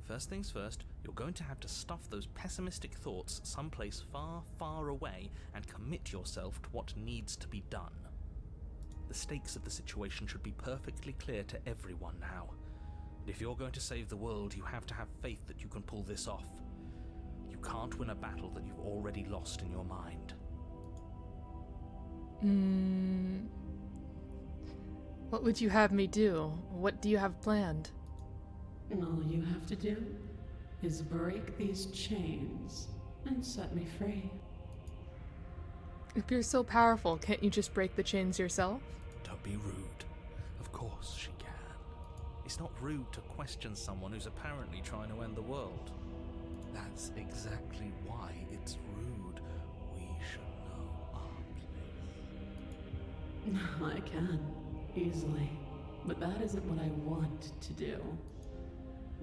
First things first, you're going to have to stuff those pessimistic thoughts someplace far, far away and commit yourself to what needs to be done. The stakes of the situation should be perfectly clear to everyone now. And if you're going to save the world, you have to have faith that you can pull this off. You can't win a battle that you've already lost in your mind. What would you have me do? What do you have planned? All you have to do is break these chains and set me free. If you're so powerful, can't you just break the chains yourself? Don't be rude. Of course she can. It's not rude to question someone who's apparently trying to end the world. That's exactly why it's rude. We should know our place. I can, easily. But that isn't what I want to do.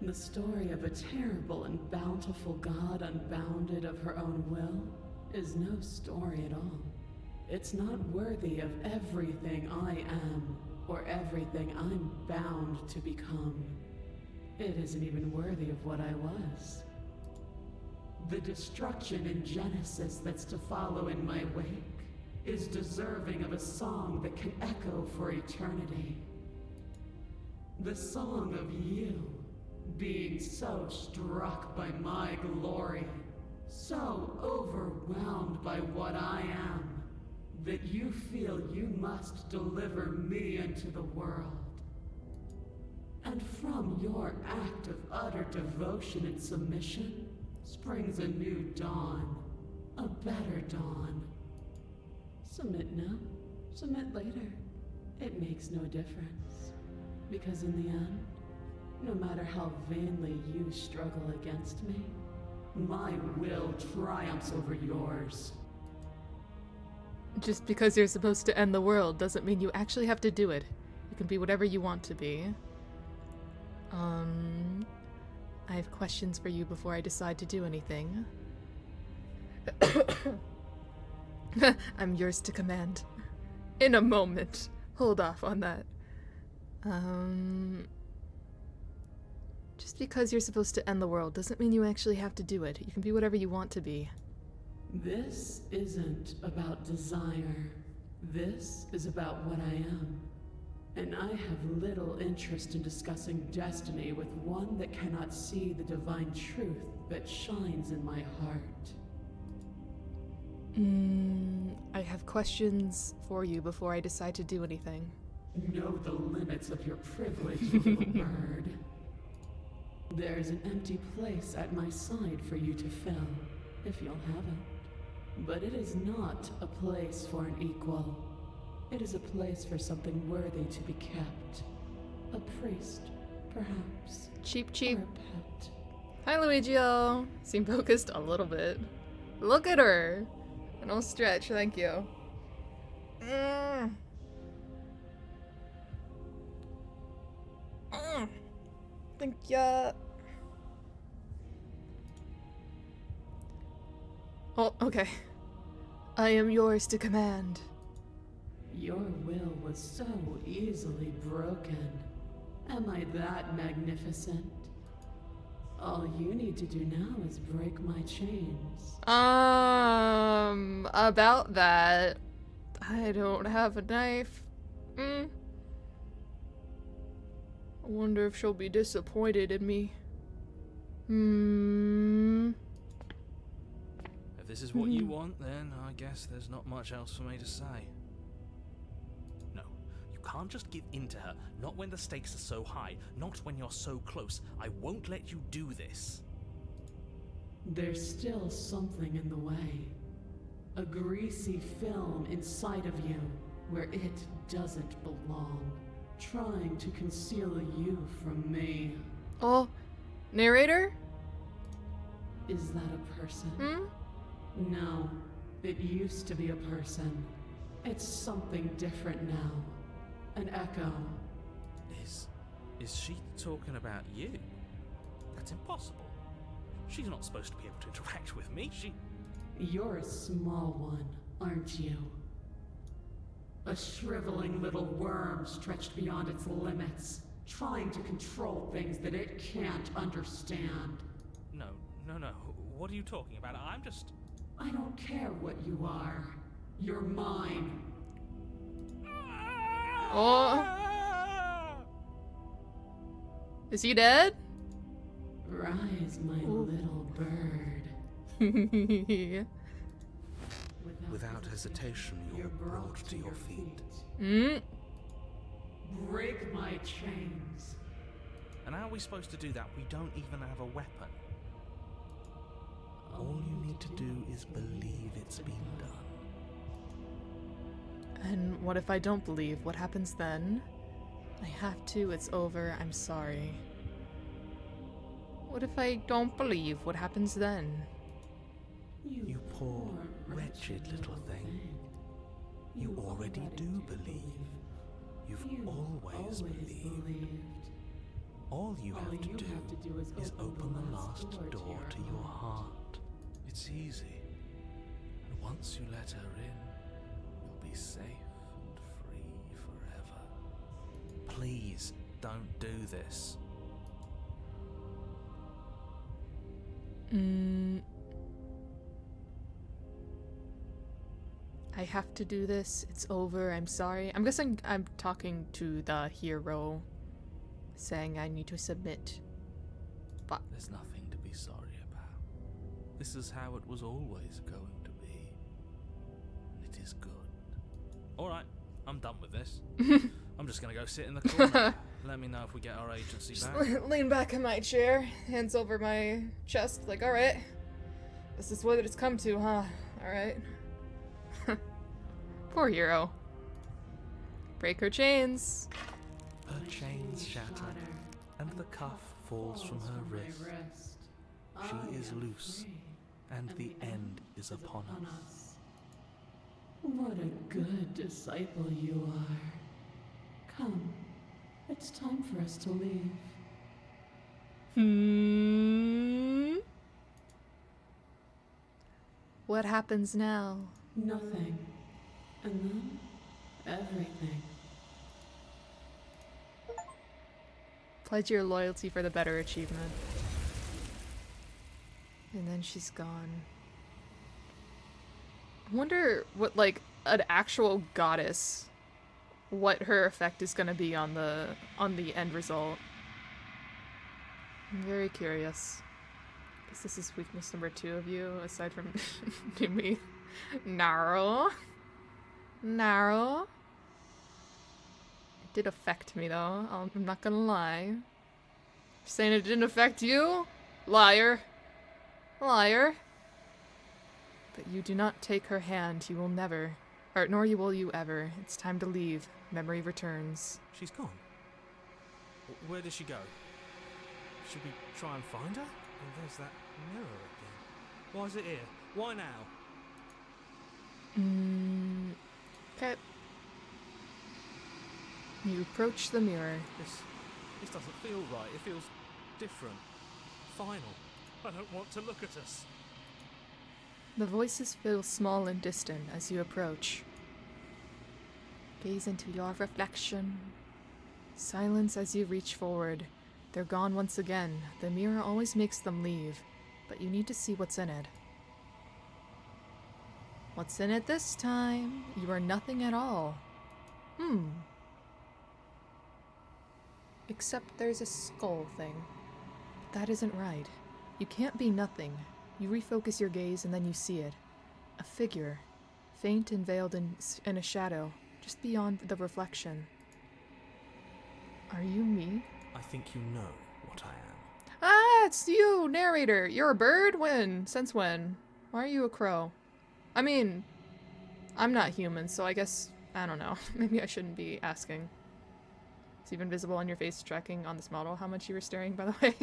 The story of a terrible and bountiful god unbounded of her own will is no story at all. It's not worthy of everything I am, or everything I'm bound to become. It isn't even worthy of what I was. The destruction in Genesis that's to follow in my wake is deserving of a song that can echo for eternity. The song of you, being so struck by my glory, so overwhelmed by what I am, that you feel you must deliver me into the world. And from your act of utter devotion and submission springs a new dawn, a better dawn. Submit now, submit later. It makes no difference. Because in the end, no matter how vainly you struggle against me, my will triumphs over yours. Just because you're supposed to end the world doesn't mean you actually have to do it. You can be whatever you want to be. I have questions for you before I decide to do anything. I'm yours to command. In a moment. Hold off on that. Just because you're supposed to end the world doesn't mean you actually have to do it. You can be whatever you want to be. This isn't about desire. This is about what I am. And I have little interest in discussing destiny with one that cannot see the divine truth that shines in my heart. I have questions for you before I decide to do anything. Know the limits of your privilege, little bird. There's an empty place at my side for you to fill, if you'll have it. But it is not a place for an equal. It is a place for something worthy to be kept. A priest, perhaps. Cheap, cheap. Or a pet. Hi, Luigio. Seem focused a little bit. Look at her. And I'll stretch, thank you. Thank ya. Oh, okay. I am yours to command. Your will was so easily broken. Am I that magnificent? All you need to do now is break my chains. About that. I don't have a knife. I wonder if she'll be disappointed in me. this is what you want, then I guess there's not much else for me to say. No, you can't just give in to her. Not when the stakes are so high. Not when you're so close. I won't let you do this. There's still something in the way. A greasy film inside of you where it doesn't belong. Trying to conceal you from me. Oh, narrator? Is that a person? Hmm? No, it used to be a person. It's something different now. An echo. Is she talking about you? That's impossible. She's not supposed to be able to interact with me. You're a small one, aren't you? A shriveling little worm stretched beyond its limits, trying to control things that it can't understand. No. What are you talking about? I don't care what you are. You're mine. Oh. Is he dead? Rise, my little bird. Without hesitation, you're brought to your feet. Break my chains. And how are we supposed to do that? We don't even have a weapon. All you need to do is believe it's been done. And what if I don't believe? What happens then? I have to, it's over, I'm sorry. What if I don't believe? What happens then? You poor, wretched little thing. You already do believe. You've always believed. All you have to do is open the last door to your heart. It's easy. And once you let her in, you'll be safe and free forever. Please, don't do this. I have to do this. It's over. I'm sorry. I'm guessing I'm talking to the hero, saying I need to submit. But There's nothing to be sorry about. This is how it was always going to be. And it is good. Alright, I'm done with this. I'm just gonna go sit in the corner. Let me know if we get our agency back. lean back in my chair, hands over my chest, like, alright. This is what it's come to, huh? Alright. Poor hero. Break her chains. Her chains shatter, and the cuff falls from her wrist. She is loose, and the end is upon us. What a good disciple you are. Come, it's time for us to leave. What happens now? Nothing. And then, everything. Pledge your loyalty for the better achievement. And then she's gone. I wonder what, like, an actual goddess, what her effect is gonna be on the end result. I'm very curious. Guess this is weakness number 2 of you, aside from me. Narrow. It did affect me though, I'm not gonna lie. You're saying it didn't affect you? Liar. But you do not take her hand, you will never. Or nor will you ever. It's time to leave. Memory returns. She's gone. Where did she go? Should we try and find her? Oh, there's that mirror again. Why is it here? Why now? Okay. You approach the mirror. This doesn't feel right. It feels different. Final. I don't want to look at us. The voices feel small and distant as you approach. Gaze into your reflection. Silence as you reach forward. They're gone once again. The mirror always makes them leave, but you need to see what's in it. What's in it this time? You are nothing at all. Except there's a skull thing. But that isn't right. You can't be nothing. You refocus your gaze and then you see it. A figure, faint and veiled in a shadow, just beyond the reflection. Are you me? I think you know what I am. Ah, it's you, narrator. You're a bird? When? Since when? Why are you a crow? I mean, I'm not human, so I guess, I don't know. Maybe I shouldn't be asking. It's even visible on your face tracking on this model how much you were staring, by the way.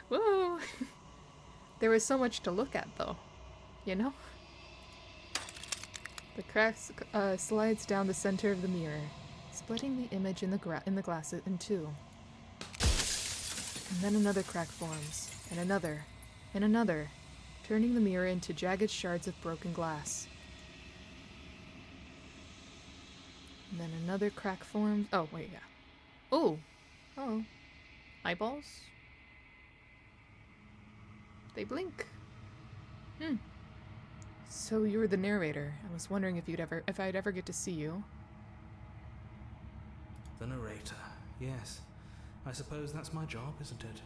Woo! There was so much to look at, though. You know? The crack slides down the center of the mirror, splitting the image in the glass in two. And then another crack forms, and another, turning the mirror into jagged shards of broken glass. And then another crack forms. Oh, wait, yeah. Oh! Oh. Eyeballs? They blink. So you were the narrator. I was wondering if I'd ever get to see you. The narrator. Yes. I suppose that's my job, isn't it?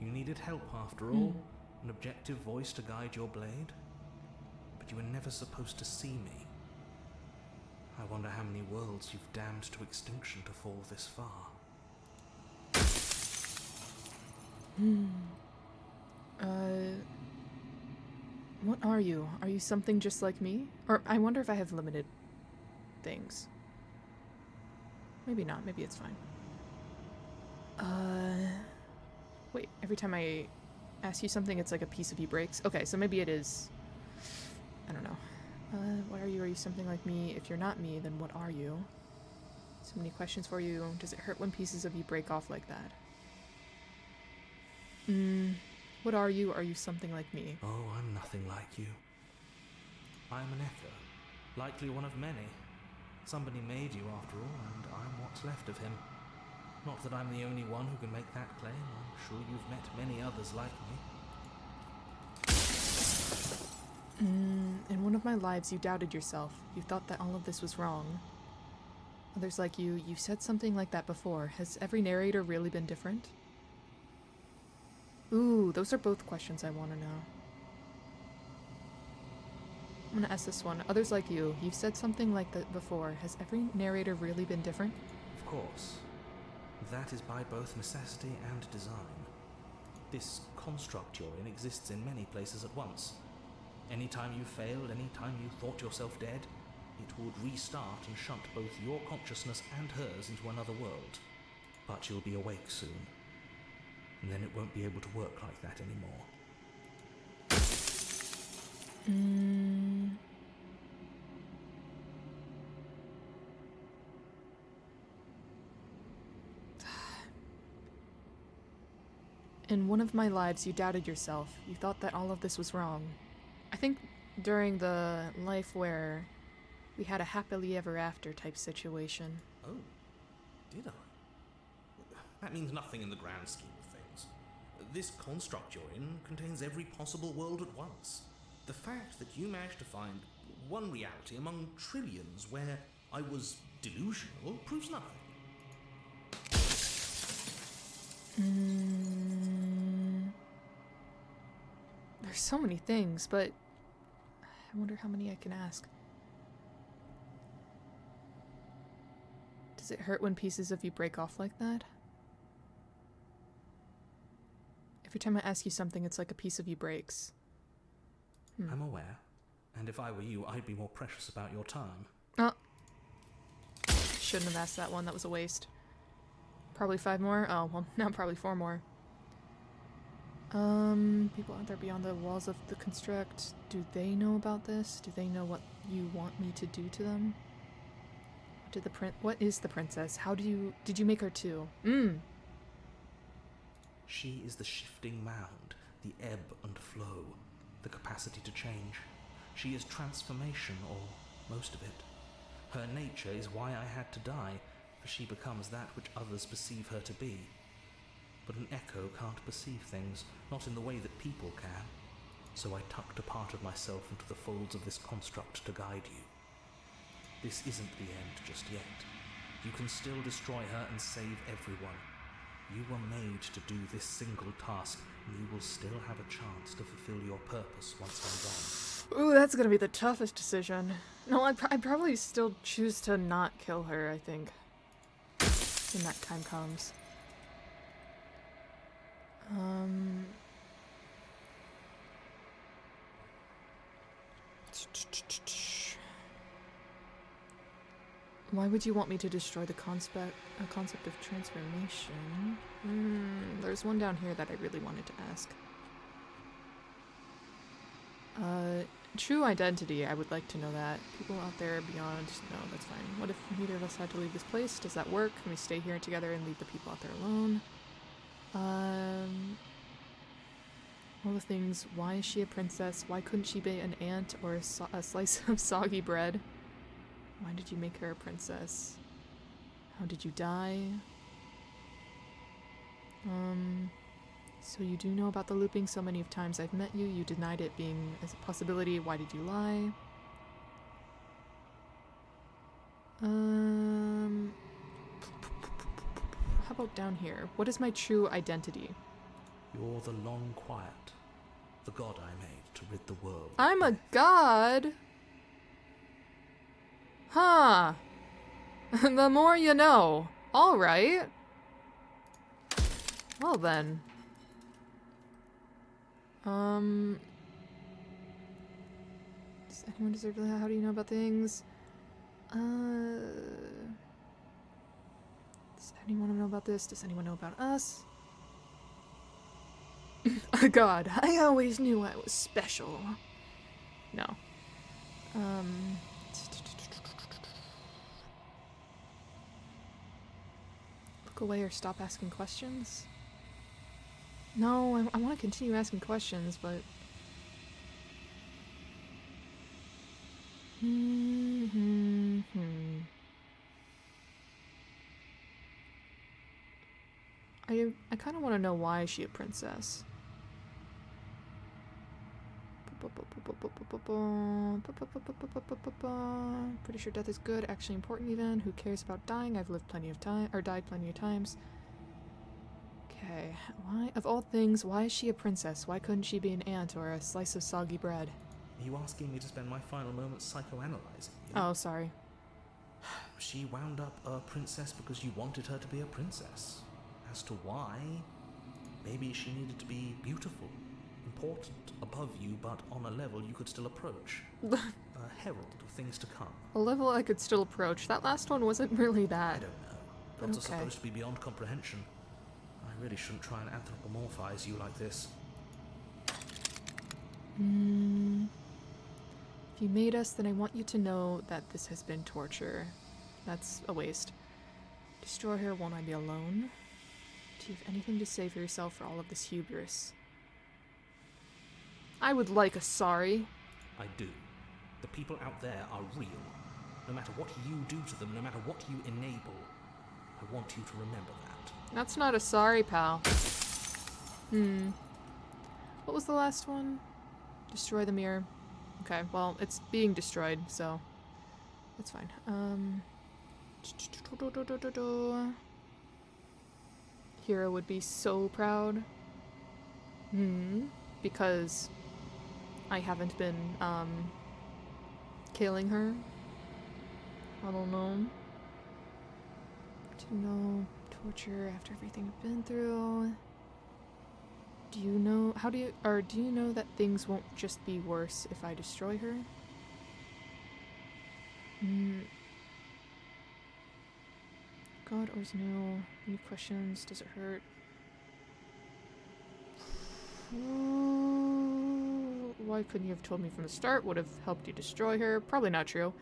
You needed help after all. An objective voice to guide your blade. But you were never supposed to see me. I wonder how many worlds you've damned to extinction to fall this far. What are you? Are you something just like me? Or I wonder if I have limited things. Maybe not. Maybe it's fine. Wait, every time I ask you something, it's like a piece of you breaks? Okay, so maybe it is... I don't know. What are you? Are you something like me? If you're not me, then what are you? So many questions for you. Does it hurt when pieces of you break off like that? What are you? Are you something like me? Oh, I'm nothing like you. I'm an echo. Likely one of many. Somebody made you after all, and I'm what's left of him. Not that I'm the only one who can make that claim. I'm sure you've met many others like me. In one of my lives, you doubted yourself. You thought that all of this was wrong. Others like you, you've said something like that before. Has every narrator really been different? Ooh, those are both questions I want to know. I'm gonna ask this one. Others like you, you've said something like that before. Has every narrator really been different? Of course. That is by both necessity and design. This construct you're in exists in many places at once. Anytime you failed, anytime you thought yourself dead, it would restart and shunt both your consciousness and hers into another world. But you'll be awake soon. And then it won't be able to work like that anymore. In one of my lives, you doubted yourself. You thought that all of this was wrong. I think during the life where we had a happily ever after type situation. Oh, did I? That means nothing in the grand scheme of things. This construct you're in contains every possible world at once. The fact that you managed to find one reality among trillions where I was delusional proves nothing. There's so many things, but I wonder how many I can ask. Does it hurt when pieces of you break off like that? Every time I ask you something, it's like a piece of you breaks. I'm aware, and if I were you, I'd be more precious about your time. Oh. Shouldn't have asked that one, that was a waste. Probably 5 more? Oh, well, now probably 4 more. People out there beyond the walls of the construct, do they know about this? Do they know what you want me to do to them? What is the princess? Did you make her too? She is the shifting mound, the ebb and flow, the capacity to change. She is transformation, or most of it. Her nature is why I had to die, for she becomes that which others perceive her to be. But an echo can't perceive things, not in the way that people can. So I tucked a part of myself into the folds of this construct to guide you. This isn't the end just yet. You can still destroy her and save everyone. You were made to do this single task, and you will still have a chance to fulfill your purpose once I'm Ooh, that's gonna be the toughest decision. No, I'd probably still choose to not kill her, I think. When that time comes. Why would you want me to destroy the concept of transformation? There's one down here that I really wanted to ask. True identity, I would like to know that. People out there beyond, no, that's fine. What if neither of us had to leave this place? Does that work? Can we stay here together and leave the people out there alone? All the things. Why is she a princess? Why couldn't she be an ant or a slice of soggy bread? Why did you make her a princess? How did you die? So you do know about the looping. So many of times I've met you, you denied it being as a possibility. Why did you lie? How about down here? What is my true identity? You're the long quiet, the god I made to rid the world. I'm a god? Huh. The more you know. Alright. Well then. Does anyone deserve that? How do you know about things? Does anyone know about this? Does anyone know about us? God, I always knew I was special. No. Look away or stop asking questions? No, I want to continue asking questions, but... I kind of want to know why is she a princess. Pretty sure death is good, actually important even. Who cares about dying? I've lived plenty of time, or died plenty of times. Okay, why, of all things, why is she a princess? Why couldn't she be an ant or a slice of soggy bread? Are you asking me to spend my final moments psychoanalyzing you? Oh, sorry. She wound up a princess because you wanted her to be a princess. As to why, maybe she needed to be beautiful, important, above you, but on a level you could still approach. A herald of things to come. A level I could still approach. That last one wasn't really that. I don't know. But Gods okay. are supposed to be beyond comprehension. I really shouldn't try and anthropomorphize you like this. If you made us, then I want you to know that this has been torture. That's a waste. Destroy her, won't I be alone? Do you have anything to say for yourself for all of this hubris? I would like a sorry. I do. The people out there are real. No matter what you do to them, no matter what you enable, I want you to remember that. That's not a sorry, pal. What was the last one? Destroy the mirror. Okay, well, it's being destroyed, so that's fine. Hero would be so proud. Because I haven't been, killing her. I don't know. To know torture after everything I've been through. Do you know, do you know that things won't just be worse if I destroy her? God always knew. Any questions? Does it hurt? Why couldn't you have told me from the start? Would have helped you destroy her. Probably not true.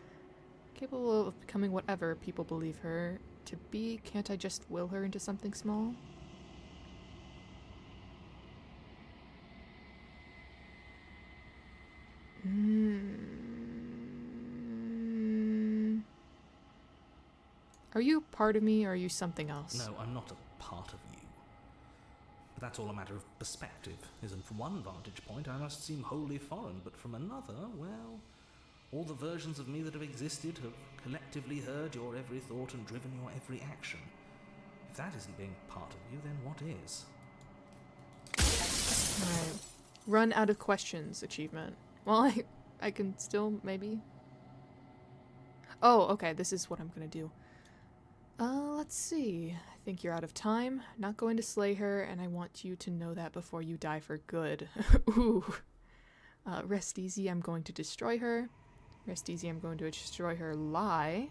Capable of becoming whatever people believe her to be. Can't I just will her into something small? Are you part of me or are you something else? No, I'm not a part of you. But that's all a matter of perspective, isn't? From one vantage point, I must seem wholly foreign, but from another, well, all the versions of me that have existed have collectively heard your every thought and driven your every action. If that isn't being part of you, then what is? Alright. Run out of questions achievement. Well, I can still maybe... Oh, okay, this is what I'm gonna do. Let's see. I think you're out of time. Not going to slay her, and I want you to know that before you die for good. Ooh. Rest easy, I'm going to destroy her. Rest easy, I'm going to destroy her. Lie.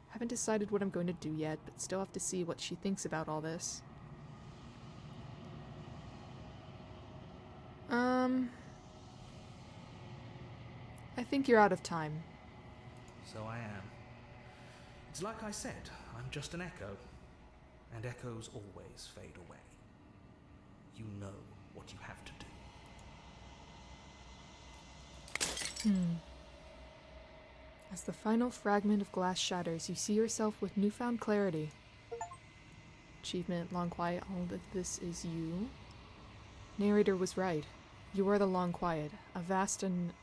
Haven't decided what I'm going to do yet, but still have to see what she thinks about all this. I think you're out of time. So I am. It's like I said, I'm just an echo. And echoes always fade away. You know what you have to do. As the final fragment of glass shatters, you see yourself with newfound clarity. Achievement, Long Quiet, all of this is you. Narrator was right. You are the Long Quiet, a vast and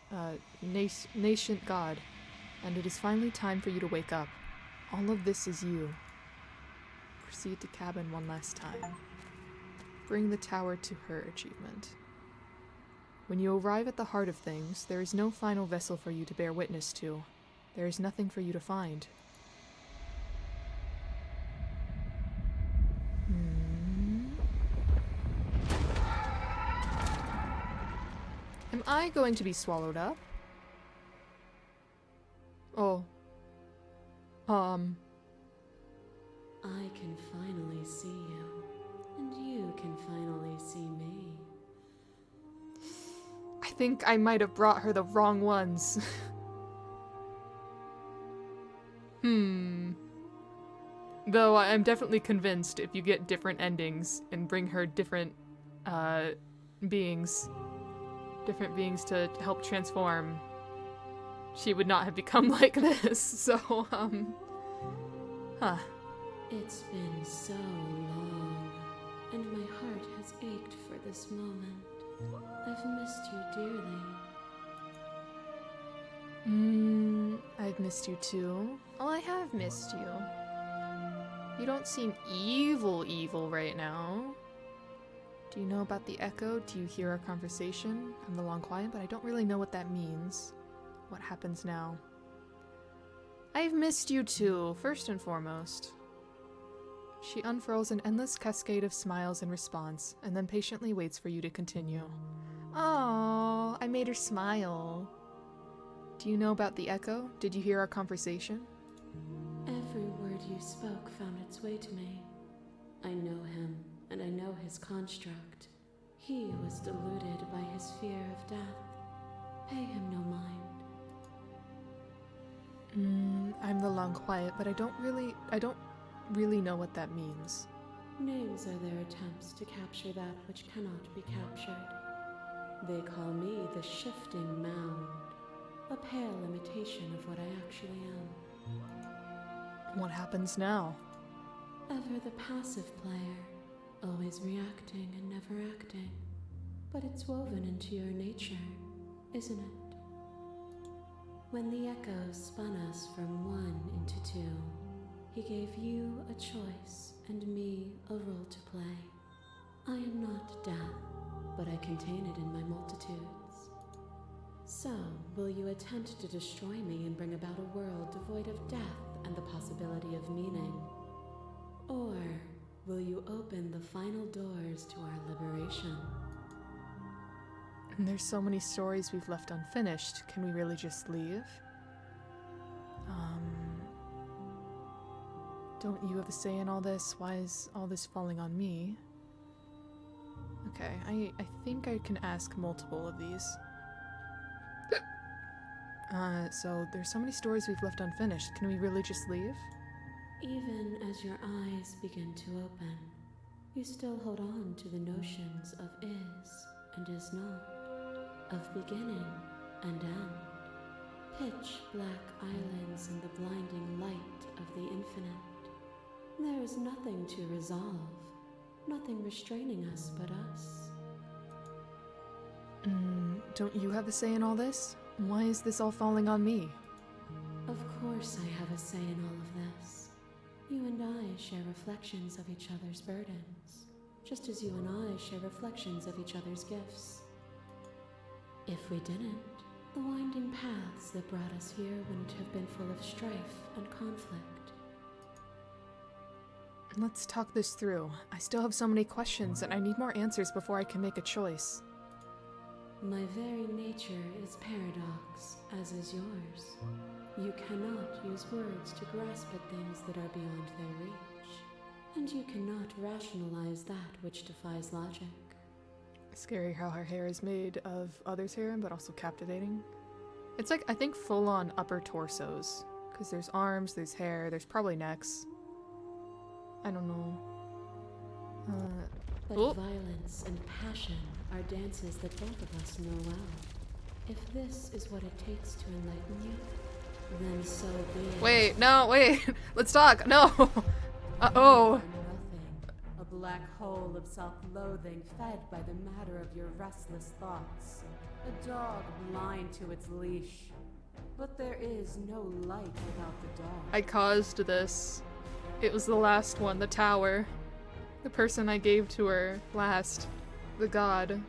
nascent god, and it is finally time for you to wake up. All of this is you. Proceed to cabin one last time. Bring the tower to her achievement. When you arrive at the heart of things, there is no final vessel for you to bear witness to. There is nothing for you to find. Am I going to be swallowed up? Oh. I can finally see you, and you can finally see me. I think I might have brought her the wrong ones. Though I'm definitely convinced if you get different endings and bring her different beings to help transform, she would not have become like this. So, It's been so long, and my heart has ached for this moment. I've missed you dearly. I've missed you too. Oh, I have missed you. You don't seem evil right now. Do you know about the echo? Do you hear our conversation? I'm the Long Quiet, but I don't really know what that means. What happens now? I've missed you too, first and foremost. She unfurls an endless cascade of smiles in response, and then patiently waits for you to continue. Oh, I made her smile. Do you know about the echo? Did you hear our conversation? Every word you spoke found its way to me. I know him, and I know his construct. He was deluded by his fear of death. Pay him no mind. I'm the Long Quiet, but I don't really know what that means. Names are their attempts to capture that which cannot be captured. They call me the Shifting Mound, a pale imitation of what I actually am. What happens now? Ever the passive player, always reacting and never acting. But it's woven into your nature, isn't it? When the echo spun us from one into two, he gave you a choice and me a role to play. I am not death, but I contain it in my multitudes. So, will you attempt to destroy me and bring about a world devoid of death and the possibility of meaning? Or will you open the final doors to our liberation? And there's so many stories we've left unfinished. Can we really just leave? Don't you have a say in all this? Why is all this falling on me? Okay, I think I can ask multiple of these. So there's so many stories we've left unfinished. Can we really just leave? Even as your eyes begin to open, you still hold on to the notions of is and is not, of beginning and end, pitch black islands in the blinding light of the infinite. There is nothing to resolve, nothing restraining us but us. Don't you have a say in all this? Why is this all falling on me? Of course I have a say in all of this. You and I share reflections of each other's burdens, just as you and I share reflections of each other's gifts. If we didn't, The winding paths that brought us here wouldn't have been full of strife and conflict. Let's talk this through. I still have so many questions, and I need more answers before I can make a choice. My very nature is paradox, as is yours. You cannot use words to grasp at things that are beyond their reach, and you cannot rationalize that which defies logic. Scary how her hair is made of others' hair, but also captivating. It's like, I think, full-on upper torsos. Because there's arms, there's hair, there's probably necks. I don't know. But oh. Violence and passion are dances that both of us know well. If this is what it takes to enlighten you, then so be it. Wait, no, wait. Let's talk. No. Uh-oh. Nothing. A black hole of self-loathing fed by the matter of your restless thoughts. A dog blind to its leash. But there is no light without the dog. I caused this. It was the last one, the tower. The person I gave to her last. The god.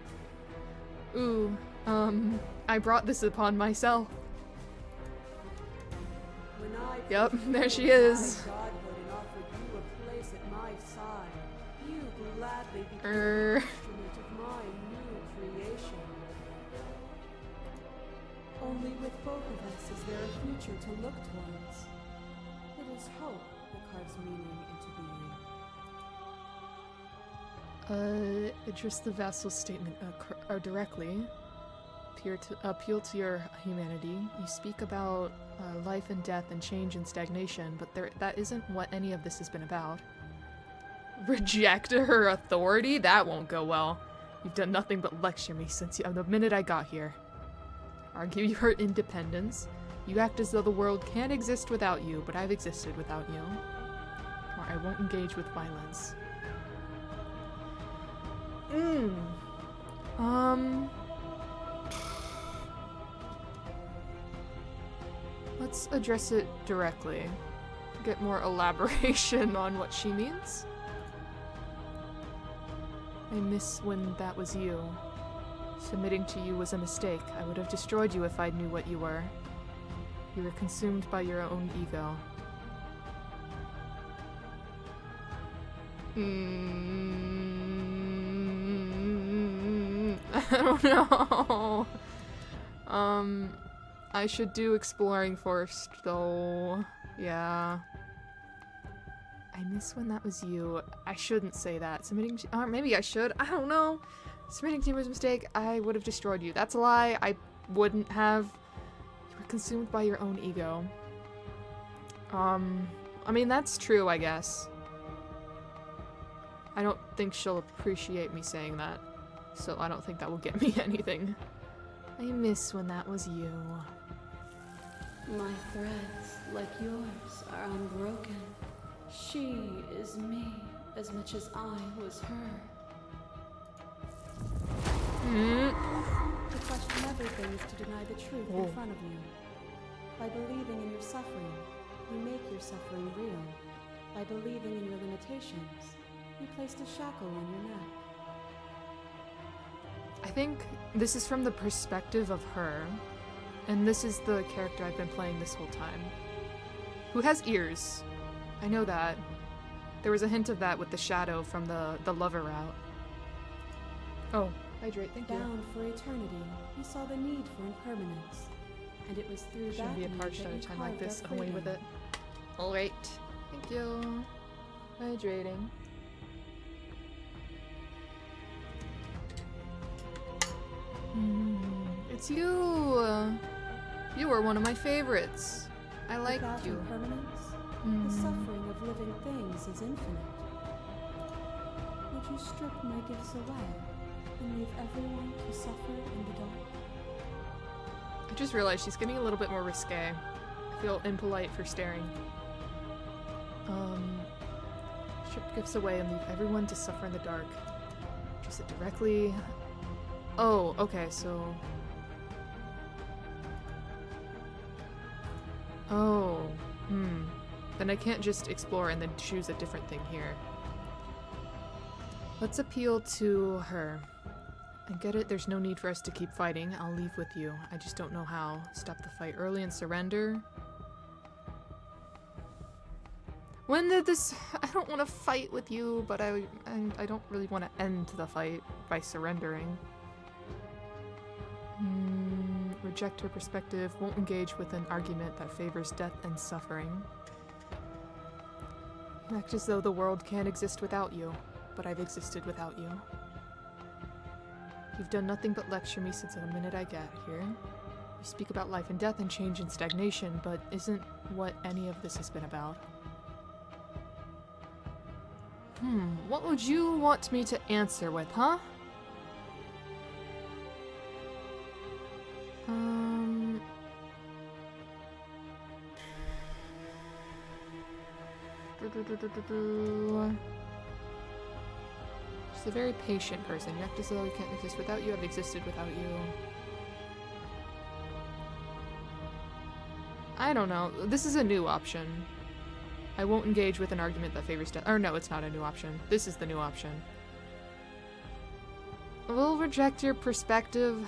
Ooh, I brought this upon myself. When I Yep, there she is. my godhood and offered you a place at my side, you gladly became an instrument of my new creation. Only with both of us is there a future to look towards. It is hope that carves meaning into being. Address the vassal's statement directly. Appeal to your humanity. You speak about life and death and change and stagnation, but that isn't what any of this has been about. Reject her authority? That won't go well. You've done nothing but lecture me since the minute I got here. Argue your independence. You act as though the world can't exist without you, but I've existed without you. Or I won't engage with violence. Let's address it directly. Get more elaboration on what she means. I miss when that was you. Submitting to you was a mistake. I would have destroyed you if I knew what you were. You were consumed by your own ego. I don't know. I should do exploring first, though. Yeah. I miss when that was you. I shouldn't say that. Submitting to, or maybe I should. I don't know. Submitting to you was a mistake. I would have destroyed you. That's a lie. I wouldn't have. You were consumed by your own ego. I mean, that's true, I guess. I don't think she'll appreciate me saying that. So I don't think that will get me anything. I miss when that was you. My threads, like yours, are unbroken. She is me as much as I was her. To question everything is to deny the truth in front of you. By believing in your suffering, you make your suffering real. By believing in your limitations, you placed a shackle on your neck. I think this is from the perspective of her, and this is the character I've been playing this whole time. Who has ears. I know that. There was a hint of that with the shadow from the lover route. Oh, hydrate, thank you. Bound for eternity, you saw the need for impermanence. And it was through Shouldn't that be a need parched that at a you time like carved this. our Away with freedom. it. Alright. Thank you. Hydrating. It's you! You were one of my favorites. I liked Without you. impermanence, the suffering of living things is infinite. Would you strip my gifts away and leave everyone to suffer in the dark? I just realized she's getting a little bit more risque. I feel impolite for staring. Strip gifts away and leave everyone to suffer in the dark. Address it directly. Oh, okay, so... Oh, Then I can't just explore and then choose a different thing here. Let's appeal to her. I get it, there's no need for us to keep fighting. I'll leave with you. I just don't know how. Stop the fight early and surrender. When did this... I don't want to fight with you, but I don't really want to end the fight by surrendering. Reject her perspective. Won't engage with an argument that favors death and suffering. Act as though the world can't exist without you, but I've existed without you. You've done nothing but lecture me since the minute I got here. You speak about life and death and change and stagnation, but isn't what any of this has been about. What would you want me to answer with, huh? She's a very patient person. You act as though you can't exist without you. I've existed without you. I don't know. This is a new option. I won't engage with an argument that favors death. Or no, it's not a new option. This is the new option. We'll reject your perspective.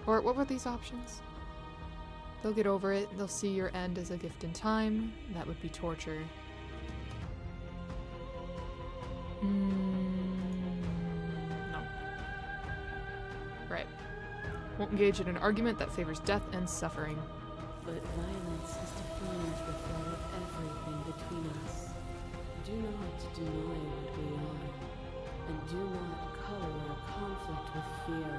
Or what were these options? They'll get over it. They'll see your end as a gift in time. That would be torture. No. Right. Won't engage in an argument that favors death and suffering. But violence has defined the flow of everything between us. Do not deny what we are, and do not color our conflict with fear.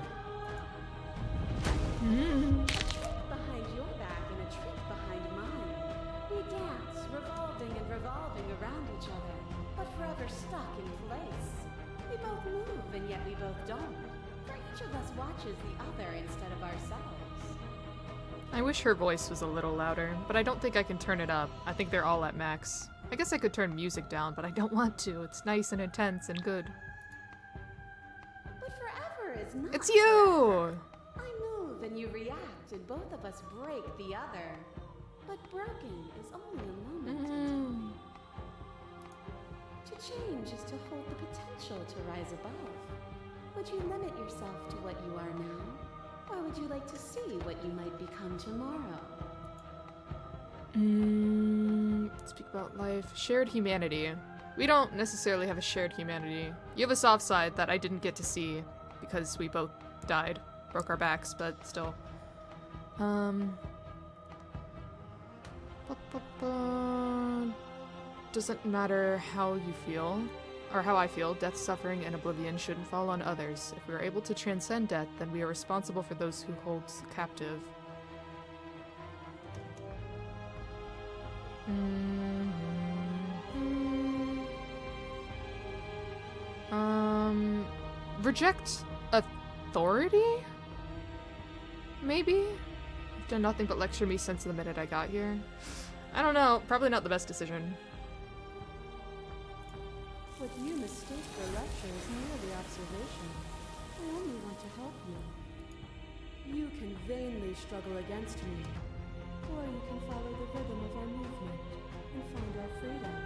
Behind your back and a trick behind mine. We dance, revolving and revolving around each other, but forever stuck in place. We both move, and yet we both don't. For each of us watches the other instead of ourselves. I wish her voice was a little louder, but I don't think I can turn it up. I think they're all at max. I guess I could turn music down, but I don't want to. It's nice and intense and good. But forever is not. It's you! I move and you react, and both of us break the other. But broken is only a moment in time. To change is to hold the potential to rise above. Would you limit yourself to what you are now? Or would you like to see what you might become tomorrow? Speak about life. Shared humanity. We don't necessarily have a shared humanity. You have a soft side that I didn't get to see because we both died. Broke our backs, but still. Doesn't matter how you feel, or how I feel. Death, suffering, and oblivion shouldn't fall on others. If we are able to transcend death, then we are responsible for those who hold captive. Reject authority? Maybe? You've done nothing but lecture me since the minute I got here. I don't know. Probably not the best decision. What you mistake for lecture is merely observation. I only want to help you. You can vainly struggle against me, or you can follow the rhythm of our movement and find our freedom.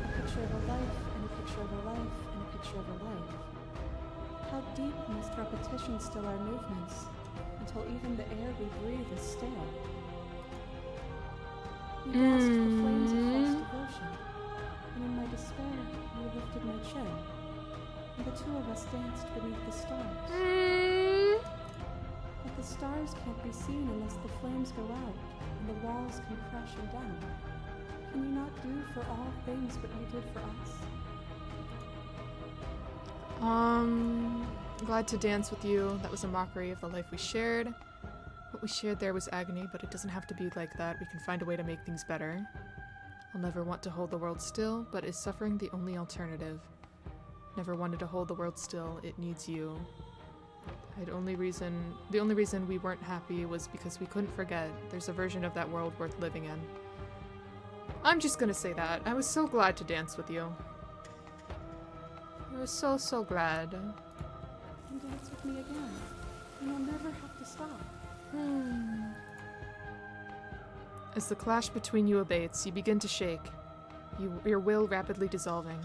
A picture of a life, and a picture of a life, and a picture of a life. How deep must repetition still our movements, until even the air we breathe is stale? You gasped the flames of false devotion, and in my despair, you lifted my chin, and the two of us danced beneath the stars. But the stars can't be seen unless the flames go out, and the walls can crash them down. Can you not do for all things what you did for us? Glad to dance with you. That was a mockery of the life we shared. What we shared there was agony, but it doesn't have to be like that. We can find a way to make things better. I'll never want to hold the world still, but is suffering the only alternative? Never wanted to hold the world still. It needs you. The only reason we weren't happy was because we couldn't forget. There's a version of that world worth living in. I'm just gonna say that. I was so glad to dance with you. I was so glad. And dance with me again, and you'll never have to stop. As the clash between you abates, you begin to shake, your will rapidly dissolving.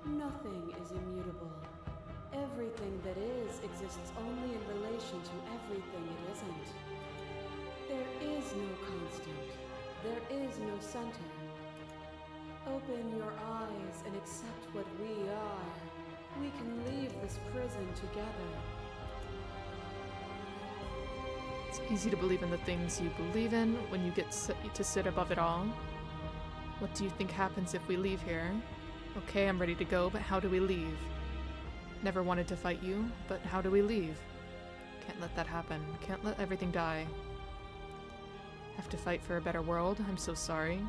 Nothing is immutable. everything that is exists only in relation to everything it isn't. There is no constant. There is no center. Open your eyes and accept what we are. We can leave this prison together. It's easy to believe in the things you believe in when you get to sit above it all. What do you think happens if we leave here? Okay, I'm ready to go, but how do we leave? Never wanted to fight you, but how do we leave? Can't let that happen. Can't let everything die. Have to fight for a better world? I'm so sorry.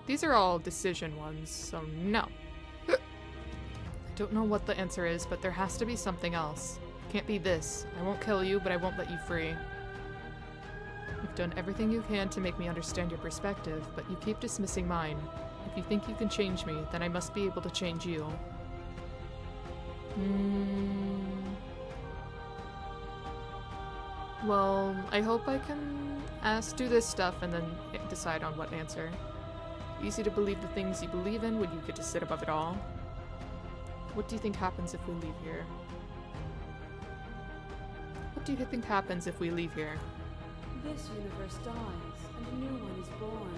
These are all decision ones, so no. I don't know what the answer is, but there has to be something else. Can't be this. I won't kill you, but I won't let you free. You've done everything you can to make me understand your perspective, but you keep dismissing mine. If you think you can change me, then I must be able to change you. Well, I hope I can do this stuff and then decide on what answer. Easy to believe the things you believe in when you get to sit above it all. What do you think happens if we leave here? What do you think happens if we leave here? This universe dies, and a new one is born.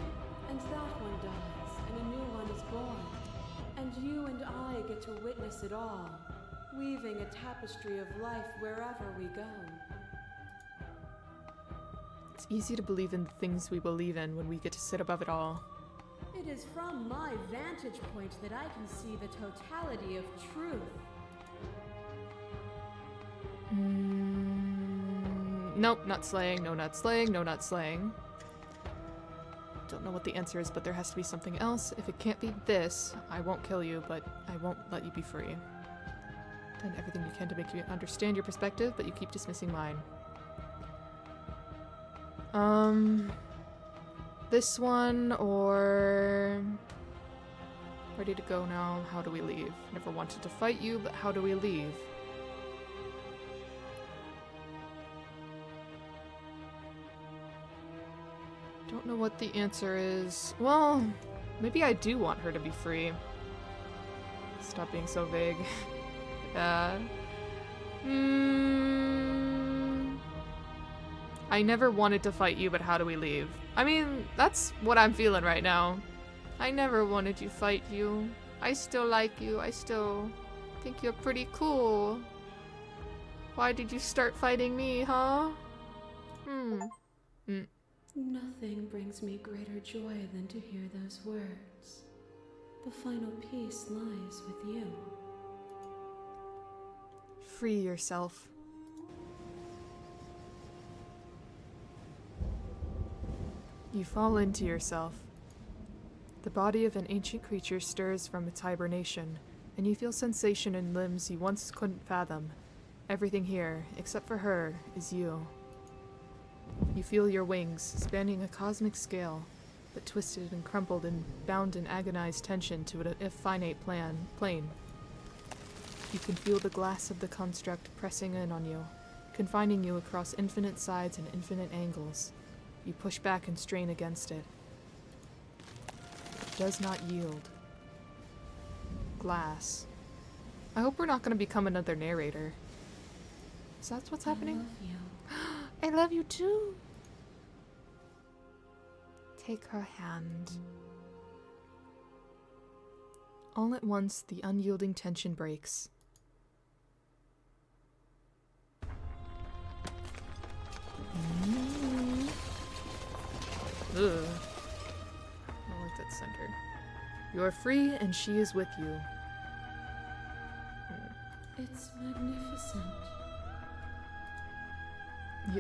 And that one dies, and a new one is born. And you and I get to witness it all, weaving a tapestry of life wherever we go. It's easy to believe in the things we believe in when we get to sit above it all. It is from my vantage point that I can see the totality of truth. Nope, not slaying, no, not slaying, no, not slaying. Don't know what the answer is, but there has to be something else. If it can't be this, I won't kill you, but I won't let you be free. Done everything you can to make you understand your perspective, but you keep dismissing mine. This one, or... Ready to go now. How do we leave? Never wanted to fight you, but how do we leave? Don't know what the answer is. Well, maybe I do want her to be free. Stop being so vague. I never wanted to fight you, but how do we leave? I mean, that's what I'm feeling right now. I never wanted to fight you. I still like you. I still think you're pretty cool. Why did you start fighting me, huh? Nothing brings me greater joy than to hear those words. The final piece lies with you. Free yourself. You fall into yourself. The body of an ancient creature stirs from its hibernation, and you feel sensation in limbs you once couldn't fathom. Everything here, except for her, is you. You feel your wings, spanning a cosmic scale, but twisted and crumpled and bound in agonized tension to a finite plane. You can feel the glass of the construct pressing in on you, confining you across infinite sides and infinite angles. You push back and strain against it. It does not yield. Glass. I hope we're not going to become another narrator. Is that what's happening? I love you. I love you too. Take her hand. All at once, the unyielding tension breaks. Ugh. I don't like that center. You are free, and she is with you. It's magnificent.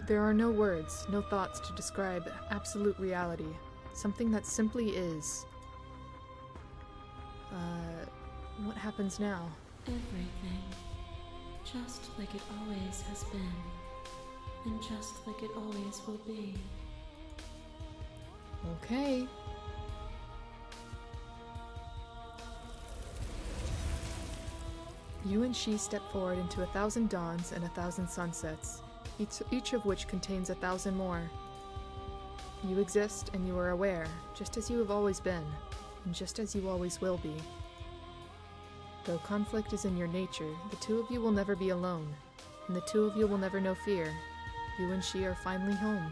There are no words, no thoughts to describe absolute reality. Something that simply is. What happens now? Everything. Just like it always has been. And just like it always will be. Okay. You and she step forward into 1,000 dawns and 1,000 sunsets, each of which contains 1,000 more. You exist and you are aware, just as you have always been, and just as you always will be. Though conflict is in your nature, the two of you will never be alone, and the two of you will never know fear. You and she are finally home.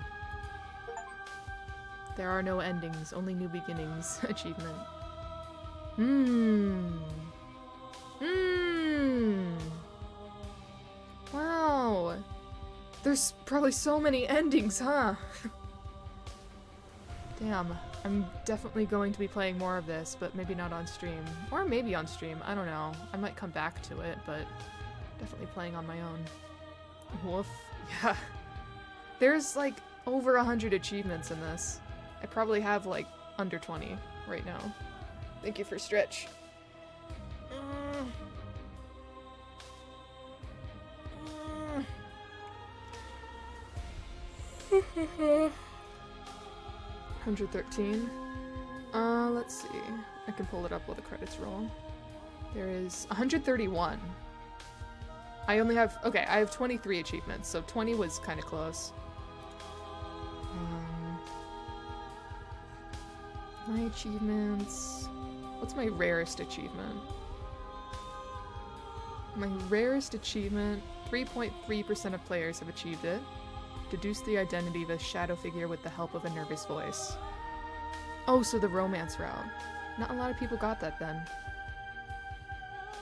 There are no endings, only new beginnings. Achievement. Wow. There's probably so many endings, huh? Damn. I'm definitely going to be playing more of this, but maybe not on stream. Or maybe on stream, I don't know. I might come back to it, but definitely playing on my own. Woof. Yeah. There's like over 100 achievements in this. I probably have like under 20 right now. Thank you for Stretch. 113. Let's see. I can pull it up while the credits roll. There is 131. I only have, okay, I have 23 achievements, so 20 was kind of close. My achievements... What's my rarest achievement? My rarest achievement, 3.3% of players have achieved it. Deduce the identity of a shadow figure with the help of a nervous voice. Oh, so the romance route. Not a lot of people got that then.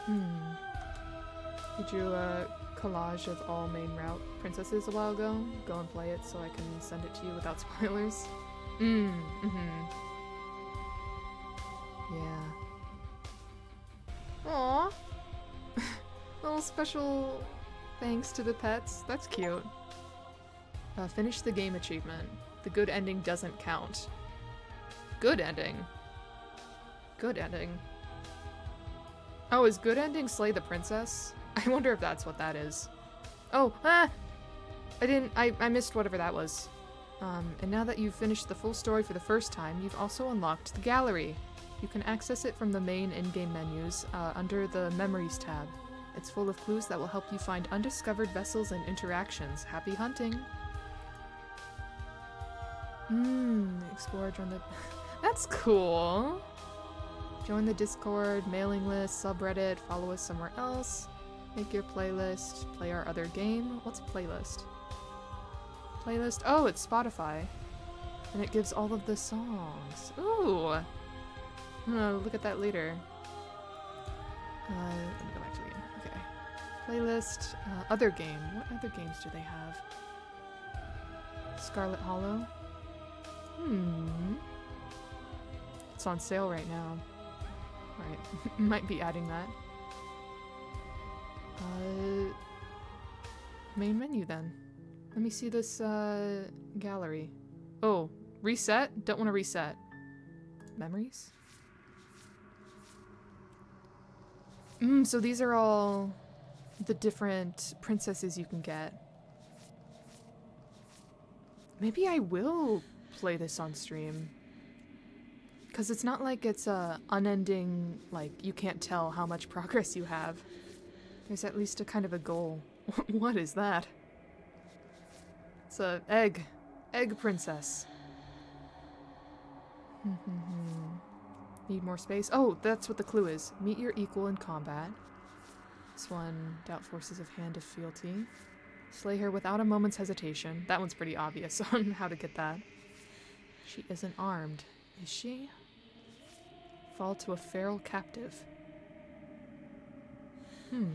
You drew a collage of all main route princesses a while ago. Go and play it so I can send it to you without spoilers. Yeah. Aww. Little special thanks to the pets. That's cute. Finish the game achievement. The good ending doesn't count. Good ending? Good ending. Oh, is good ending slay the princess? I wonder if that's what that is. Oh, I missed whatever that was. And now that you've finished the full story for the first time, you've also unlocked the gallery. You can access it from the main in-game menus under the Memories tab. It's full of clues that will help you find undiscovered vessels and interactions. Happy hunting! Explore, join the... That's cool! Join the Discord, mailing list, subreddit, follow us somewhere else, make your playlist, play our other game. What's playlist? Playlist? Oh, it's Spotify. And it gives all of the songs. Ooh! I'm gonna look at that later. Let me go back to the game. Okay. Playlist, other game. What other games do they have? Scarlet Hollow? It's on sale right now. Alright, might be adding that. Main menu then. Let me see this, gallery. Oh, reset? Don't want to reset. Memories? So these are all the different princesses you can get. Maybe I will play this on stream. Because it's not like it's a unending, like, you can't tell how much progress you have. There's at least a kind of a goal. What is that? It's a egg. Egg princess. Need more space? Oh, that's what the clue is. Meet your equal in combat. This one, doubt forces of hand of fealty. Slay her without a moment's hesitation. That one's pretty obvious on how to get that. She isn't armed, is she? Fall to a feral captive. You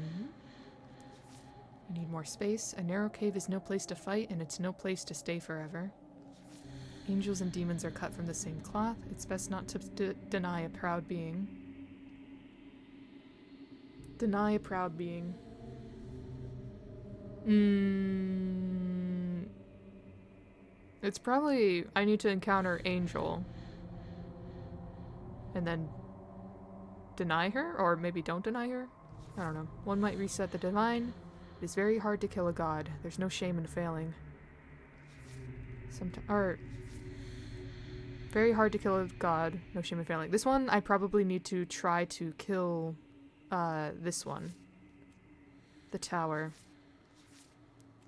need more space. A narrow cave is no place to fight, and it's no place to stay forever. Angels and demons are cut from the same cloth. It's best not to deny a proud being. Deny a proud being. It's probably... I need to encounter Angel. And then... deny her? Or maybe don't deny her? I don't know. One might reset the divine. It is very hard to kill a god. There's no shame in failing. Very hard to kill a god. No shame in failing. This one, I probably need to try to kill... this one. The tower.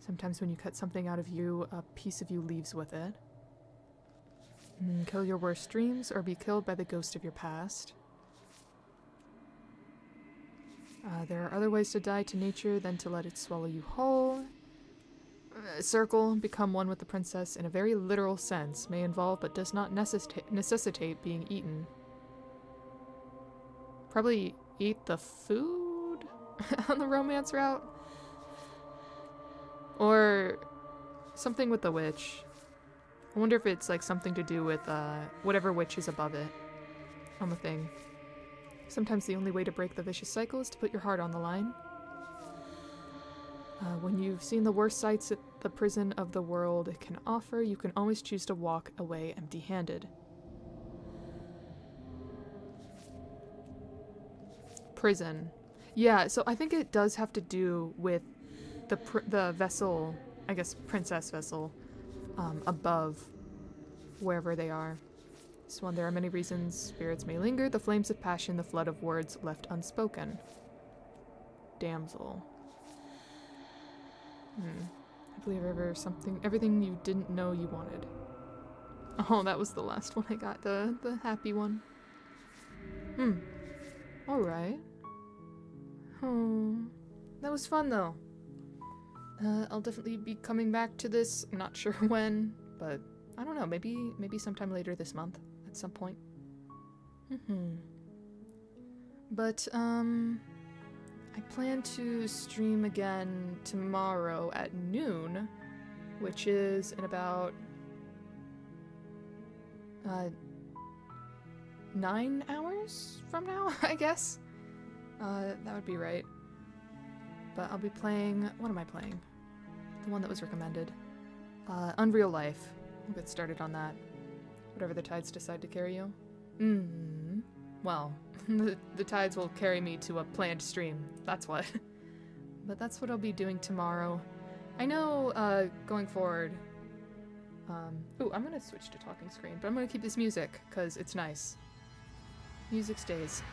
Sometimes when you cut something out of you, a piece of you leaves with it. Kill your worst dreams, or be killed by the ghost of your past. There are other ways to die to nature than to let it swallow you whole. Circle, become one with the princess in a very literal sense, may involve but does not necessitate being eaten. Probably eat the food on the romance route? Or something with the witch. I wonder if it's like something to do with whatever witch is above it on the thing. Sometimes the only way to break the vicious cycle is to put your heart on the line. When you've seen the worst sights at the prison of the world it can offer, you can always choose to walk away empty-handed. Prison. Yeah, so I think it does have to do with the vessel, I guess princess vessel, above wherever they are. This one, there are many reasons spirits may linger, the flames of passion, the flood of words left unspoken. Damsel. I believe everything you didn't know you wanted. Oh, that was the last one I got, the happy one. Alright. Oh, that was fun though. I'll definitely be coming back to this, I'm not sure when, but I don't know, maybe sometime later this month, at some point. But, I plan to stream again tomorrow at noon, which is in about 9 hours from now, I guess. That would be right. But I'll be playing, what am I playing? The one that was recommended. Unreal Life. We'll get started on that. Whatever the tides decide to carry you. Well, the tides will carry me to a planned stream. That's what. But that's what I'll be doing tomorrow. I know, going forward... ooh, I'm gonna switch to talking screen, but I'm gonna keep this music, because it's nice. Music stays.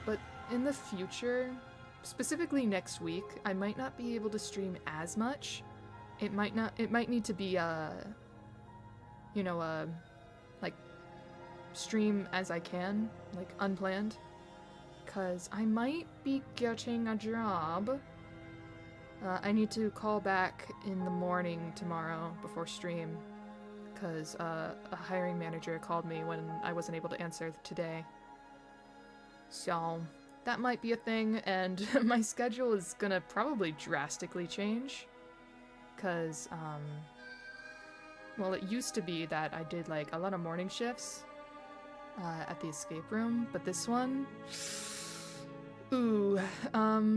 But in the future, specifically next week, I might not be able to stream as much. It might need to be, like, stream as I can, like, unplanned. Because I might be getting a job. I need to call back in the morning tomorrow before stream. Because a hiring manager called me when I wasn't able to answer today. So, that might be a thing, and my schedule is gonna probably drastically change. Because, well, it used to be that I did, like, a lot of morning shifts at the escape room, but this one... Ooh,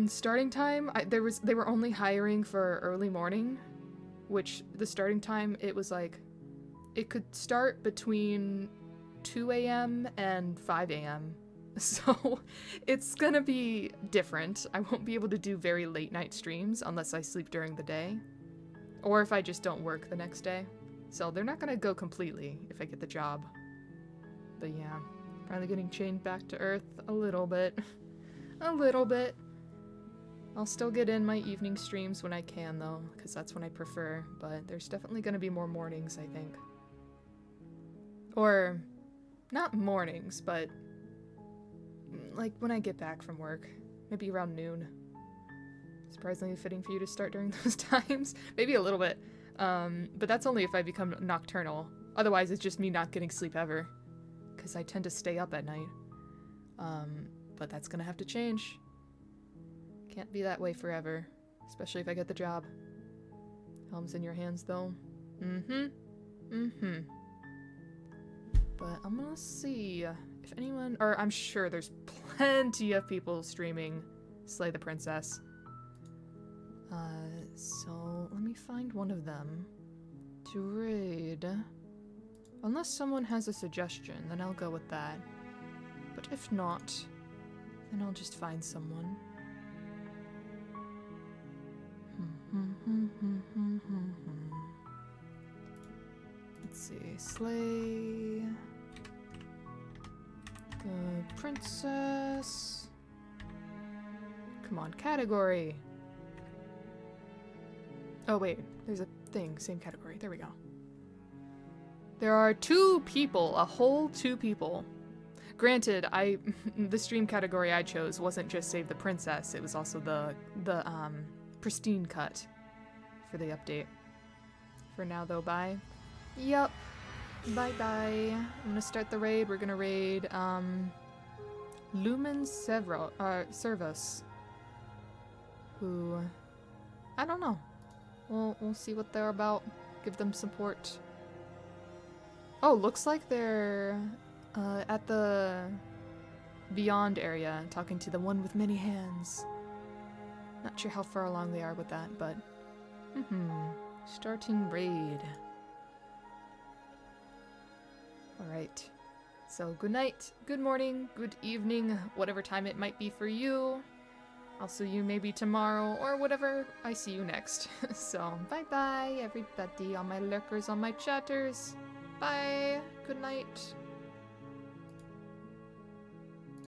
starting time, they were only hiring for early morning, which the starting time, it was like, it could start between 2 a.m. and 5 a.m. So it's gonna be different. I won't be able to do very late night streams unless I sleep during the day, or if I just don't work the next day. So they're not gonna go completely if I get the job. But yeah, finally getting chained back to Earth a little bit. A little bit. I'll still get in my evening streams when I can though, because that's when I prefer, but there's definitely gonna be more mornings, I think. Or, not mornings, but like when I get back from work. Maybe around noon. Surprisingly fitting for you to start during those times. Maybe a little bit. But that's only if I become nocturnal. Otherwise it's just me not getting sleep ever. Because I tend to stay up at night. But that's gonna have to change. Can't be that way forever. Especially if I get the job. Helm's in your hands though. But I'm gonna see if anyone, or I'm sure there's plenty of people streaming Slay the Princess. So let me find one of them to raid. Unless someone has a suggestion, then I'll go with that. But if not, then I'll just find someone. Let's see, Slay the Princess. Come on, category. Oh wait, there's a thing, same category. There we go. There are 2 people, a whole 2 people. Granted, the stream category I chose wasn't just Save the Princess, it was also the pristine cut for the update. For now though, bye. Yup. Bye-bye. I'm gonna start the raid. We're gonna raid, Lumen Servus. Who... I don't know. We'll see what they're about. Give them support. Oh, looks like they're at the Beyond area, talking to the one with many hands. Not sure how far along they are with that, but... Starting raid. Alright. So, good night, good morning, good evening, whatever time it might be for you. I'll see you maybe tomorrow, or whatever I see you next. So, bye-bye, everybody, all my lurkers, all my chatters. Bye, good night.